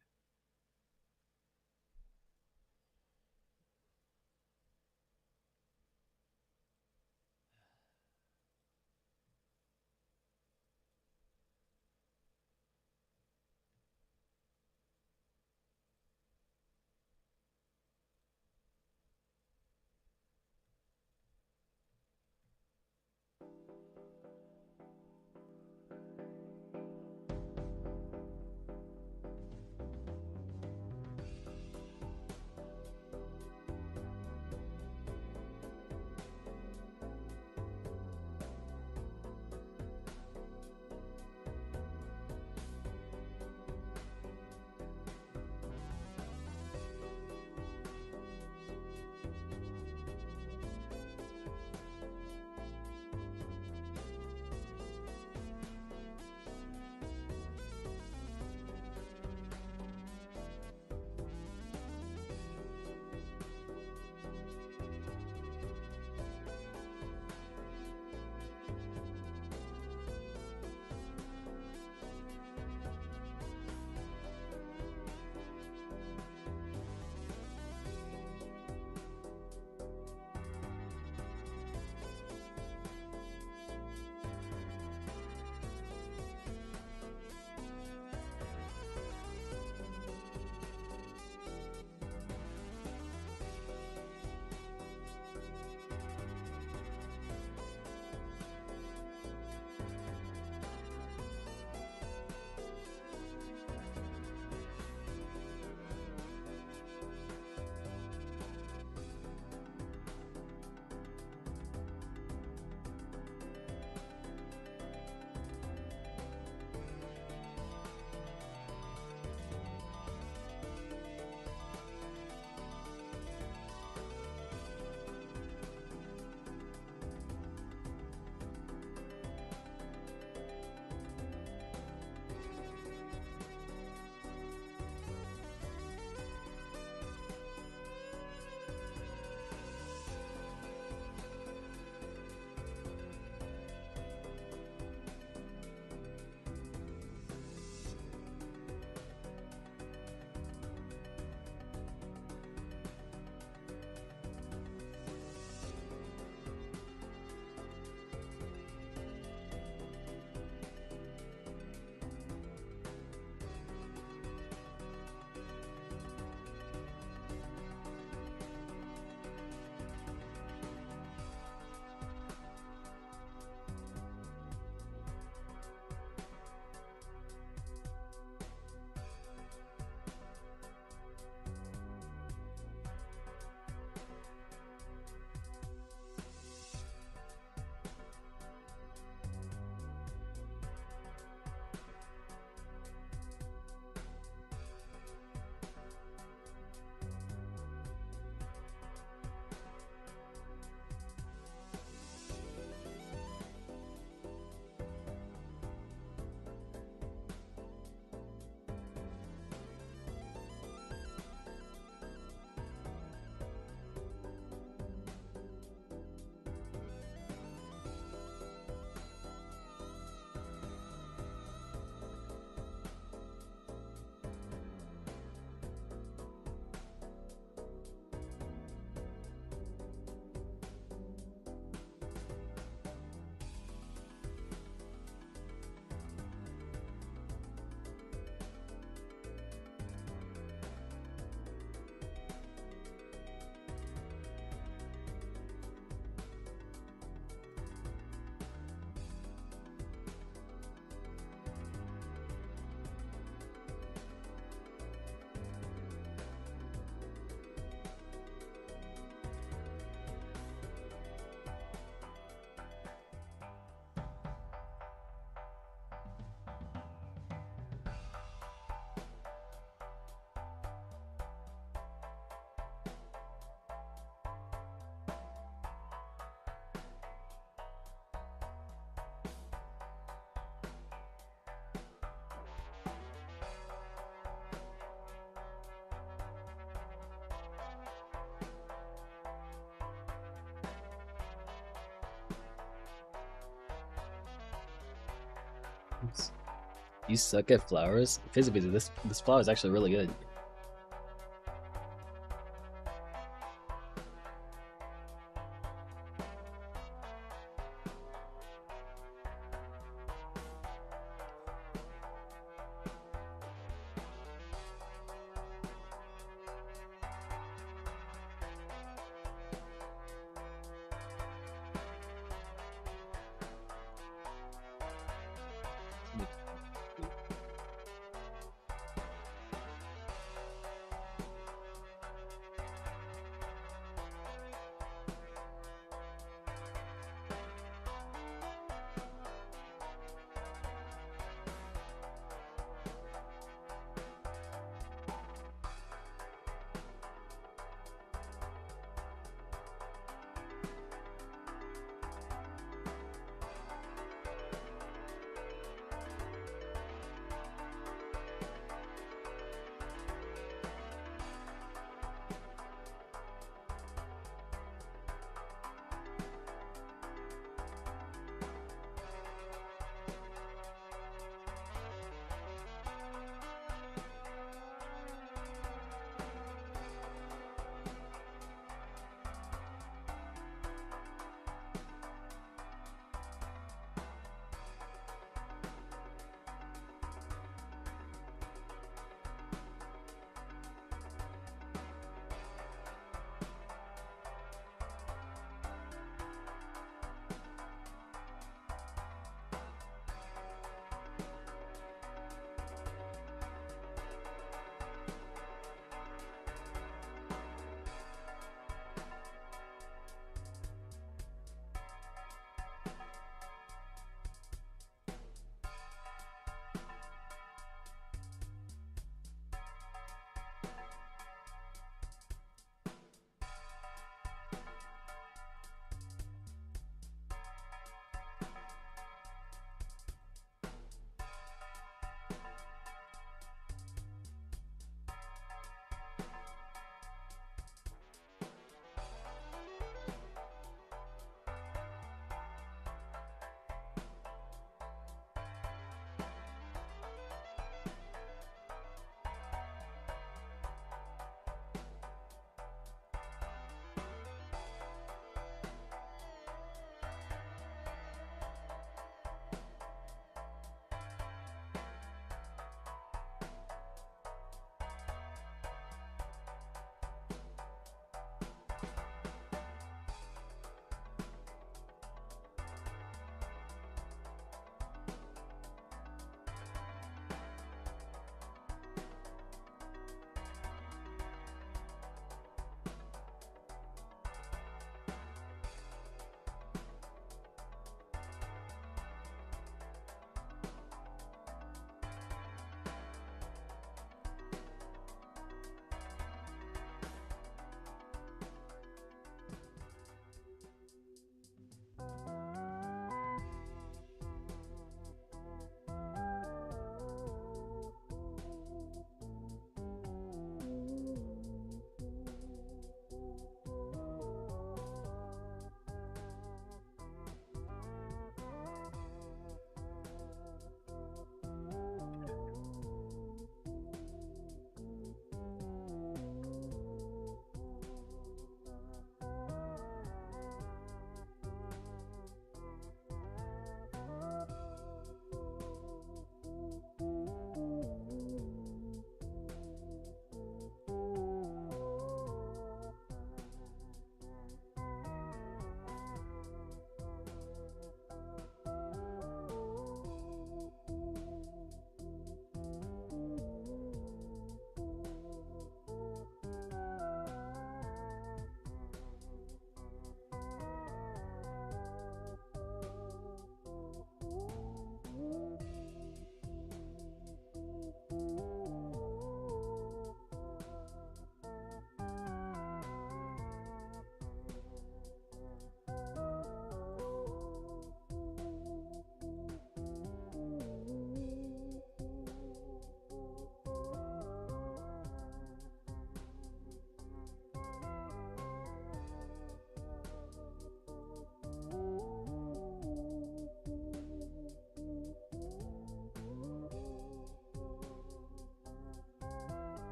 You suck at flowers? Physically, this flower is actually really good.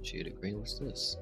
Shade of green, what's this?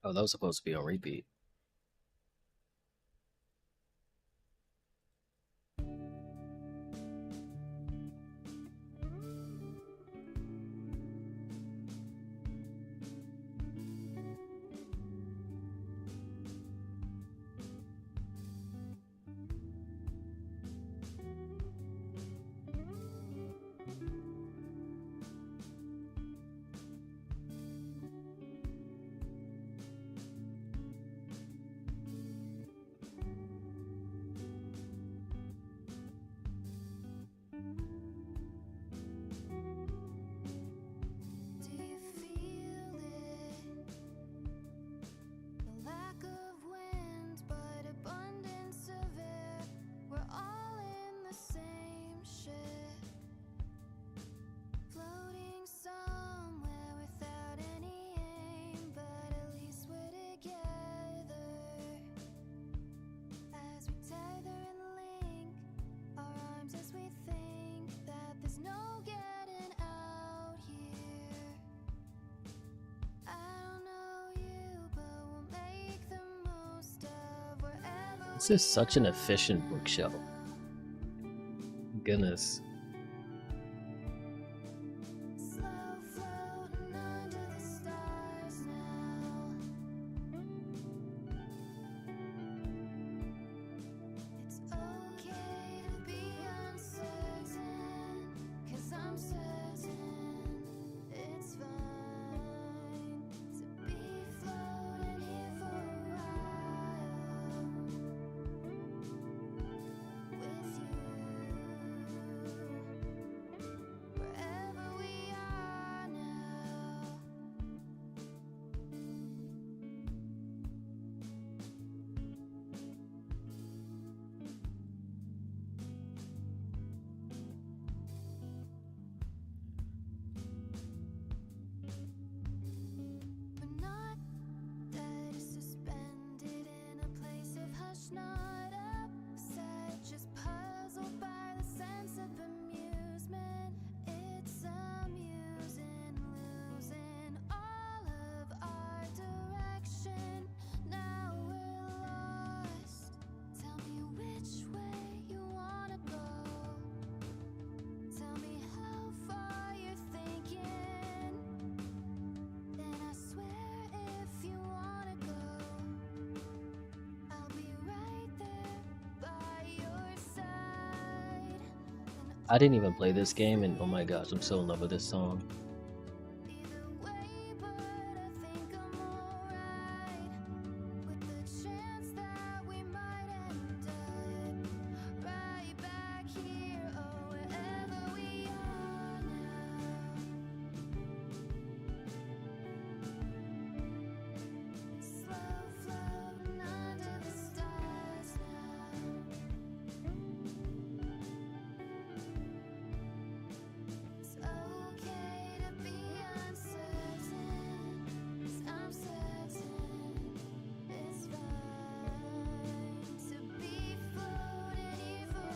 Oh, that was supposed to be on repeat. This is such an efficient bookshelf. Goodness. I didn't even play this game, and oh my gosh, I'm so in love with this song.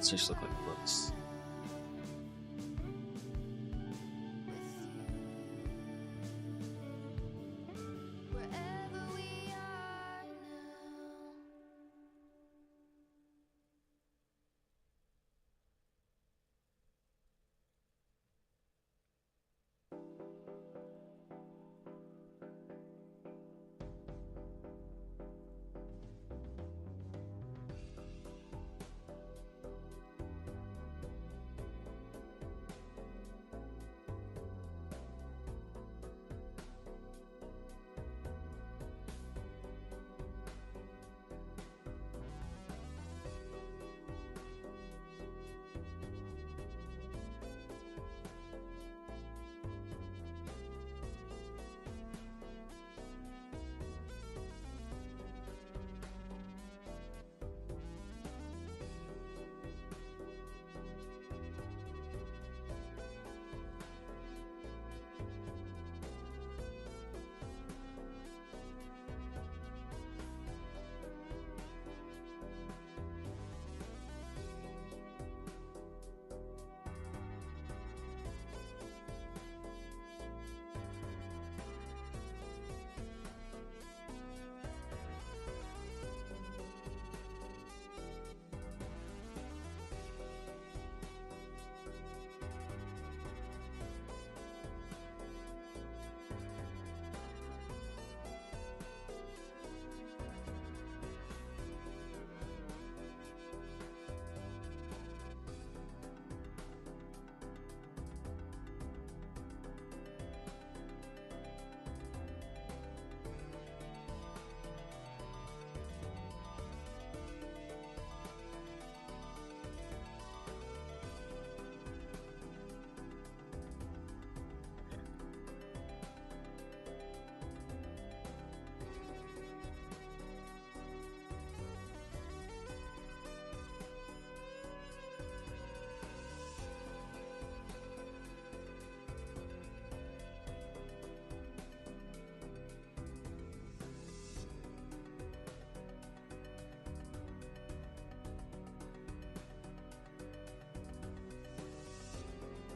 Let's just look like books.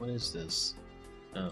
What is this? Oh.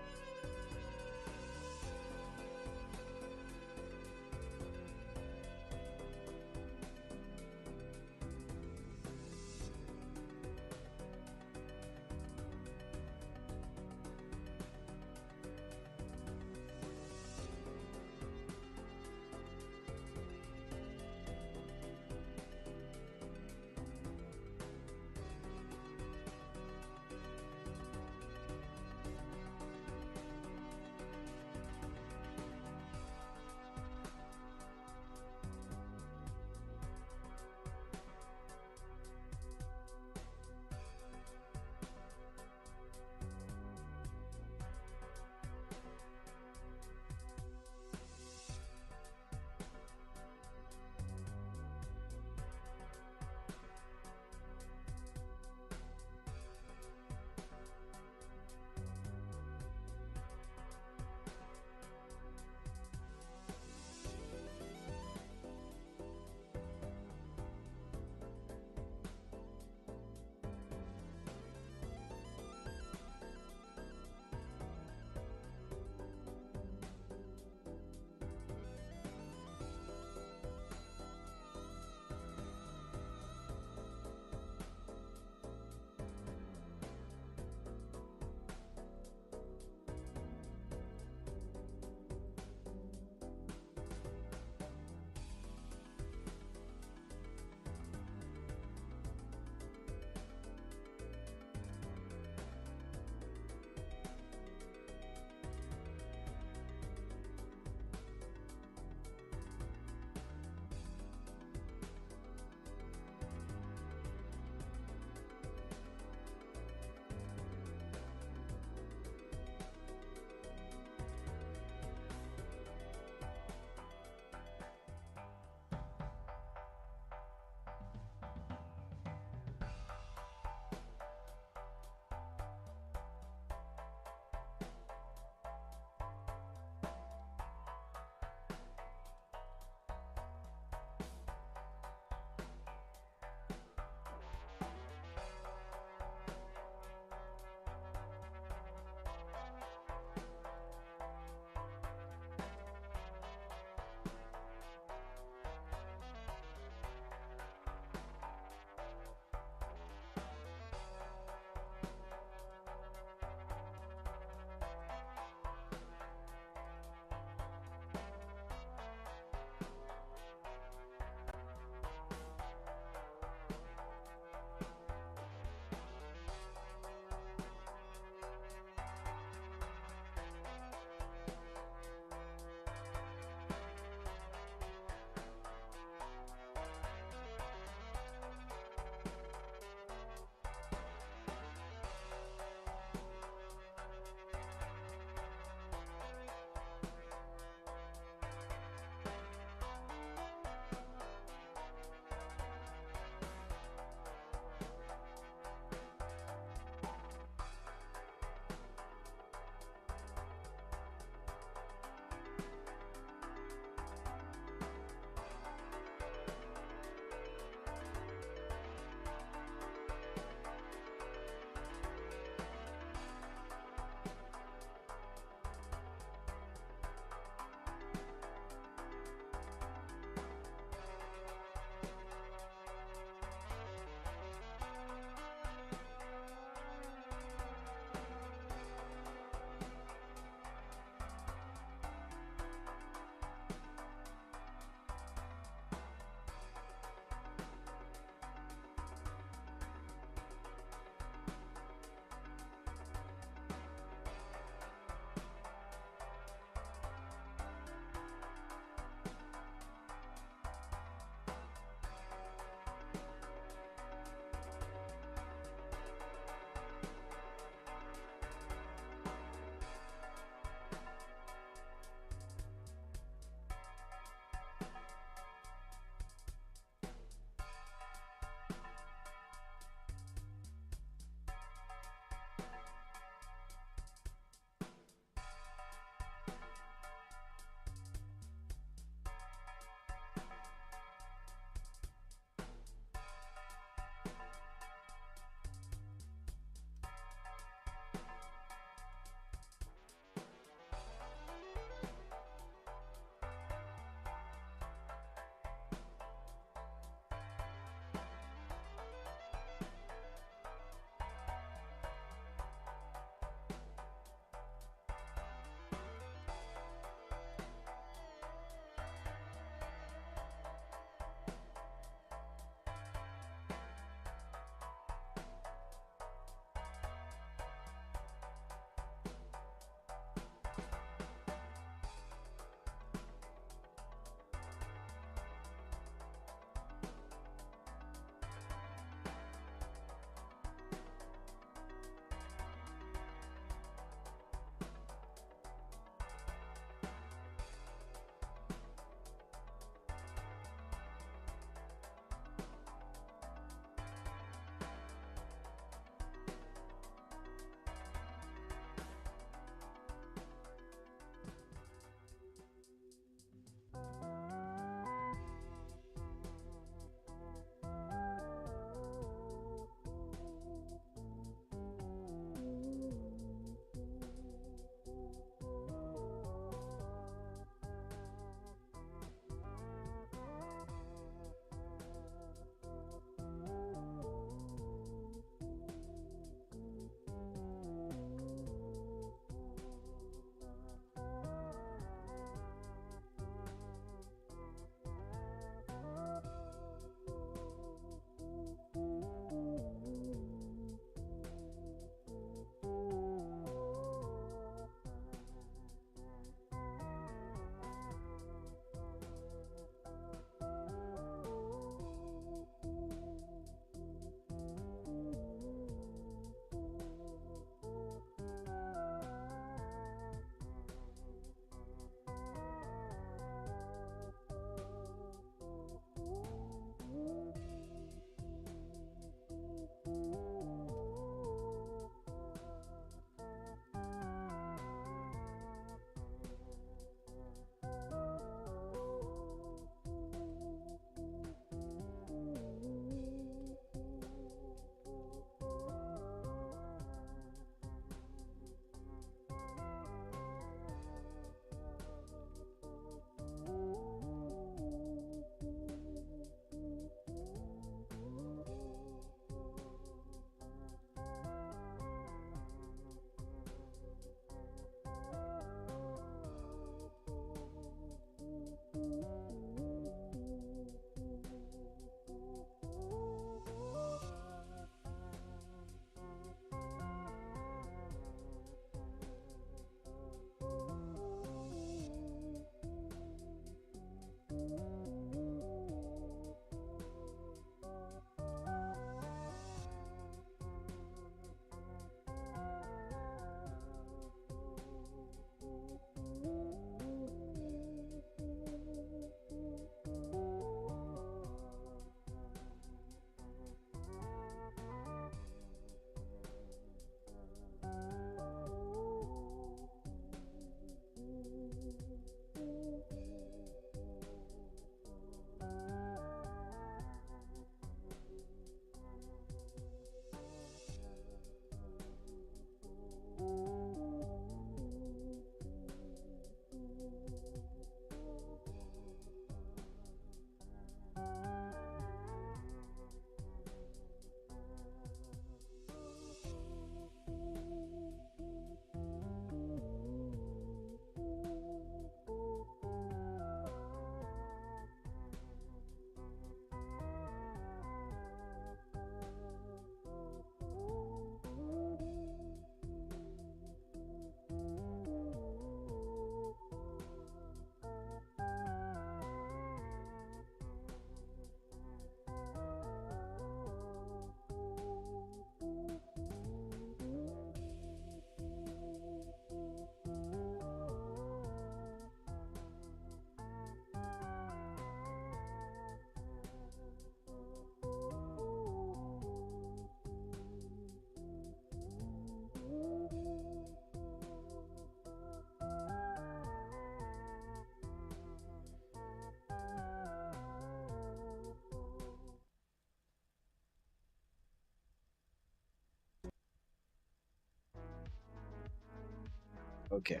Okay.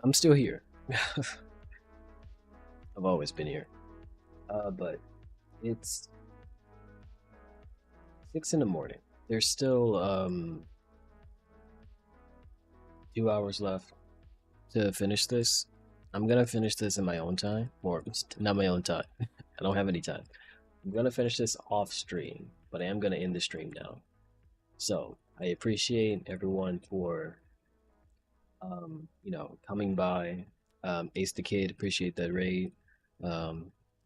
I'm still here. I've always been here. But it's 6 in the morning. There's still 2 hours left to finish this. I'm gonna finish this in my own time, or not my own time. I don't have any time. I'm gonna finish this off stream, but I am gonna end the stream now. So I appreciate everyone for coming by. Ace the Kid, appreciate that raid.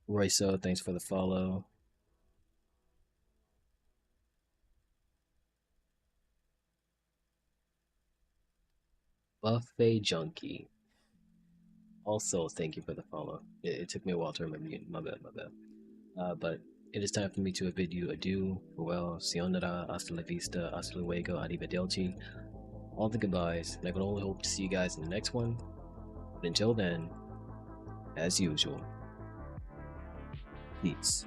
Royso, thanks for the follow. Buffet Junkie, also thank you for the follow. It took me a while to remember you. My bad. But it is time for me to bid you adieu, farewell, sayonara, hasta la vista, hasta luego, arrivederci, all the goodbyes, and I can only hope to see you guys in the next one. But until then, as usual, peace.